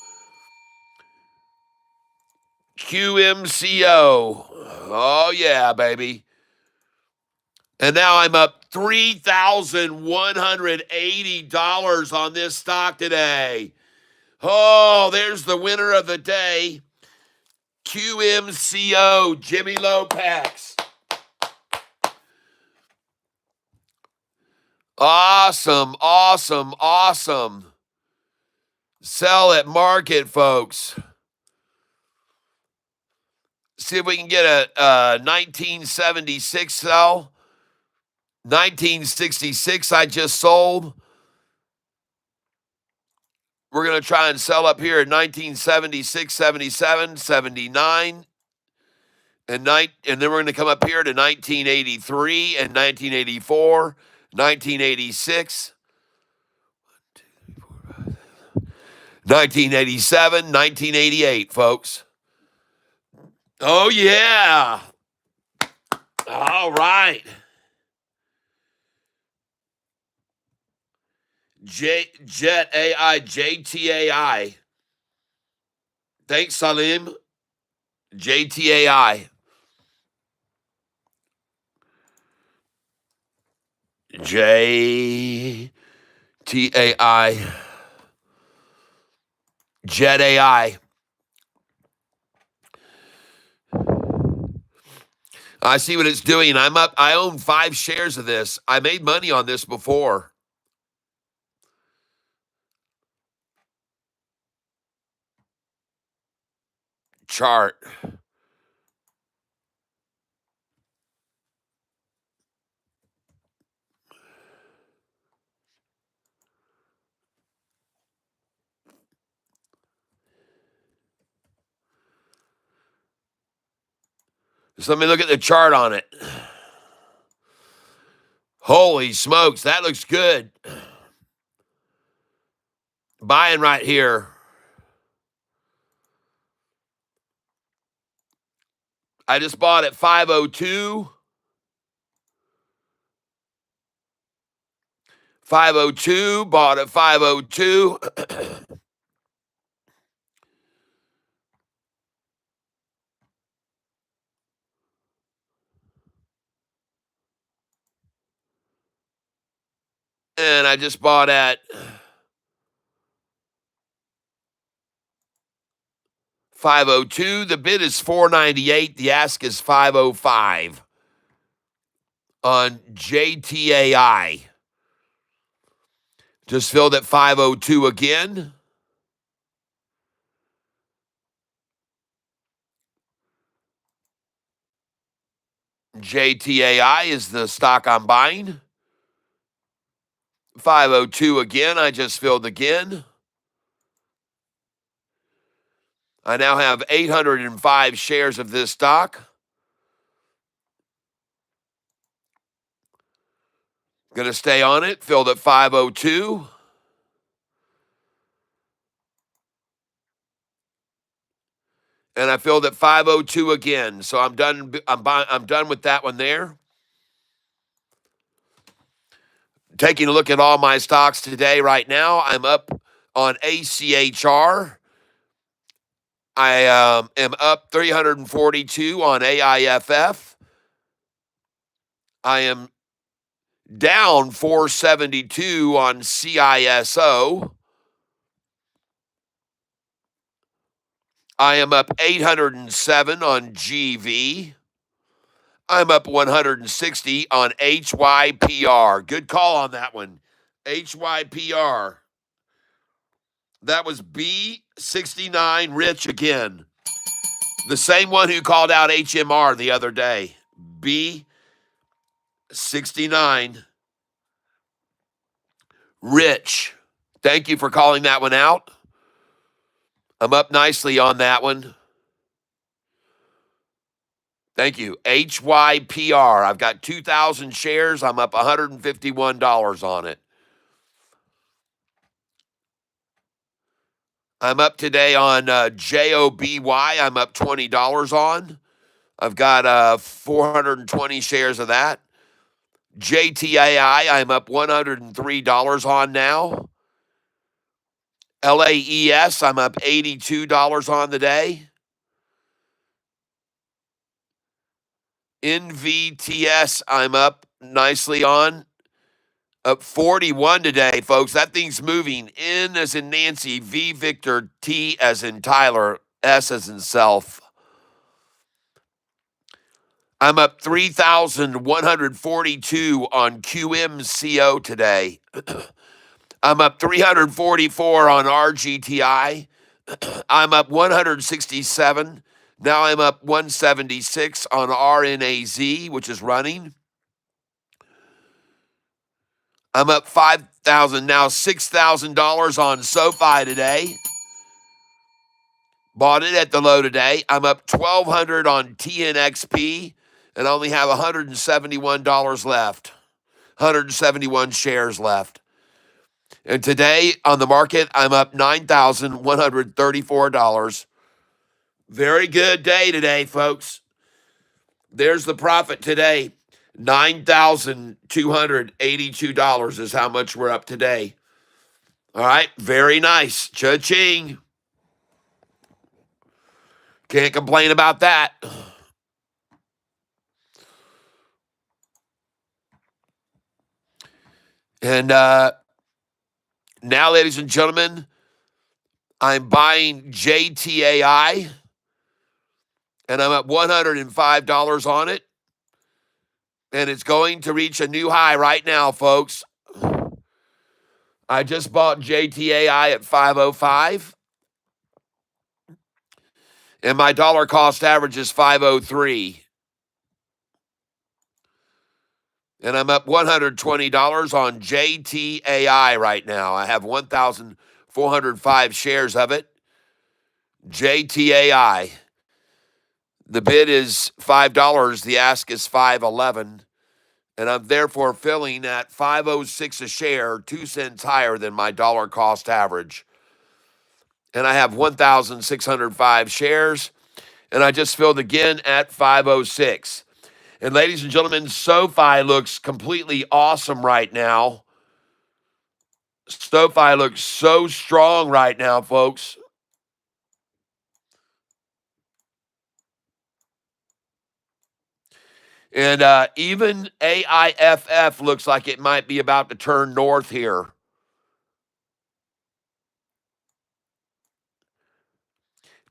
QMCO. Oh, yeah, baby. And now I'm up $3,180 on this stock today. Oh, there's the winner of the day. QMCO, Jimmy Lopax. Awesome, awesome, awesome. Sell at market, folks. See if we can get a 1976 sell. 1966 I just sold. We're going to try and sell up here at 1976, 77, 79. And then we're going to come up here to 1983 and 1984, 1986, 1987, 1988, folks. Oh, yeah. All right. Jet AI, JTAI. Thanks, Salim. JTAI. JTAI. Jet AI. I see what it's doing. I'm up. I own 5 shares of this. I made money on this before. Chart. So let me look at the chart on it. Holy smokes, that looks good. Buying right here. I just bought at 502. 502, bought at 502. And I just bought at 502. The bid is 498. The ask is 505 on JTAI. Just filled at 502 again. JTAI is the stock I'm buying. 502 again. I just filled again. I now have 805 shares of this stock. Going to stay on it. Filled at 502. And I filled at 502 again. So I'm done. I'm done with that one there. Taking a look at all my stocks today right now, I'm up on ACHR. I am up 342 on AIFF. I am down 472 on CISO. I am up 807 on GV. I'm up 160 on HYPR. Good call on that one. HYPR. That was B69 Rich again. The same one who called out HMR the other day. B69 Rich. Thank you for calling that one out. I'm up nicely on that one. Thank you. HYPR. I've got 2,000 shares. I'm up $151 on it. I'm up today on JOBY. I'm up $20 on. I've got 420 shares of that. JTAI, I'm up $103 on now. LAES, I'm up $82 on the day. NVTS, I'm up nicely on. Up 41 today, folks. That thing's moving. N as in Nancy, V Victor, T as in Tyler, S as in self. I'm up 3,142 on QMCO today. I'm up 344 on RGTI. I'm up 167. Now I'm up 176 on RNAZ, which is running. I'm up 5,000, now $6,000 on SoFi today. Bought it at the low today. I'm up 1,200 on TNXP and only have $171 left, 171 shares left. And today on the market, I'm up $9,134. Very good day today, folks. There's the profit today. $9,282 is how much we're up today. All right, very nice. Cha-ching. Can't complain about that. And now, ladies and gentlemen, I'm buying JTAI, and I'm up $105 on it. And it's going to reach a new high right now, folks. I just bought JTAI at 505. And my dollar cost average is 503. And I'm up $120 on JTAI right now. I have 1,405 shares of it. JTAI. The bid is $5. The ask is $5.11. And I'm therefore filling at $5.06 a share, 2 cents higher than my dollar cost average. And I have 1,605 shares. And I just filled again at 5.06. And ladies and gentlemen, SoFi looks completely awesome right now. SoFi looks so strong right now, folks. And even AIFF looks like it might be about to turn north here.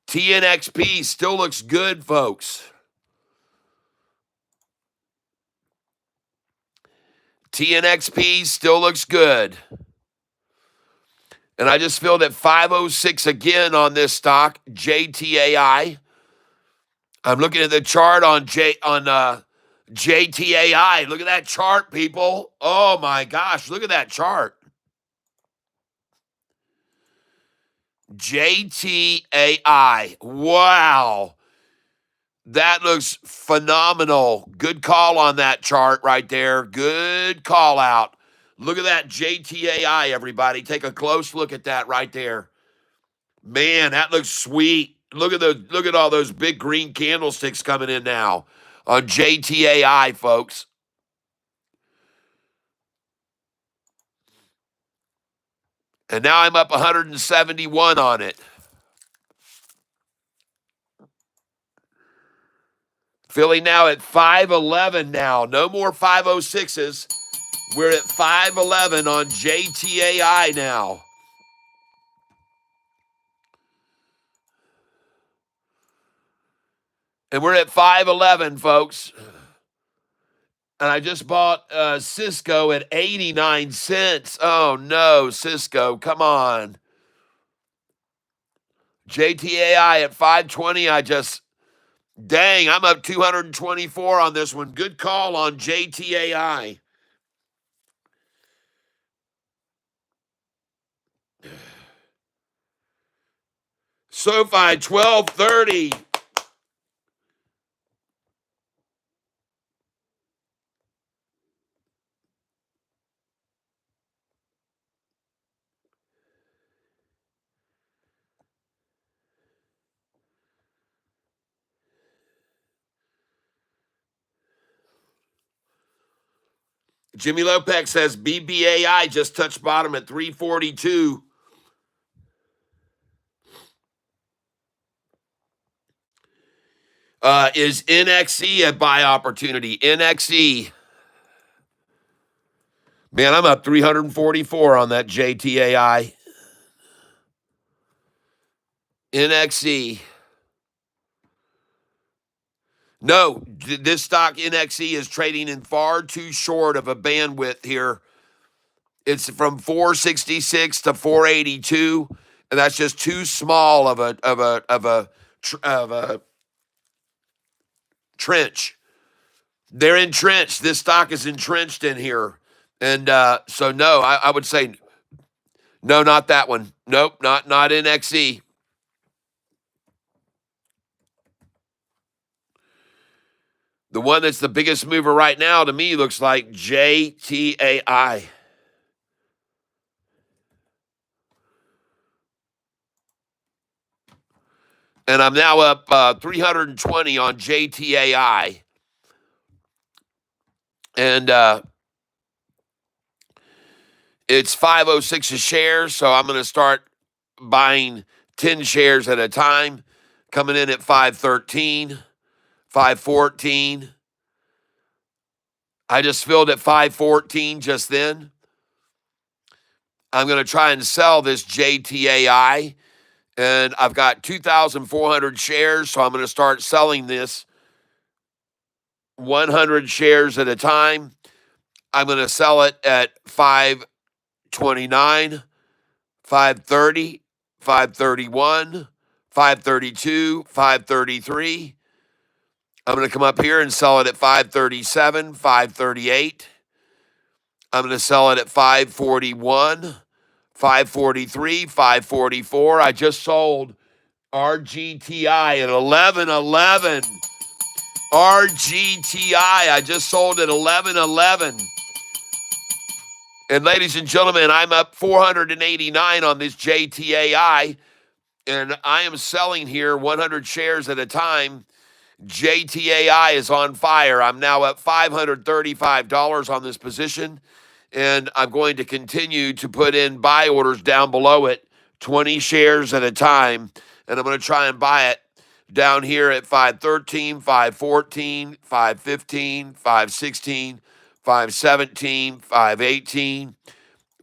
TNXP still looks good, folks. TNXP still looks good. And I just filled at 5.06 again on this stock, JTAI. I'm looking at the chart on JTAI. Look at that chart, people. Oh my gosh, look at that chart. JTAI. Wow. That looks phenomenal. Good call on that chart right there. Good call out. Look at that JTAI, everybody. Take a close look at that right there. Man, that looks sweet. Look at all those big green candlesticks coming in now on JTAI, folks. And now I'm up 171 on it. Filling now at 511 now. No more 506s. We're at 511 on JTAI now. And we're at 511, folks. And I just bought Cisco at 89 cents. Oh, no, Cisco, come on. JTAI at 520. Dang, I'm up 224 on this one. Good call on JTAI. SoFi 1230. Jimmy Lopez says BBAI just touched bottom at 342. Is NXE a buy opportunity? NXE. Man, I'm up 344 on that JTAI. NXE. No, this stock NXE is trading in far too short of a bandwidth here. It's from 466 to 482, and that's just too small of a trench. They're entrenched. This stock is entrenched in here, and so no, I would say no, not that one. Nope, not NXE. The one that's the biggest mover right now to me looks like JTAI. And I'm now up 320 on JTAI. And it's 506 a share, so I'm going to start buying 10 shares at a time, coming in at 513, 514. I just filled at 514 just then. I'm going to try and sell this JTAI, and I've got 2,400 shares, so I'm going to start selling this 100 shares at a time. I'm going to sell it at 529, 530, 531, 532, 533. I'm going to come up here and sell it at 537, 538. I'm going to sell it at 541, 543, 544. I just sold RGTI at 1111. RGTI, I just sold at 1111. And ladies and gentlemen, I'm up 489 on this JTAI, and I am selling here 100 shares at a time. JTAI is on fire. I'm now up $535 on this position, and I'm going to continue to put in buy orders down below it, 20 shares at a time, and I'm going to try and buy it down here at 513, 514, 515, 516, 517, 518,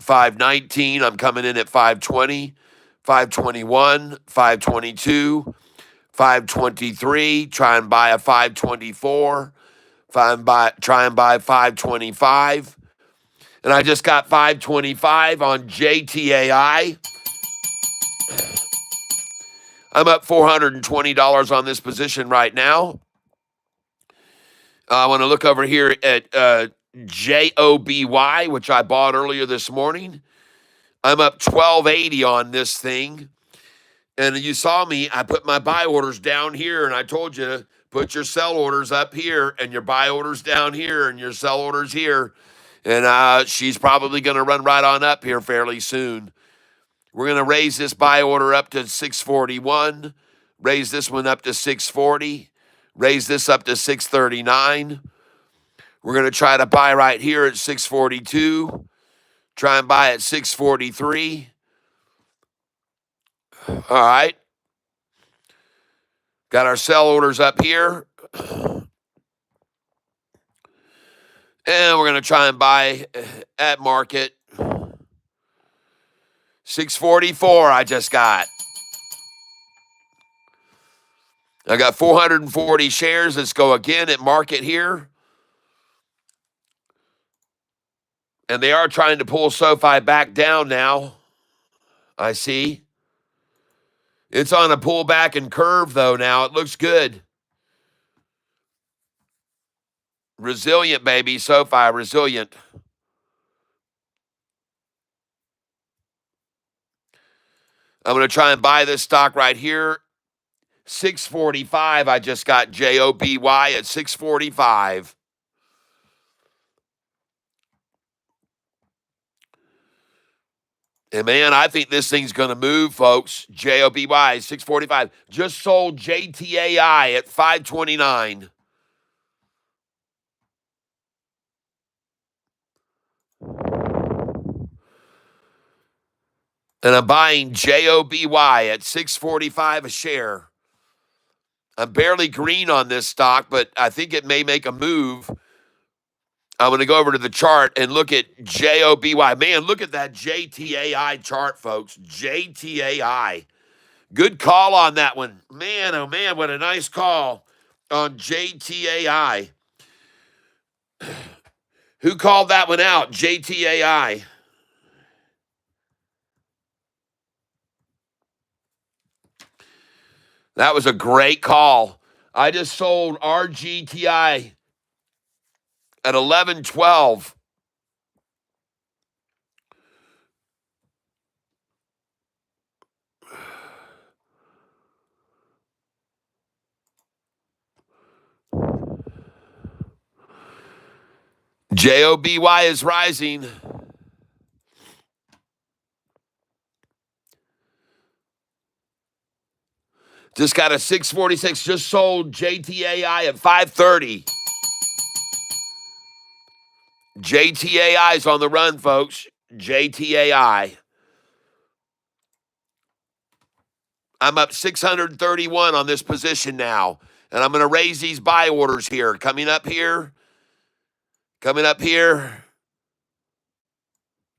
519. I'm coming in at 520, 521, 522, 523. Try and buy a 524. Try and buy 525. And I just got 525 on JTAI. I'm up $420 on this position right now. I want to look over here at JOBY, which I bought earlier this morning. I'm up $12.80 on this thing. And you saw me, I put my buy orders down here, and I told you to put your sell orders up here and your buy orders down here and your sell orders here. And she's probably going to run right on up here fairly soon. We're going to raise this buy order up to 641, raise this one up to 640, raise this up to 639. We're going to try to buy right here at 642, try and buy at 643. All right. Got our sell orders up here. And we're going to try and buy at market. 644 I just got. I got 440 shares. Let's go again at market here. And they are trying to pull SoFi back down now. I see. It's on a pullback and curve, though, now. It looks good. Resilient, baby. SoFi, resilient. I'm going to try and buy this stock right here. 645. I just got JOBY at 645. And man, I think this thing's going to move, folks. JOBY 645. Just sold JTAI at 529. And I'm buying JOBY at 645 a share. I'm barely green on this stock, but I think it may make a move. I'm going to go over to the chart and look at JOBY. Man, look at that JTAI chart, folks. JTAI. Good call on that one. Man, oh man, what a nice call on JTAI. Who called that one out? JTAI. That was a great call. I just sold RGTI at 11.12. JOBY is rising. Just got a 646. Just sold JTAI at 530. JTAI is on the run, folks. JTAI. I'm up 631 on this position now. And I'm going to raise these buy orders here. Coming up here. Coming up here.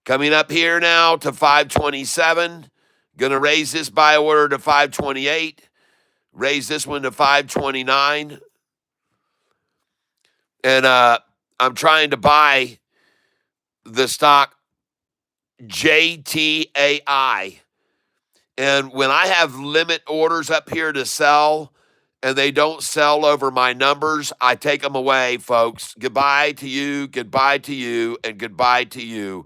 Coming up here now to 527. Going to raise this buy order to 528. Raise this one to 529. And I'm trying to buy the stock JTAI. And when I have limit orders up here to sell and they don't sell over my numbers, I take them away, folks. Goodbye to you, and goodbye to you.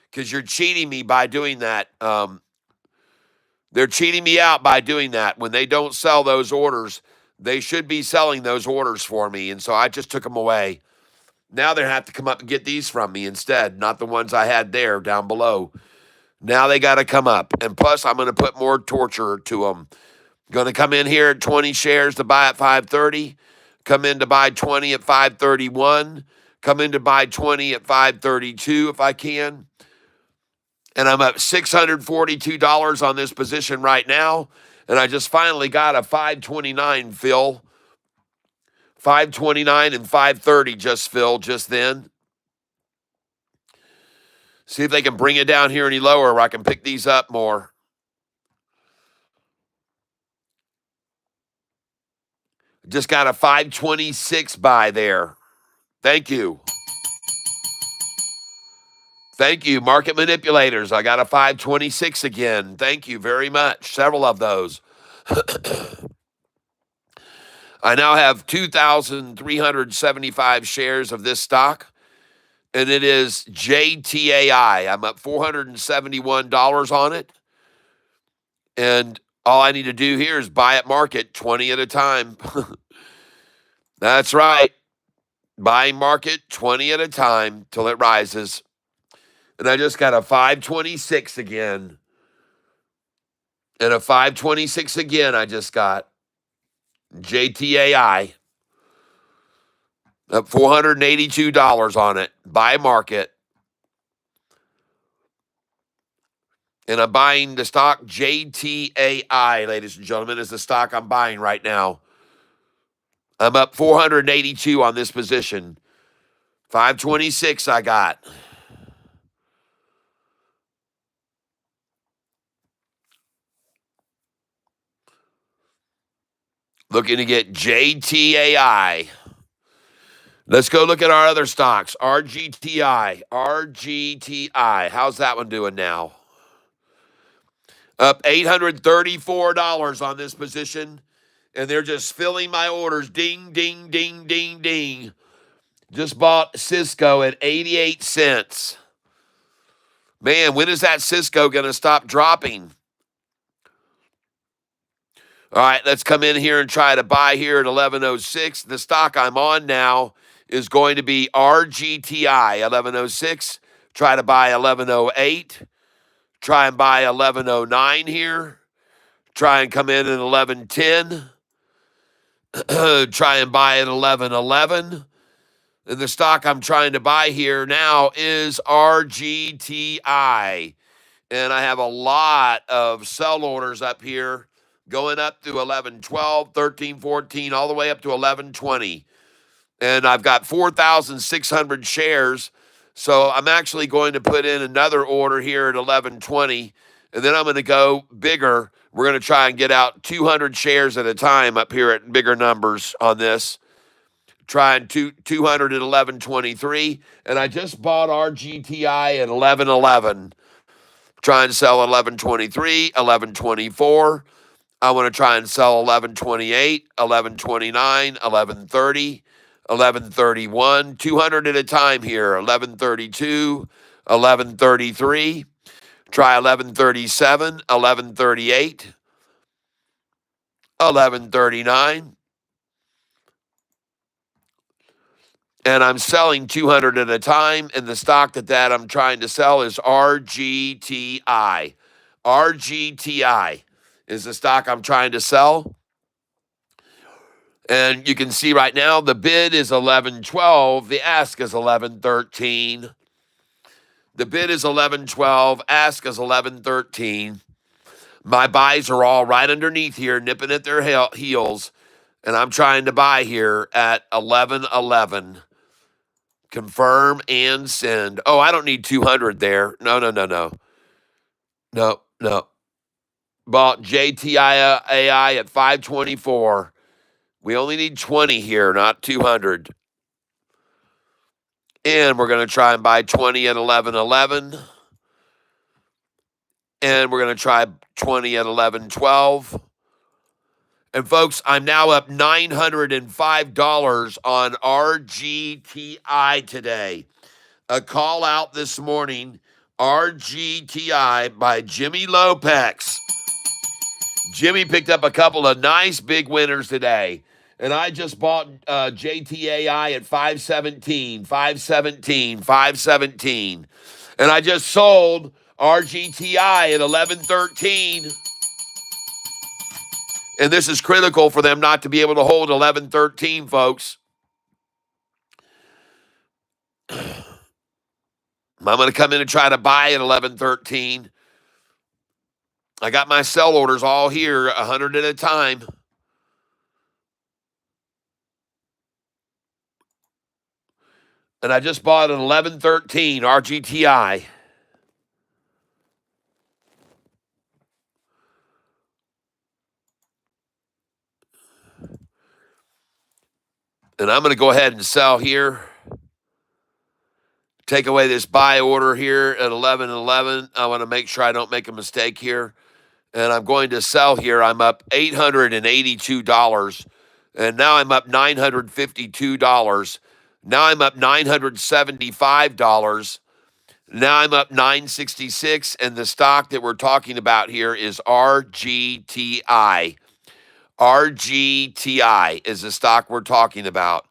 Because you're cheating me by doing that. They're cheating me out by doing that. When they don't sell those orders, they should be selling those orders for me. And so I just took them away. Now they have to come up and get these from me instead, not the ones I had there down below. Now they got to come up. And plus, I'm going to put more torture to them. Going to come in here at 20 shares to buy at 530. Come in to buy 20 at 531. Come in to buy 20 at 532 if I can. And I'm up $642 on this position right now. And I just finally got a 529 fill. 529 and 530 just filled just then. See if they can bring it down here any lower where I can pick these up more. Just got a 526 buy there. Thank you. Thank you, market manipulators. I got a 526 again. Thank you very much. Several of those. I now have 2,375 shares of this stock, and it is JTAI. I'm up $471 on it, and all I need to do here is buy at market 20 at a time. That's right. Buying market 20 at a time till it rises. And I just got a 526 again. And a 526 again I just got. JTAI. Up $482 on it. Buy market. And I'm buying the stock JTAI, ladies and gentlemen, is the stock I'm buying right now. I'm up 482 on this position. 526 I got. Looking to get JTAI. Let's go look at our other stocks. RGTI. How's that one doing now? Up $834 on this position. And they're just filling my orders. Ding, ding, ding, ding, ding. Just bought Cisco at 88 cents. Man, when is that Cisco going to stop dropping? All right, let's come in here and try to buy here at 1106. The stock I'm on now is going to be RGTI, 1106. Try to buy 1108. Try and buy 1109 here. Try and come in at 1110. Try and buy at 1111. And the stock I'm trying to buy here now is RGTI. And I have a lot of sell orders up here going up to 11.12, 13.14, all the way up to 11.20. And I've got 4,600 shares. So I'm actually going to put in another order here at 11.20. And then I'm going to go bigger. We're going to try and get out 200 shares at a time up here at bigger numbers on this. Trying 200 at 11.23. And I just bought RGTI at 11.11. Trying to sell 11.23, 11.24. I want to try and sell 11.28, 11.29, 11.30, 11.31, 200 at a time here, 11.32, 11.33, try 11.37, 11.38, 11.39, and I'm selling 200 at a time, and the stock that I'm trying to sell is RGTI. RGTI is the stock I'm trying to sell. And you can see right now the bid is 11.12, the ask is 11.13. The bid is 11.12, ask is 11.13. My buys are all right underneath here, nipping at their heels, and I'm trying to buy here at 11.11. Confirm and send. Oh, I don't need 200 there. No. No. Bought JTI at 524. We only need 20 here, not 200. And we're going to try and buy 20 at 11.11. And we're going to try 20 at 11.12. And folks, I'm now up $905 on RGTI today. A call out this morning, RGTI by Jimmy Lopez. Jimmy picked up a couple of nice big winners today. And I just bought JTAI at 517, 517, 517. And I just sold RGTI at 1113. And this is critical for them not to be able to hold 1113, folks. I'm going to come in and try to buy at 1113. I got my sell orders all here, 100 at a time. And I just bought an 1113 RGTI. And I'm going to go ahead and sell here. Take away this buy order here at 11.11. I want to make sure I don't make a mistake here. And I'm going to sell here. I'm up $882. And now I'm up $952. Now I'm up $975. Now I'm up $966. And the stock that we're talking about here is RGTI. RGTI is the stock we're talking about.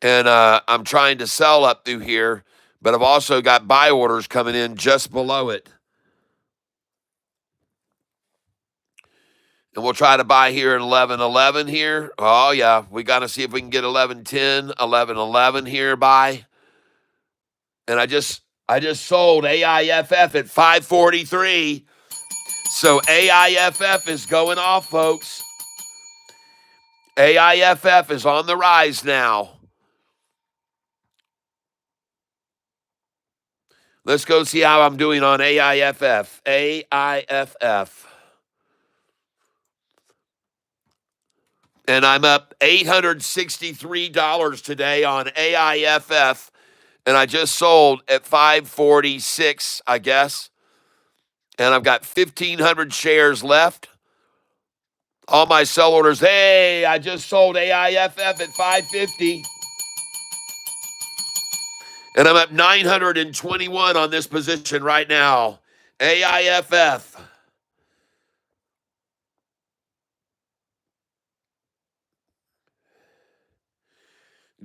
And I'm trying to sell up through here, but I've also got buy orders coming in just below it. And we'll try to buy here at 11.11 here. Oh, yeah. We got to see if we can get 11.10, 11.11 here buy. And I just sold AIFF at 543. So AIFF is going off, folks. AIFF is on the rise now. Let's go see how I'm doing on AIFF. AIFF. And I'm up $863 today on AIFF. And I just sold at 546, I guess. And I've got 1,500 shares left. All my sell orders. Hey, I just sold AIFF at 550. And I'm up 921 on this position right now. AIFF.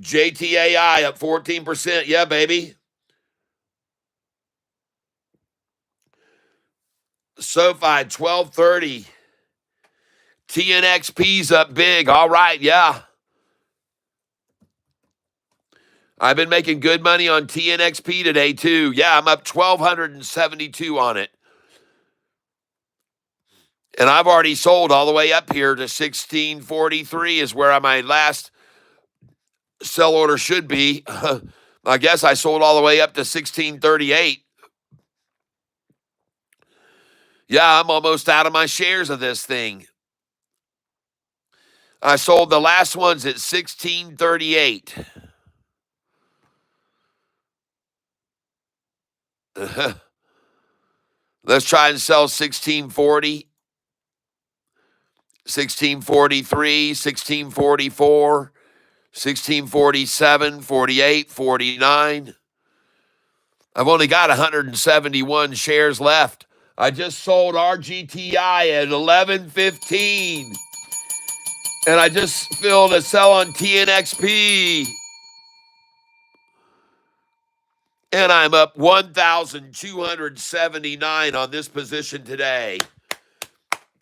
JTAI up 14%. Yeah, baby. SoFi 1230. TNXP's up big. All right, yeah. I've been making good money on TNXP today, too. Yeah, I'm up 1,272 on it. And I've already sold all the way up here to 1643 is where my last sell order should be. I guess I sold all the way up to 1638. Yeah, I'm almost out of my shares of this thing. I sold the last ones at 1638. Let's try and sell 1640, 1643, 1644, 1647, 48, 49. I've only got 171 shares left. I just sold RGTI at 11.15. And I just filled a sell on TNXP. And I'm up 1,279 on this position today.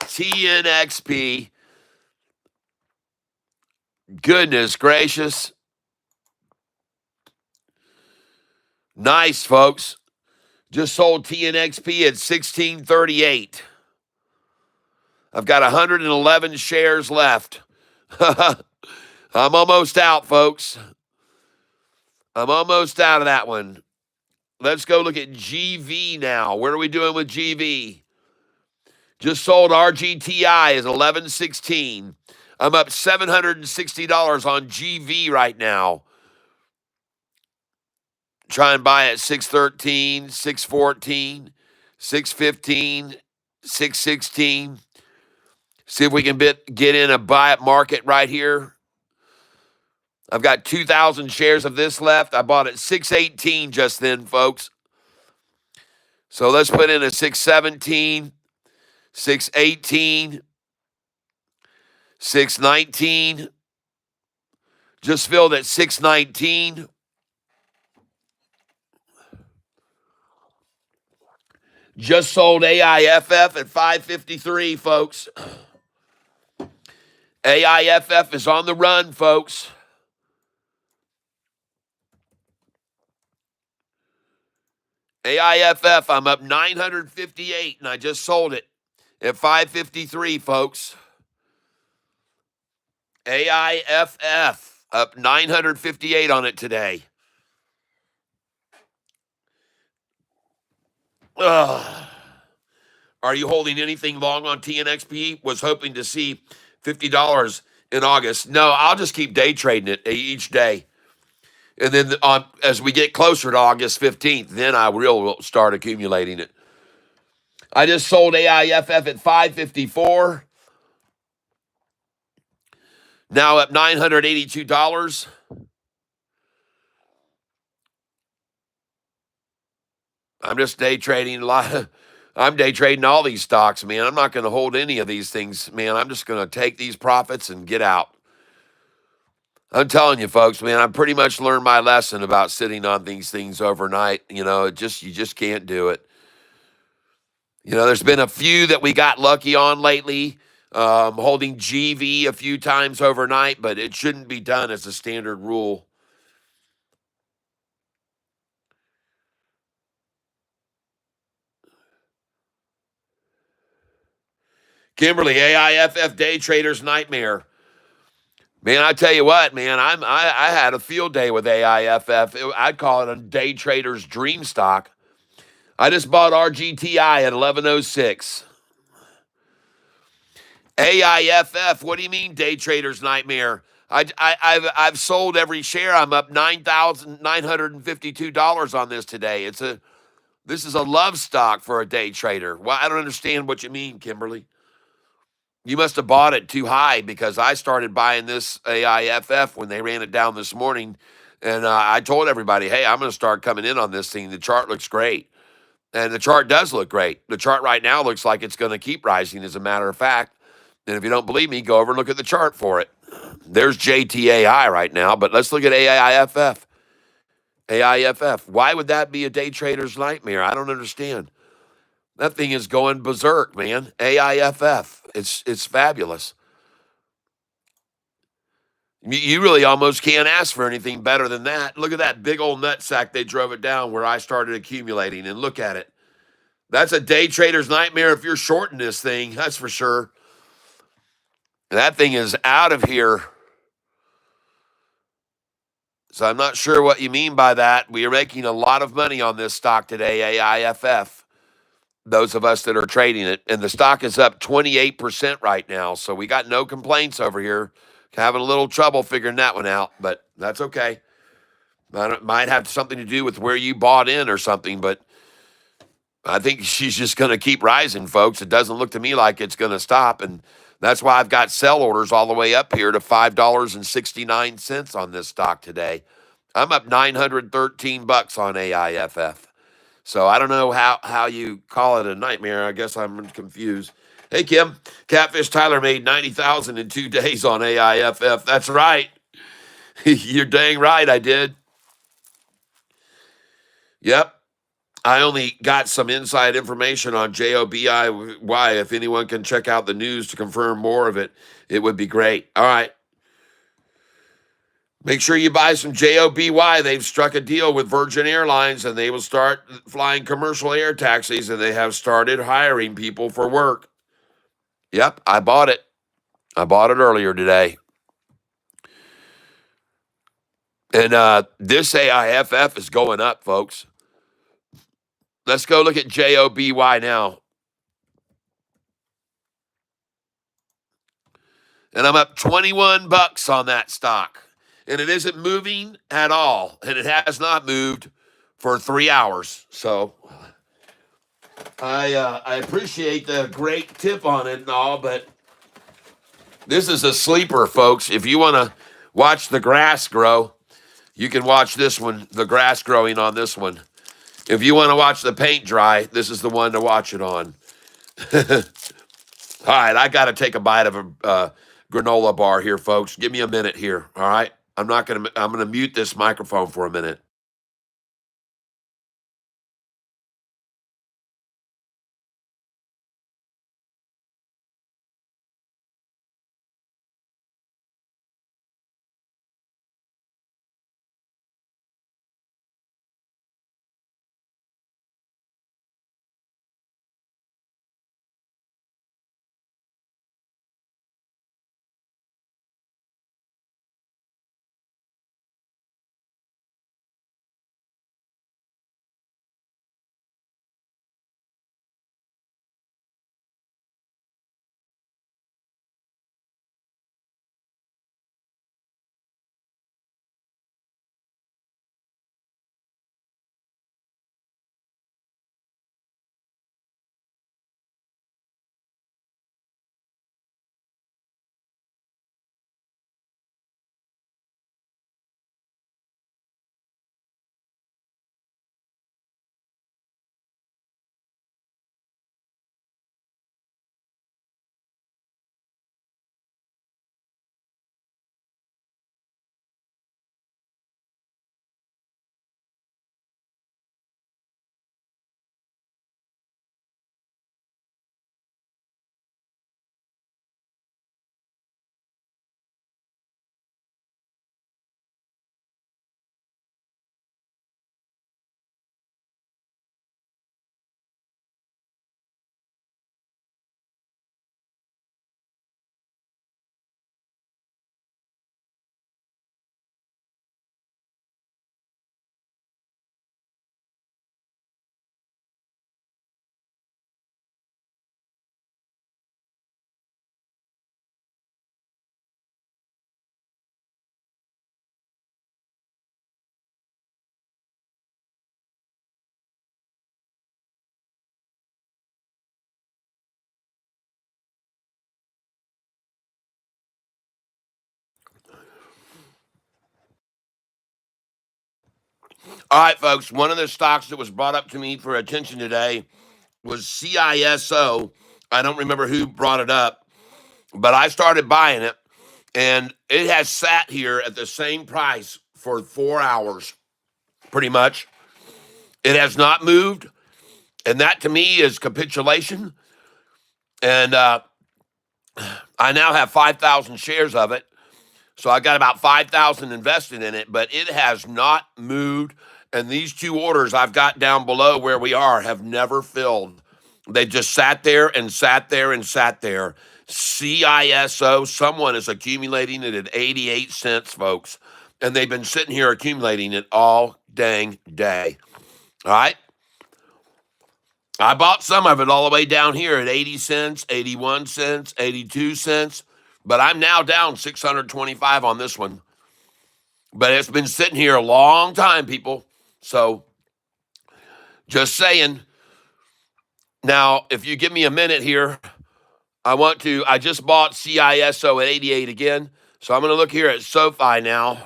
TNXP. Goodness gracious. Nice, folks. Just sold TNXP at 1638. I've got 111 shares left. I'm almost out, folks. I'm almost out of that one. Let's go look at GV now. What are we doing with GV? Just sold RGTI at 11.16. I'm up $760 on GV right now. Try and buy at 613, 614, 615, 616. See if we can get in a buy at market right here. I've got 2,000 shares of this left. I bought at 618 just then, folks. So let's put in a 617, 618, 619. Just filled at 619. Just sold AIFF at 553, folks. AIFF is on the run, folks. AIFF, I'm up 958, and I just sold it at 553, folks. AIFF, up 958 on it today. Ugh. Are you holding anything long on TNXP? Was hoping to see $50 in August. No, I'll just keep day trading it each day. And then as we get closer to August 15th, then I will start accumulating it. I just sold AIFF at $554. Now up $982. I'm just day trading a lot. I'm day trading all these stocks, man. I'm not going to hold any of these things, man. I'm just going to take these profits and get out. I'm telling you, folks, man, I pretty much learned my lesson about sitting on these things overnight. You know, you just can't do it. You know, there's been a few that we got lucky on lately, holding GV a few times overnight, but it shouldn't be done as a standard rule. Kimberly, AIFF day trader's nightmare. Man, I tell you what, man, I had a field day with AIFF. I'd call it a day trader's dream stock. I just bought RGTI at 1106. AIFF, what do you mean day trader's nightmare? I've sold every share. I'm up $9,952 on this today. This is a love stock for a day trader. Well, I don't understand what you mean, Kimberly. You must have bought it too high because I started buying this AIFF when they ran it down this morning. And I told everybody, hey, I'm going to start coming in on this thing. The chart looks great. And the chart does look great. The chart right now looks like it's going to keep rising, as a matter of fact. And if you don't believe me, go over and look at the chart for it. There's JTAI right now, but let's look at AIFF. AIFF. Why would that be a day trader's nightmare? I don't understand. That thing is going berserk, man. AIFF. It's fabulous. You really almost can't ask for anything better than that. Look at that big old nutsack they drove it down where I started accumulating, and look at it. That's a day trader's nightmare if you're shorting this thing. That's for sure. That thing is out of here. So I'm not sure what you mean by that. We are making a lot of money on this stock today, AIFF. Those of us that are trading it. And the stock is up 28% right now. So we got no complaints over here. Having a little trouble figuring that one out, but that's okay. Might have something to do with where you bought in or something, but I think she's just going to keep rising, folks. It doesn't look to me like it's going to stop, and that's why I've got sell orders all the way up here to $5.69 on this stock today. I'm up $913 on AIFF. So I don't know how you call it a nightmare. I guess I'm confused. Hey, Kim, Catfish Tyler made $90,000 in 2 days on AIFF. That's right. You're dang right I did. Yep. I only got some inside information on JOBIY. If anyone can check out the news to confirm more of it, it would be great. All right. Make sure you buy some JOBY. They've struck a deal with Virgin Airlines, and they will start flying commercial air taxis, and they have started hiring people for work. Yep, I bought it. I bought it earlier today. And this AIFF is going up, folks. Let's go look at JOBY now. And I'm up $21 on that stock. And it isn't moving at all. And it has not moved for 3 hours. So I appreciate the great tip on it and all, but this is a sleeper, folks. If you want to watch the grass grow, you can watch this one, the grass growing on this one. If you want to watch the paint dry, this is the one to watch it on. All right, I got to take a bite of a granola bar here, folks. Give me a minute here, all right? I'm going to mute this microphone for a minute. All right, folks, one of the stocks that was brought up to me for attention today was CISO. I don't remember who brought it up, but I started buying it, and it has sat here at the same price for 4 hours, pretty much. It has not moved, and that to me is capitulation. And I now have 5,000 shares of it, so I got about 5,000 invested in it, but it has not moved And these two orders I've got down below where we are have never filled. They just sat there and sat there and sat there. CISO, someone is accumulating it at 88 cents, folks. And they've been sitting here accumulating it all dang day. All right. I bought some of it all the way down here at 80 cents, 81 cents, 82 cents. But I'm now down 625 on this one. But it's been sitting here a long time, people. So just saying. Now, if you give me a minute here, I just bought CISO at 88 again. So I'm going to look here at SoFi now.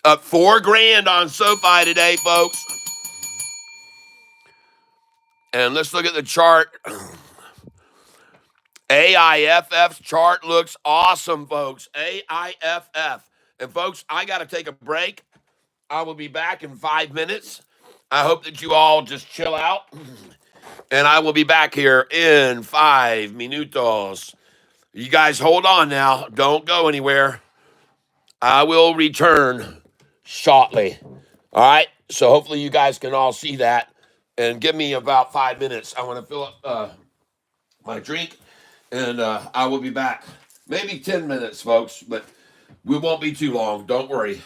Up $4,000 on SoFi today, folks. And let's look at the chart. AIFF's chart looks awesome, folks. AIFF. And folks, I got to take a break. I will be back in 5 minutes. I hope that you all just chill out. And I will be back here in 5 minutos. You guys hold on now. Don't go anywhere. I will return shortly. All right? So hopefully you guys can all see that. And give me about 5 minutes. I want to fill up my drink. And I will be back. Maybe 10 minutes, folks. But we won't be too long. Don't worry.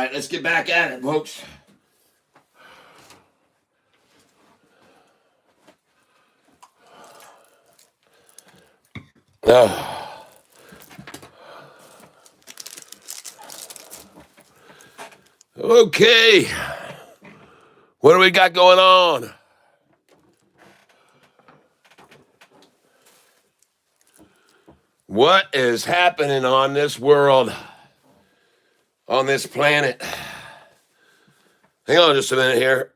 right, let's get back at it, folks. Okay. What do we got going on? What is happening on this world, on this planet? Hang on just a minute here.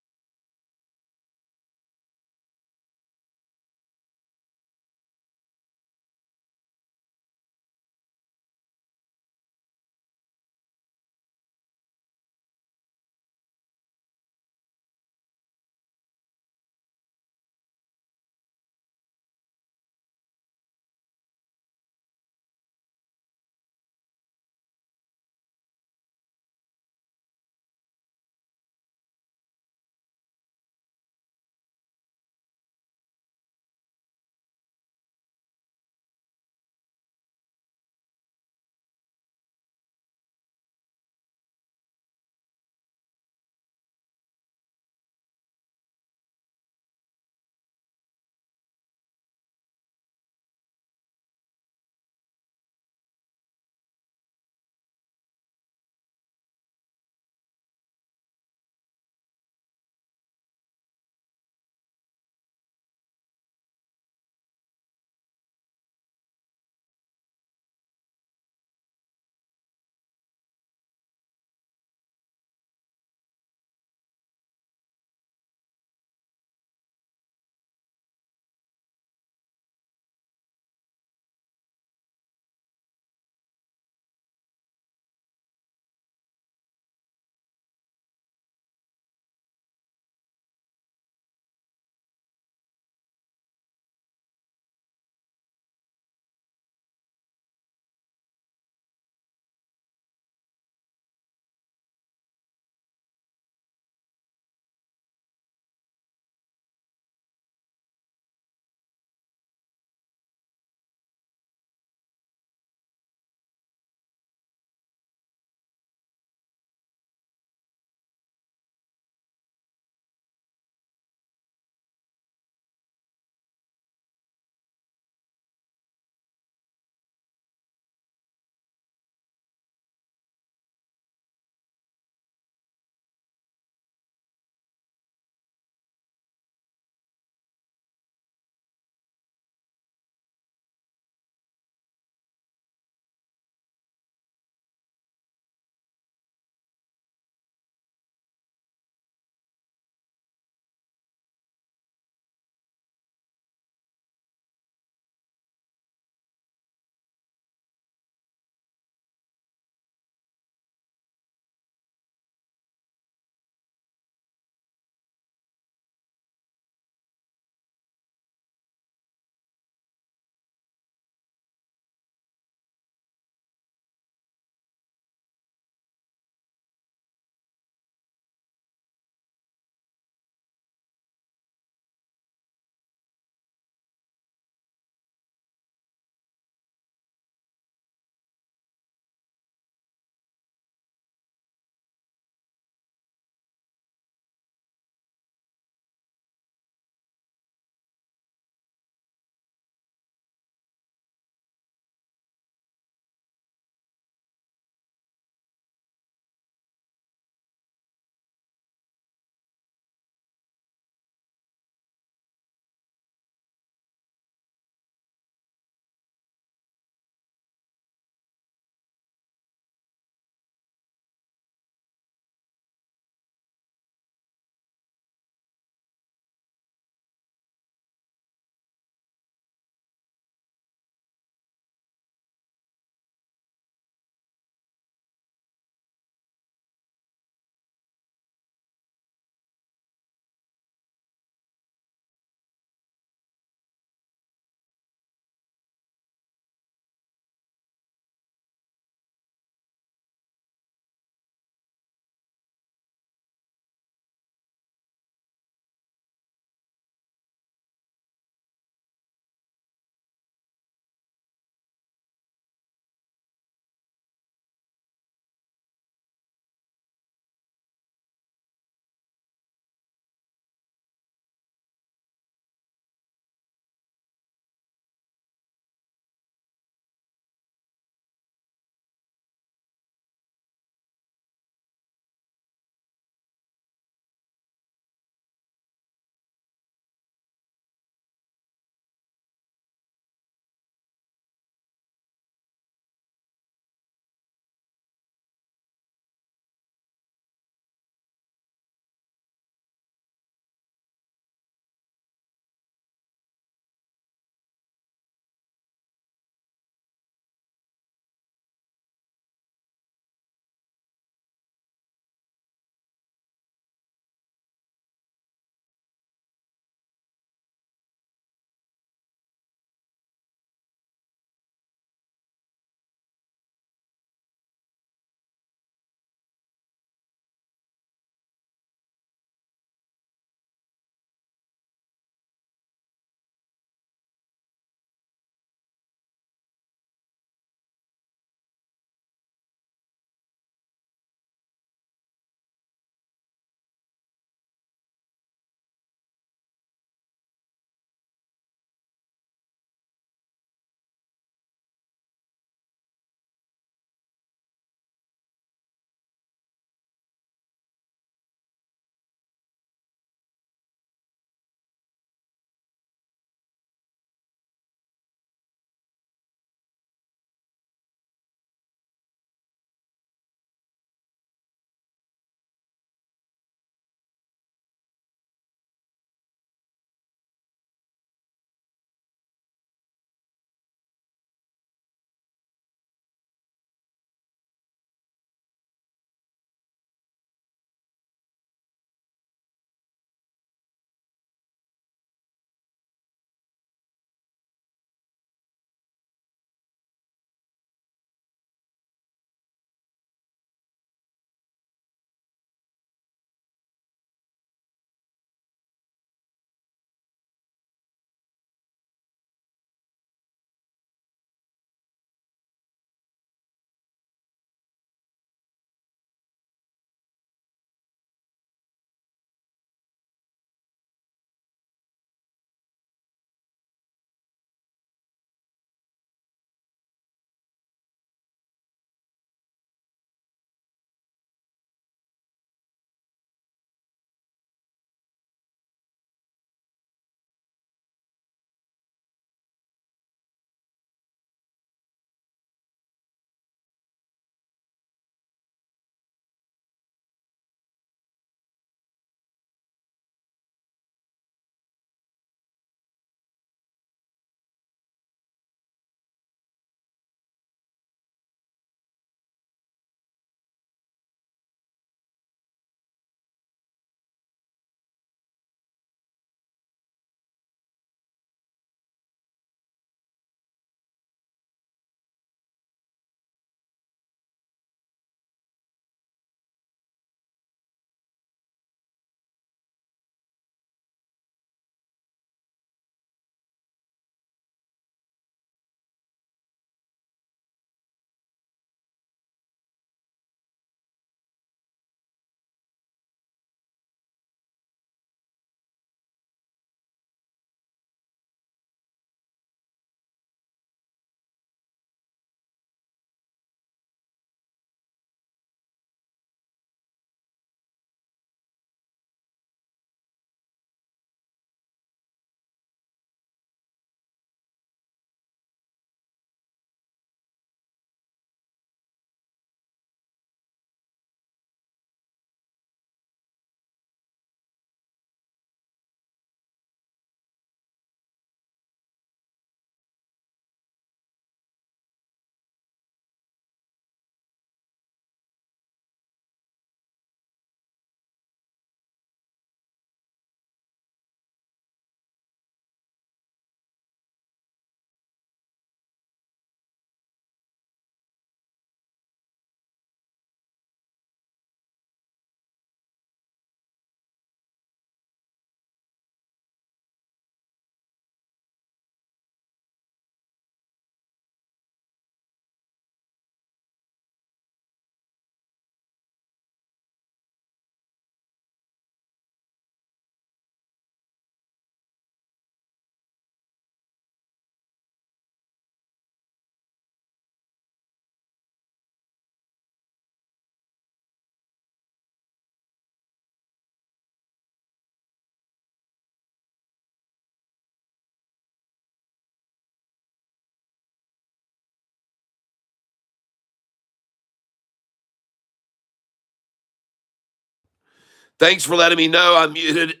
Thanks for letting me know I'm muted.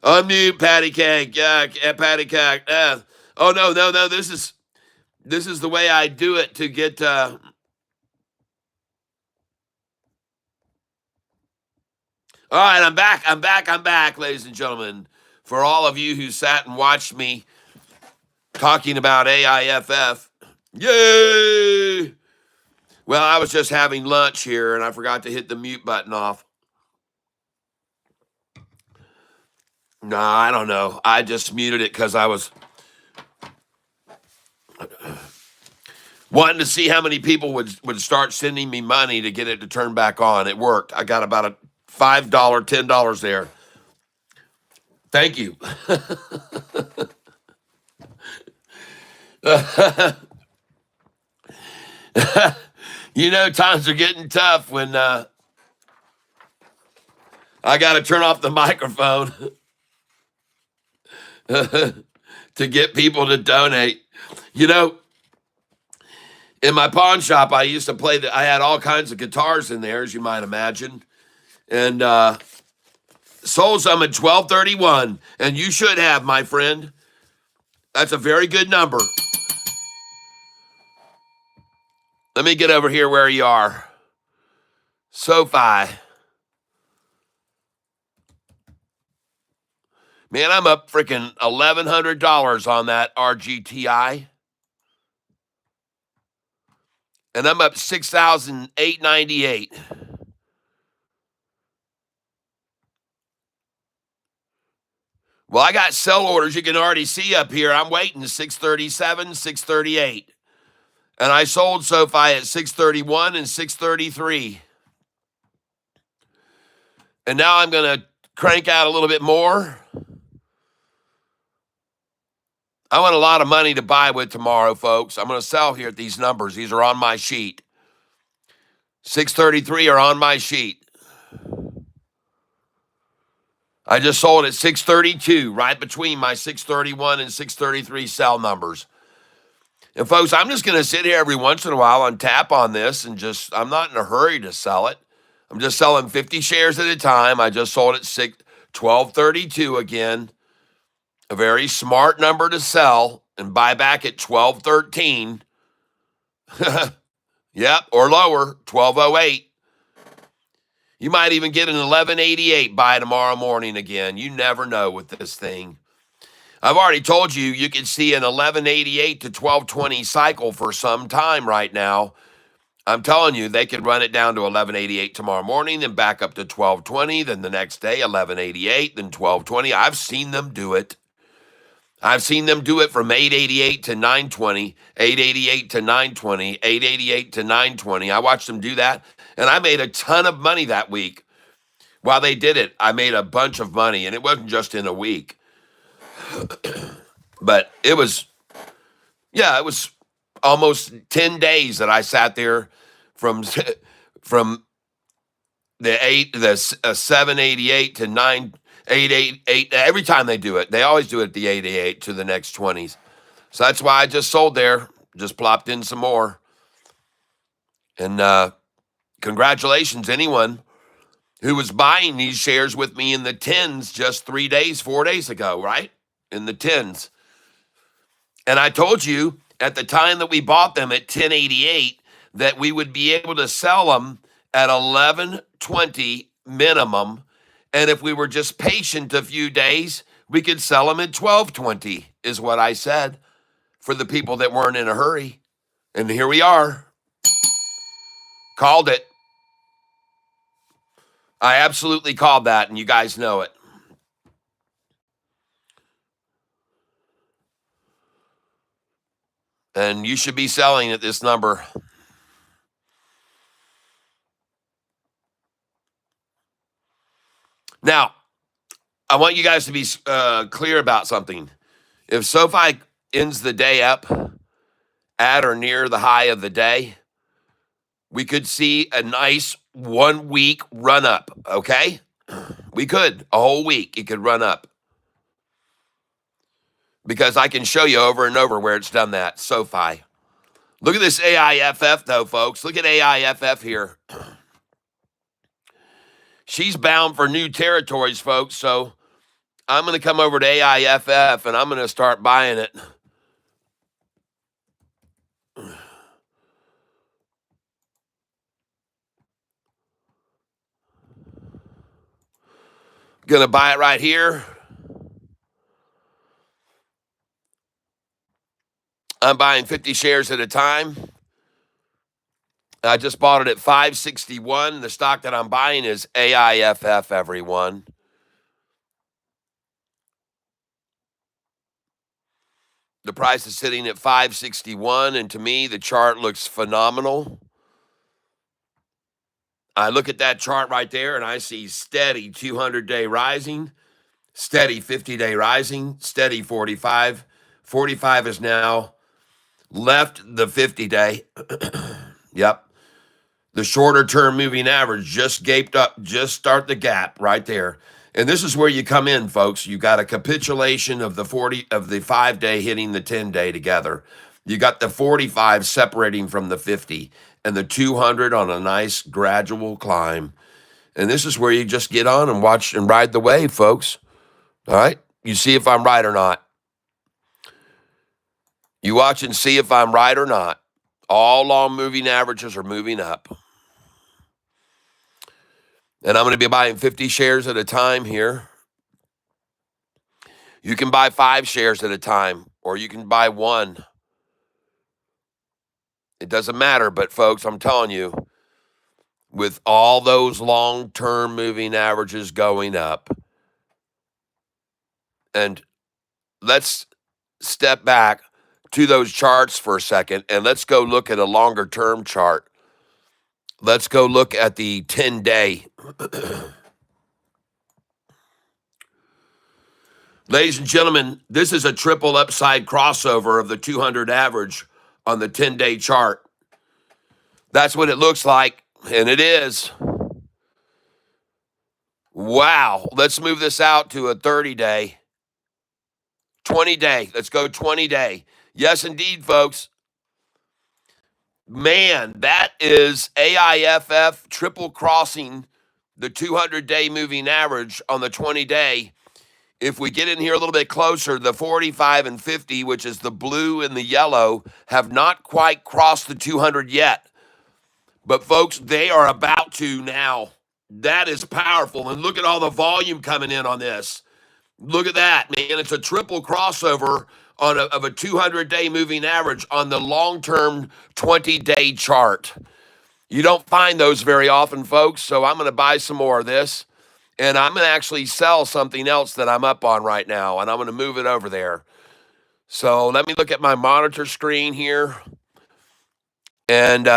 Unmute Patty Cake. Yeah, Patty Cake. Oh no. This is the way I do it to get. All right, I'm back. I'm back, ladies and gentlemen. For all of you who sat and watched me talking about AIFF, yay! Well, I was just having lunch here and I forgot to hit the mute button off. No, I don't know. I just muted it because I was wanting to see how many people would start sending me money to get it to turn back on. It worked. I got about a $5, $10 there. Thank you. You know, times are getting tough when I got to turn off the microphone to get people to donate. You know, in my pawn shop, I used to play I had all kinds of guitars in there, as you might imagine, and sold some at 1231, and you should have, my friend. That's a very good number. Let me get over here where you are. SoFi. Man, I'm up freaking $1,100 on that RGTI. And I'm up 6,898. Well, I got sell orders you can already see up here. I'm waiting 637, 638. And I sold SoFi at 631 and 633. And now I'm going to crank out a little bit more. I want a lot of money to buy with tomorrow, folks. I'm going to sell here at these numbers. These are on my sheet. 633 are on my sheet. I just sold at 632, right between my 631 and 633 sell numbers. And folks, I'm just going to sit here every once in a while and tap on this and I'm not in a hurry to sell it. I'm just selling 50 shares at a time. I just sold at 1232 again. A very smart number to sell and buy back at 1213. Yep, or lower, 1208. You might even get an 1188 buy tomorrow morning again. You never know with this thing. I've already told you, you can see an 1188 to 1220 cycle for some time right now. I'm telling you, they could run it down to 1188 tomorrow morning, then back up to 1220, then the next day 1188, then 1220. I've seen them do it. I've seen them do it from 888 to 920, 888 to 920, 888 to 920. I watched them do that, and I made a ton of money that week. While they did it, I made a bunch of money, and it wasn't just in a week. But it was almost 10 days that I sat there from the 788 to 888. Every time they do it, they always do it at the 888 to the next 20s. So that's why I just sold there, just plopped in some more. And congratulations, anyone who was buying these shares with me in the 10s just 4 days ago, right? In the 10s. And I told you at the time that we bought them at 1088 that we would be able to sell them at 1120 minimum. And if we were just patient a few days, we could sell them at 1220, is what I said for the people that weren't in a hurry. And here we are. Called it. I absolutely called that, and you guys know it. And you should be selling at this number. Now, I want you guys to be clear about something. If SoFi ends the day up at or near the high of the day, we could see a nice 1 week run up, okay? We could, a whole week, it could run up. Because I can show you over and over where it's done that, SoFi. Look at this AIFF, though, folks. Look at AIFF here. she's bound for new territories, folks. So I'm going to come over to AIFF and I'm going to start buying it. Going to buy it right here. I'm buying 50 shares at a time. I just bought it at 561. The stock that I'm buying is AIFF, everyone. The price is sitting at 561, and to me, the chart looks phenomenal. I look at that chart right there, and I see steady 200-day rising, steady 50-day rising, steady 45. 45 is now left the 50-day. Yep. The shorter term moving average just gaped up, just start the gap right there. And this is where you come in, folks. You got a capitulation of the 5-day hitting the 10-day together. You got the 45 separating from the 50 and the 200 on a nice gradual climb. And this is where you just get on and watch and ride the wave, folks. All right? You see if I'm right or not. You watch and see if I'm right or not. All long moving averages are moving up. And I'm going to be buying 50 shares at a time here. You can buy 5 shares at a time, or you can buy 1. It doesn't matter, but folks, I'm telling you, with all those long-term moving averages going up, and let's step back to those charts for a second, and let's go look at a longer-term chart. Let's go look at the 10-day. Ladies and gentlemen, this is a triple upside crossover of the 200 average on the 10-day chart. That's what it looks like, and it is. Wow. Let's move this out to a 30-day. 20-day. Let's go 20-day. Yes, indeed, folks. Man, that is AIFF triple crossing the 200-day moving average on the 20-day. If we get in here a little bit closer, the 45 and 50, which is the blue and the yellow, have not quite crossed the 200 yet. But, folks, they are about to now. That is powerful. And look at all the volume coming in on this. Look at that, man. It's a triple crossover of a 200-day moving average on the long-term 20-day chart. You don't find those very often, folks, so I'm going to buy some more of this. And I'm going to actually sell something else that I'm up on right now, and I'm going to move it over there. So let me look at my monitor screen here. And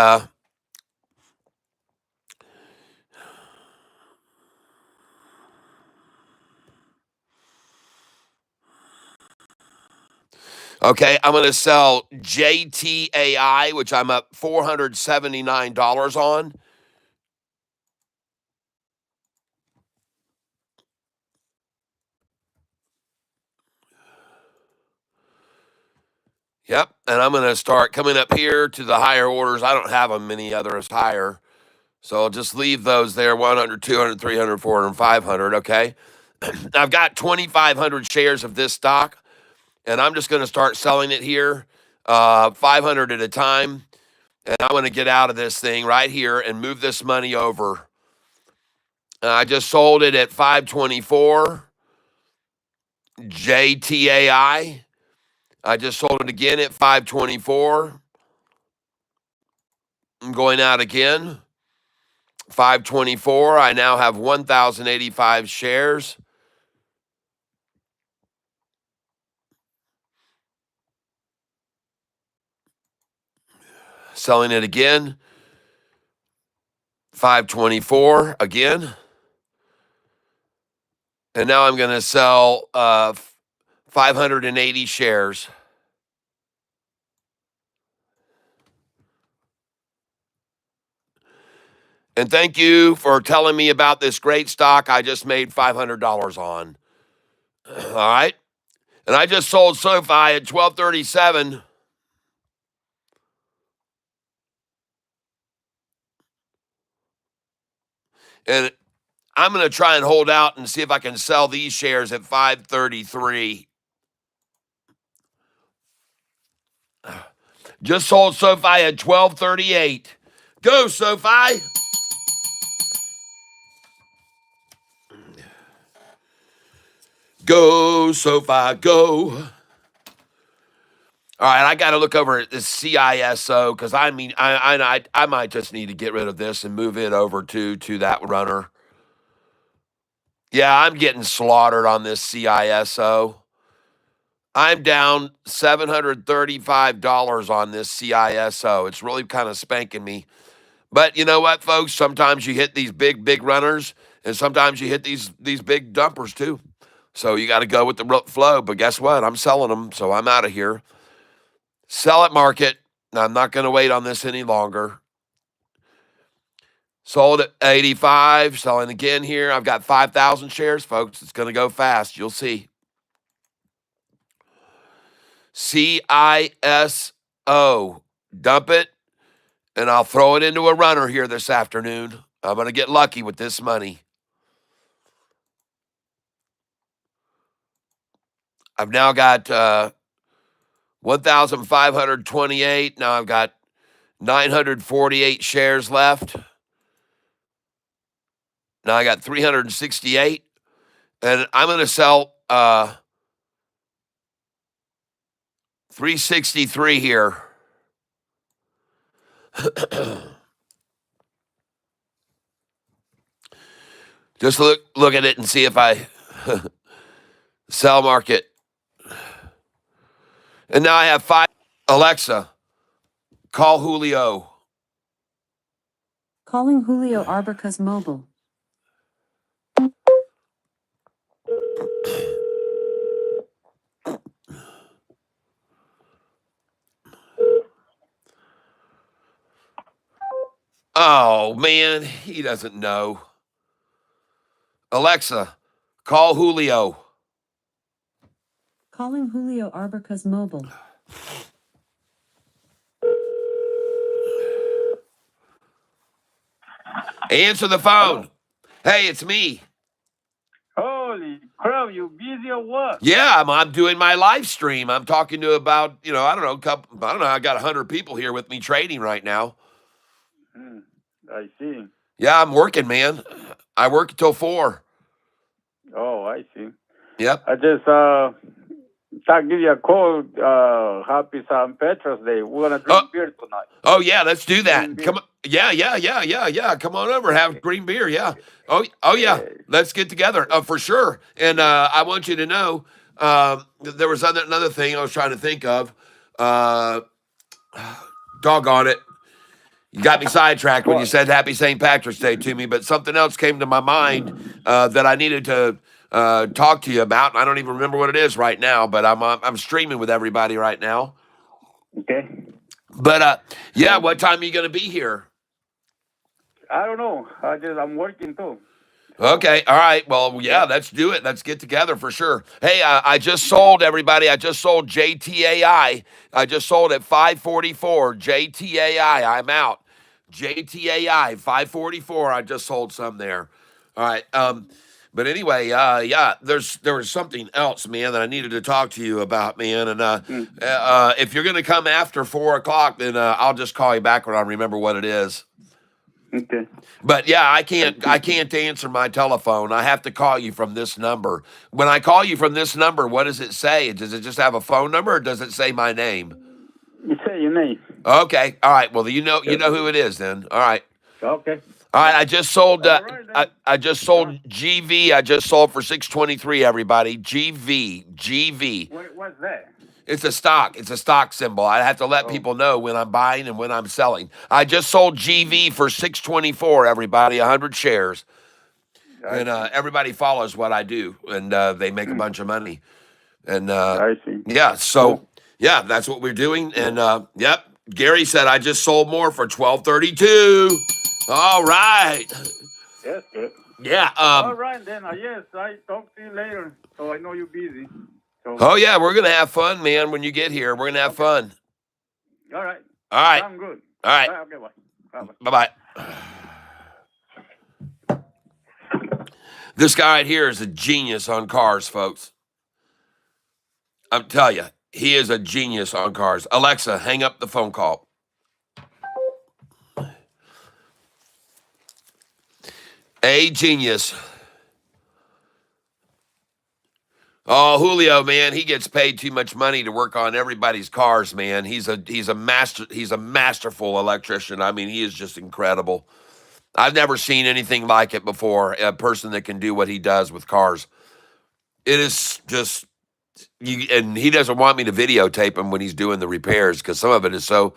okay, I'm going to sell JTAI, which I'm up $479 on. Yep, and I'm going to start coming up here to the higher orders. I don't have them many others higher, so I'll just leave those there, 100, 200, 300, 400, 500, okay? I've got 2,500 shares of this stock, and I'm just going to start selling it here, 500 at a time, and I'm going to get out of this thing right here and move this money over. I just sold it at 524, JTAI. I just sold it again at 524. I'm going out again. 524. I now have 1,085 shares. Selling it again. 524 again. And now I'm going to sell 580 shares. And thank you for telling me about this great stock I just made $500 on. All right. And I just sold SoFi at $12.37. And I'm going to try and hold out and see if I can sell these shares at 533. Just sold SoFi at 1238. Go, SoFi. Go, SoFi, go. All right, I got to look over at this CISO because I might just need to get rid of this and move it over to that runner. Yeah, I'm getting slaughtered on this CISO. I'm down $735 on this CISO. It's really kind of spanking me. But you know what, folks? Sometimes you hit these big runners, and sometimes you hit these big dumpers too. So you got to go with the flow. But guess what? I'm selling them, so I'm out of here. Sell at market. I'm not going to wait on this any longer. Sold at 85. Selling again here. I've got 5,000 shares, folks. It's going to go fast. You'll see. CISO. Dump it, and I'll throw it into a runner here this afternoon. I'm going to get lucky with this money. I've now got 1,528. Now I've got 948 shares left. Now I got 368. And I'm going to sell 363 here. Just look at it and see if I sell market. And now I have 5. Alexa, call Julio. Calling Julio Arbacas Mobile. Oh, man, he doesn't know. Alexa, call Julio. Calling Julio Arbacas Mobile. Answer the phone. Hey, it's me. Holy crap, you busy or what? Yeah, I'm doing my live stream. I'm talking to about, I don't know, I got 100 people here with me trading right now. I see. Yeah, I'm working, man. I work until 4. Oh, I see. Yep. I just give you a call. Happy St. Petrus Day. We're gonna drink beer tonight. Oh yeah, let's do that. Green beer. Come on. Yeah. Come on over, have green beer. Yeah. Oh yeah. Let's get together for sure. And I want you to know there was another thing I was trying to think of. Doggone it. You got me sidetracked when you said Happy St. Patrick's Day to me, but something else came to my mind that I needed to talk to you about. And I don't even remember what it is right now, but I'm streaming with everybody right now. Okay. But yeah, what time are you going to be here? I don't know. I'm working too. Okay, all right. Well, yeah, let's do it. Let's get together for sure. Hey, I just sold everybody. I just sold JTAI. I just sold at 544. JTAI. I'm out. JTAI 544. I just sold some there. All right. But anyway, yeah, there was something else, man, that I needed to talk to you about, man. And if you're gonna come after 4:00, then I'll just call you back when I remember what it is. Okay. But yeah, I can't answer my telephone. I have to call you from this number. When I call you from this number, what does it say? Does it just have a phone number, or does it say my name? You say your name. Okay, all right. Well, you know who it is then. All right. Okay. All right. I just sold. All right, I just sold GV. I just sold for 623. Everybody, GV. What's that? It's a stock. It's a stock symbol. I have to let people know when I'm buying and when I'm selling. I just sold GV for 624. Everybody, 100 shares, and everybody follows what I do, and they make a bunch of money. And I see. yeah, so yeah, that's what we're doing. And yep, Gary said I just sold more for 1232. All right. Yes, good. Yeah. All right then. Yes, I talk to you later. So I know you're busy. So. Oh yeah, we're gonna have fun, man. When you get here, we're gonna have fun. All right. All right. I'm good. All right. Okay. Bye. Bye bye. This guy right here is a genius on cars, folks. I'm telling you, he is a genius on cars. Alexa, hang up the phone call. A genius. Oh, Julio, man, he gets paid too much money to work on everybody's cars, man. He's a masterful electrician. I mean, he is just incredible. I've never seen anything like it before. A person that can do what he does with cars. It is just and he doesn't want me to videotape him when he's doing the repairs because some of it is so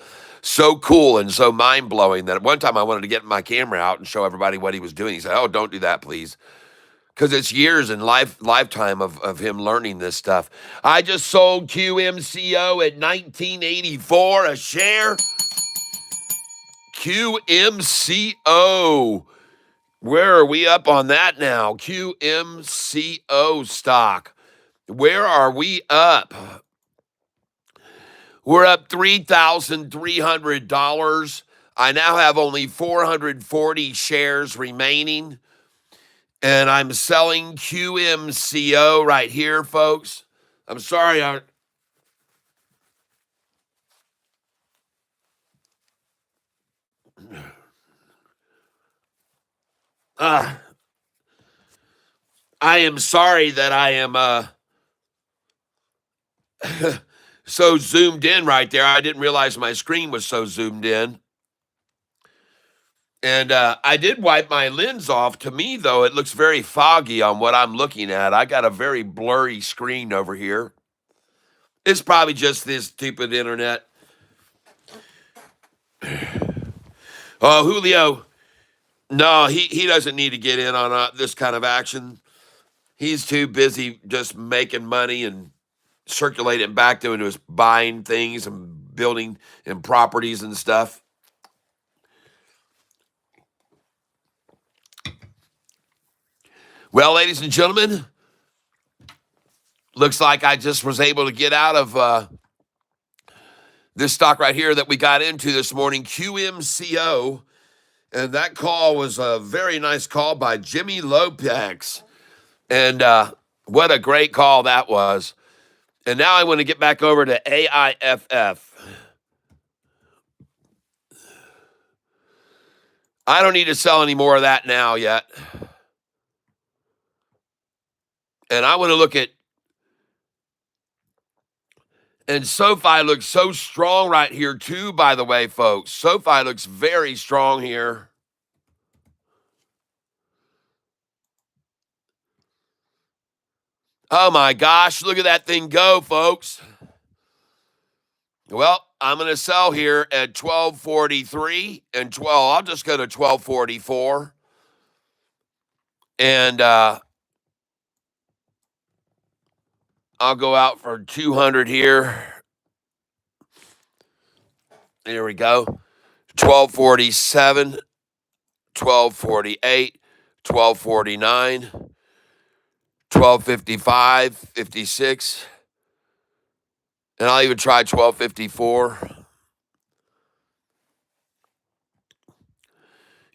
cool and so mind blowing that at one time I wanted to get my camera out and show everybody what he was doing. He said, "Oh, don't do that, please." Because it's years and lifetime of him learning this stuff. I just sold QMCO at 1984 a share. QMCO. Where are we up on that now? QMCO stock. Where are we up? We're up $3,300. I now have only 440 shares remaining. And I'm selling QMCO right here, folks. I'm sorry. I am sorry that I am so zoomed in right there. I didn't realize my screen was so zoomed in. And I did wipe my lens off. To me, though, it looks very foggy on what I'm looking at. I got a very blurry screen over here. It's probably just this stupid internet. Oh, Julio. No, he doesn't need to get in on this kind of action. He's too busy just making money and circulating back to into his buying things and building and properties and stuff. Well, ladies and gentlemen, looks like I just was able to get out of this stock right here that we got into this morning, QMCO. And that call was a very nice call by Jimmy Lopez. And what a great call that was. And now I want to get back over to AIFF. I don't need to sell any more of that now yet. And I want to look at, and SoFi looks so strong right here too, by the way, folks. SoFi looks very strong here. Oh my gosh, look at that thing go, folks. Well, I'm going to sell here at 1243 and 12. I'll just go to 1244. And I'll go out for 200 here. There we go. 1247, 1248, 1249, 1255, 56. And I'll even try 1254.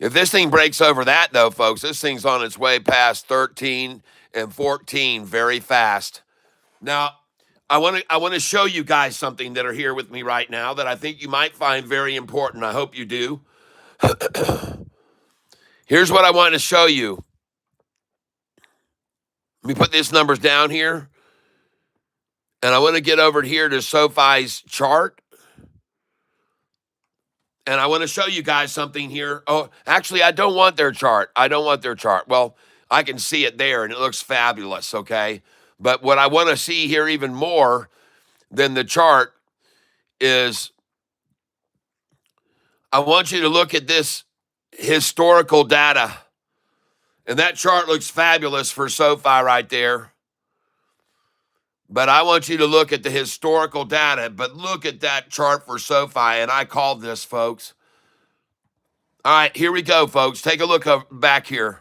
If this thing breaks over that, though, folks, this thing's on its way past 13 and 14 very fast. Now, I want to show you guys something that are here with me right now that I think you might find very important. I hope you do. Here's what I want to show you. Let me put these numbers down here. And I want to get over here to SoFi's chart. And I want to show you guys something here. Oh, actually, I don't want their chart. I don't want their chart. Well, I can see it there, and it looks fabulous, okay? But what I want to see here even more than the chart is I want you to look at this historical data. And that chart looks fabulous for SoFi right there. But I want you to look at the historical data, but look at that chart for SoFi, and I called this, folks. All right, here we go, folks. Take a look back here.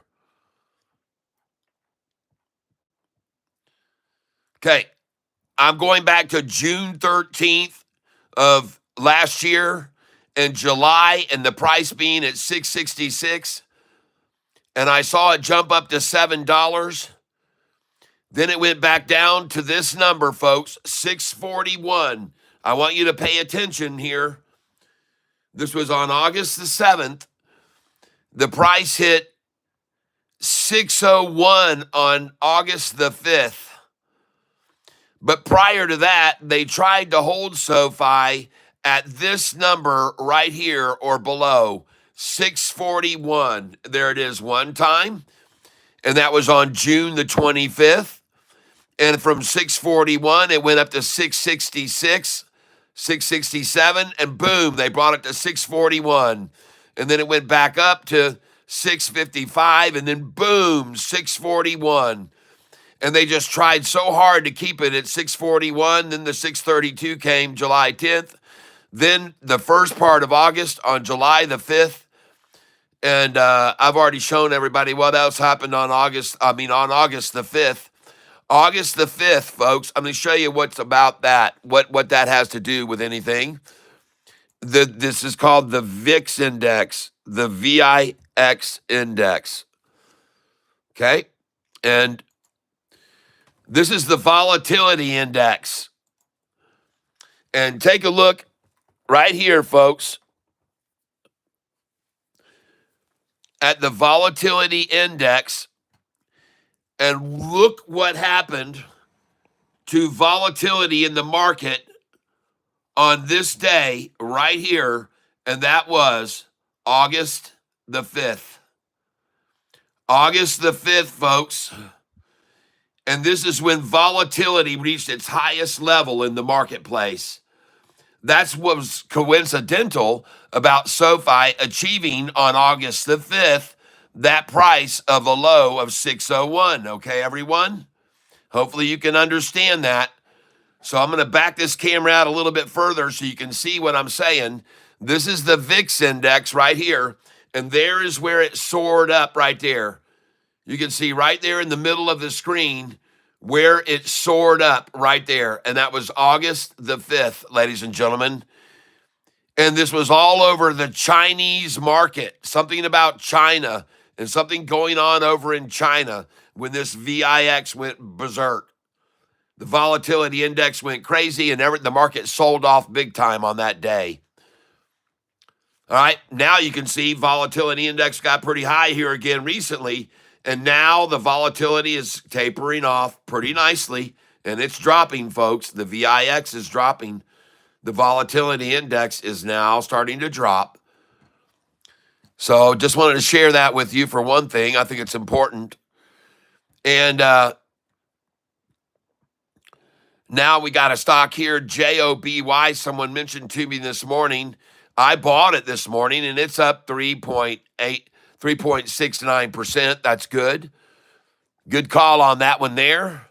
Okay, I'm going back to June 13th of last year and July, and the price being at 666. and I saw it jump up to $7. Then it went back down to this number, folks, 641. I want you to pay attention here. This was on August the 7th. The price hit 601 on August the 5th. But prior to that, they tried to hold SoFi at this number right here or below, 641. There it is one time, and that was on June the 25th. And from 641, it went up to 666, 667, and boom, they brought it to 641. And then it went back up to 655, and then boom, 641. And they just tried so hard to keep it at 641. Then the 632 came July 10th. Then the first part of August on July the 5th. And I've already shown everybody what else happened on August the 5th. August the 5th, folks, I'm going to show you what's about that, what that has to do with anything. This is called the VIX index, the VIX index. Okay? And this is the volatility index. And take a look right here, folks, at the volatility index, and look what happened to volatility in the market on this day right here, and that was August the 5th. August the 5th, folks. And this is when volatility reached its highest level in the marketplace. That's what was coincidental about SoFi achieving on August the 5th that price of a low of 601. Okay, everyone? Hopefully you can understand that. So I'm going to back this camera out a little bit further so you can see what I'm saying. This is the VIX index right here, and there is where it soared up right there. You can see right there in the middle of the screen where it soared up right there. And that was August the 5th, ladies and gentlemen. And this was all over the Chinese market, something about China and something going on over in China when this VIX went berserk. The volatility index went crazy and the market sold off big time on that day. All right, now you can see volatility index got pretty high here again recently. And now the volatility is tapering off pretty nicely, and it's dropping, folks. The VIX is dropping. The volatility index is now starting to drop. So just wanted to share that with you for one thing. I think it's important. And now we got a stock here, JOBY. Someone mentioned to me this morning. I bought it this morning, and it's up 3.69%. That's good. Good call on that one there.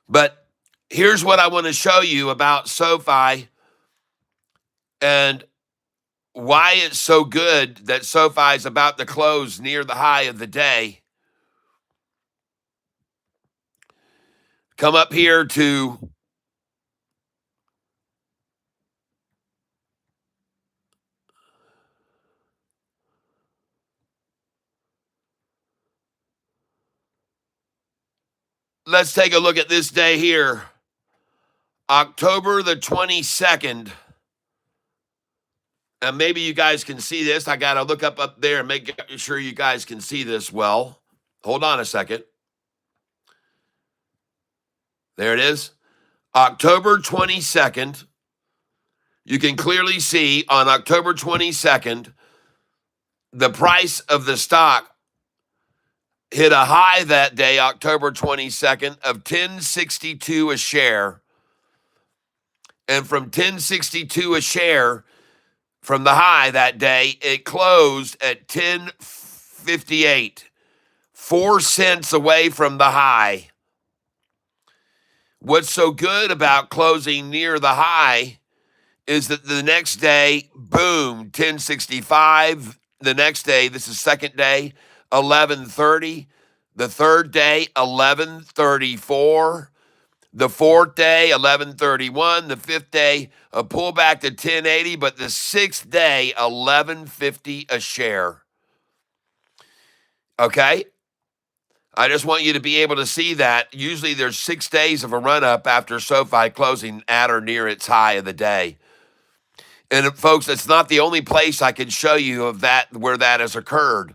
But here's what I want to show you about SoFi and why it's so good that SoFi is about to close near the high of the day. Come up here to let's take a look at this day here. October the 22nd. And maybe you guys can see this. I got to look up there and make sure you guys can see this well. Hold on a second. There it is. October 22nd. You can clearly see on October 22nd, the price of the stock hit a high that day, October 22nd, of $10.62 a share. And from $10.62 a share, from the high that day, it closed at $10.58, 4 cents away from the high. What's so good about closing near the high is that the next day, boom, $10.65. The next day, this is second day, $11.30. The third day, $11.34. The fourth day, $11.31. The fifth day, a pullback to $10.80. But the sixth day, $11.50 a share. Okay? I just want you to be able to see that. Usually there's 6 days of a run up after SoFi closing at or near its high of the day. And folks, it's not the only place I can show you of that where that has occurred.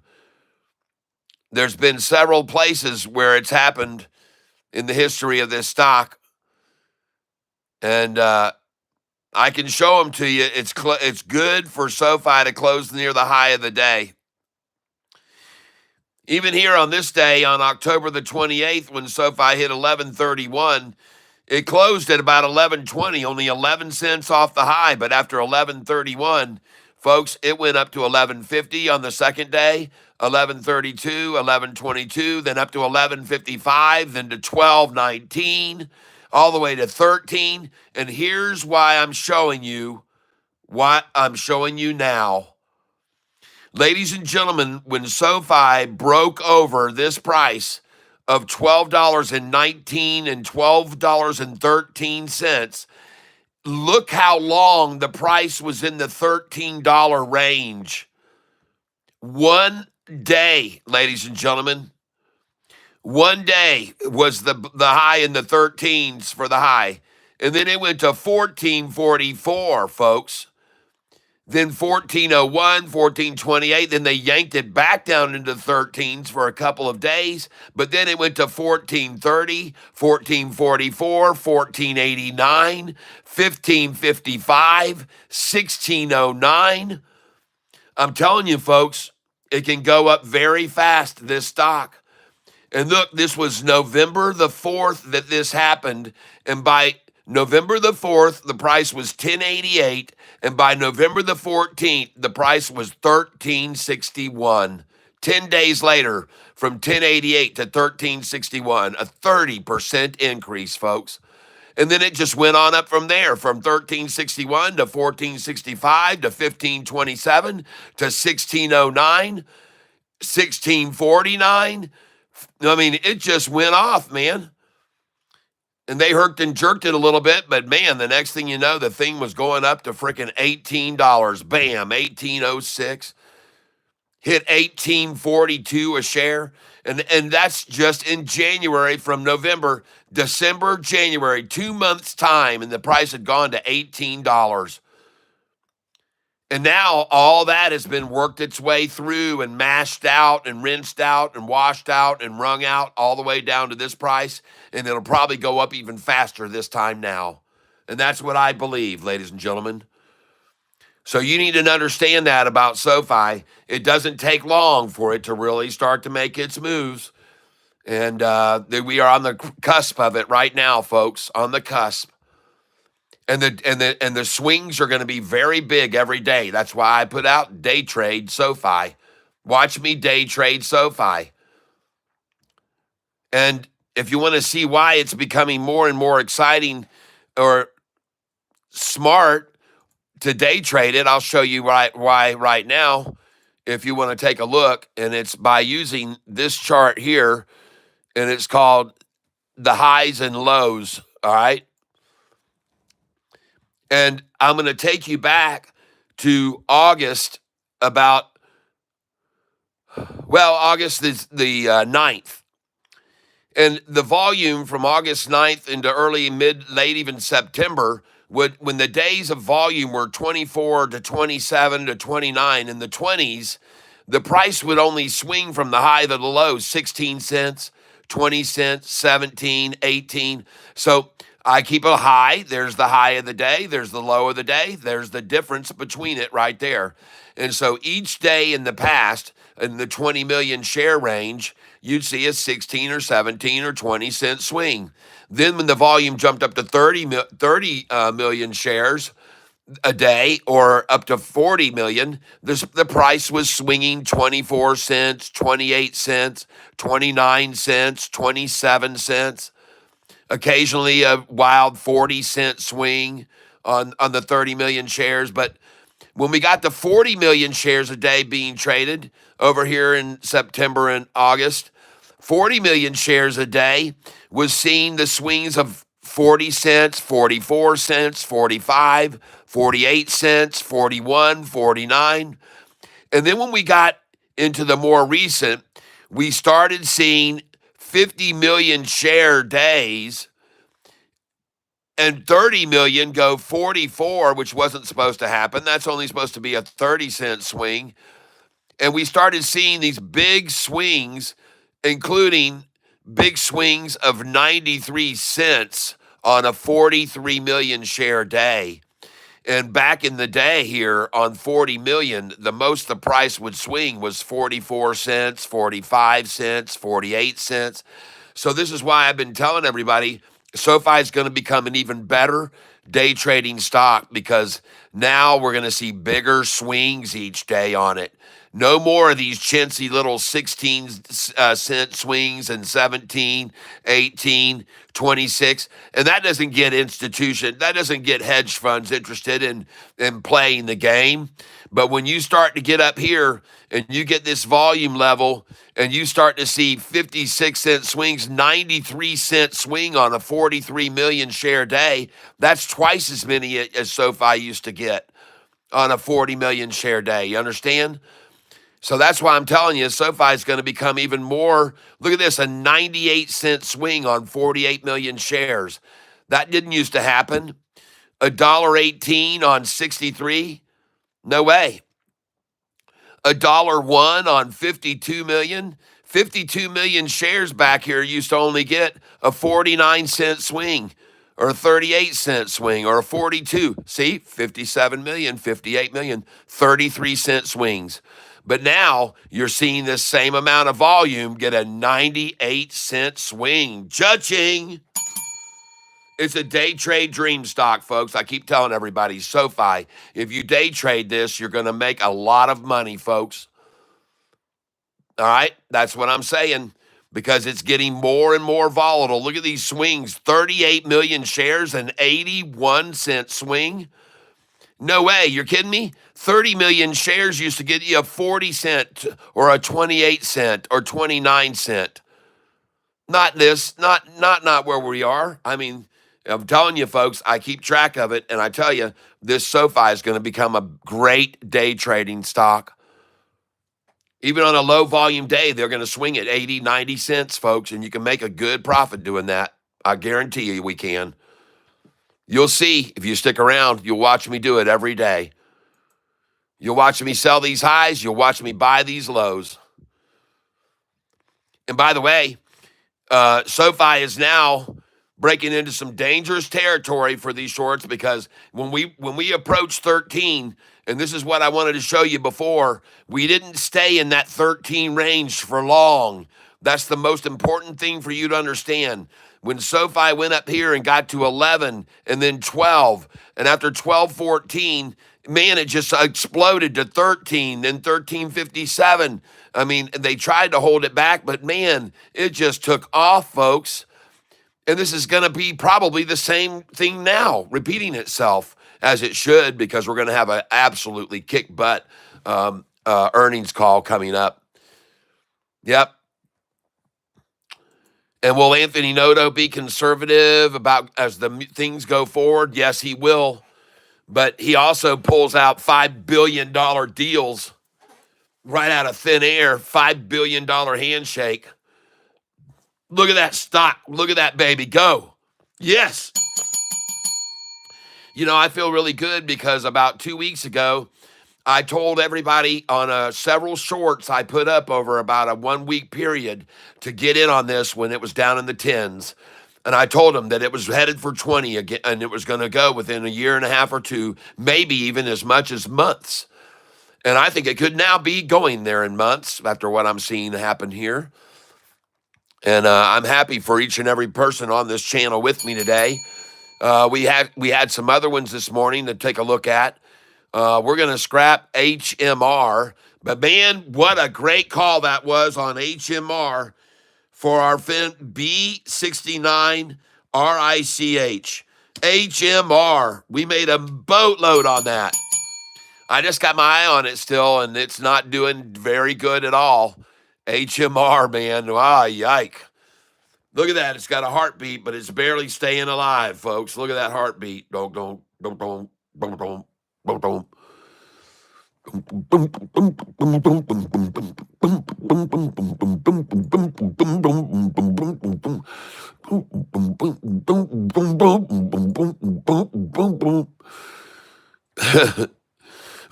There's been several places where it's happened in the history of this stock. And I can show them to you. It's good for SoFi to close near the high of the day. Even here on this day, on October the 28th, when SoFi hit 1131, it closed at about 1120, only 11 cents off the high. But after 1131, folks, it went up to 1150 on the second day, 1132, 1122, then up to 1155, then to 1219, all the way to 13. And here's why I'm showing you what I'm showing you now. Ladies and gentlemen, when SoFi broke over this price of $12.19 and $12.13, look how long the price was in the $13 range. 1 day, ladies and gentlemen. 1 day was the high in the 13s for the high. And then it went to 1444, folks. Then 1401, 1428, then they yanked it back down into the 13s for a couple of days, but then it went to 1430, 1444, 1489, 1555, 1609. I'm telling you, folks, it can go up very fast, this stock. And look, this was November the 4th that this happened, and by November the 4th, the price was 1088, and by November the 14th, the price was 1361. 10 days later, from 1088 to 1361, a 30% increase, folks. And then it just went on up from there, from 1361 to 1465 to 1527 to 1609, 1649. I mean, it just went off, man. And they herked and jerked it a little bit, but man, the next thing you know, the thing was going up to freaking $18. Bam, 1806. Hit 1842 a share. And that's just in January, from November, December, January, 2 months' time, and the price had gone to $18. And now all that has been worked its way through and mashed out and rinsed out and washed out and wrung out all the way down to this price. And it'll probably go up even faster this time now. And that's what I believe, ladies and gentlemen. So you need to understand that about SoFi. It doesn't take long for it to really start to make its moves. And we are on the cusp of it right now, folks, on the cusp. And the swings are going to be very big every day. That's why I put out day trade SoFi. Watch me day trade SoFi. And if you want to see why it's becoming more and more exciting or smart to day trade it, I'll show you why right now. If you want to take a look, and it's by using this chart here, and it's called the highs and lows. All right. And I'm going to take you back to August August is the 9th. And the volume from August 9th into early, mid, late, even September, when the days of volume were 24 to 27 to 29 in the 20s, the price would only swing from the high to the low, 16 cents, 20 cents, 17, 18. So I keep a high. There's the high of the day. There's the low of the day. There's the difference between it right there. And so each day in the past, in the 20 million share range, you'd see a 16 or 17 or 20 cent swing. Then when the volume jumped up to 30 million shares a day, or up to 40 million, the price was swinging 24 cents, 28 cents, 29 cents, 27 cents. Occasionally a wild 40-cent swing on the 30 million shares. But when we got to 40 million shares a day being traded over here in September and August, 40 million shares a day was seeing the swings of 40 cents, 44 cents, 45, 48 cents, 41, 49. And then when we got into the more recent, we started seeing 50 million share days and 30 million go 44, which wasn't supposed to happen. That's only supposed to be a 30-cent swing. And we started seeing these big swings, including big swings of 93 cents on a 43 million share day. And back in the day here on 40 million, the most the price would swing was 44 cents, 45 cents, 48 cents. So this is why I've been telling everybody SoFi is going to become an even better day trading stock, because now we're going to see bigger swings each day on it. No more of these chintzy little 16 cent swings and 17, 18, 26. And that doesn't get that doesn't get hedge funds interested in playing the game. But when you start to get up here and you get this volume level and you start to see 56-cent swings, 93-cent swing on a 43 million share day, that's twice as many as SoFi used to get on a 40 million share day. You understand? So that's why I'm telling you, SoFi is going to become even more. Look at this, a 98-cent swing on 48 million shares. That didn't used to happen. $1.18 on 63? No way. $1.01 on 52 million? 52 million shares back here used to only get a 49-cent swing, or a 38-cent swing, or a 42. See, 57 million, 58 million, 33-cent swings. But now you're seeing this same amount of volume get a 98-cent swing. Judging. It's a day trade dream stock, folks. I keep telling everybody, SoFi, if you day trade this, you're going to make a lot of money, folks. All right? That's what I'm saying, because it's getting more and more volatile. Look at these swings, 38 million shares, an 81-cent swing. No way. You're kidding me? 30 million shares used to get you a 40-cent or a 28-cent or 29-cent. Not this, not where we are. I mean, I'm telling you, folks, I keep track of it, and I tell you, this SoFi is going to become a great day trading stock. Even on a low volume day, they're going to swing at 80, 90 cents, folks, and you can make a good profit doing that. I guarantee you we can. You'll see if you stick around. You'll watch me do it every day. You'll watch me sell these highs. You'll watch me buy these lows. And by the way, SoFi is now breaking into some dangerous territory for these shorts, because when we approach 13, and this is what I wanted to show you before, we didn't stay in that 13 range for long. That's the most important thing for you to understand. When SoFi went up here and got to 11 and then 12, and after 12, 14, man, it just exploded to 13, then 13.57. I mean, they tried to hold it back, but man, it just took off, folks. And this is going to be probably the same thing now, repeating itself, as it should, because we're going to have an absolutely kick butt earnings call coming up. Yep. And will Anthony Noto be conservative about as the things go forward? Yes, he will. But he also pulls out $5 billion deals right out of thin air, $5 billion handshake. Look at that stock. Look at that baby go. Yes. You know, I feel really good because about 2 weeks ago, I told everybody on several shorts I put up over about a 1 week period to get in on this when it was down in the 10s. And I told them that it was headed for 20 again, and it was going to go within a year and a half or two, maybe even as much as months. And I think it could now be going there in months after what I'm seeing happen here. And I'm happy for each and every person on this channel with me today. We had some other ones this morning to take a look at. We're going to scrap HMR. But man, what a great call that was on HMR for our fin B69 RICH. HMR. We made a boatload on that. I just got my eye on it still, and it's not doing very good at all. HMR, man. Ah, yike. Look at that. It's got a heartbeat, but it's barely staying alive, folks. Look at that heartbeat. Don't.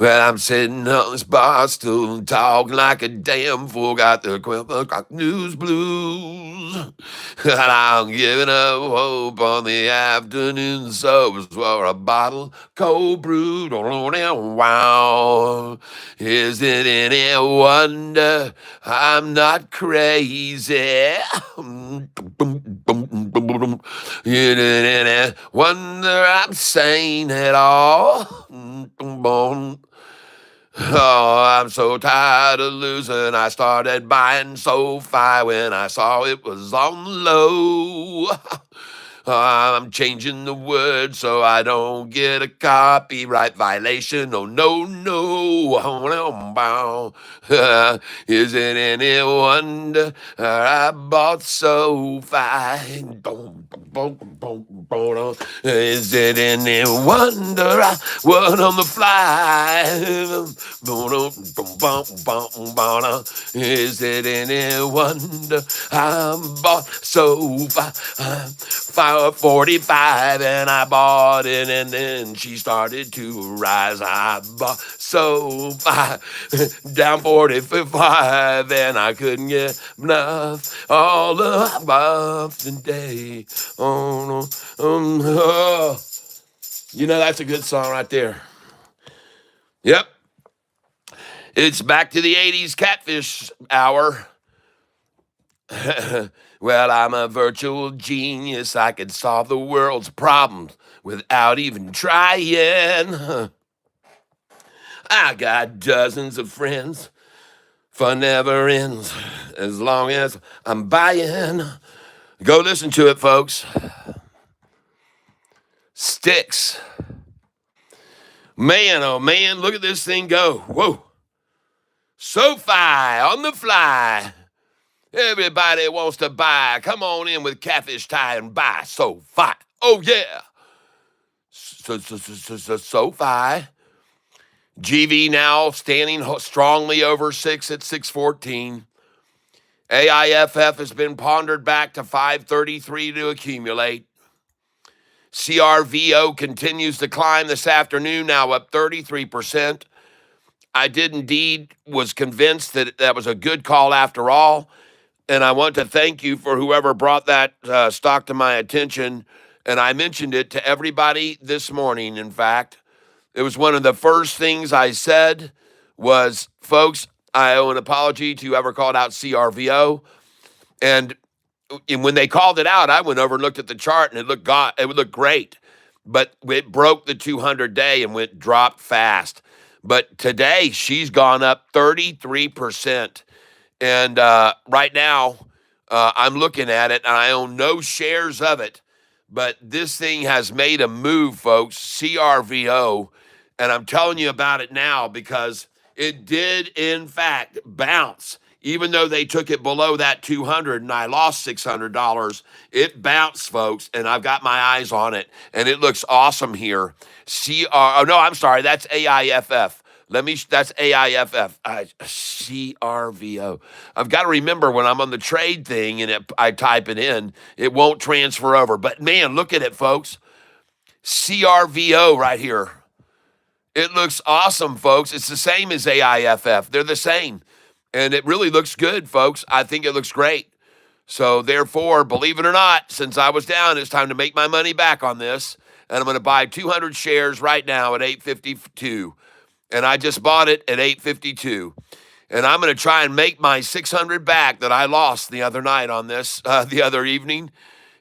Well, I'm sitting on this bar stool, talking like a damn fool. Got the 12 o'clock news blues. And I'm giving up hope on the afternoon soaps for a bottle cold brew. Wow. Is it any wonder I'm not crazy? Is it any wonder I'm sane at all? Oh, I'm so tired of losing. I started buying SoFi when I saw it was on the low. I'm changing the word so I don't get a copyright violation. Oh, no, no. Is it any wonder I bought SoFi? Is it any wonder I went on the fly? Is it any wonder I bought SoFi? 45 and I bought it and then she started to rise. I bought SoFi down 45 and I couldn't get enough all of the day. Oh, no. Oh. You know, that's a good song right there. Yep. It's back to the 80s Catfish hour. Well, I'm a virtual genius. I can solve the world's problems without even trying. I got dozens of friends. Fun never ends as long as I'm buying. Go listen to it, folks. Sticks. Man, oh man, look at this thing go. Whoa. SoFi on the fly. Everybody wants to buy. Come on in with Catfish Tie and buy SoFi. Oh, yeah. SoFi. GV now standing strongly over 6 at 614. AIFF has been pondered back to 533 to accumulate. CRVO continues to climb this afternoon, now up 33%. I did indeed was convinced that that was a good call after all. And I want to thank you for whoever brought that stock to my attention. And I mentioned it to everybody this morning, in fact. It was one of the first things I said was, folks, I owe an apology to whoever called out CRVO. And when they called it out, I went over and looked at the chart, and it looked great. But it broke the 200-day and dropped fast. But today, she's gone up 33%. And right now, I'm looking at it, and I own no shares of it. But this thing has made a move, folks, CRVO. And I'm telling you about it now because it did, in fact, bounce. Even though they took it below that 200 and I lost $600, it bounced, folks, and I've got my eyes on it, and it looks awesome here. That's AIFF. That's AIFF. CRVO. I've got to remember when I'm on the trade thing and I type it in, it won't transfer over. But man, look at it, folks. CRVO right here. It looks awesome, folks. It's the same as AIFF. They're the same. And it really looks good, folks. I think it looks great. So therefore, believe it or not, since I was down, it's time to make my money back on this. And I'm going to buy 200 shares right now at $8.52. And I just bought it at $8.52. And I'm going to try and make my 600 back that I lost the other night on this, the other evening,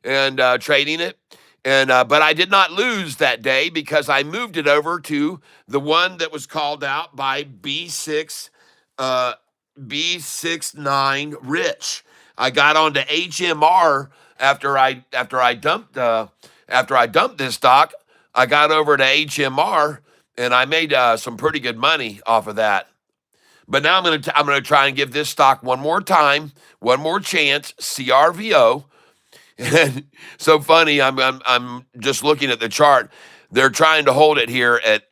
and trading it. And but I did not lose that day because I moved it over to the one that was called out by B69 Rich. I got onto HMR after I dumped this stock. I got over to HMR and I made some pretty good money off of that. But now I'm gonna try and give this stock one more time, one more chance. CRVO. And so funny, I'm just looking at the chart. They're trying to hold it here at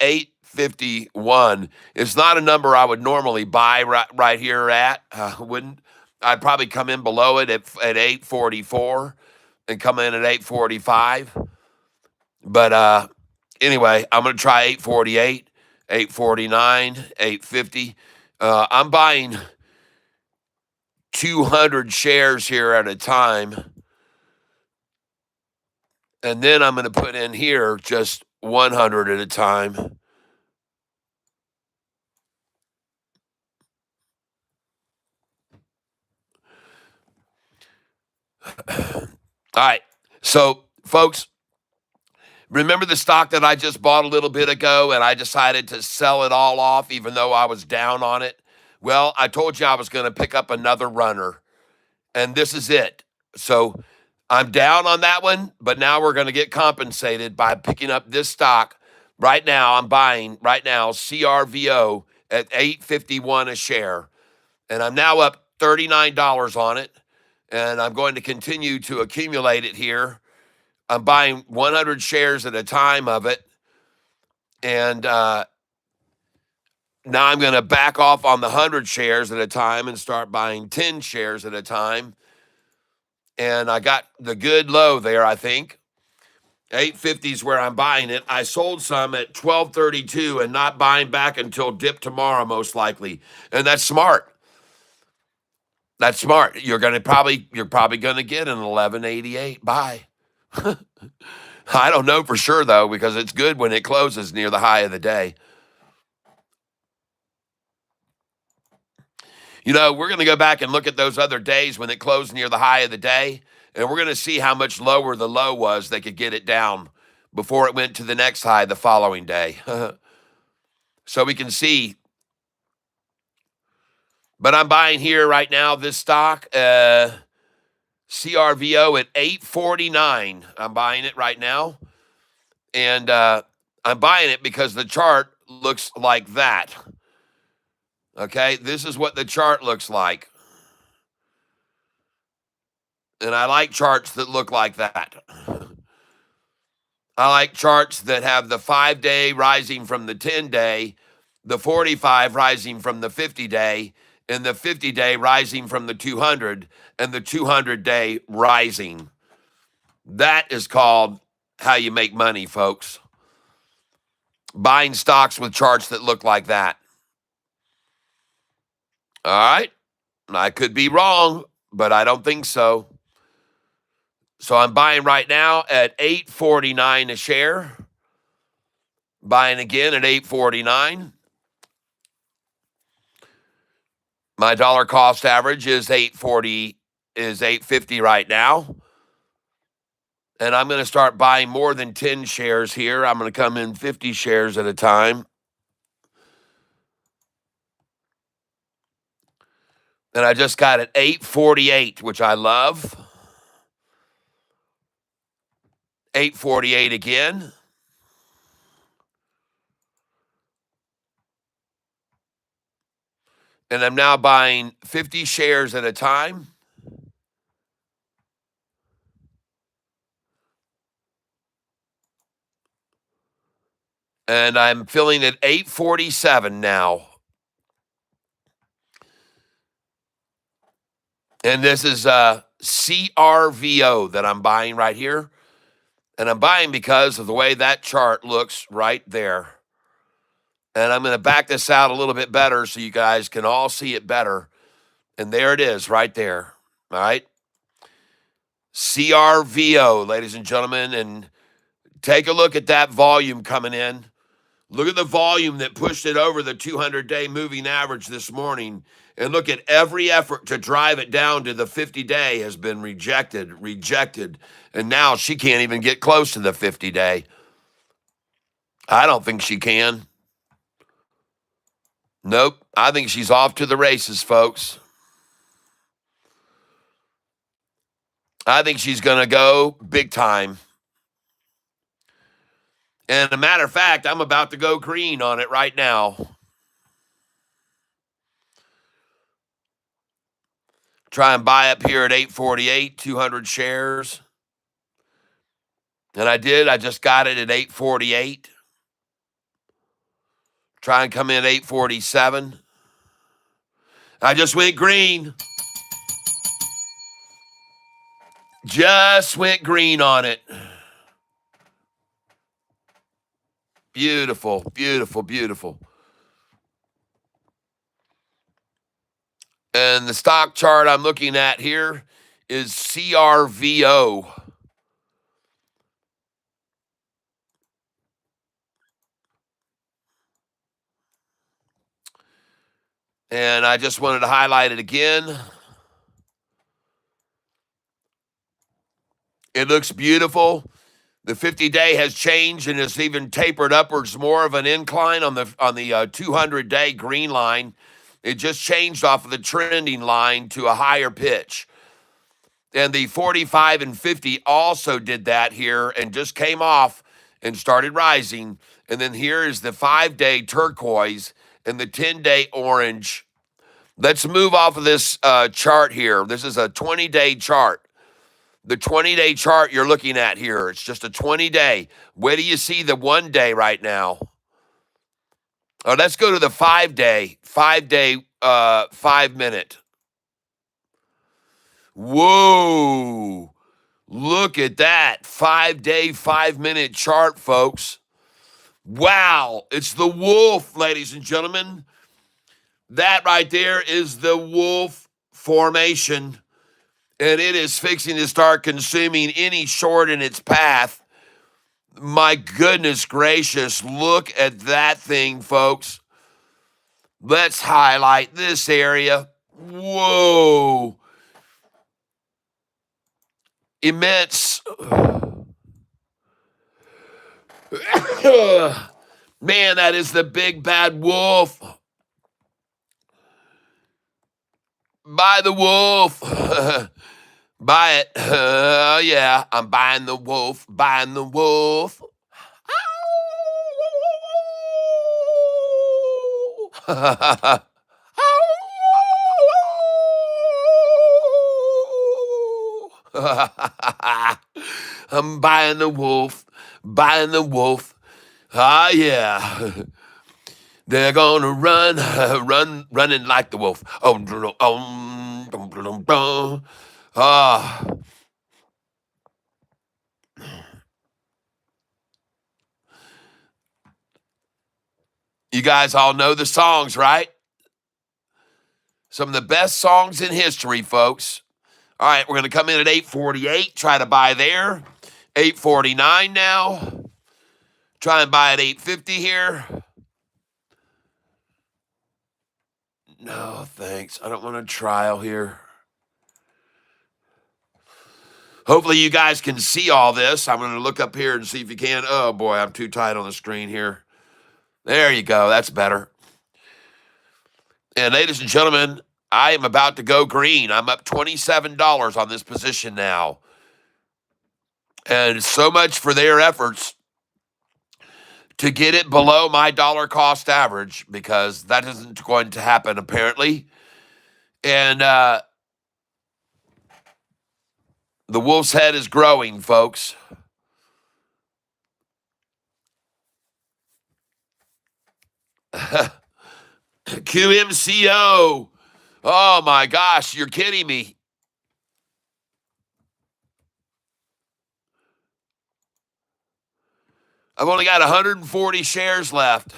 851. It's not a number I would normally buy right here at. Wouldn't. I'd probably come in below it at 844 and come in at 845. But anyway, I'm going to try 848, 849, 850. I'm buying 200 shares here at a time. And then I'm going to put in here just 100 at a time. All right. So, folks, remember the stock that I just bought a little bit ago and I decided to sell it all off even though I was down on it? Well, I told you I was going to pick up another runner, and this is it. So I'm down on that one, but now we're going to get compensated by picking up this stock. Right now, I'm buying CRVO at $8.51 a share, and I'm now up $39 on it, and I'm going to continue to accumulate it here. I'm buying 100 shares at a time of it, and now I'm going to back off on the 100 shares at a time and start buying 10 shares at a time. And I got the good low there, I think. 850 is where I'm buying it. I sold some at 1232 and not buying back until dip tomorrow, most likely. And that's smart. That's smart. You're probably going to get an 1188 buy. I don't know for sure, though, because it's good when it closes near the high of the day. You know, we're going to go back and look at those other days when it closed near the high of the day, and we're going to see how much lower the low was they could get it down before it went to the next high the following day. So we can see. But I'm buying here right now this stock, CRVO at 849. I'm buying it right now. And I'm buying it because the chart looks like that. Okay, this is what the chart looks like. And I like charts that look like that. I like charts that have the 5-day rising from the 10-day, the 45 rising from the 50-day, and the 50-day rising from the 200, and the 200-day rising. That is called how you make money, folks. Buying stocks with charts that look like that. All right? I could be wrong, but I don't think so. So I'm buying right now at $8.49 a share. Buying again at $8.49. My dollar cost average is $8.50 right now. And I'm going to start buying more than 10 shares here. I'm going to come in 50 shares at a time. And I just got at $8.48, which I love. $8.48 again. And I'm now buying 50 shares at a time. And I'm filling at $8.47 now. And this is CRVO that I'm buying right here. And I'm buying because of the way that chart looks right there. And I'm going to back this out a little bit better so you guys can all see it better. And there it is right there. All right. CRVO, ladies and gentlemen. And take a look at that volume coming in. Look at the volume that pushed it over the 200-day moving average this morning. And look at every effort to drive it down to the 50-day has been rejected. And now she can't even get close to the 50-day. I don't think she can. Nope. I think she's off to the races, folks. I think she's going to go big time. And a matter of fact, I'm about to go green on it right now. Try and buy up here at 848, 200 shares. And I did. I just got it at 848. Try and come in 847. I just went green. Just went green on it. Beautiful, beautiful, beautiful. And the stock chart I'm looking at here is CRVO. And I just wanted to highlight it again. It looks beautiful. The 50-day has changed and it's even tapered upwards more of an incline on the 200-day green line. It just changed off of the trending line to a higher pitch. And the 45 and 50 also did that here and just came off and started rising. And then here is the 5-day turquoise and the 10-day orange. Let's move off of this chart here. This is a 20-day chart. The 20-day chart you're looking at here, it's just a 20-day. Where do you see the 1 day right now? Let's go to the 5-day, 5-minute. Whoa, look at that 5-day, 5-minute chart, folks. Wow, it's the wolf, ladies and gentlemen. That right there is the wolf formation. And it is fixing to start consuming any short in its path. My goodness gracious, look at that thing, folks. Let's highlight this area. Whoa. Immense. Man, that is the big bad wolf. Buy the wolf. Buy it. Yeah, I'm buying the wolf. Buying the wolf. I'm buying the wolf. Buying the wolf. Ah, yeah. They're gonna running like the wolf. Ah. You guys all know the songs, right? Some of the best songs in history, folks. All right, we're going to come in at 848, try to buy there. 849 now. Try and buy at 850 here. No, thanks. I don't want a trial here. Hopefully you guys can see all this. I'm going to look up here and see if you can. Oh, boy, I'm too tight on the screen here. There you go. That's better. And ladies and gentlemen, I am about to go green. I'm up $27 on this position now. And so much for their efforts to get it below my dollar cost average, because that isn't going to happen apparently. And the wolf's head is growing, folks. QMCO. Oh my gosh, you're kidding me. I've only got 140 shares left.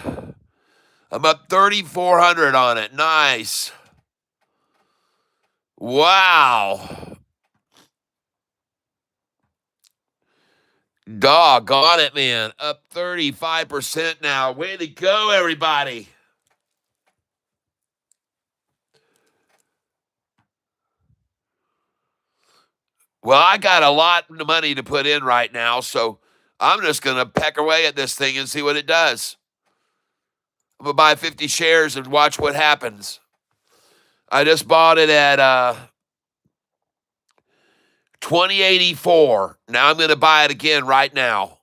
I'm up 3,400 on it. Nice. Wow. Doggone it, man. Up 35% now. Way to go, everybody. Well, I got a lot of money to put in right now, so I'm just going to peck away at this thing and see what it does. I'm going to buy 50 shares and watch what happens. I just bought it at 2084. Now I'm going to buy it again right now.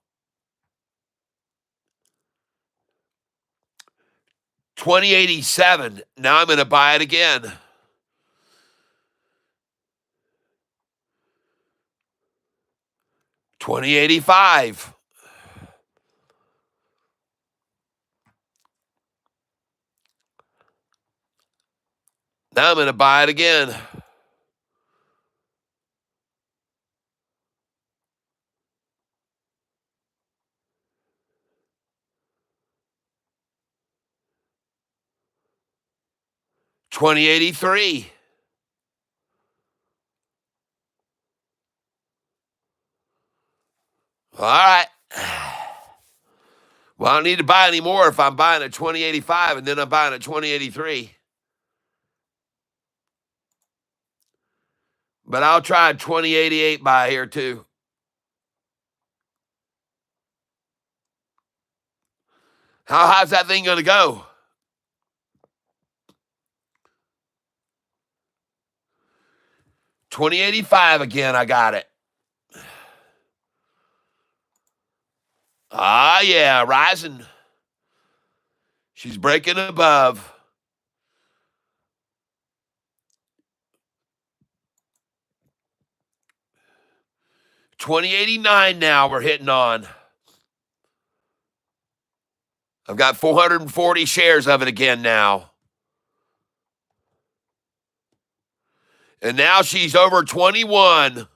2087. Now I'm going to buy it again. 2085. Now I'm going to buy it again. $20.83. All right. Well, I don't need to buy any more if I'm buying at $20.85 and then I'm buying at $20.83. But I'll try a $20.88 buy here too. How high's that thing going to go? $20.85 again. I got it. Ah, yeah, rising. She's breaking above. $20.89 now we're hitting on. I've got 440 shares of it again now. And now she's over 21.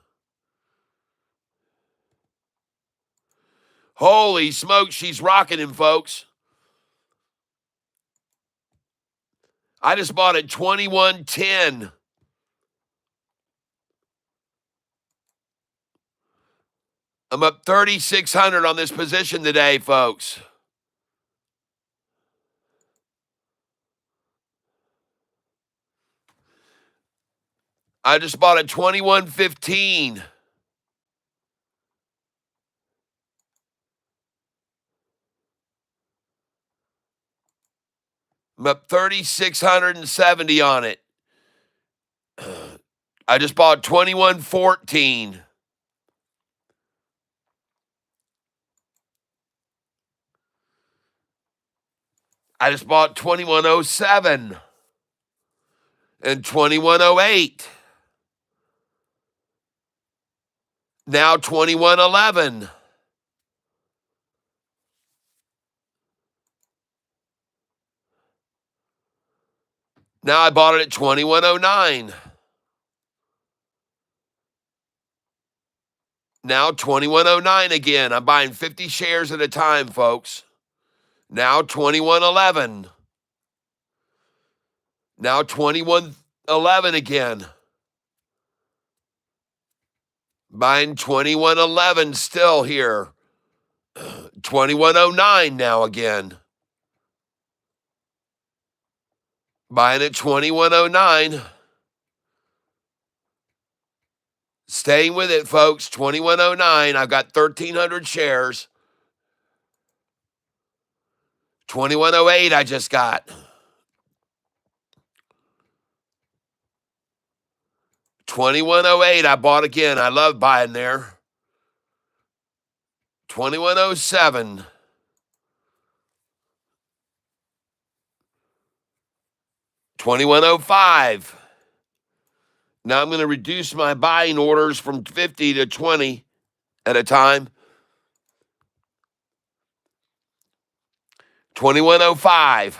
Holy smokes, she's rocking him, folks. I just bought at 21.10. I'm up 3,600 on this position today, folks. I just bought at 21.15. I'm up 3,670 on it. I just bought 21.14. I just bought 21.07 and 21.08. Now 21.11. Now I bought it at 21.09. Now 21.09 again. I'm buying 50 shares at a time, folks. Now 21.11. Now 21.11 again. Buying 21.11 still here. 21.09 now again. Buying at 21.09. Staying with it, folks. 21.09. I've got 1,300 shares. 21.08 I just got. 21.08 I bought again. I love buying there. 21.07. 21.05. Now I'm going to reduce my buying orders from 50 to 20 at a time. 21.05.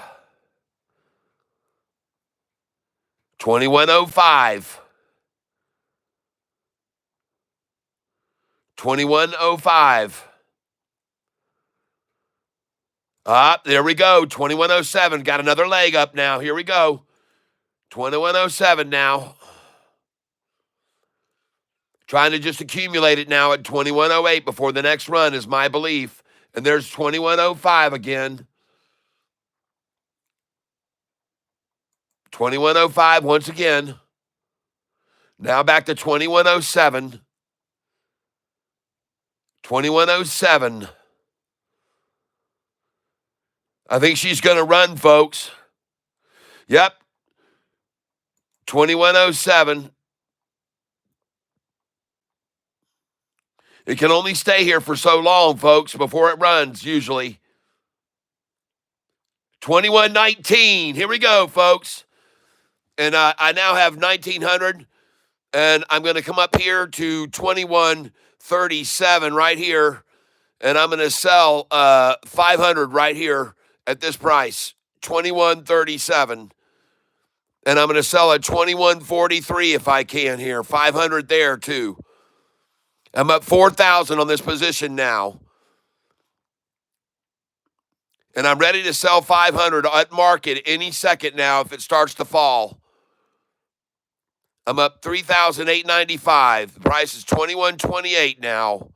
21.05. 21.05. There we go. 21.07. Got another leg up now. Here we go. 21.07 now. Trying to just accumulate it now at 21.08 before the next run is my belief. And there's 21.05 again. 21.05 once again. Now back to 21.07. 21.07. I think she's going to run, folks. Yep. 21.07. It can only stay here for so long, folks, before it runs, usually. 21.19. Here we go, folks. And I now have 1,900. And I'm going to come up here to 21.37 right here. And I'm going to sell 500 right here at this price. 21.37. And I'm going to sell at 21.43 if I can here. 500 there too. I'm up 4,000 on this position now. And I'm ready to sell 500 at market any second now if it starts to fall. I'm up 3,895. The price is 21.28 now.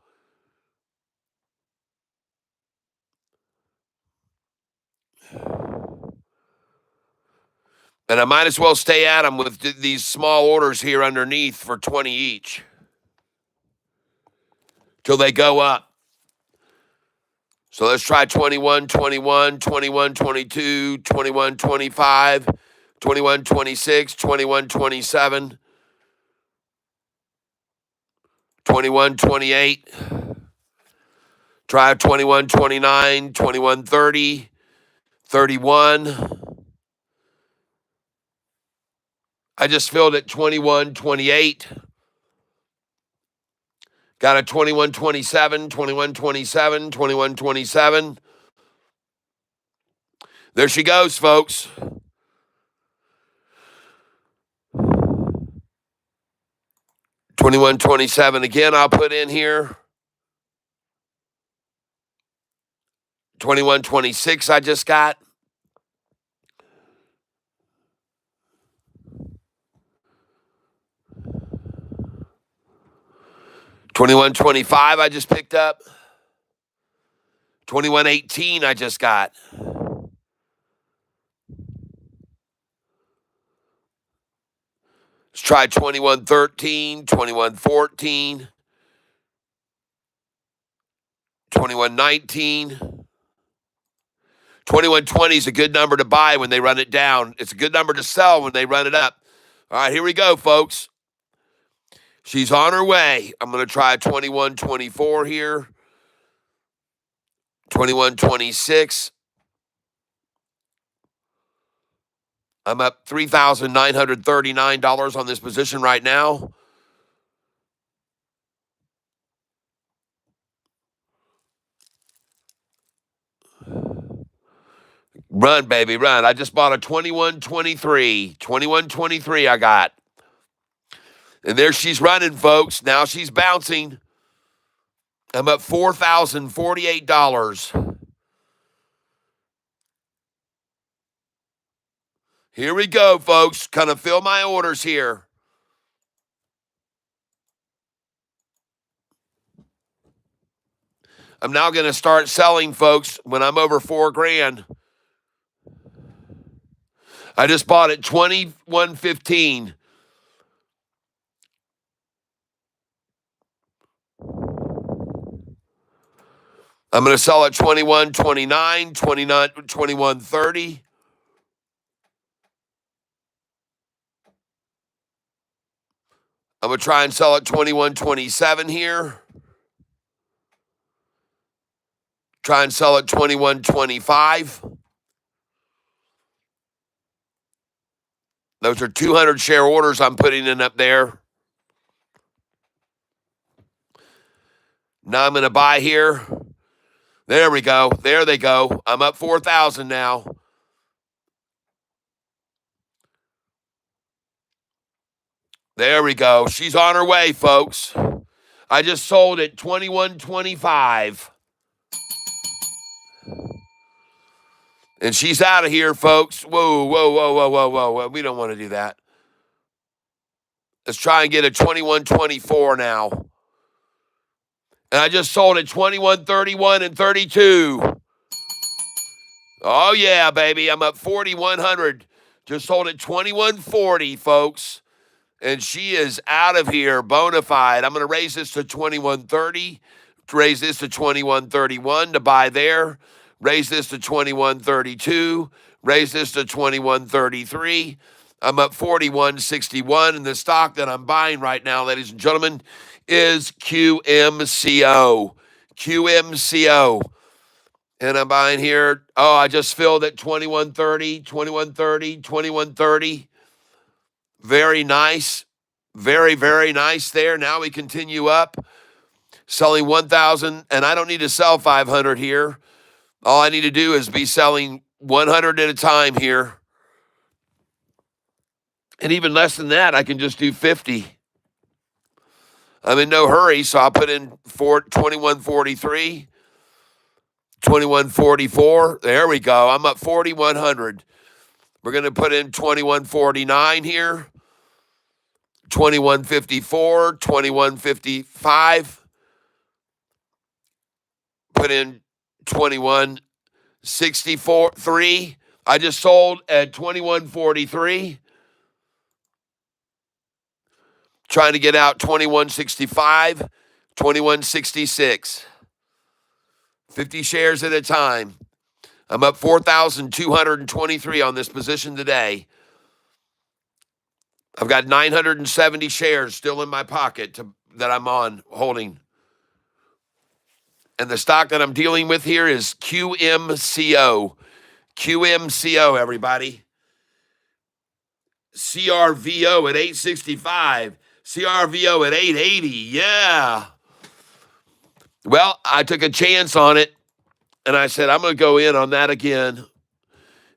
And I might as well stay at them with these small orders here underneath for 20 each till they go up. So let's try 21, 21, 21, 22, 21, 25, 21, 26, 21, 27, 21, 28. Try 21, 29, 21, 30, 31. I just filled at 21, 28. Got a 21, 27, 21, 27, 21, 27. There she goes, folks. $21, 27 again. I'll put in here. 21, 26 I just got. $21.25 I just picked up. $21.18 I just got. Let's try 21.13, 21.14, 21.19. 21.20 is a good number to buy when they run it down. It's a good number to sell when they run it up. All right, here we go, folks. She's on her way. I'm going to try 21.24 here. 21.26. I'm up $3,939 on this position right now. Run, baby, run. I just bought a 21.23. 21.23 I got. And there she's running, folks. Now she's bouncing. I'm up $4,048. Here we go, folks. Kind of fill my orders here. I'm now going to start selling, folks, when I'm over $4,000. I just bought at 21.15. I'm going to sell at 21.29, 29, 21.30. I'm going to try and sell at 21.27 here. Try and sell at 21.25. Those are 200 share orders I'm putting in up there. Now I'm going to buy here. There we go. There they go. I'm up 4,000 now. There we go. She's on her way, folks. I just sold at 21.25. And she's out of here, folks. Whoa, whoa, whoa, whoa, whoa, whoa. We don't want to do that. Let's try and get a 21.24 now. And I just sold at 21.31 and 32. Oh, yeah, baby. I'm up 4,100. Just sold at 21.40, folks. And she is out of here, bona fide. I'm going to raise this to 21.30. Raise this to 21.31 to buy there. Raise this to 21.32. Raise this to 21.33. I'm up 41.61. And the stock that I'm buying right now, ladies and gentlemen, is QMCO. QMCO. And I'm buying here. Oh, I just filled at 21.30, 21.30, 21.30. Very nice. Very, very nice there. Now we continue up. Selling 1,000. And I don't need to sell 500 here. All I need to do is be selling 100 at a time here. And even less than that, I can just do 50. I'm in no hurry, so I'll put in 2143, 2144. There we go. I'm up 4,100. We're going to put in 2149 here, 2154, 2155. Put in 2163. I just sold at 2143. Trying to get out 2165, 2166. 50 shares at a time. I'm up 4,223 on this position today. I've got 970 shares still in my pocket that I'm on holding. And the stock that I'm dealing with here is QMCO. QMCO, everybody. CRVO at 865. CRVO at 880. Yeah. Well, I took a chance on it, and I said, I'm going to go in on that again.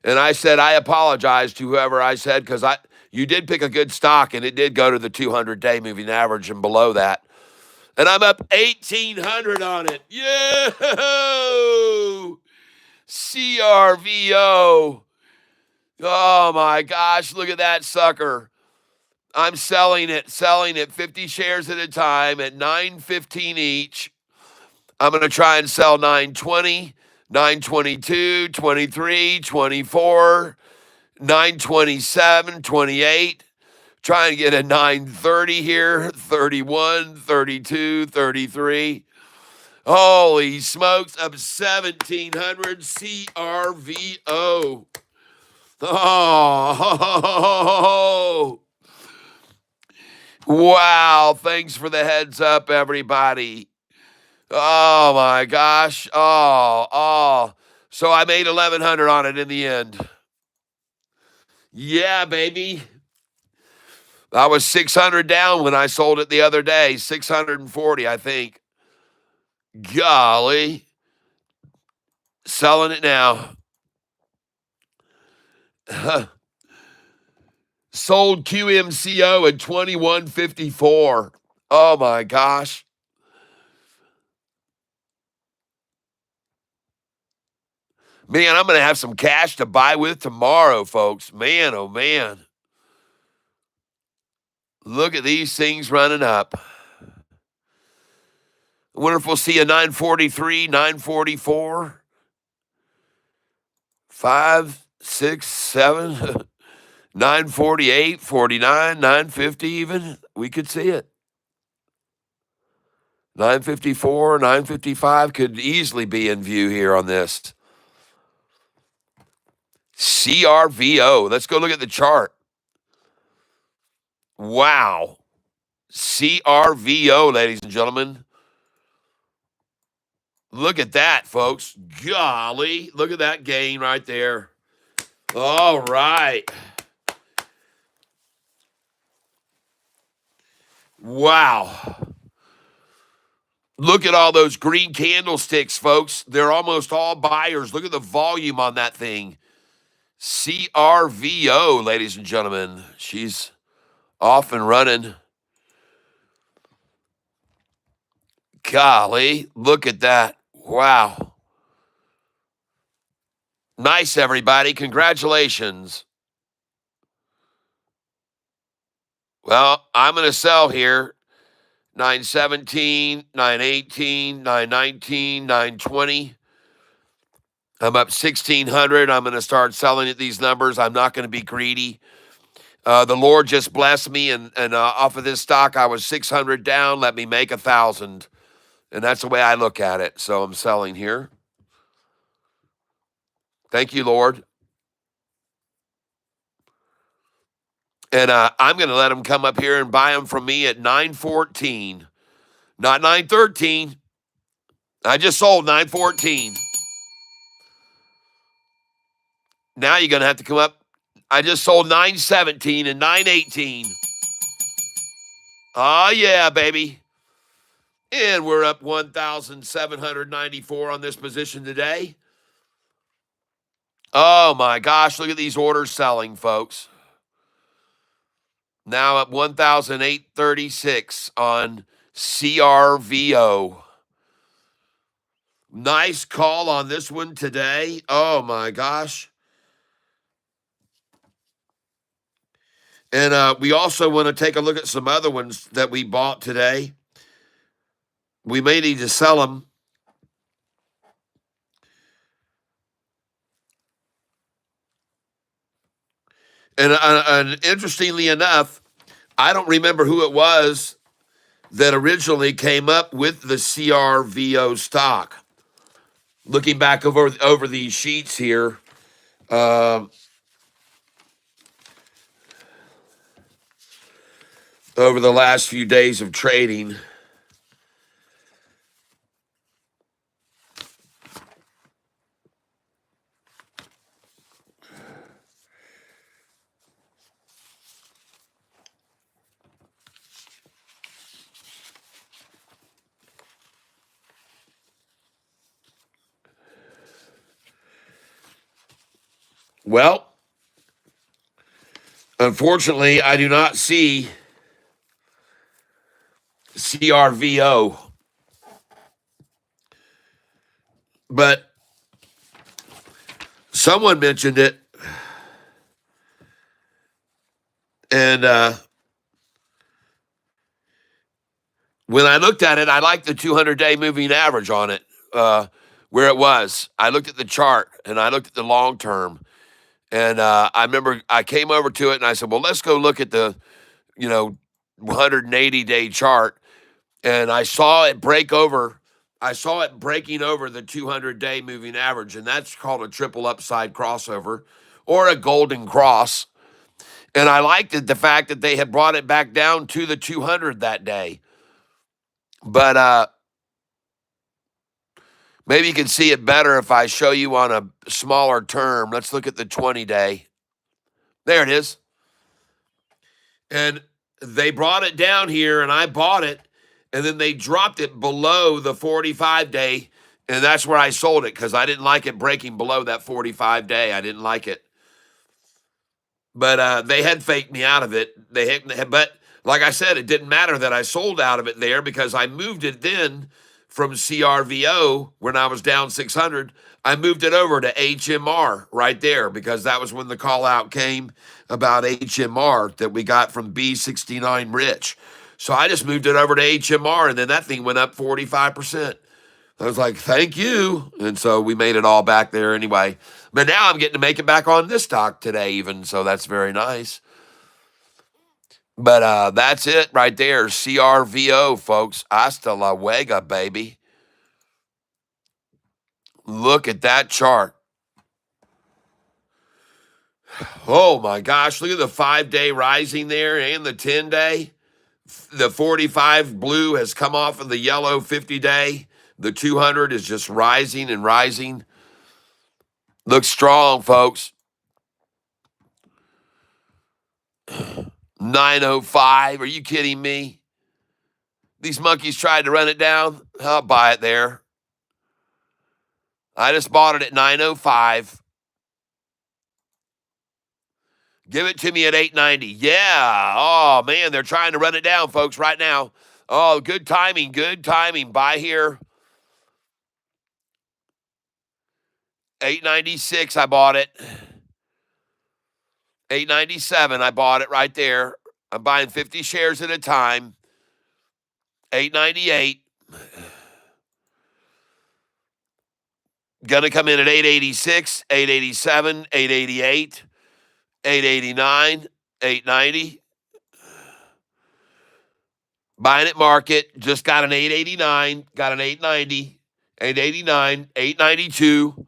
And I said, I apologize to whoever I said, because you did pick a good stock, and it did go to the 200-day moving average and below that. And I'm up 1,800 on it. Yeah! CRVO. Oh, my gosh. Look at that sucker. I'm selling it 50 shares at a time at $9.15 each. I'm going to try and sell 920, 922, 23, 24, 927, 28. Trying to get a 930 here, 31, 32, 33. Holy smokes, up 1,700 CRVO. Oh, wow. Thanks for the heads up, everybody. Oh, my gosh. Oh. So I made 1,100 on it in the end. Yeah, baby. I was 600 down when I sold it the other day. 640, I think. Golly. Selling it now. Sold QMCO at 2154. Oh, my gosh. Man, I'm going to have some cash to buy with tomorrow, folks. Man, oh, man. Look at these things running up. I wonder if we'll see a 943, 944, 5, 6, 7, 948, 49, 950 even. We could see it. 954, 955 could easily be in view here on this. CRVO. Let's go look at the chart. Wow. CRVO, ladies and gentlemen. Look at that, folks. Golly. Look at that gain right there. All right. Wow. Look at all those green candlesticks, folks. They're almost all buyers. Look at the volume on that thing. CRVO, ladies and gentlemen. She's off and running. Golly, look at that. Wow. Nice, everybody. Congratulations. Well, I'm going to sell here. 917, 918, 919, 920. I'm up 1,600. I'm going to start selling at these numbers. I'm not going to be greedy. The Lord just blessed me, and off of this stock, I was 600 down. Let me make 1,000. And that's the way I look at it. So I'm selling here. Thank you, Lord. And I'm going to let them come up here and buy them from me at 914, not 913. I just sold 914. Now you're going to have to come up. I just sold 917 and 918. Oh, yeah, baby. And we're up 1,794 on this position today. Oh, my gosh. Look at these orders selling, folks. Now at 1,836 on CRVO. Nice call on this one today. Oh my gosh. And we also want to take a look at some other ones that we bought today. We may need to sell them. And interestingly enough, I don't remember who it was that originally came up with the CRVO stock. Looking back over these sheets here, over the last few days of trading. Well, unfortunately, I do not see CRVO, but someone mentioned it, and when I looked at it, I liked the 200-day moving average on it, where it was. I looked at the chart, and I looked at the long term, and I remember I came over to it, and I said, well, let's go look at the 180-day chart, and I saw it break over. I saw it breaking over the 200-day moving average, and that's called a triple upside crossover or a golden cross. And I liked it, the fact that they had brought it back down to the 200 that day. But maybe you can see it better if I show you on a smaller term. Let's look at the 20-day. There it is. And they brought it down here, and I bought it, and then they dropped it below the 45-day, and that's where I sold it because I didn't like it breaking below that 45-day. I didn't like it. But they had faked me out of it. But like I said, it didn't matter that I sold out of it there because I moved it then from CRVO when I was down 600. I moved it over to HMR right there because that was when the call out came about HMR that we got from B69 Rich. So I just moved it over to HMR, and then that thing went up 45%. I was like, thank you. And so we made it all back there anyway. But now I'm getting to make it back on this stock today even, so that's very nice. But that's it right there. CRVO, folks. Hasta la luego, baby. Look at that chart. Oh, my gosh. Look at the 5-day rising there and the 10-day. The 45 blue has come off of the yellow 50-day. The 200 is just rising and rising. Looks strong, folks. 905. Are you kidding me? These monkeys tried to run it down. I'll buy it there. I just bought it at 905. Give it to me at 890. Yeah. Oh, man, they're trying to run it down, folks, right now. Oh, good timing. Good timing. Buy here. 896, I bought it. 897, I bought it right there. I'm buying 50 shares at a time. 898. Gonna come in at 886, 887, 888, 889, 890. Buying at market. Just got an 889, got an 890, 889, 892.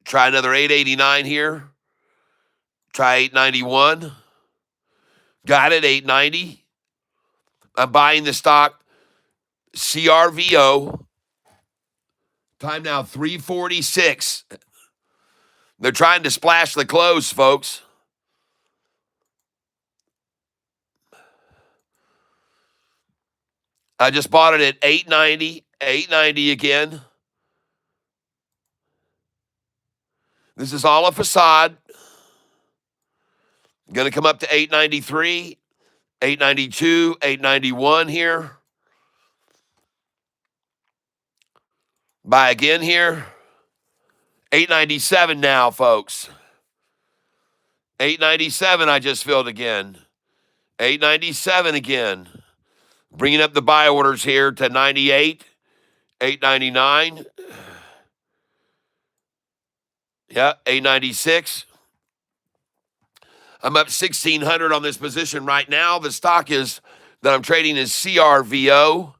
Try another 889 here. Try 891. Got it, 890. I'm buying the stock CRVO. Time now 346. They're trying to splash the close, folks. I just bought it at 890, 890 again. This is all a facade. Going to come up to 893, 892, 891 here. Buy again here. 897 now, folks. 897 I just filled again. 897 again. Bringing up the buy orders here to 98, 899. Yeah, 896. I'm up 1,600 on this position right now. The stock is that I'm trading is CRVO.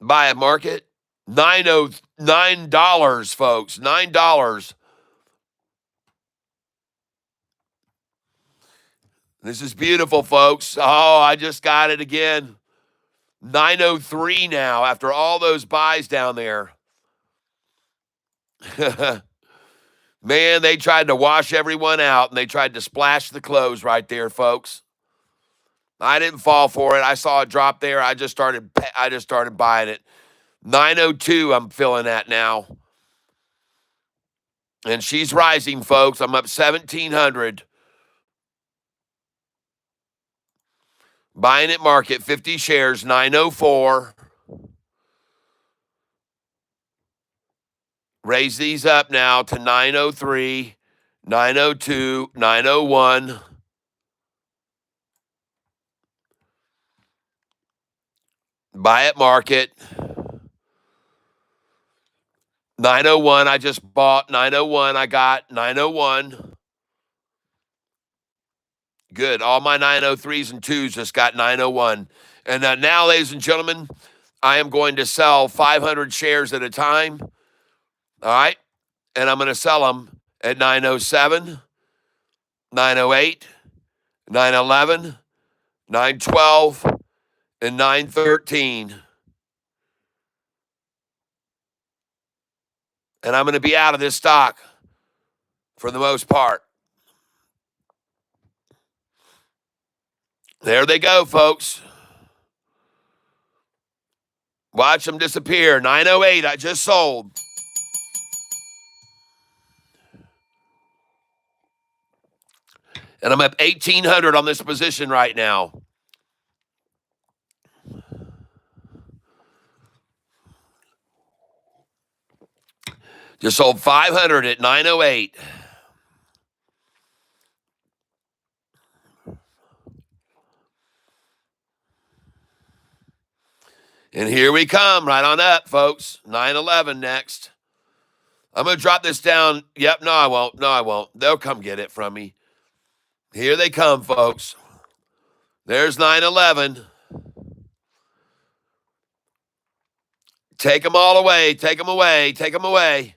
Buy at market. $9, folks. $9. This is beautiful, folks. Oh, I just got it again. 903 now after all those buys down there. Man, they tried to wash everyone out and they tried to splash the close right there, folks. I didn't fall for it. I saw it drop there. I just started buying it. 902 I'm filling at now. And she's rising, folks. I'm up 1,700. Buying at market, 50 shares, 904. Raise these up now to 903, 902, 901. Buy at market. 901 I just bought. 901 I got. 901. Good. All my 903s and 2s just got 901. And now, ladies and gentlemen, I am going to sell 500 shares at a time. All right? And I'm going to sell them at 907, 908, 911, 912, and 913. And I'm going to be out of this stock for the most part. There they go, folks. Watch them disappear. 908 I just sold. And I'm up 1,800 on this position right now. Just sold 500 at 908. And here we come, right on up, folks. 911 next. I'm going to drop this down. Yep, no, I won't. No, I won't. They'll come get it from me. Here they come, folks. There's 911. Take them all away. Take them away. Take them away.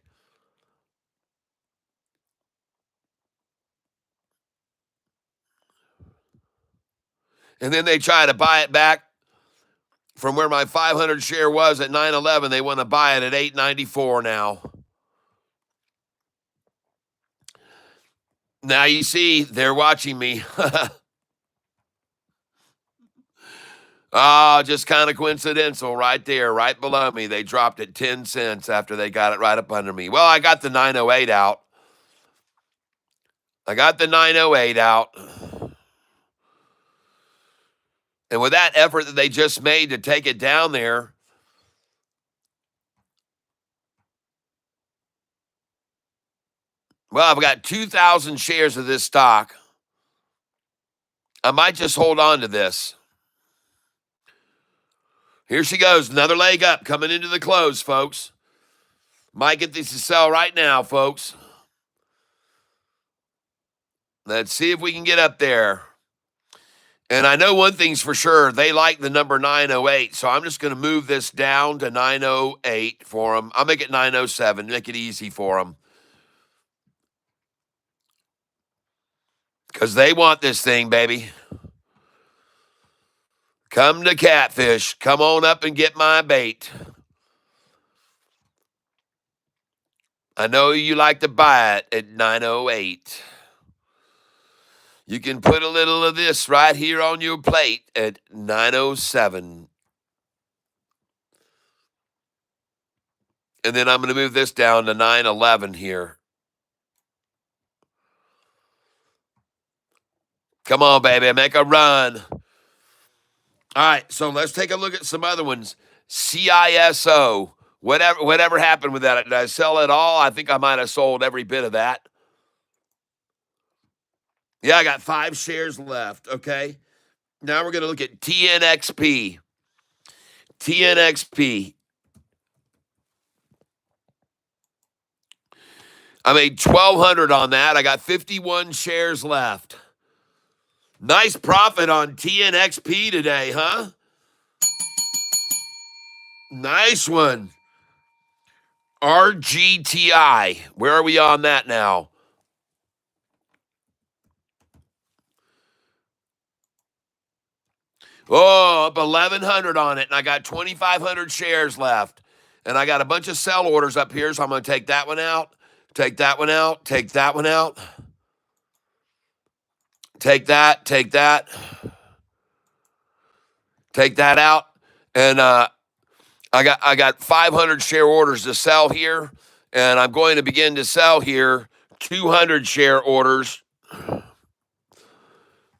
And then they try to buy it back from where my 500 share was at 911. They want to buy it at 894 now. Now you see, they're watching me. Oh, just kind of coincidental right there, right below me. They dropped it 10 cents after they got it right up under me. Well, I got the 908 out. I got the 908 out. And with that effort that they just made to take it down there, well, I've got 2,000 shares of this stock. I might just hold on to this. Here she goes, another leg up coming into the close, folks. Might get this to sell right now, folks. Let's see if we can get up there. And I know one thing's for sure. They like the number 908, so I'm just going to move this down to 908 for them. I'll make it 907, make it easy for them. Because they want this thing, baby. Come to Catfish. Come on up and get my bait. I know you like to buy it at 908. You can put a little of this right here on your plate at 907. And then I'm going to move this down to 911 here. Come on, baby. Make a run. All right, so let's take a look at some other ones. CISO. Whatever happened with that? Did I sell it all? I think I might have sold every bit of that. Yeah, I got 5 shares left. Okay. Now we're going to look at TNXP. TNXP. I made 1,200 on that. I got 51 shares left. Nice profit on TNXP today, huh? Nice one. RGTI. Where are we on that now? Oh, up 1,100 on it, and I got 2,500 shares left. And I got a bunch of sell orders up here, so I'm going to take that one out, take that one out, take that one out, take that out, and I got 500 share orders to sell here, and I'm going to begin to sell here 200 share orders. All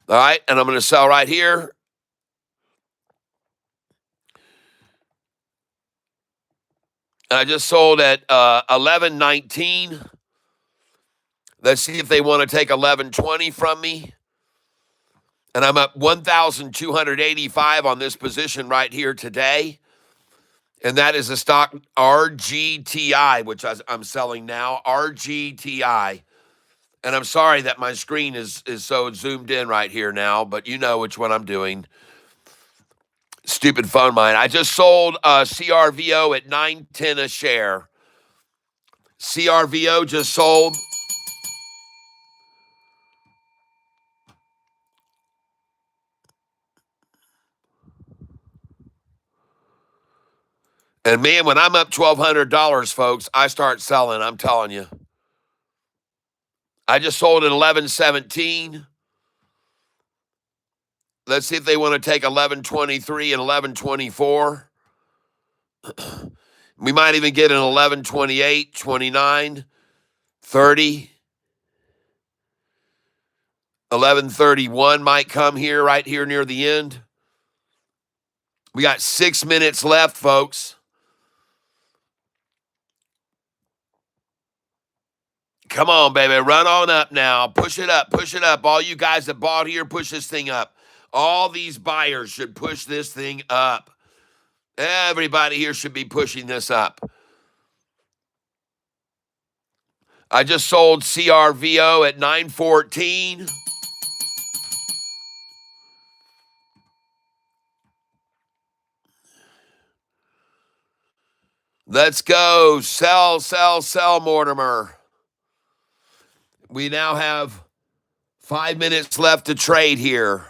right, and I'm going to sell right here. I just sold at 11.19. Let's see if they want to take 11.20 from me. And I'm up 1,285 on this position right here today. And that is the stock RGTI, which I'm selling now. RGTI. And I'm sorry that my screen is so zoomed in right here now, but you know which one I'm doing. Stupid phone mine. I just sold CRVO at 9.10 a share. CRVO just sold. And man, when I'm up $1,200, folks, I start selling. I'm telling you. I just sold at 11.17. Let's see if they want to take 11.23 and 11.24. We might even get an 11.28, 29, 30. 11.31 might come here, right here near the end. We got 6 minutes left, folks. Come on, baby. Run on up now. Push it up. Push it up. All you guys that bought here, push this thing up. All these buyers should push this thing up. Everybody here should be pushing this up. I just sold CRVO at 9.14. Let's go. Sell, sell, sell, Mortimer. We now have 5 minutes left to trade here.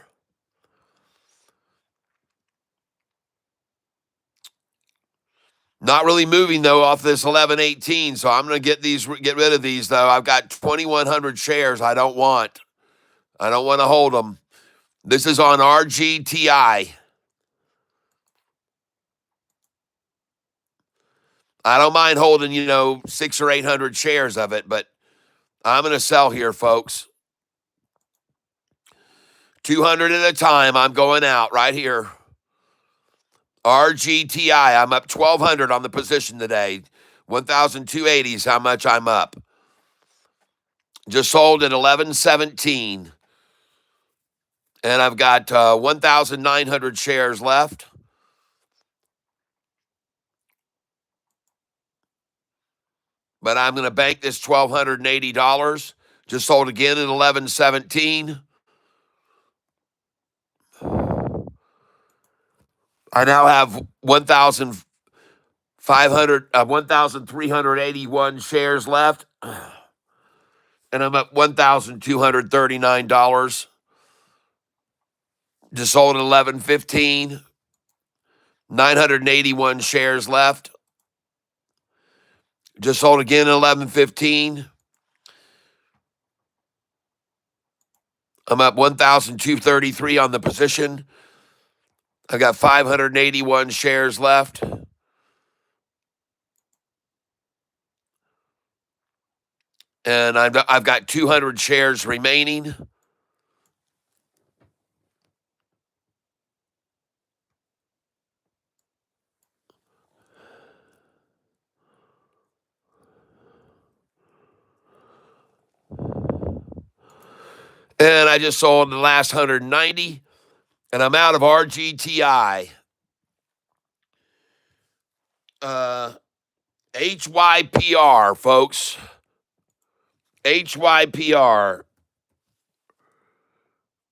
Not really moving though off this 11.18, so I'm going to get rid of these though. I've got 2,100 shares I don't want. I don't want to hold them. This is on RGTI. I don't mind holding, 600 or 800 shares of it, but I'm going to sell here, folks. 200 at a time. I'm going out right here. RGTI. I'm up 1,200 on the position today. 1,280 is how much I'm up. Just sold at 11.17. And I've got 1,900 shares left. But I'm going to bank this $1,280. Just sold again at 11.17. I now have 1,381 shares left. And I'm up $1,239. Just sold at 11.15. 981 shares left. Just sold again at 11.15. I'm up 1,233 on the position. I got 581 shares left. And I've got 200 shares remaining. And I just sold the last 190, and I'm out of RGTI. HYPR, folks. HYPR.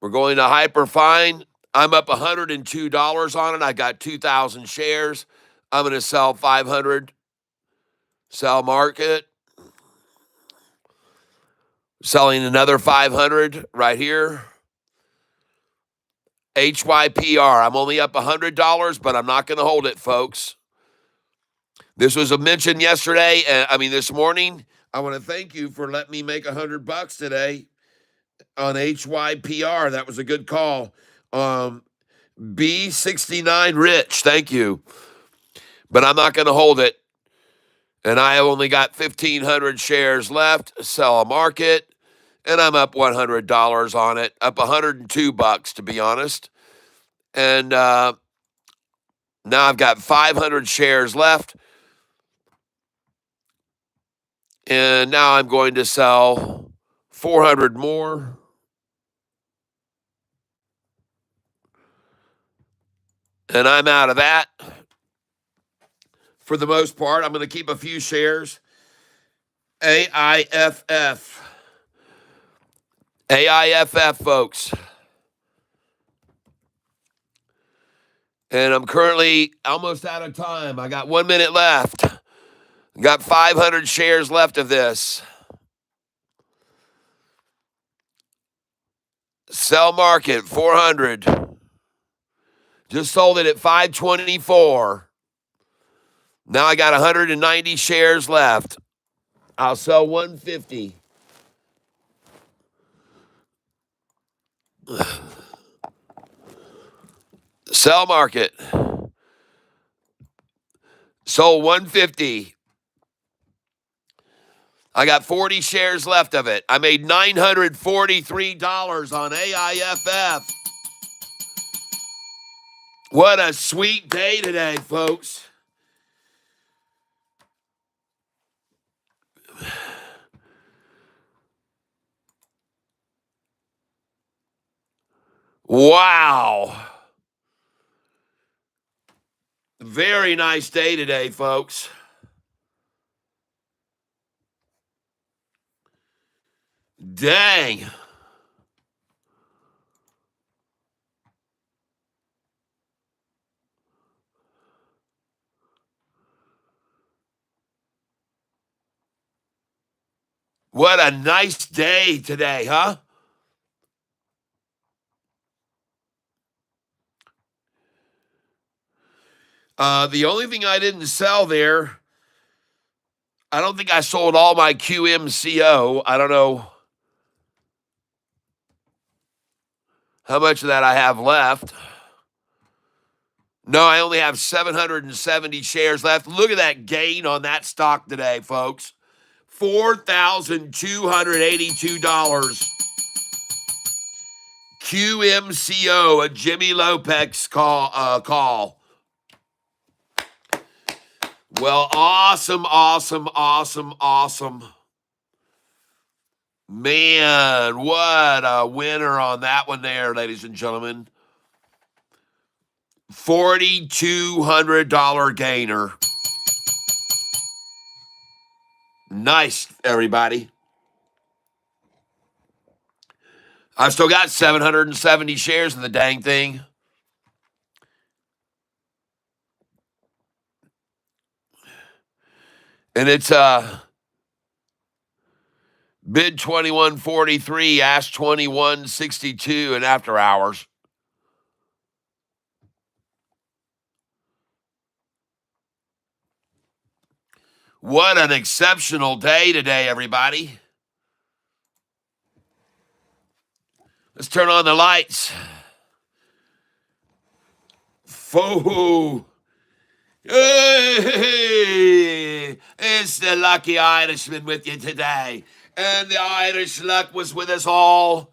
We're going to Hyperfine. I'm up $102 on it. I got 2,000 shares. I'm going to sell 500. Sell market. Selling another 500 right here. HYPR. I'm only up $100, but I'm not going to hold it, folks. This was a mention yesterday. This morning. I want to thank you for letting me make $100 today on HYPR. That was a good call. B69 Rich, thank you. But I'm not going to hold it. And I have only got 1,500 shares left. Sell a market. And I'm up $100 on it. Up $102, to be honest. And now I've got 500 shares left. And now I'm going to sell 400 more. And I'm out of that. For the most part, I'm going to keep a few shares. AIFF. AIFF, folks. And I'm currently almost out of time. I got 1 minute left. Got 500 shares left of this. Sell market, 400. Just sold it at 524. Now I got 190 shares left. I'll sell 150. Sell market. Sold 150. I got 40 shares left of it. I made $943 on AIFF. What a sweet day today, folks. Wow. Very nice day today, folks. Dang. What a nice day today, huh? The only thing I didn't sell there, I don't think I sold all my QMCO. I don't know how much of that I have left. No, I only have 770 shares left. Look at that gain on that stock today, folks. $4,282. QMCO, a Jimmy Lopez call. Well, awesome. Man, what a winner on that one there, ladies and gentlemen. $4,200 gainer. Nice, everybody. I've still got 770 shares in the dang thing. And it's bid 2143, ask 2162, and after hours. What an exceptional day today, everybody. Let's turn on the lights. Foo. Hey, it's the lucky Irishman with you today. And the Irish luck was with us all,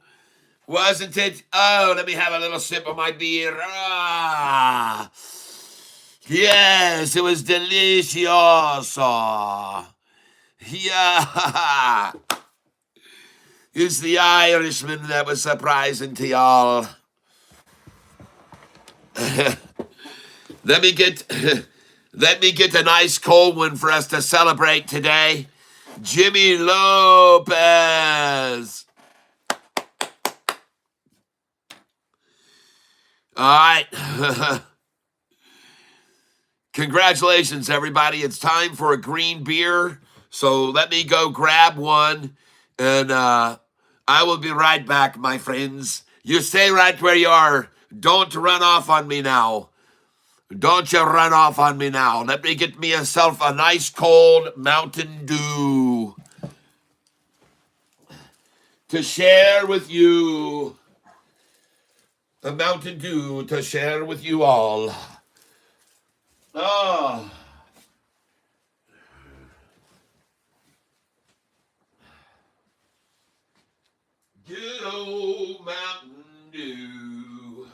wasn't it? Oh, let me have a little sip of my beer. Ah, yes, it was delicioso. Yeah. Who's the Irishman that was surprising to y'all? Let me get a nice cold one for us to celebrate today. Jimmy Lopez. All right. Congratulations, everybody. It's time for a green beer. So let me go grab one, and I will be right back, my friends. You stay right where you are. Don't run off on me now. Don't you run off on me now. Let me get myself a nice cold Mountain Dew to share with you. A Mountain Dew to share with you all. Oh. Good old Mountain Dew.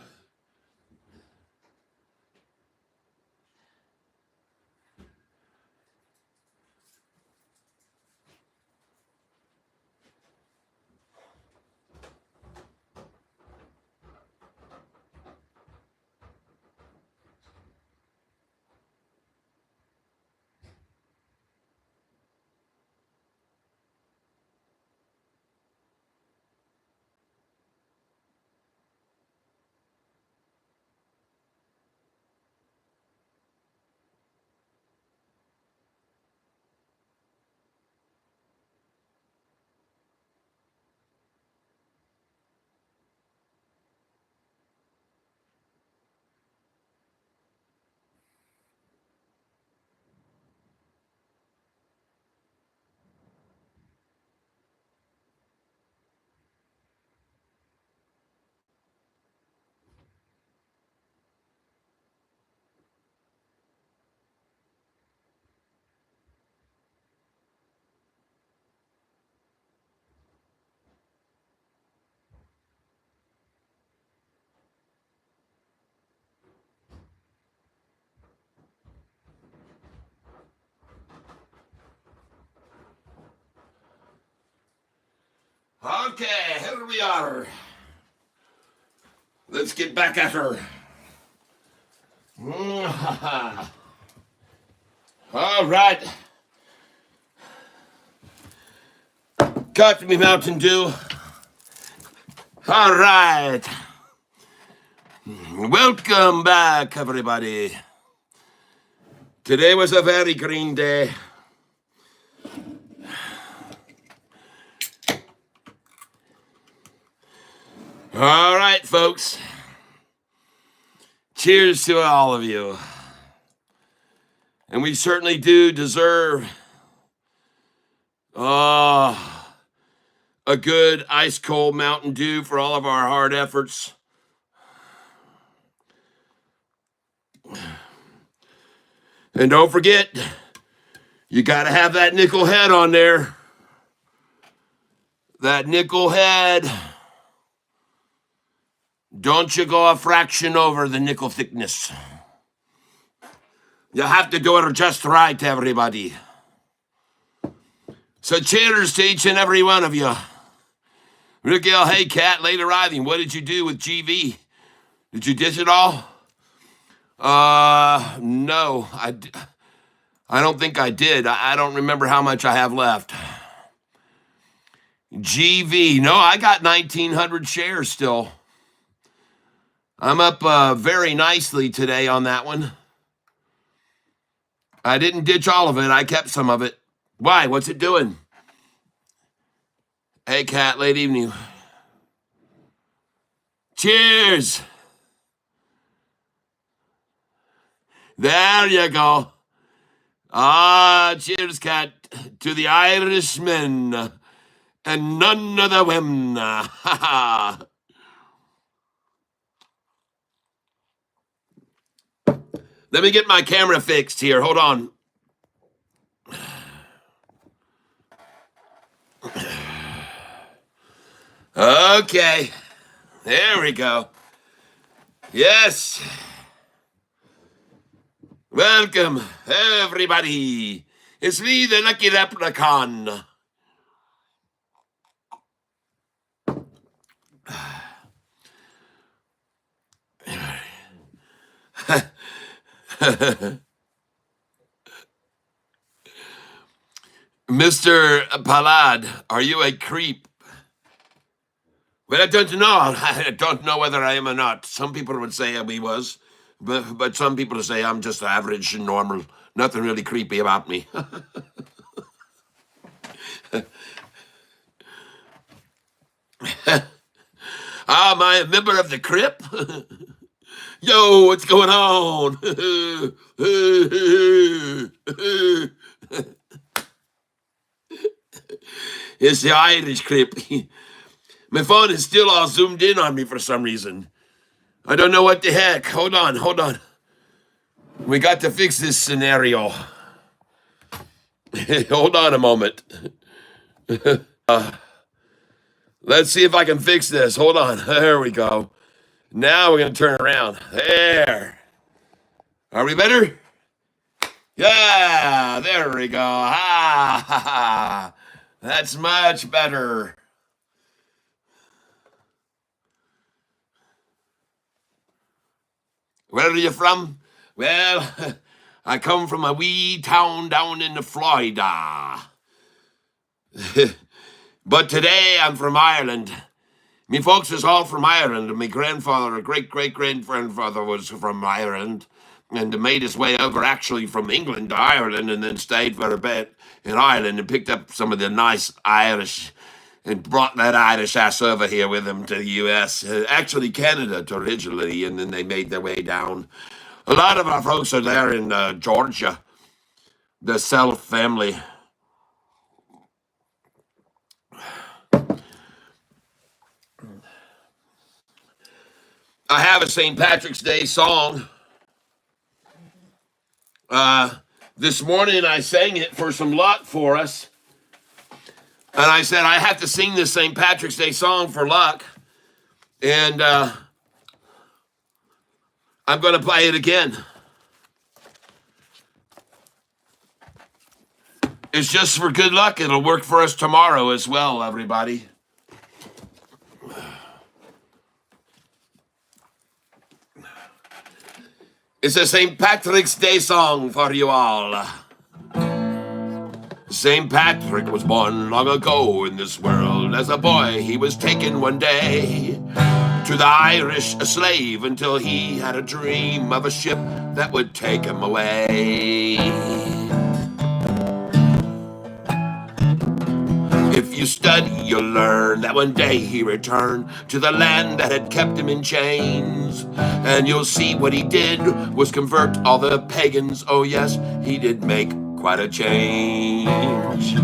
Okay, here we are. Let's get back at her. All right. Got me Mountain Dew. All right. Welcome back, everybody. Today was a very green day. All right, folks. Cheers to all of you. And we certainly do deserve a good ice cold Mountain Dew for all of our hard efforts. And don't forget, you got to have that nickel head on there. That nickel head. Don't you go a fraction over the nickel thickness. You have to do it just right, everybody. So cheers to each and every one of you. Ricky L. Hey, Cat, late arriving. What did you do with GV? Did you ditch it all? No. I don't think I did. I don't remember how much I have left. GV. No, I got 1,900 shares still. I'm up very nicely today on that one. I didn't ditch all of it. I kept some of it. Why? What's it doing? Hey, Cat, late evening. Cheers. There you go. Cheers, Cat, to the Irishmen and none of the women. Ha ha. Let me get my camera fixed here. Hold on. Okay. There we go. Yes. Welcome, everybody. It's me, the lucky leprechaun. Mr. Palad, are you a creep? Well, I don't know. I don't know whether I am or not. Some people would say he was, but some people say I'm just average and normal. Nothing really creepy about me. Am I a member of the Crip? Yo, what's going on? It's the Irish Crip. My phone is still all zoomed in on me for some reason. I don't know what the heck. Hold on. We got to fix this scenario. Hold on a moment. Let's see if I can fix this. Hold on. There we go. Now we're going to turn around. There. Are we better? Yeah, there we go. Ha, ha, ha. That's much better. Where are you from? Well, I come from a wee town down in Florida. But today I'm from Ireland. Me folks is all from Ireland, and my grandfather, or great-great-grandfather was from Ireland, and made his way over actually from England to Ireland, and then stayed for a bit in Ireland and picked up some of the nice Irish and brought that Irish ass over here with him to the U.S. Actually Canada originally, and then they made their way down. A lot of our folks are there in Georgia, the Self family. I have a St. Patrick's Day song. This morning I sang it for some luck for us. And I said, I have to sing this St. Patrick's Day song for luck. And I'm going to play it again. It's just for good luck. It'll work for us tomorrow as well, everybody. It's a St. Patrick's Day song for you all. St. Patrick was born long ago in this world. As a boy, he was taken one day to the Irish, a slave, until he had a dream of a ship that would take him away. If you study, you'll learn that one day he returned to the land that had kept him in chains. And you'll see what he did was convert all the pagans. Oh yes, he did make quite a change.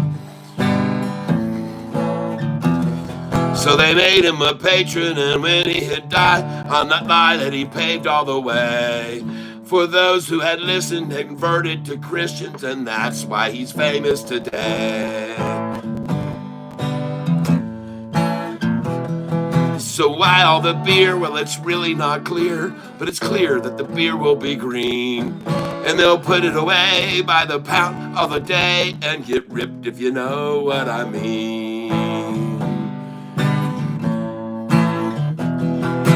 So they made him a patron, and when he had died, on that lie that he paved all the way for those who had listened and converted to Christians, and that's why he's famous today. So why all the beer? Well, it's really not clear, but it's clear that the beer will be green. And they'll put it away by the pound of the day and get ripped, if you know what I mean.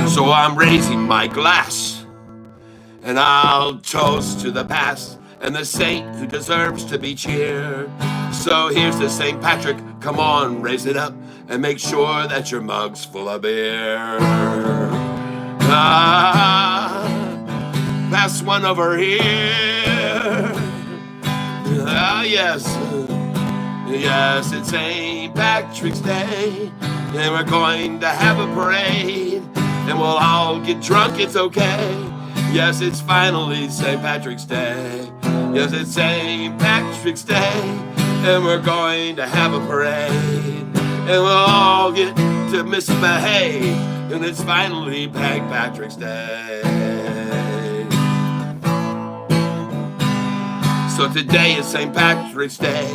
So I'm raising my glass, and I'll toast to the past and the saint who deserves to be cheered. So here's to St. Patrick. Come on, raise it up and make sure that your mug's full of beer. Pass one over here. Yes, it's St. Patrick's Day, and we're going to have a parade, and we'll all get drunk, it's okay. Yes, it's finally St. Patrick's Day. Yes, it's St. Patrick's Day, and we're going to have a parade, and we'll all get to misbehave, and it's finally St. Patrick's Day. So today is St. Patrick's Day,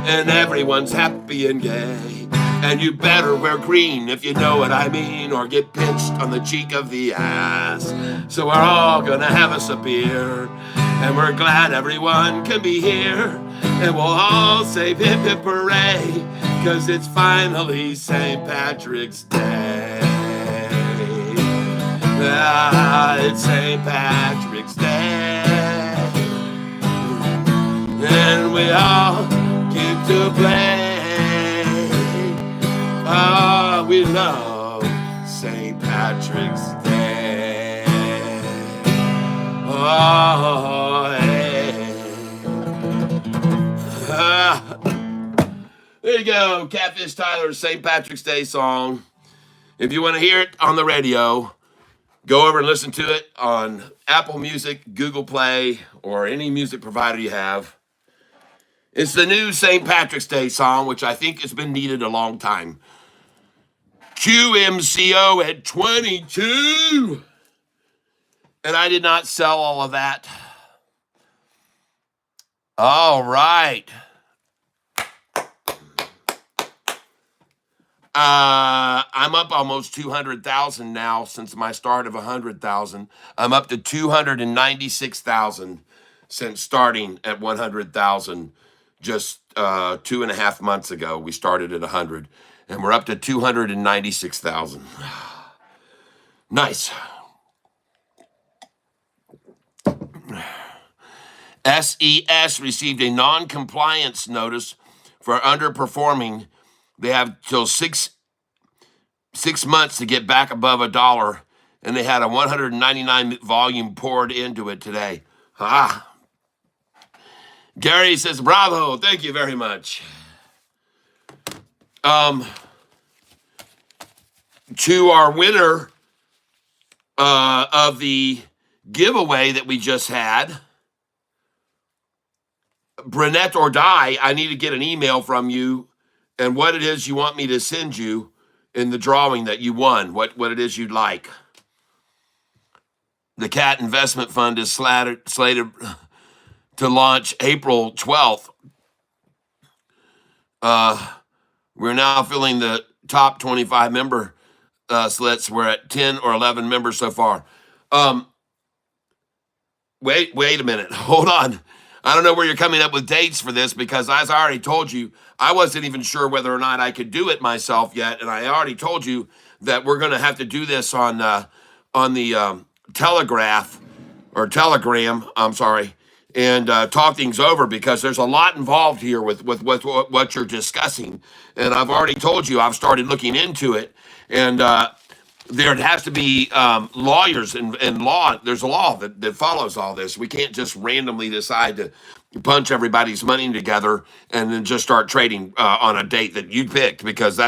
and everyone's happy and gay. And you better wear green if you know what I mean, or get pinched on the cheek of the ass. So we're all gonna have us a beer, and we're glad everyone can be here. And we'll all say hip hip hooray, 'cause it's finally St. Patrick's Day. It's St. Patrick's Day. we all get to play. Ah, we love St. Patrick's Day. Oh, hey. There you go, Catfish Tyler's St. Patrick's Day song. If you want to hear it on the radio, go over and listen to it on Apple Music, Google Play, or any music provider you have. It's the new St. Patrick's Day song, which I think has been needed a long time. QMCO at 22. And I did not sell all of that. All right. I'm up almost 200,000 now since my start of 100,000. I'm up to 296,000 since starting at 100,000 just 2.5 months ago. We started at 100, and we're up to 296,000. Nice. SES received a non-compliance notice for underperforming. They have till six months to get back above $1, and they had a 199 volume poured into it today. Gary says, bravo, thank you very much. To our winner of the giveaway that we just had, Brunette or Die, I need to get an email from you and what it is you want me to send you in the drawing that you won, what it is you'd like. The Cat Investment Fund is slated to launch April 12th. We're now filling the top 25 member slits. We're at 10 or 11 members so far. Wait a minute. Hold on. I don't know where you're coming up with dates for this because, as I already told you, I wasn't even sure whether or not I could do it myself yet, and I already told you that we're going to have to do this on the Telegram. I'm sorry, and talk things over because there's a lot involved here with what you're discussing, and I've already told you I've started looking into it, and there has to be lawyers and law. There's a law that follows all this. We can't just randomly decide to punch everybody's money together and then just start trading on a date that you picked because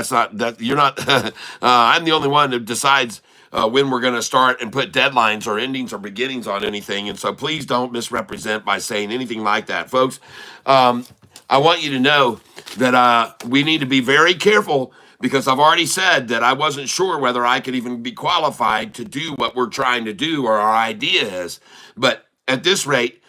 you're not. I'm the only one that decides when we're going to start and put deadlines or endings or beginnings on anything. And so please don't misrepresent by saying anything like that, folks. I want you to know that we need to be very careful because I've already said that I wasn't sure whether I could even be qualified to do what we're trying to do or our idea is. But at this rate,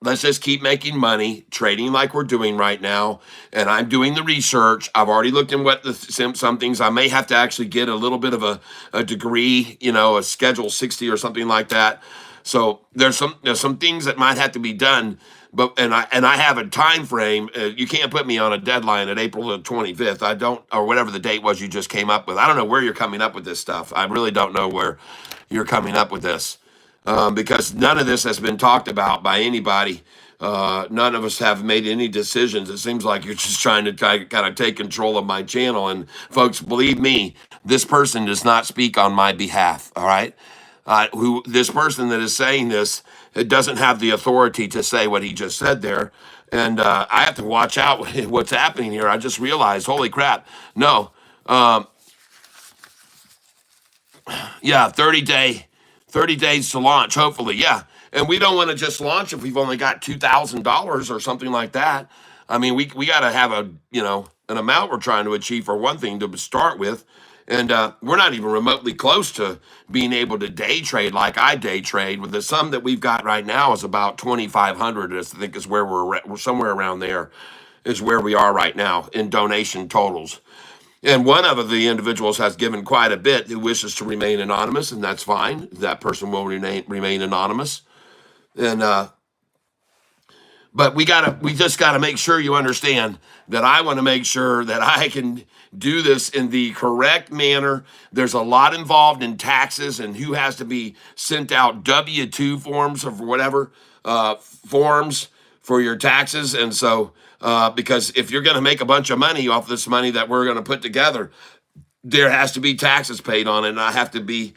let's just keep making money, trading like we're doing right now. And I'm doing the research. I've already looked at some things. I may have to actually get a little bit of a degree, a Schedule 60 or something like that. So there's some things that might have to be done. But I have a time frame. You can't put me on a deadline at April the 25th. I don't, or whatever the date was you just came up with. I don't know where you're coming up with this stuff. I really don't know where you're coming up with this because none of this has been talked about by anybody. None of us have made any decisions. It seems like you're just trying to kind of take control of my channel. And folks, believe me, this person does not speak on my behalf. All right. This person that is saying this, it doesn't have the authority to say what he just said there. And I have to watch out what's happening here. I just realized, holy crap. No. 30 days to launch, hopefully. Yeah. And we don't want to just launch if we've only got $2,000 or something like that. I mean, we got to have an amount we're trying to achieve for one thing to start with. And we're not even remotely close to being able to day trade like I day trade. With the sum that we've got right now is about 2,500. I think is where we're somewhere around there is where we are right now in donation totals. And one of the individuals has given quite a bit who wishes to remain anonymous, and that's fine. That person will remain anonymous. And but we just gotta make sure you understand that I want to make sure that I can do this in the correct manner. There's a lot involved in taxes and who has to be sent out W-2 forms or whatever forms for your taxes. And so, because if you're going to make a bunch of money off this money that we're going to put together, there has to be taxes paid on it. And I have to be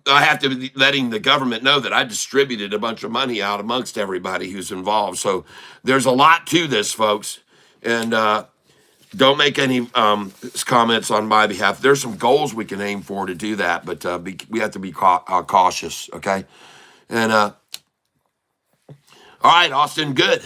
letting the government know that I distributed a bunch of money out amongst everybody who's involved. So there's a lot to this, folks. And don't make any comments on my behalf. There's some goals we can aim for to do that, but we have to be cautious, okay? And all right, Austin, good.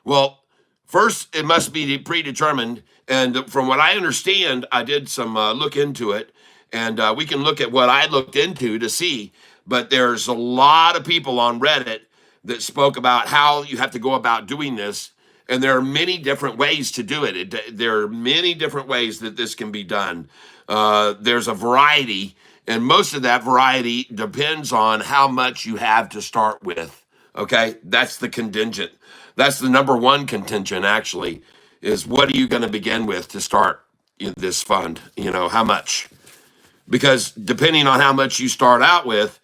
Well, first, it must be predetermined. And from what I understand, I did some look into it, and we can look at what I looked into to see. But there's a lot of people on Reddit that spoke about how you have to go about doing this. And there are many different ways to do it. There are many different ways that this can be done. There's a variety, and most of that variety depends on how much you have to start with. Okay, that's the contingent. That's the number one contingent, actually, is what are you going to begin with to start this fund? How much? Because depending on how much you start out with,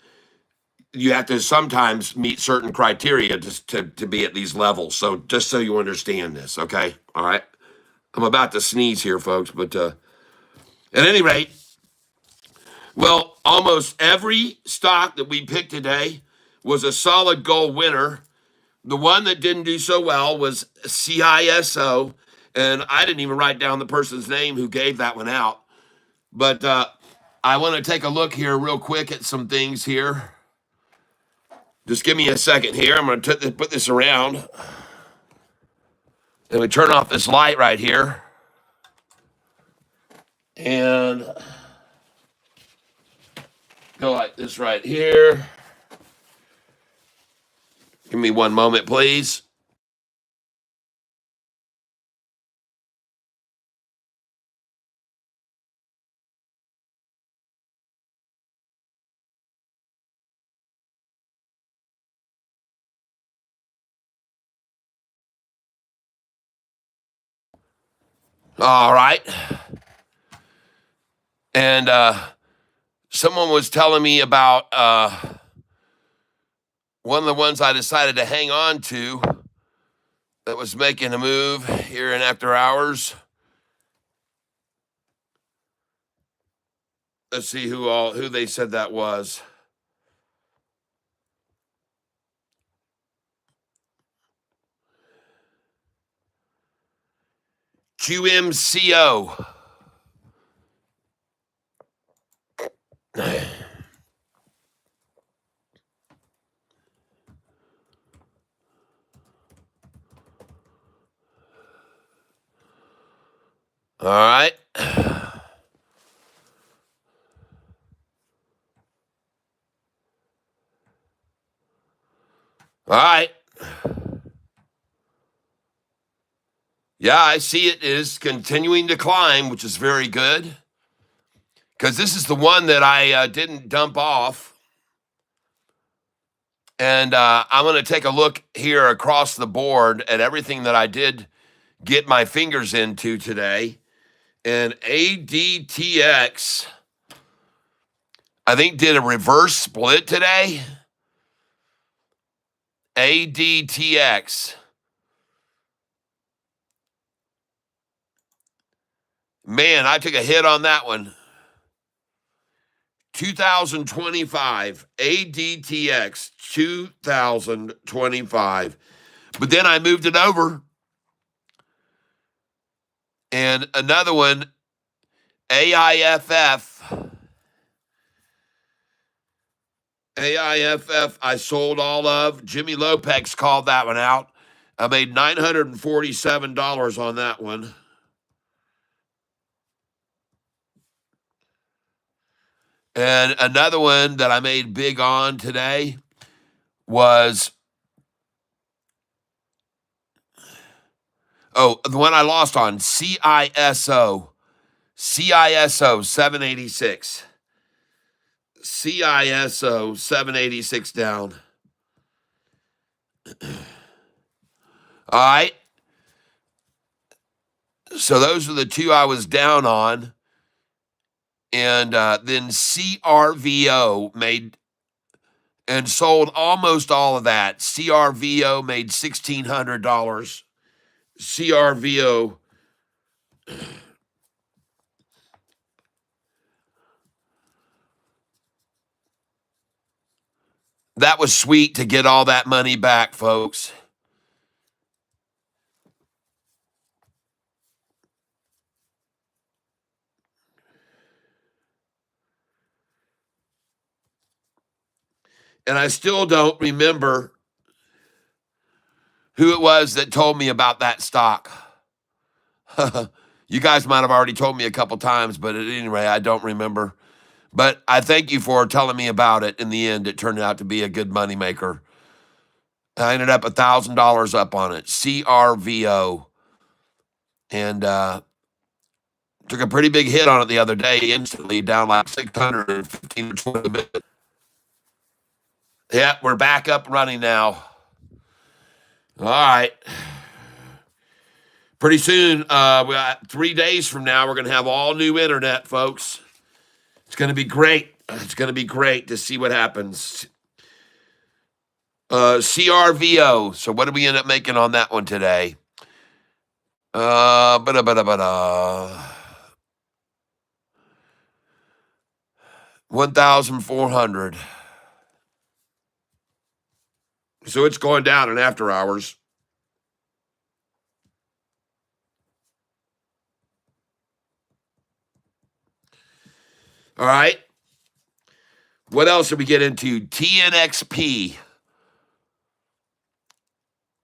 you have to sometimes meet certain criteria to be at these levels. So just so you understand this, okay? All right. I'm about to sneeze here, folks, but at any rate, well, almost every stock that we picked today was a solid gold winner. The one that didn't do so well was CISO, and I didn't even write down the person's name who gave that one out. But I want to take a look here real quick at some things here. Just give me a second here. I'm going to put this around. And we turn off this light right here. And go like this right here. Give me one moment, please. All right. And someone was telling me about one of the ones I decided to hang on to that was making a move here in after hours. Let's see who they said that was. QMCO. All right. All right. Yeah, I see it is continuing to climb, which is very good. Because this is the one that I didn't dump off. And I'm going to take a look here across the board at everything that I did get my fingers into today. And ADTX, I think, did a reverse split today. ADTX. Man, I took a hit on that one. 2025, ADTX, 2025. But then I moved it over. And another one, AIFF. AIFF, I sold all of. Jimmy Lopez called that one out. I made $947 on that one. And another one that I made big on today was, the one I lost on, CISO. CISO 786. CISO 786 down. All right. So those are the two I was down on. And then CRVO made and sold almost all of that. CRVO made $1,600. CRVO, that was sweet to get all that money back, folks. And I still don't remember who it was that told me about that stock. You guys might have already told me a couple times, but at any rate, I don't remember. But I thank you for telling me about it. In the end, it turned out to be a good moneymaker. I ended up $1,000 up on it, CRVO, and took a pretty big hit on it the other day, instantly down like 615 or 20 minutes. Yeah, we're back up and running now. All right. Pretty soon, we got 3 days from now, we're going to have all new internet, folks. It's going to be great. It's going to be great to see what happens. CRVO. So what did we end up making on that one today? 1,400. So it's going down in after hours. All right. What else did we get into? TNXP.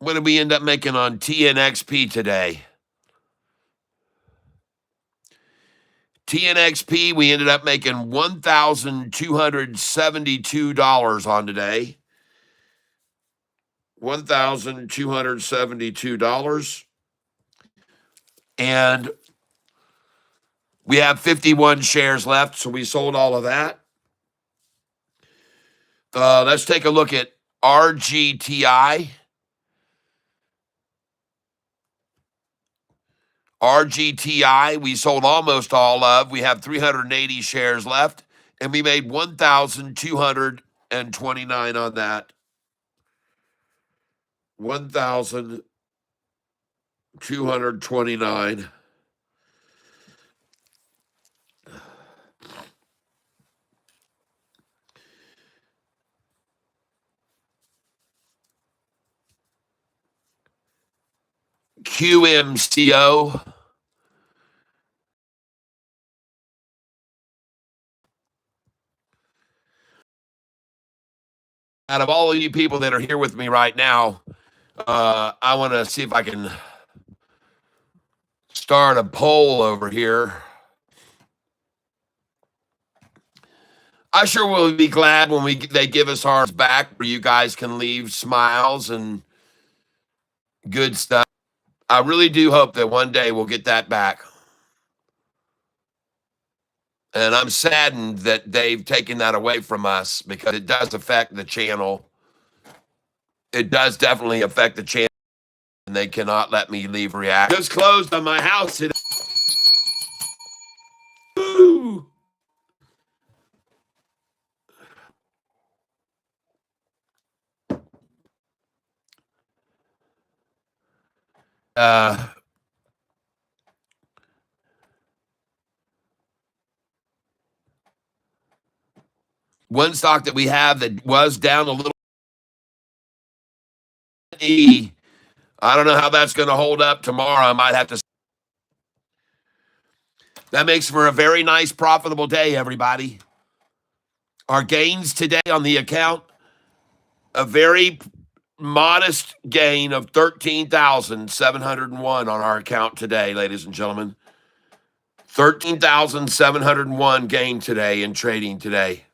What did we end up making on TNXP today? TNXP, we ended up making $1,272 on today. $1,272. And we have 51 shares left, so we sold all of that. Let's take a look at RGTI. RGTI, we sold almost all of. We have 380 shares left, and we made 1,229 on that. 1,229. QMCO. Out of all of you people that are here with me right now, I want to see if I can start a poll over here. I sure will be glad when they give us ours back, where you guys can leave smiles and good stuff. I really do hope that one day we'll get that back. And I'm saddened that they've taken that away from us, because it does affect the channel. It does definitely affect the channel, and they cannot let me leave react. Just closed on my house today. Ooh. One stock that we have that was down a little, I don't know how that's going to hold up tomorrow. I might have to. That makes for a very nice, profitable day, everybody. Our gains today on the account, a very modest gain of 13,701 on our account today, ladies and gentlemen. 13,701 gain today in trading today.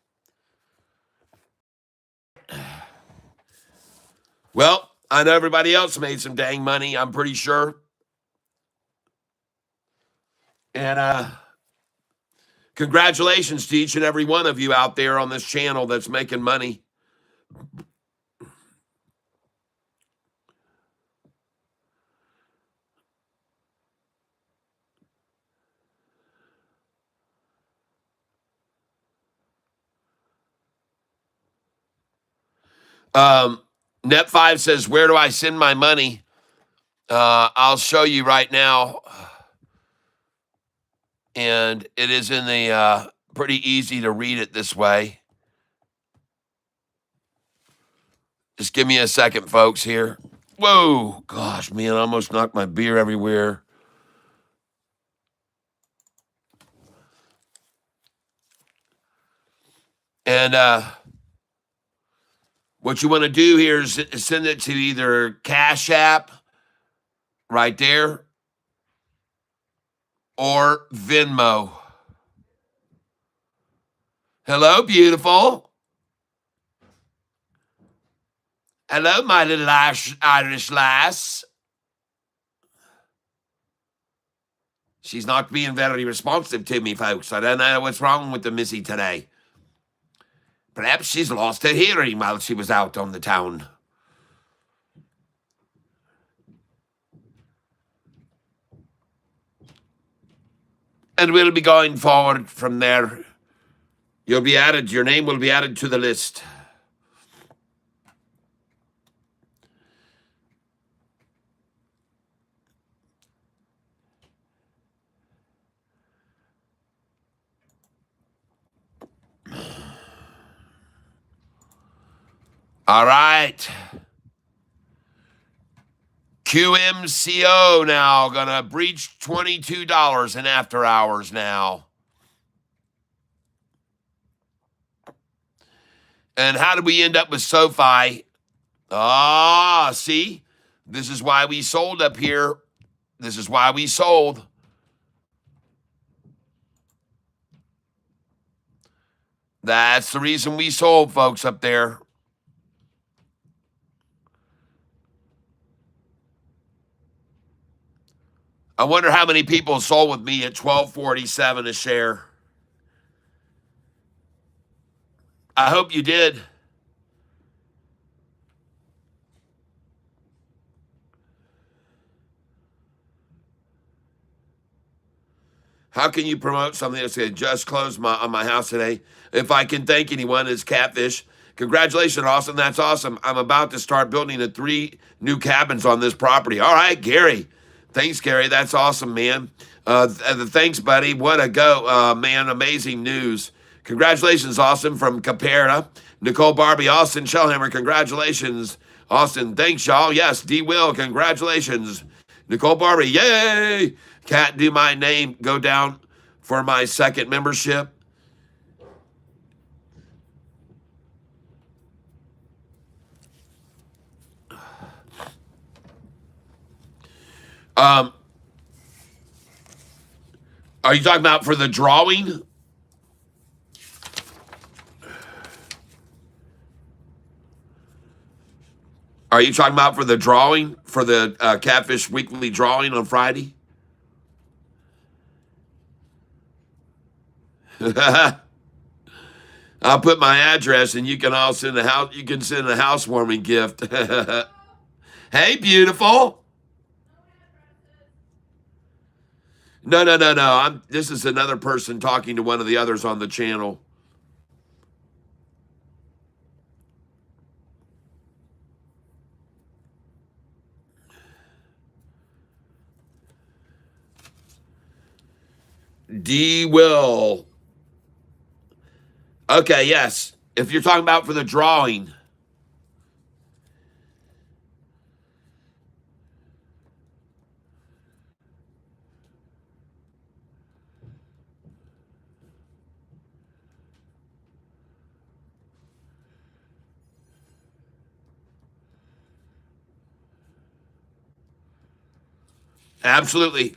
Well, I know everybody else made some dang money, I'm pretty sure. And congratulations to each and every one of you out there on this channel that's making money. Net5 says, where do I send my money? I'll show you right now. And it is in the pretty easy to read it this way. Just give me a second, folks, here. Whoa, gosh, man, I almost knocked my beer everywhere. And what you want to do here is send it to either Cash App right there or Venmo. Hello, beautiful. Hello, my little Irish lass. She's not being very responsive to me, folks. I don't know what's wrong with the missy today. Perhaps she's lost her hearing while she was out on the town. And we'll be going forward from there. You'll be added, your name will be added to the list. All right. QMCO now gonna breach $22 in after hours now. And how did we end up with SoFi? Ah, see? This is why we sold up here. This is why we sold. That's the reason we sold, folks, up there. I wonder how many people sold with me at $12.47 a share. I hope you did. How can you promote something that's going to just close on my house today? If I can thank anyone, it's Catfish. Congratulations, Austin. That's awesome. I'm about to start building 3 new cabins on this property. All right, Gary. Thanks, Gary. That's awesome, man. Thanks, buddy. What a go, man. Amazing news. Congratulations, Austin, from Caperna. Nicole Barbie, Austin Shellhammer, congratulations. Austin, thanks, y'all. Yes, D. Will, congratulations. Nicole Barbie, yay. Cat, do my name go down for my second membership? Are you talking about for the drawing? Are you talking about for the drawing? For the Catfish weekly drawing on Friday? I'll put my address and you can all send you can send a housewarming gift. Hey, beautiful. No. This is another person talking to one of the others on the channel. D. Will. Okay, yes. If you're talking about for the drawing. Absolutely.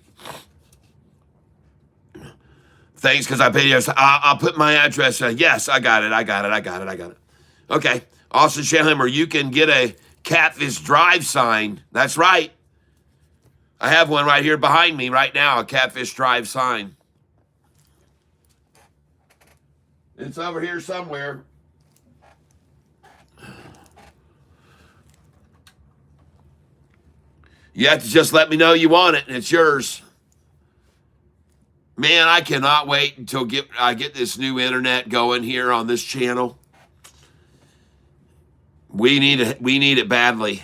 Thanks, because I paid you. I'll put my address. Yes, I got it. Okay. Austin Shellhammer, you can get a Catfish Drive sign. That's right. I have one right here behind me right now, a Catfish Drive sign. It's over here somewhere. You have to just let me know you want it, and it's yours. Man, I cannot wait until I get this new internet going here on this channel. We need it badly.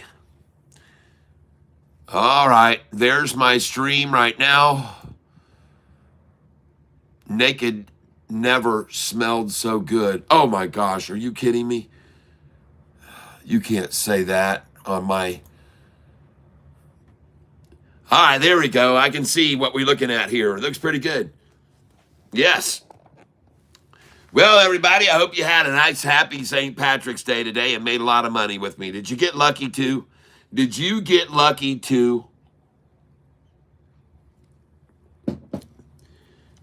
All right, there's my stream right now. Naked never smelled so good. Oh my gosh, are you kidding me? You can't say that on my... All right, there we go. I can see what we're looking at here. It looks pretty good. Yes. Well, everybody, I hope you had a nice, happy St. Patrick's Day today and made a lot of money with me. Did you get lucky too? Did you get lucky too?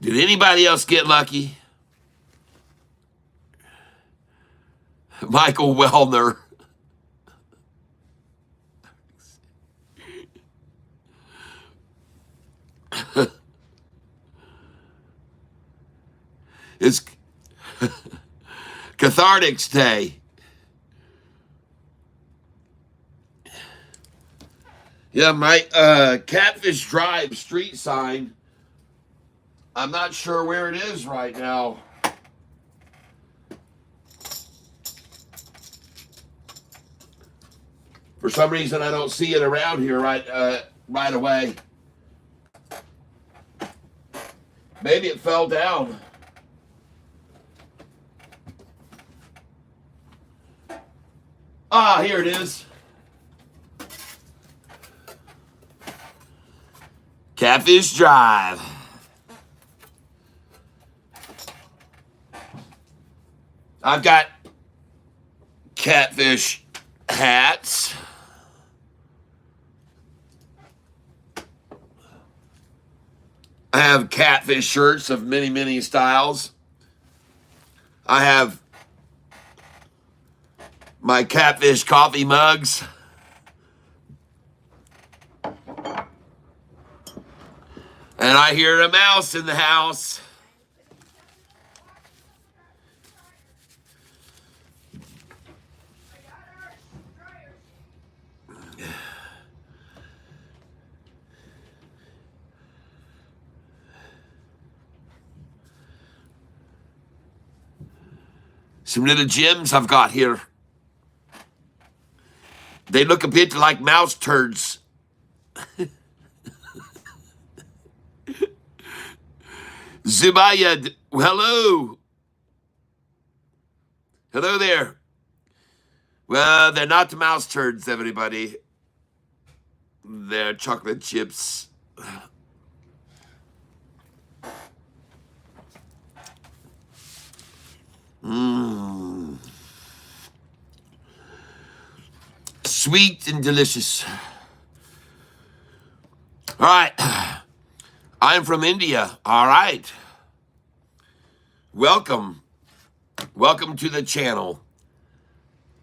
Did anybody else get lucky? Michael Wellner. It's Cathartic's Day. Yeah, my Catfish Drive street sign, I'm not sure where it is right now. For some reason, I don't see it around here right away. Maybe it fell down. Ah, here it is. Catfish Drive. I've got catfish hats. I have catfish shirts of many, many styles. I have my catfish coffee mugs. And I hear a mouse in the house. Some little gems I've got here. They look a bit like mouse turds. Zubayad, hello. Hello there. Well, they're not mouse turds, everybody. They're chocolate chips. Mmm. Sweet and delicious. All right. I'm from India. All right. Welcome. Welcome to the channel.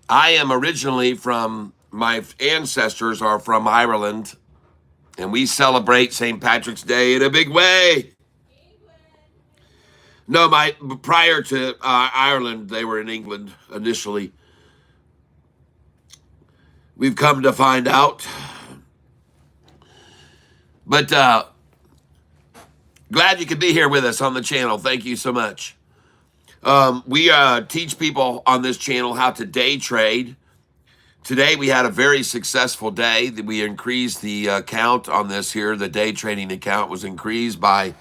I am originally from, my ancestors are from Ireland, and we celebrate St. Patrick's Day in a big way. No, prior to Ireland, they were in England initially. We've come to find out. But glad you could be here with us on the channel. Thank you so much. We teach people on this channel how to day trade. Today we had a very successful day. We increased the account on this here. The day trading account was increased by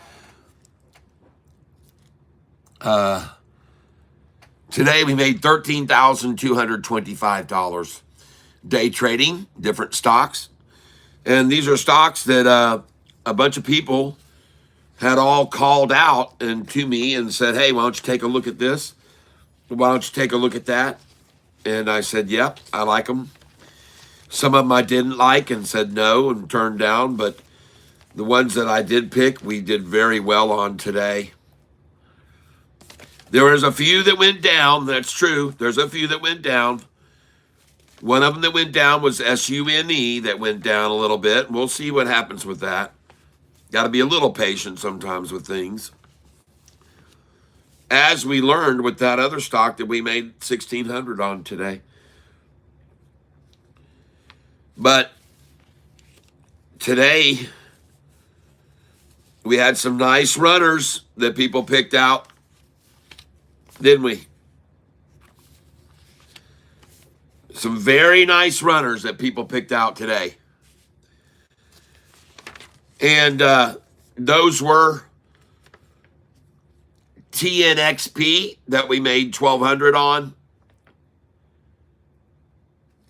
today we made $13,225 day trading different stocks. And these are stocks that a bunch of people had all called out and to me and said, hey, why don't you take a look at this? Why don't you take a look at that? And I said, yep, I like them. Some of them I didn't like and said no and turned down. But the ones that I did pick, we did very well on today. There was a few that went down. That's true. There's a few that went down. One of them that went down was SUNE that went down a little bit. We'll see what happens with that. Got to be a little patient sometimes with things. As we learned with that other stock that we made 1,600 on today. But today, we had some nice runners that people picked out, didn't we? Some very nice runners that people picked out today. And those were TNXP that we made 1,200 on.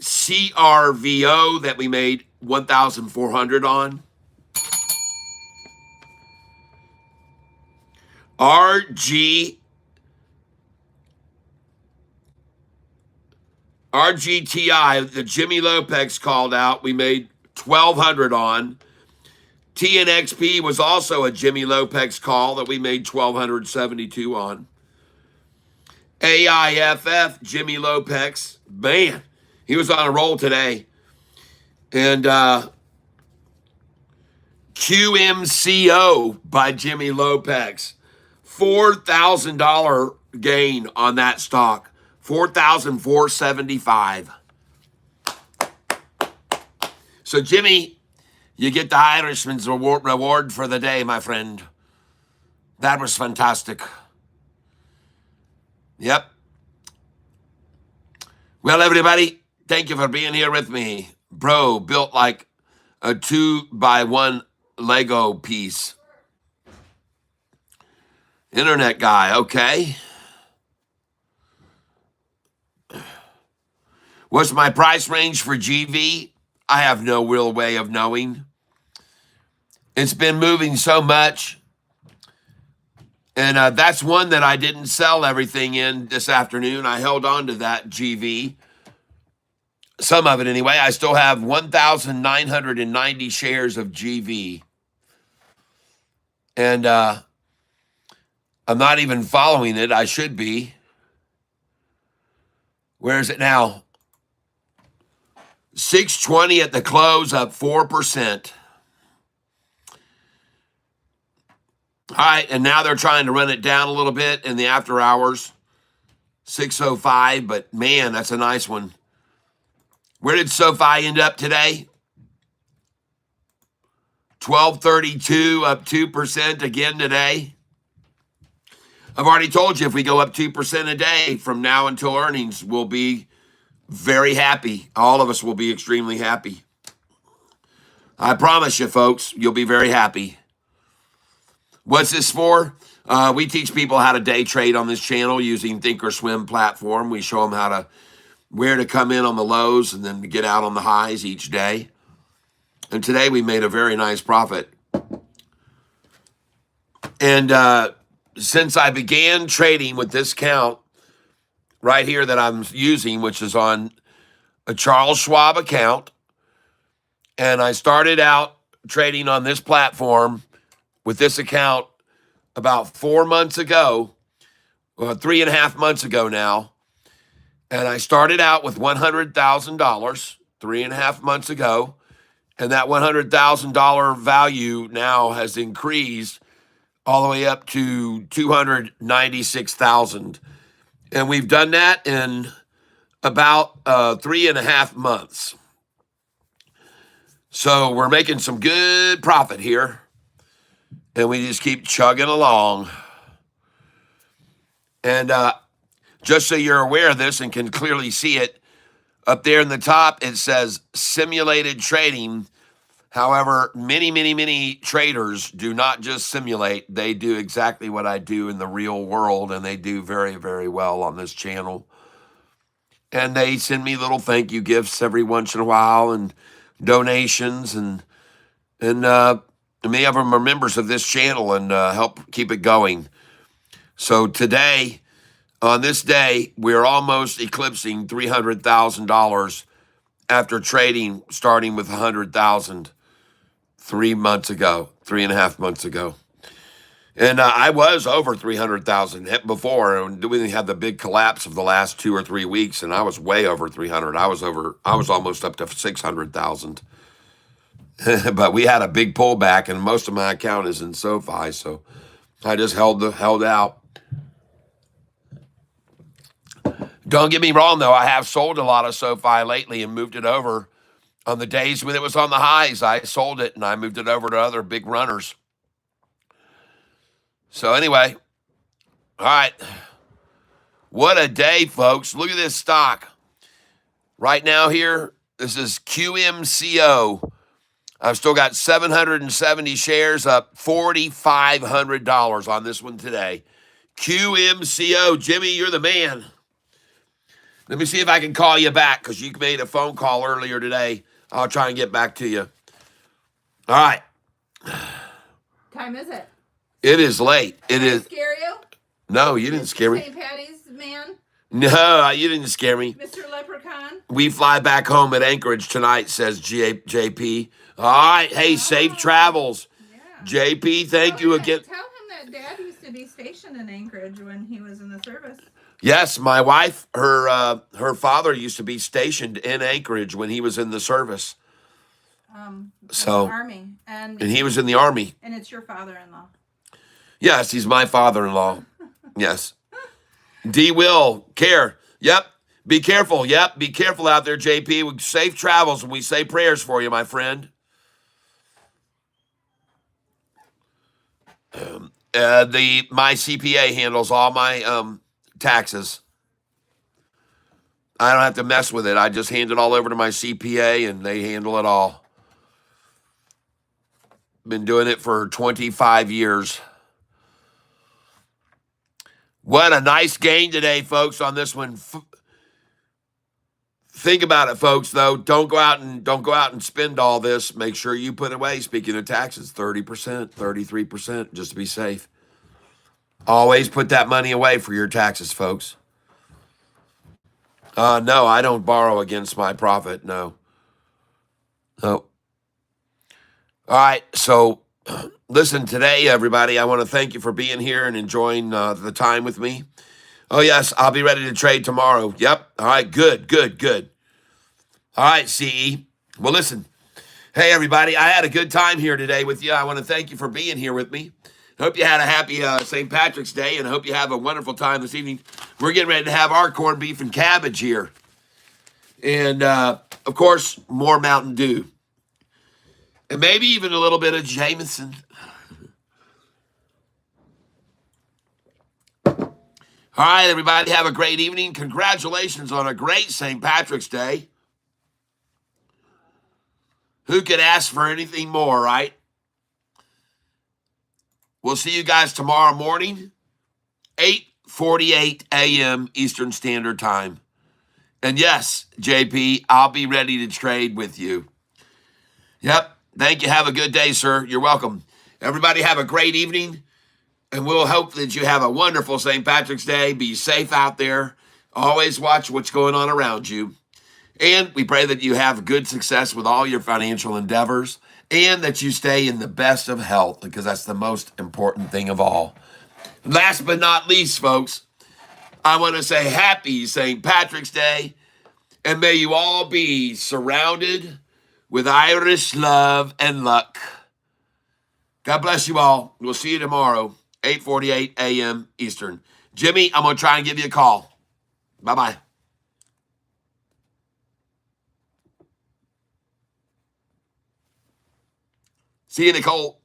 CRVO that we made 1,400 on. RGTI, the Jimmy Lopez called out, we made 1,200 on. TNXP was also a Jimmy Lopez call that we made 1,272 on. AIFF, Jimmy Lopez, man, he was on a roll today. And QMCO by Jimmy Lopez, $4,000 gain on that stock, 4,475. So Jimmy, you get the Irishman's reward for the day, my friend. That was fantastic. Yep. Well, everybody, thank you for being here with me. Bro, built like a 2x1 Lego piece. Internet guy, okay. What's my price range for GV? I have no real way of knowing. It's been moving so much. And that's one that I didn't sell everything in this afternoon. I held on to that GV. Some of it anyway. I still have 1,990 shares of GV. And I'm not even following it. I should be. Where is it now? 620 at the close, up 4%. All right, and now they're trying to run it down a little bit in the after hours. 605, but man, that's a nice one. Where did SoFi end up today? 1232, up 2% again today. I've already told you if we go up 2% a day from now until earnings, we'll be very happy. All of us will be extremely happy. I promise you, folks, you'll be very happy. What's this for? We teach people how to day trade on this channel using Thinkorswim platform. We show them where to come in on the lows and then to get out on the highs each day. And today we made a very nice profit. And since I began trading with this account right here that I'm using, which is on a Charles Schwab account, and I started out trading on this platform with this account about 4 months ago, 3.5 months ago now. And I started out with $100,000 3.5 months ago. And that $100,000 value now has increased all the way up to $296,000. And we've done that in about 3.5 months. So we're making some good profit here. And we just keep chugging along. And just so you're aware of this and can clearly see it, up there in the top, it says simulated trading. However, many traders do not just simulate. They do exactly what I do in the real world, and they do very, very well on this channel. And they send me little thank you gifts every once in a while and donations, and many of them are members of this channel and help keep it going. So today, on this day, we're almost eclipsing $300,000 after trading, starting with $100,000 3 months ago, 3.5 months ago. And I was over 300,000 before, and we had the big collapse of the last 2 or 3 weeks, and I was way over 300. I was almost up to 600,000. But we had a big pullback, and most of my account is in SoFi, so I just held out. Don't get me wrong, though. I have sold a lot of SoFi lately and moved it over. On the days when it was on the highs, I sold it, and I moved it over to other big runners. So anyway, all right. What a day, folks. Look at this stock. Right now here, this is QMCO. I've still got 770 shares, up $4,500 on this one today. QMCO. Jimmy, you're the man. Let me see if I can call you back because you made a phone call earlier today. I'll try and get back to you. All right. Time is it? It is late. It Did I is. scare you? No, you didn't scare me. St. Patty's man? No, you didn't scare me. Mr. Leprechaun? We fly back home at Anchorage tonight, says JP. All right. Hey, safe travels. Yeah. JP, thank you again. Tell him that Dad used to be stationed in Anchorage when he was in the service. Yes, my wife, her father used to be stationed in Anchorage when he was in the service. The Army. And he was in the Army. And it's your father-in-law. Yes, he's my father-in-law. Yes. D. Will, care. Yep. Be careful. Yep. Be careful out there, JP. Safe travels, and we say prayers for you, my friend. My CPA handles all my taxes. I don't have to mess with it. I just hand it all over to my CPA, and they handle it all. Been doing it for 25 years. What a nice gain today, folks, on this one. Think about it, folks, though. Don't go out and spend all this. Make sure you put away, speaking of taxes, 30%, 33%, just to be safe. Always put that money away for your taxes, folks. No, I don't borrow against my profit. No. No. All right, so listen, today, everybody, I want to thank you for being here and enjoying the time with me. Oh, yes, I'll be ready to trade tomorrow. Yep. All right, good. All right, CE. Well, listen. Hey, everybody, I had a good time here today with you. I want to thank you for being here with me. Hope you had a happy St. Patrick's Day, and I hope you have a wonderful time this evening. We're getting ready to have our corned beef and cabbage here. And, of course, more Mountain Dew. And maybe even a little bit of Jameson. All right, everybody, have a great evening. Congratulations on a great St. Patrick's Day. Who could ask for anything more, right? We'll see you guys tomorrow morning, 8:48 a.m. Eastern Standard Time. And yes, JP, I'll be ready to trade with you. Yep. Thank you. Have a good day, sir. You're welcome. Everybody have a great evening, and we'll hope that you have a wonderful St. Patrick's Day. Be safe out there. Always watch what's going on around you. And we pray that you have good success with all your financial endeavors and that you stay in the best of health, because that's the most important thing of all. Last but not least, folks, I want to say happy St. Patrick's Day, and may you all be surrounded with Irish love and luck. God bless you all. We'll see you tomorrow, 8:48 a.m. Eastern. Jimmy, I'm going to try and give you a call. Bye-bye. See you, Nicole.